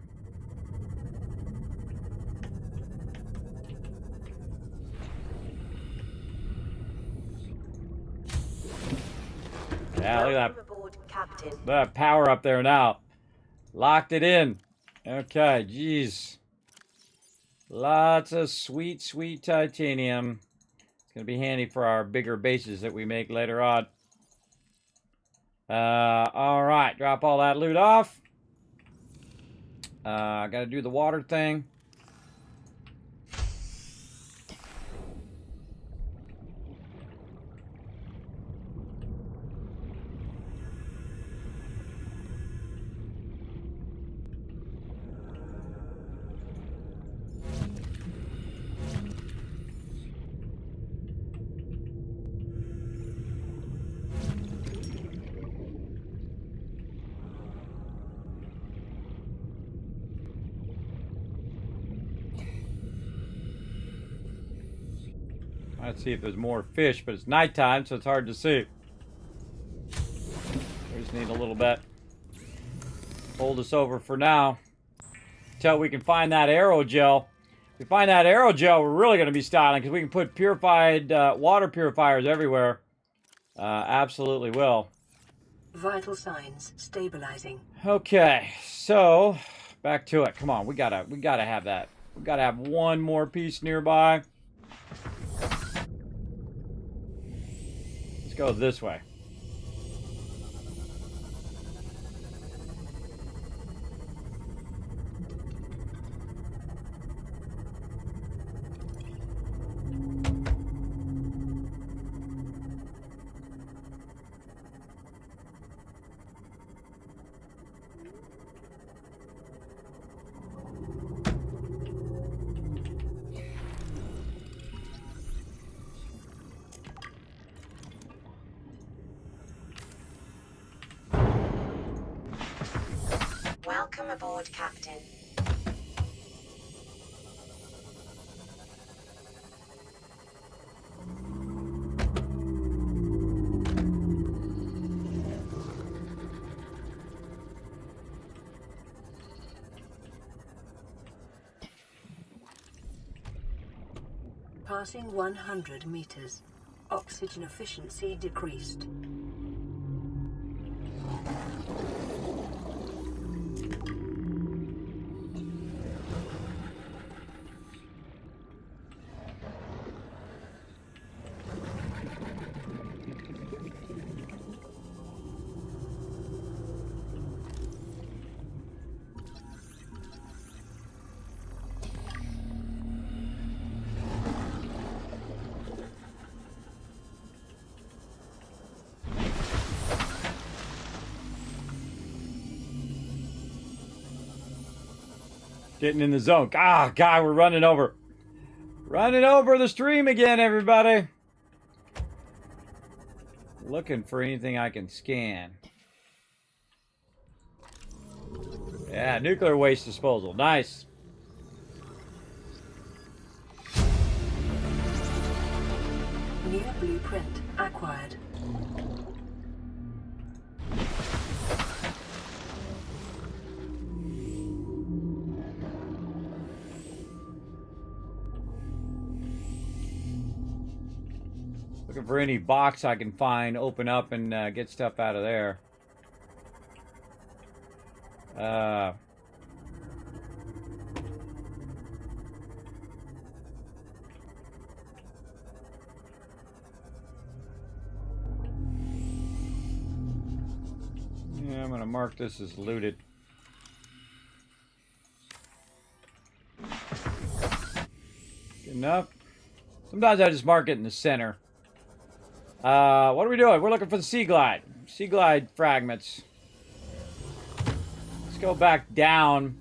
Yeah, look at that. Aboard, Captain. Look at that power up there now. Locked it in. Okay, geez. Lots of sweet, sweet titanium. It's going to be handy for our bigger bases that we make later on. All right, drop all that loot off. I gotta do the water thing. Let's see if there's more fish, but it's nighttime, so it's hard to see. We just need a little bit. Hold us over for now. Until we can find that aerogel. If we find that aerogel, we're really going to be styling, because we can put purified water purifiers everywhere. Absolutely will. Vital signs stabilizing. Okay, so back to it. Come on, we gotta have that. We gotta have one more piece nearby. Let's go this way. Welcome aboard, Captain. Passing 100 meters. Oxygen efficiency decreased. Getting in the zone. Ah, God, we're running over. Running over the stream again, everybody. Looking for anything I can scan. Yeah, nuclear waste disposal. Nice. New blueprint blueprint acquired. Looking for any box I can find, open up, and get stuff out of there. Yeah, I'm gonna mark this as looted. Good enough. Sometimes I just mark it in the center. What are we doing? We're looking for the Sea Glide. Sea Glide fragments. Let's go back down.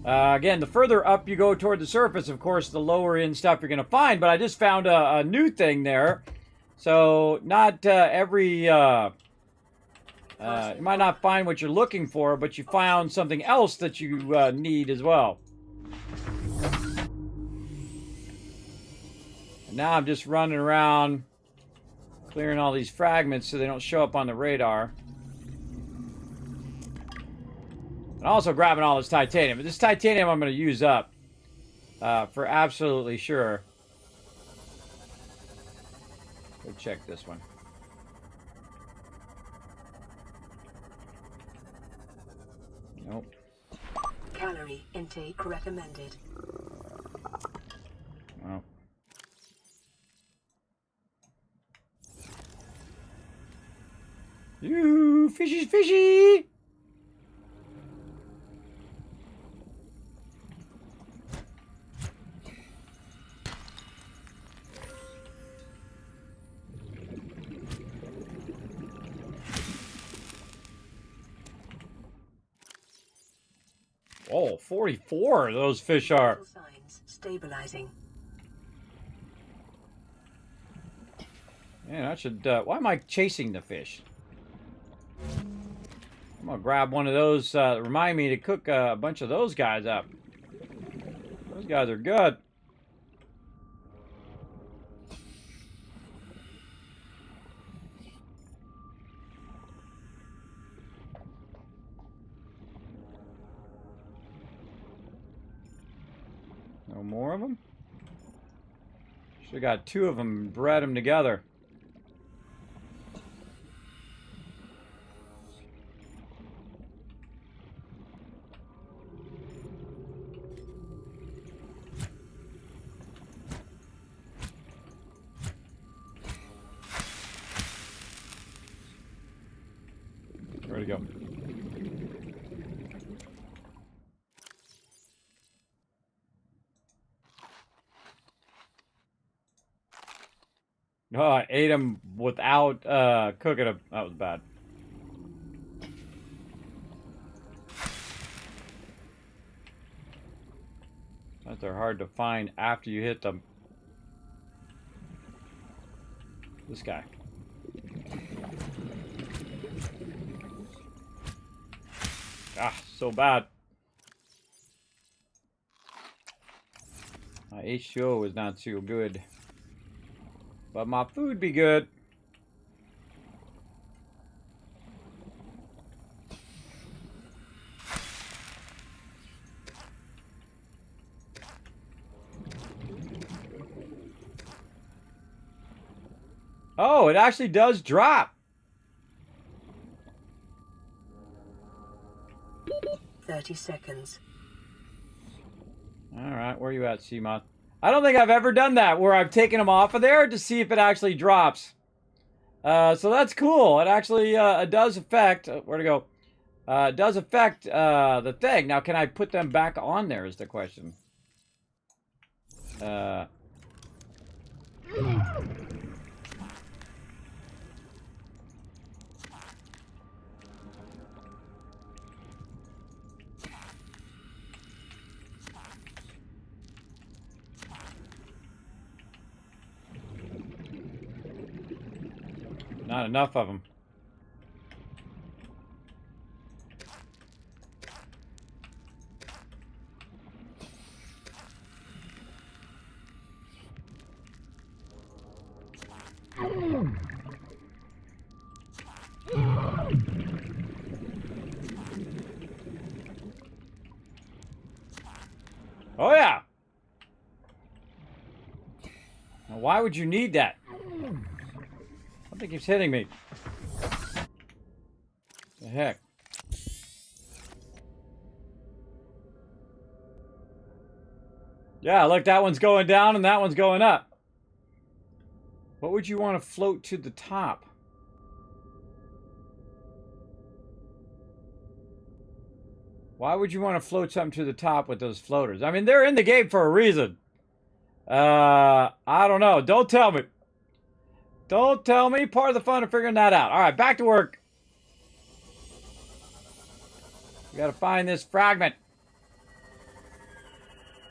Again, the further up you go toward the surface, of course, the lower in stuff you're going to find. But I just found a new thing there. So not every... you might not find what you're looking for, but you found something else that you need as well. And now I'm just running around clearing all these fragments so they don't show up on the radar. And also grabbing all this titanium. But this titanium I'm going to use up for absolutely sure. Go check this one. Nope. Calorie intake recommended. Oh. You fishy, fishy! Oh, 44 of those fish are. Signs stabilizing. Man, I should... why am I chasing the fish? I'm gonna grab one of those, remind me to cook a bunch of those guys up. Those guys are good. No more of them? Should've got 2 of them and bred them together. Where'd he go? Oh, I ate them without cooking them. That was bad. But they're hard to find after you hit them. This guy. Ah, so bad. My H2O is not so good. But my food be good. Oh, it actually does drop. 30 seconds. All right, where are you at, Seamoth? I don't think I've ever done that, where I've taken them off of there to see if it actually drops. So that's cool. It actually it does affect... where'd it go? It does affect the thing. Now, can I put them back on there is the question. Not enough of them. Oh, yeah. Now, why would you need that? Something keeps hitting me. The heck? Yeah, look, that one's going down and that one's going up. What would you want to float to the top? Why would you want to float something to the top with those floaters? I mean, they're in the game for a reason. I don't know. Don't tell me. Don't tell me. Part of the fun of figuring that out. All right, back to work. We got to find this fragment.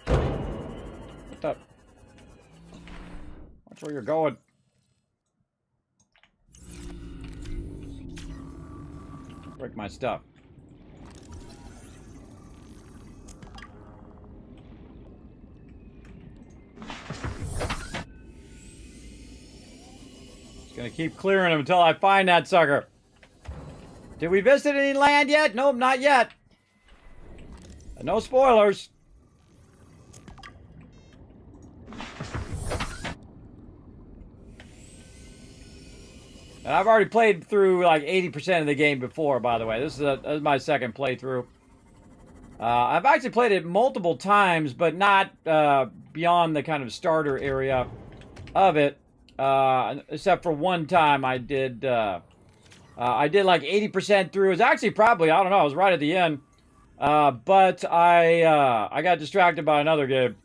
What the? Watch where you're going. Break my stuff. Just gonna keep clearing them until I find that sucker. Did we visit any land yet? Nope, not yet. No spoilers. And I've already played through like 80% of the game before, by the way. This is my second playthrough. I've actually played it multiple times, but not beyond the kind of starter area of it. Except for one time I did like 80% through. It was actually probably, I don't know, it was right at the end. But I got distracted by another game.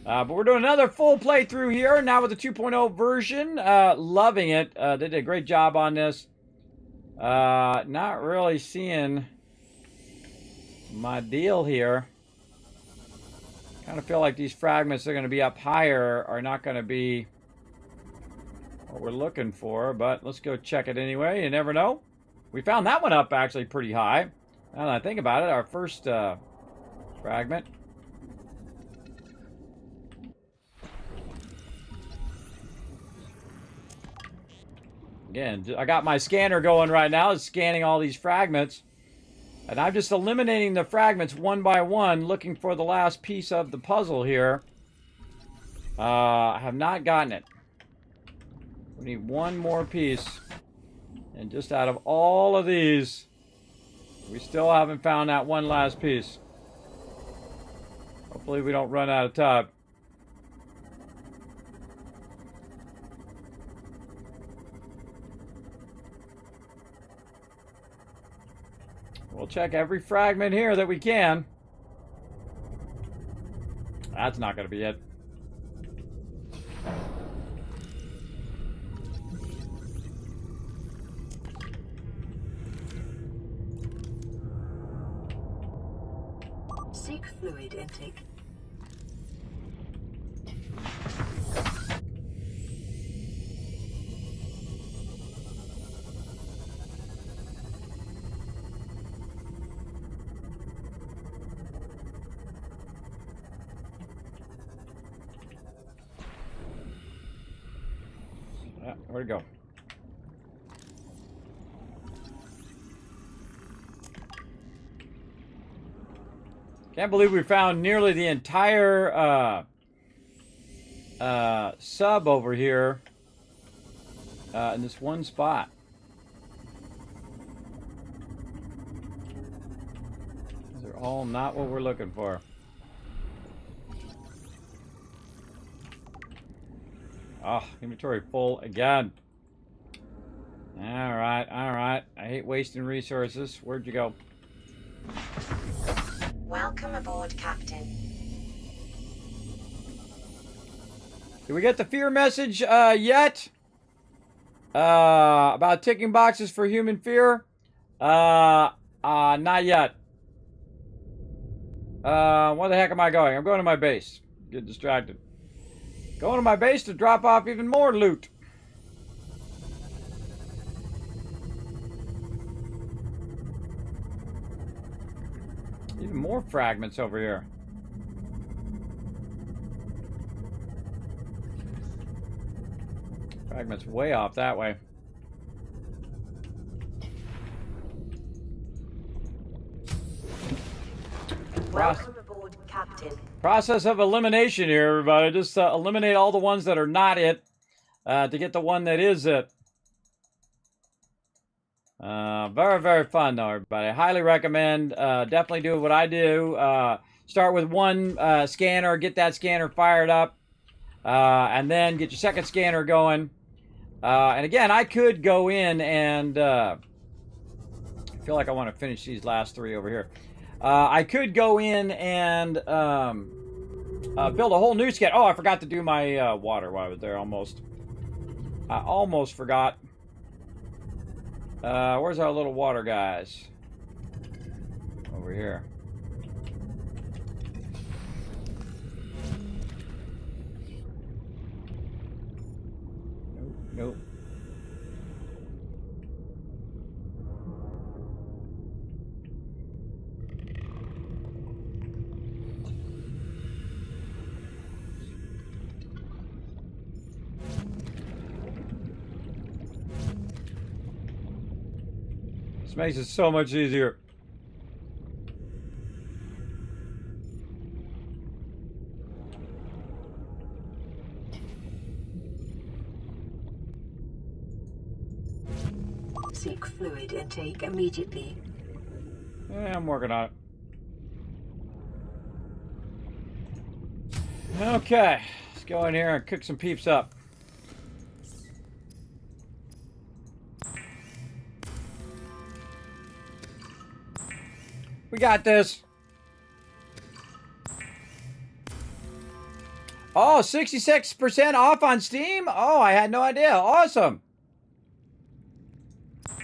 But we're doing another full playthrough here, now with the 2.0 version. Loving it. They did a great job on this. Not really seeing my deal here. Kind of feel like these fragments that are going to be up higher are not going to be what we're looking for, but let's go check it anyway. You never know. We found that one up actually pretty high. Now that I think about it, our first fragment. Again, I got my scanner going right now. It's scanning all these fragments. And I'm just eliminating the fragments one by one, looking for the last piece of the puzzle here. I have not gotten it. We need one more piece. And just out of all of these, we still haven't found that one last piece. Hopefully we don't run out of time. We'll check every fragment here that we can. That's not going to be it. Seek fluid intake. Where'd it go? Can't believe we found nearly the entire sub over here in this one spot. These are all not what we're looking for. Oh, inventory full again. Alright, alright. I hate wasting resources. Where'd you go? Welcome aboard, Captain. Did we get the fear message yet? About ticking boxes for human fear? Not yet. Where the heck am I going? I'm going to my base. Get distracted. Going to my base to drop off even more loot. Even more fragments over here. Fragments way off that way. Welcome aboard, Captain. Process of elimination here, everybody. Just eliminate all the ones that are not it to get the one that is it. Very, very fun, though, everybody. I highly recommend. Definitely do what I do. Start with one scanner, get that scanner fired up, and then get your second scanner going. And again, I could go in and I feel like I want to finish these last three over here. I could go in and build a whole new scan. Oh, I forgot to do my water while I was there. Almost. I almost forgot. Where's our little water guys? Over here. Nope. This makes it so much easier. Seek fluid intake immediately. Yeah, I'm working on it. Okay, let's go in here and cook some peeps up. We got this. Oh, 66% off on Steam? Oh, I had no idea. Awesome.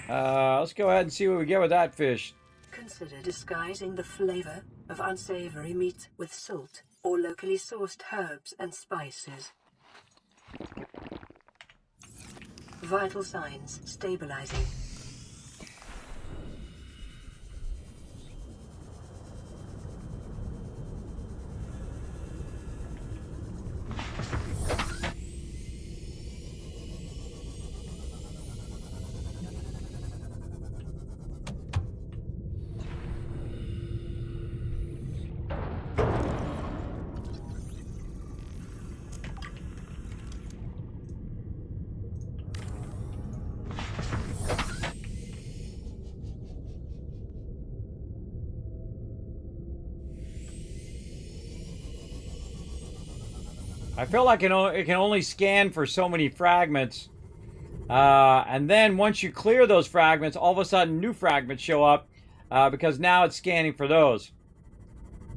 Let's go ahead and see what we get with that fish. Consider disguising the flavor of unsavory meat with salt or locally sourced herbs and spices. Vital signs stabilizing. I feel like it can only scan for so many fragments. And then once you clear those fragments, all of a sudden new fragments show up because now it's scanning for those.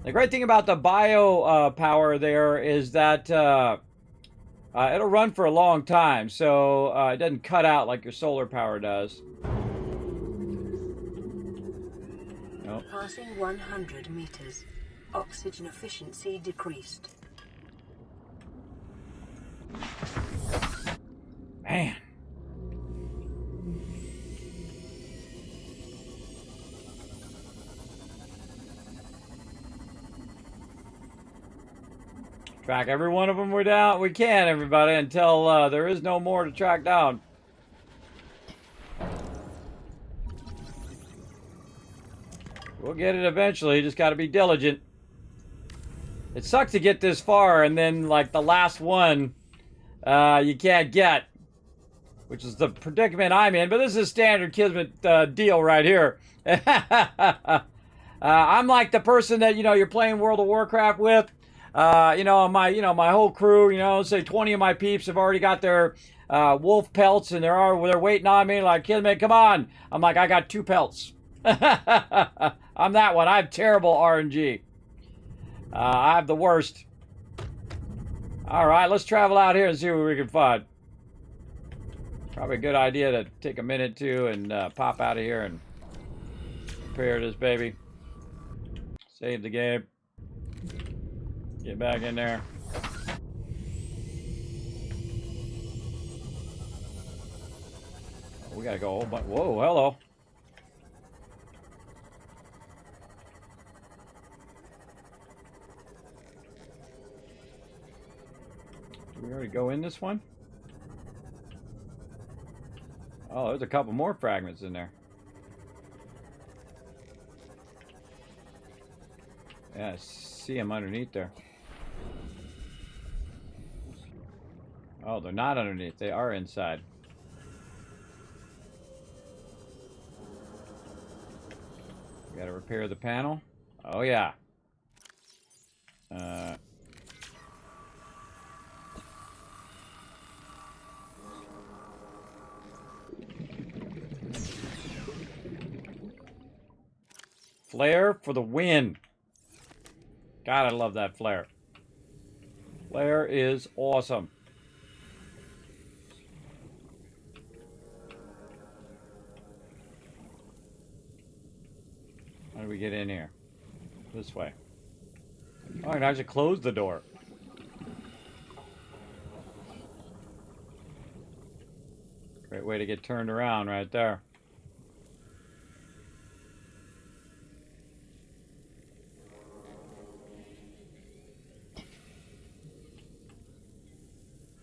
The great thing about the bio power there is that it'll run for a long time, so it doesn't cut out like your solar power does. Nope. Passing 100 meters. Oxygen efficiency decreased. Man. Track every one of them we can, everybody, until there is no more to track down. We'll get it eventually, you just gotta be diligent. It sucks to get this far and then, like, the last one you can't get, which is the predicament I'm in, but this is a standard Kismet deal right here. I'm like the person that, you're playing World of Warcraft with. My whole crew, say 20 of my peeps have already got their wolf pelts and they're waiting on me like, Kismet, come on. I'm like, I got 2 pelts. I'm that one. I have terrible RNG. I have the worst. All right, let's travel out here and see what we can find. Probably a good idea to take a minute too and pop out of here and prepare this baby. Save the game. Get back in there. We gotta go a whole bunch. Whoa, hello. Did we already go in this one? Oh, there's a couple more fragments in there. Yeah, I see them underneath there. Oh, they're not underneath. They are inside. We gotta repair the panel. Oh, yeah. Flare for the win. God, I love that flare. Flare is awesome. How do we get in here? This way. Oh, and I should close the door. Great way to get turned around right there.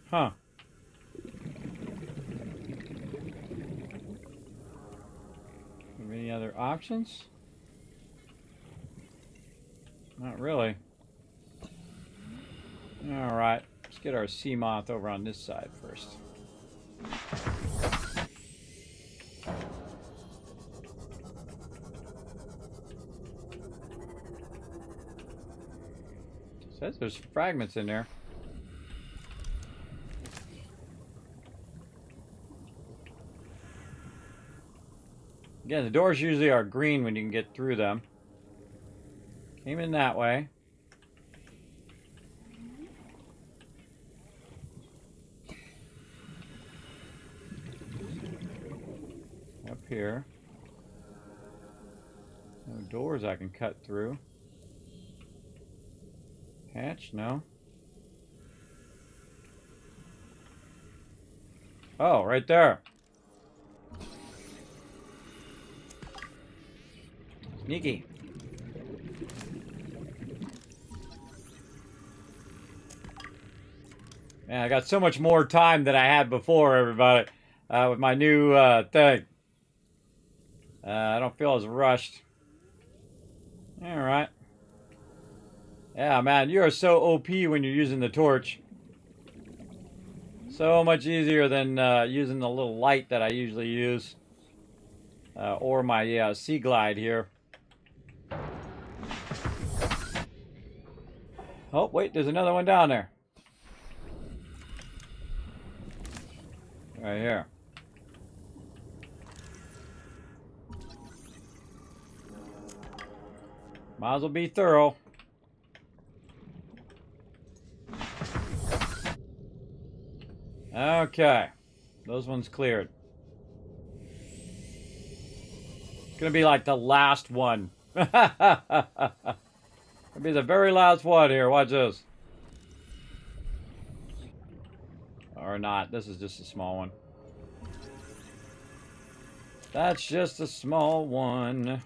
Huh. Any other options? Not really. Alright, let's get our sea moth over on this side first. Says there's fragments in there. Again, the doors usually are green when you can get through them. Came in that way. Up here. No doors I can cut through. Hatch? No. Oh, right there. Sneaky. Man, I got so much more time than I had before, everybody, with my new thing. I don't feel as rushed. Alright. Yeah, man, you are so OP when you're using the torch. So much easier than using the little light that I usually use. Or my Sea Glide here. Oh, wait, there's another one down there. Right here. Might as well be thorough. Okay. Those ones cleared. It's gonna be like the last one. It'll be the very last one here. Watch this. Or not. This is just a small one. That's just a small one.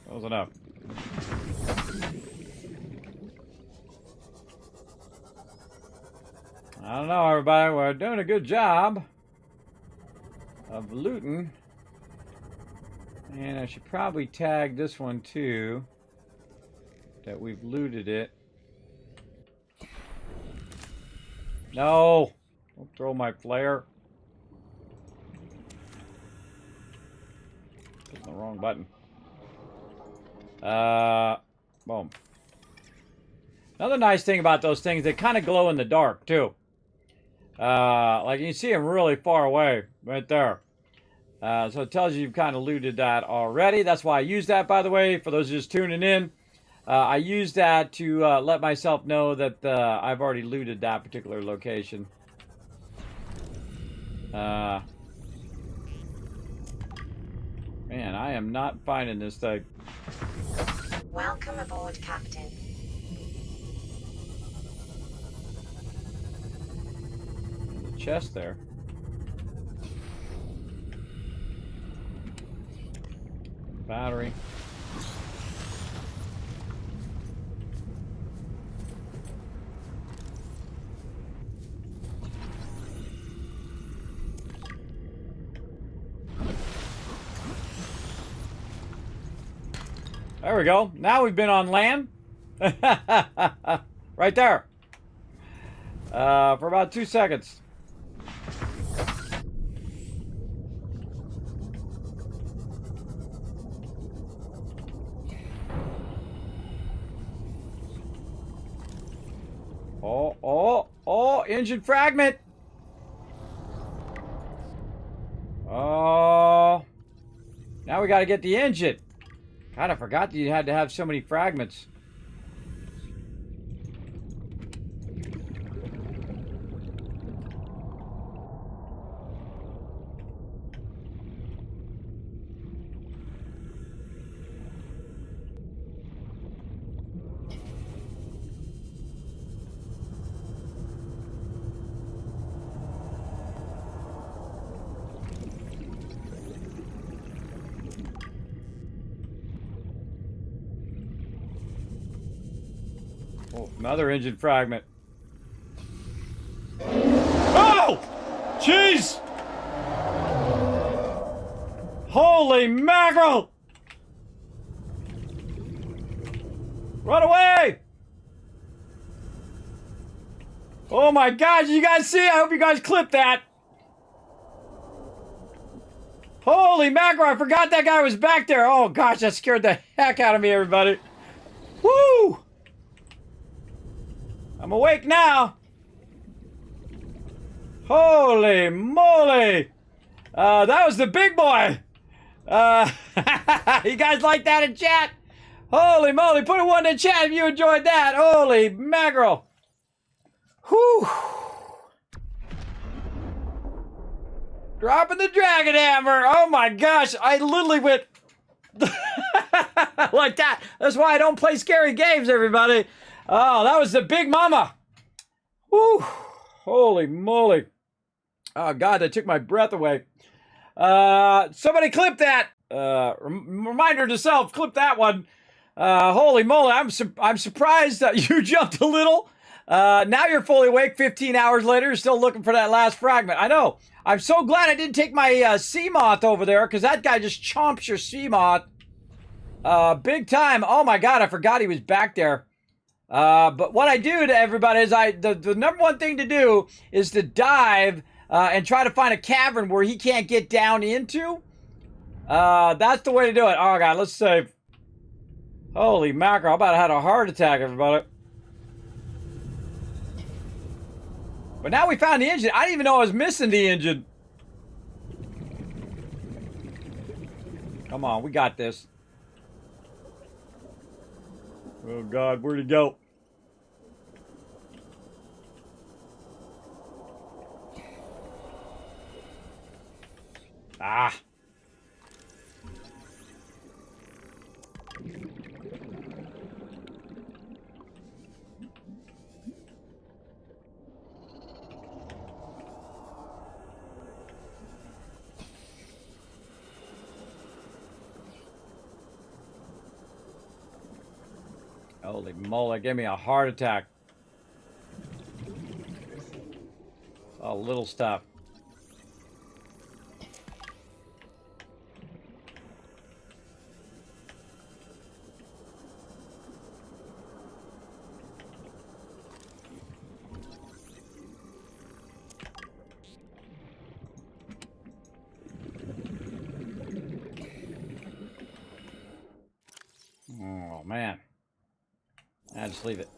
Close it up. I don't know, everybody. We're doing a good job of looting. And I should probably tag this one too, that we've looted it. No! Don't throw my flare. Hit the wrong button. Boom. Another nice thing about those things, they kind of glow in the dark too. Like you can see them really far away, right there. So it tells you you've kind of looted that already. That's why I use that, by the way, for those just tuning in. I use that to let myself know that I've already looted that particular location. Man, I am not finding this thing. Welcome aboard, Captain. There's a chest there. Battery. There we go. Now we've been on land. Right there. For about 2 seconds. Oh, engine fragment. Oh. Now we got to get the engine. God, I forgot that you had to have so many fragments. Oh, another engine fragment. Oh! Jeez! Holy mackerel! Run away! Oh my gosh, you guys see? I hope you guys clipped that. Holy mackerel, I forgot that guy was back there. Oh gosh, that scared the heck out of me, everybody. Woo! I'm awake now. Holy moly. That was the big boy. You guys like that in chat? Holy moly. Put a 1 in chat if you enjoyed that. Holy mackerel. Whew. Dropping the dragon hammer. Oh my gosh. I literally went like that. That's why I don't play scary games, everybody. Oh, that was the big mama. Woo. Holy moly. Oh, God, that took my breath away. Somebody clip that. Reminder to self, clip that one. Holy moly, I'm surprised that you jumped a little. Now you're fully awake 15 hours later. You're still looking for that last fragment. I know. I'm so glad I didn't take my sea moth over there because that guy just chomps your sea moth. Big time. Oh, my God, I forgot he was back there. But what I do to everybody is the number one thing to do is to dive and try to find a cavern where he can't get down into. That's the way to do it. Oh, God, let's save. Holy mackerel, I about had a heart attack, everybody. But now we found the engine. I didn't even know I was missing the engine. Come on, we got this. Oh, God, where'd he go? Ah. Holy moly, gave me a heart attack. Oh, little stuff. Oh, man. I'll just leave it.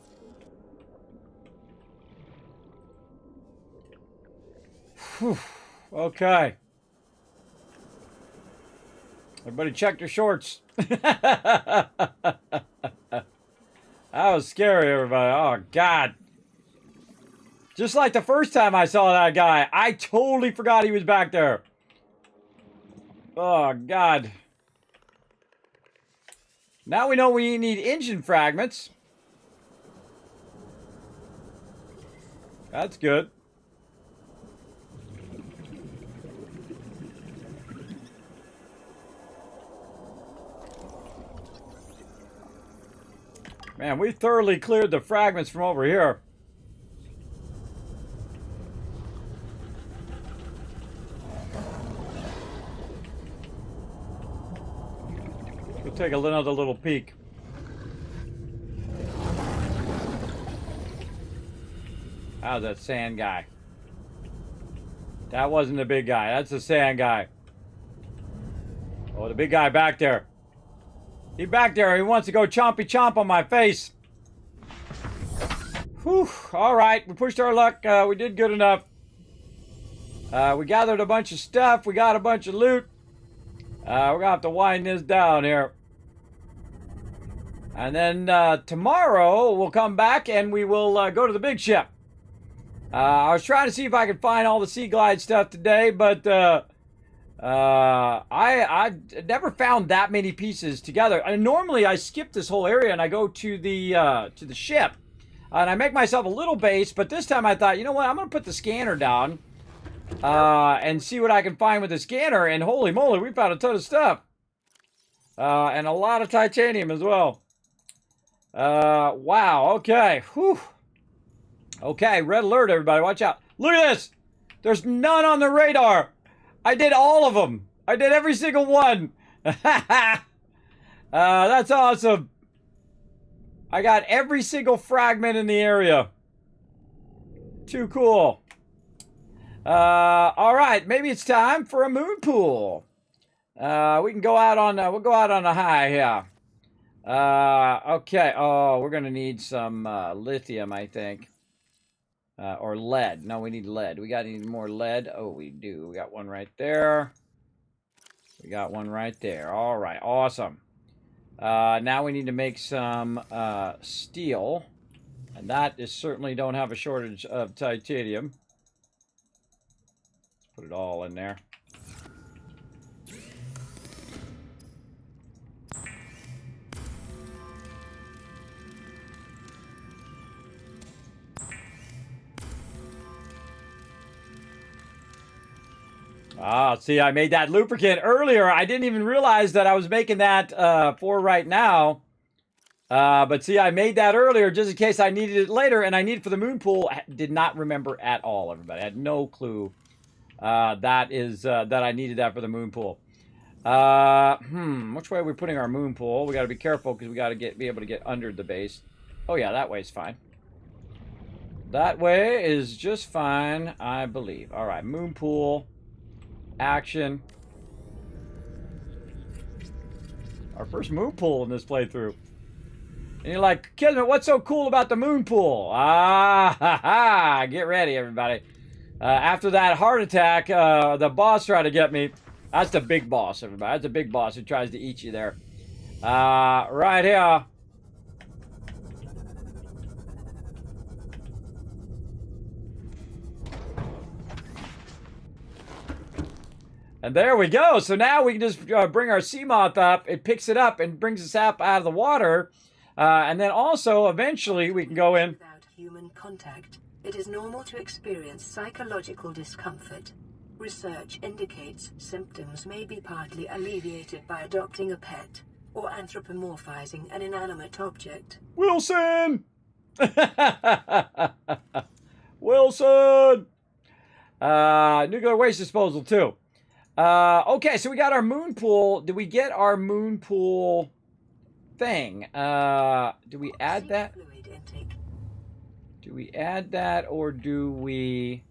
Whew. Okay. Everybody check your shorts. That was scary, everybody. Oh, God. Just like the first time I saw that guy, I totally forgot he was back there. Oh, God. Now we know we need engine fragments. That's good. Man, we thoroughly cleared the fragments from over here. take another little peek. How's that sand guy? That wasn't the big guy. That's the sand guy. Oh, the big guy back there. He back there. He wants to go chompy chomp on my face. Whew. All right. We pushed our luck. We did good enough. We gathered a bunch of stuff. We got a bunch of loot. We're going to have to wind this down here. And then tomorrow we'll come back and we will go to the big ship. I was trying to see if I could find all the Sea Glide stuff today, but I never found that many pieces together. And normally I skip this whole area and I go to the ship. And I make myself a little base, but this time I thought, you know what, I'm going to put the scanner down and see what I can find with the scanner. And holy moly, we found a ton of stuff. And a lot of titanium as well. Wow, okay. Whew. Okay, red alert, everybody. Watch out. Look at this. There's none on the radar. I did all of them. I did every single one. That's awesome. I got every single fragment in the area. Too cool. All right, maybe it's time for a moon pool. We can go out on we'll go out on a high here. Okay. Oh, we're gonna need some lithium, I think. Or lead. No, we need lead. We got any more lead? Oh, we do. We got one right there. We got one right there. All right. Awesome. Now we need to make some steel. And that is certainly don't have a shortage of titanium. Let's put it all in there. Ah, see, I made that lubricant earlier. I didn't even realize that I was making that for right now. But see, I made that earlier just in case I needed it later, and I need it for the moon pool. I did not remember at all, everybody. I had no clue that I needed that for the moon pool. Which way are we putting our moon pool? We got to be careful because we got to be able to get under the base. Oh yeah, that way's fine. That way is just fine, I believe. All right, moon pool. Action. Our first moon pool in this playthrough. And you're like, Kismet, what's so cool about the moon pool? Ah, ha, ha. Get ready, everybody. After that heart attack, the boss tried to get me. That's the big boss, everybody. That's the big boss who tries to eat you there. Right here. And there we go. So now we can just bring our sea moth up. It picks it up and brings us up out of the water. And then also, eventually, we can go in. Without human contact, it is normal to experience psychological discomfort. Research indicates symptoms may be partly alleviated by adopting a pet or anthropomorphizing an inanimate object. Wilson! Wilson! Nuclear waste disposal, too. Okay, so we got our moon pool. Did we get our moon pool thing? Do we add that? Do we add that or do we...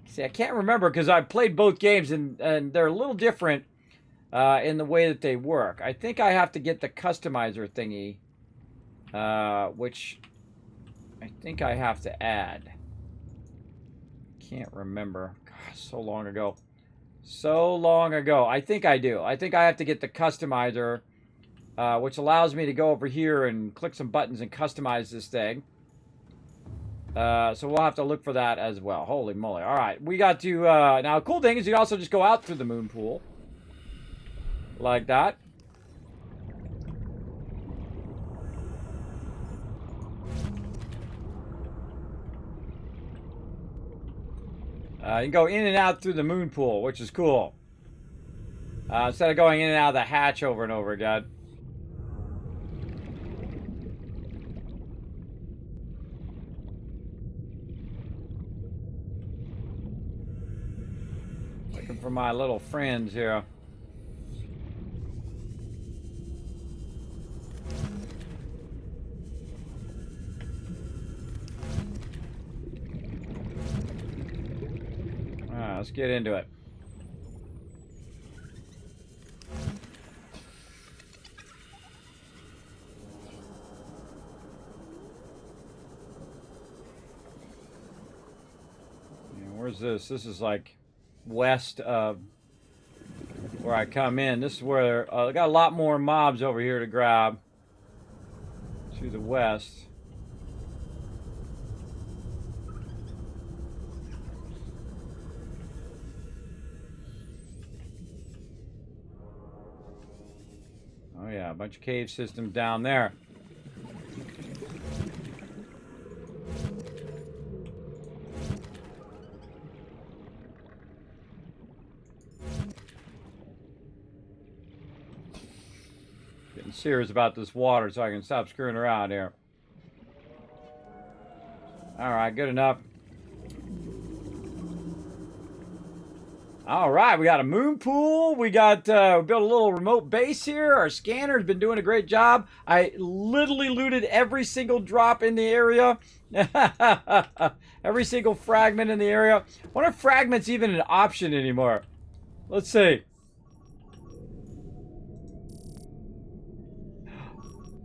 See, I can't remember because I've played both games and they're a little different in the way that they work. I think I have to get the customizer thingy, which I think I have to add. Can't remember. Gosh, so long ago. So long ago. I think I do. I think I have to get the customizer, which allows me to go over here and click some buttons and customize this thing. So we'll have to look for that as well. Holy moly. All right. We got to... now, the cool thing is you can also just go out through the moon pool. Like that. You can go in and out through the moon pool, which is cool. Instead of going in and out of the hatch over and over again. Looking for my little friends here. let's get into it. Where's this? This is like west of where I come in. This is where I got a lot more mobs over here to grab to the west. Oh yeah, a bunch of cave systems down there. Getting serious about this water so I can stop screwing around here. Alright, good enough. Alright, we got a moon pool. We got we built a little remote base here. Our scanner's been doing a great job. I literally looted every single drop in the area. Every single fragment in the area. I wonder if fragment's even an option anymore. Let's see.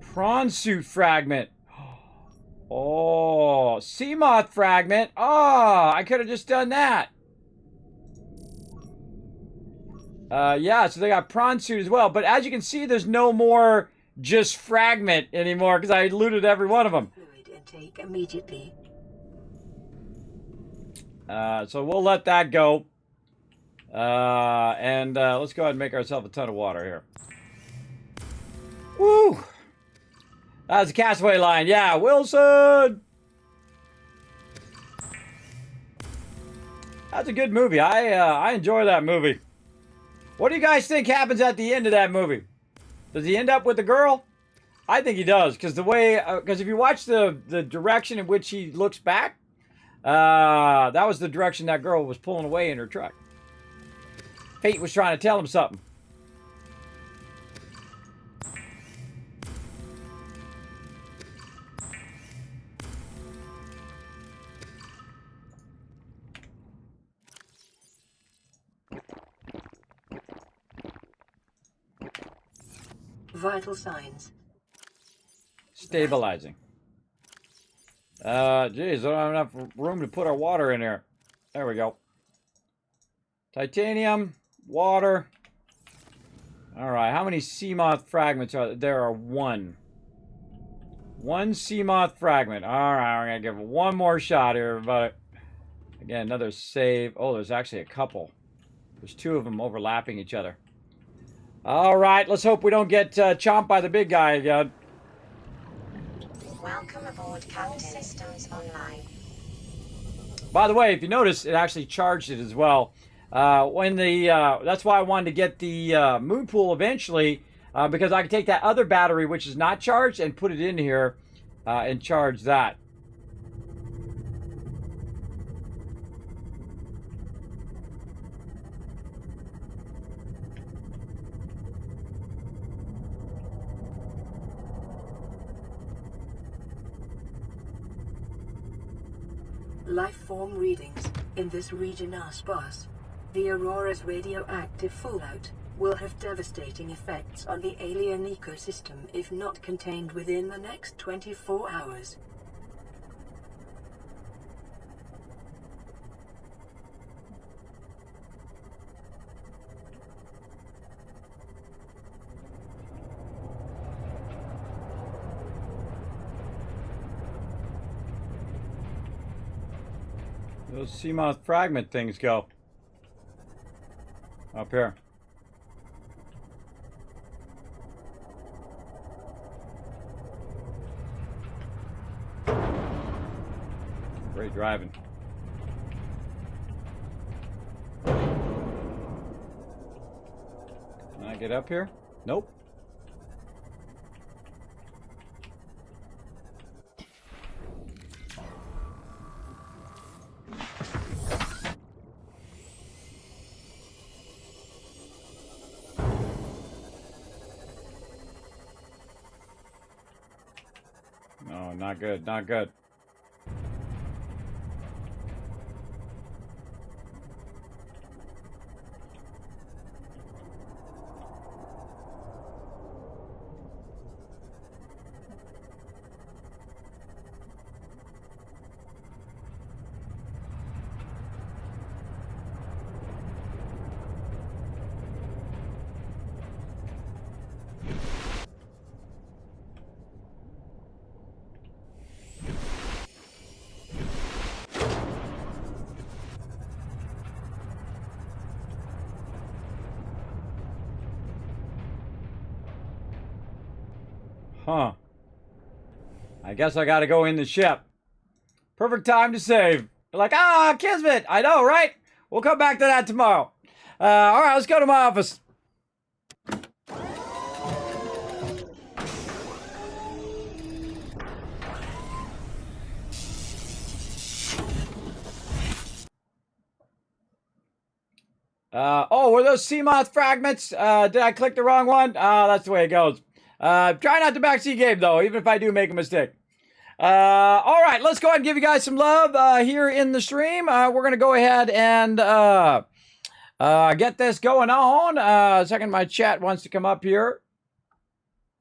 Prawn suit fragment. Oh, sea moth fragment. Oh, I could have just done that. Yeah, so they got prawn suit as well. But as you can see, there's no more just fragment anymore because I looted every one of them. Fluid intake immediately. So we'll let that go. And let's go ahead and make ourselves a ton of water here. Woo! That's a castaway line. Yeah, Wilson! That's a good movie. I enjoy that movie. What do you guys think happens at the end of that movie? Does he end up with the girl? I think he does, because the way, because if you watch the direction in which he looks back, that was the direction that girl was pulling away in her truck. Fate was trying to tell him something. Vital signs. Stabilizing. Geez, I don't have enough room to put our water in here. There we go. Titanium, water. All right, how many sea moth fragments are there? There are one. One sea moth fragment. All right, we're gonna give it one more shot here, everybody. Again, another save. Oh, there's actually a couple. There's two of them overlapping each other. All right, let's hope we don't get chomped by the big guy again. Welcome aboard, Captain. Systems online. By the way, if you notice, it actually charged it as well. That's why I wanted to get the moon pool eventually, because I can take that other battery, which is not charged, and put it in here and charge that. Life form readings in this region are sparse. The Aurora's radioactive fallout will have devastating effects on the alien ecosystem if not contained within the next 24 hours. Those sea moth fragment things go. Up here. Great driving. Can I get up here? Nope. No, not good, not good. Huh. I guess I gotta go in the ship. Perfect time to save. You're like, Kismet. I know, right? We'll come back to that tomorrow. All right, let's go to my office. Were those sea moth fragments? Did I click the wrong one? That's the way it goes. Try not to backseat game, though, even if I do make a mistake. All right, let's go ahead and give you guys some love here in the stream. We're going to go ahead and get this going on. Second, my chat wants to come up here.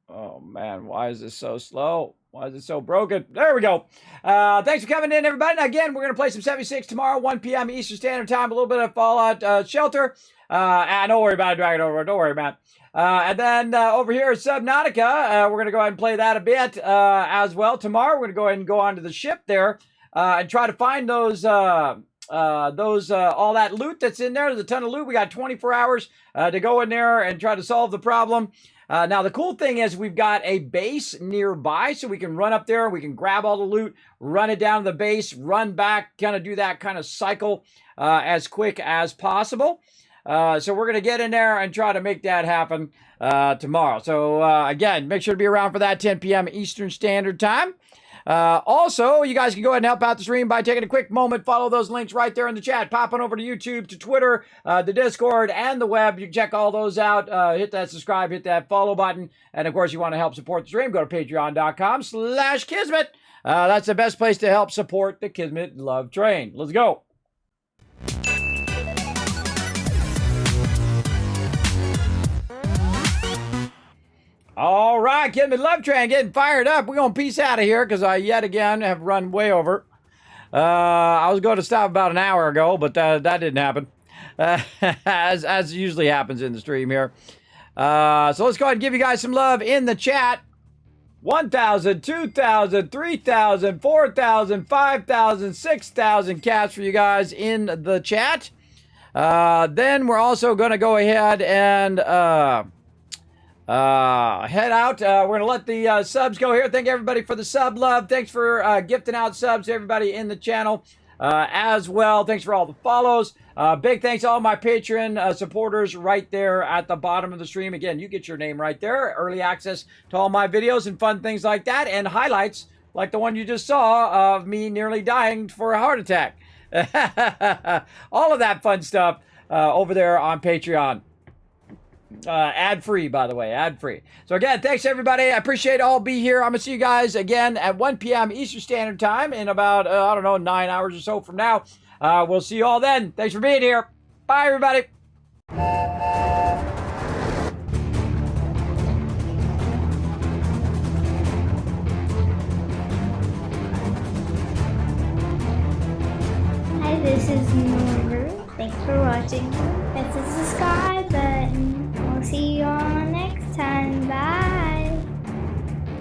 Oh, man, why is this so slow? Why is it so broken? There we go. Thanks for coming in, everybody. Now, again, we're going to play some 76 tomorrow, 1 p.m. Eastern Standard Time. A little bit of Fallout Shelter. Don't worry about it, Dragon Over. Don't worry about it. And then over here at Subnautica, we're going to go ahead and play that a bit as well. Tomorrow, we're going to go ahead and go onto the ship there and try to find those all that loot that's in there. There's a ton of loot. We got 24 hours to go in there and try to solve the problem. Now, the cool thing is we've got a base nearby, so we can run up there, we can grab all the loot, run it down to the base, run back, kind of do that kind of cycle as quick as possible. So we're going to get in there and try to make that happen tomorrow. So, again, make sure to be around for that 10 p.m. Eastern Standard Time. Also, you guys can go ahead and help out the stream by taking a quick moment. Follow those links right there in the chat. Pop on over to YouTube, to Twitter, the Discord, and the web. You can check all those out. Hit that subscribe, hit that follow button. And, of course, you want to help support the stream, go to patreon.com/Kismet. That's the best place to help support the Kismet Love Train. Let's go. All right, Kismet Love Train getting fired up. We're going to peace out of here because I, yet again, have run way over. I was going to stop about an hour ago, but that didn't happen, as usually happens in the stream here. So let's go ahead and give you guys some love in the chat. 1,000, 2,000, 3,000, 4,000, 5,000, 6,000 cats for you guys in the chat. Then we're also going to go ahead and head out. We're going to let the subs go here. Thank everybody for the sub love. Thanks for gifting out subs to everybody in the channel as well. Thanks for all the follows. Big thanks to all my Patreon supporters right there at the bottom of the stream. Again, you get your name right there. Early access to all my videos and fun things like that. And highlights like the one you just saw of me nearly dying for a heart attack. All of that fun stuff over there on Patreon. Ad-free, by the way, ad-free. So again, thanks everybody. I appreciate all be here. I'm going to see you guys again at 1 p.m. Eastern Standard Time in about, 9 hours or so from now. We'll see you all then. Thanks for being here. Bye, everybody. Hi, this is Norber. Thanks for watching. Press the subscribe button. We'll see you all next time. Bye.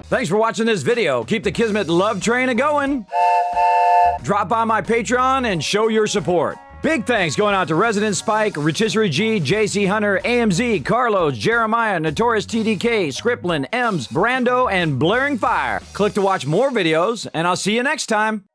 Thanks for watching this video. Keep the Kismet Love Train a-going. Drop by my Patreon and show your support. Big thanks going out to Resident Spike, Rotisserie G, JC Hunter, AMZ, Carlos, Jeremiah, Notorious TDK, Scriplin, Ems, Brando, and Blaring Fire. Click to watch more videos, and I'll see you next time.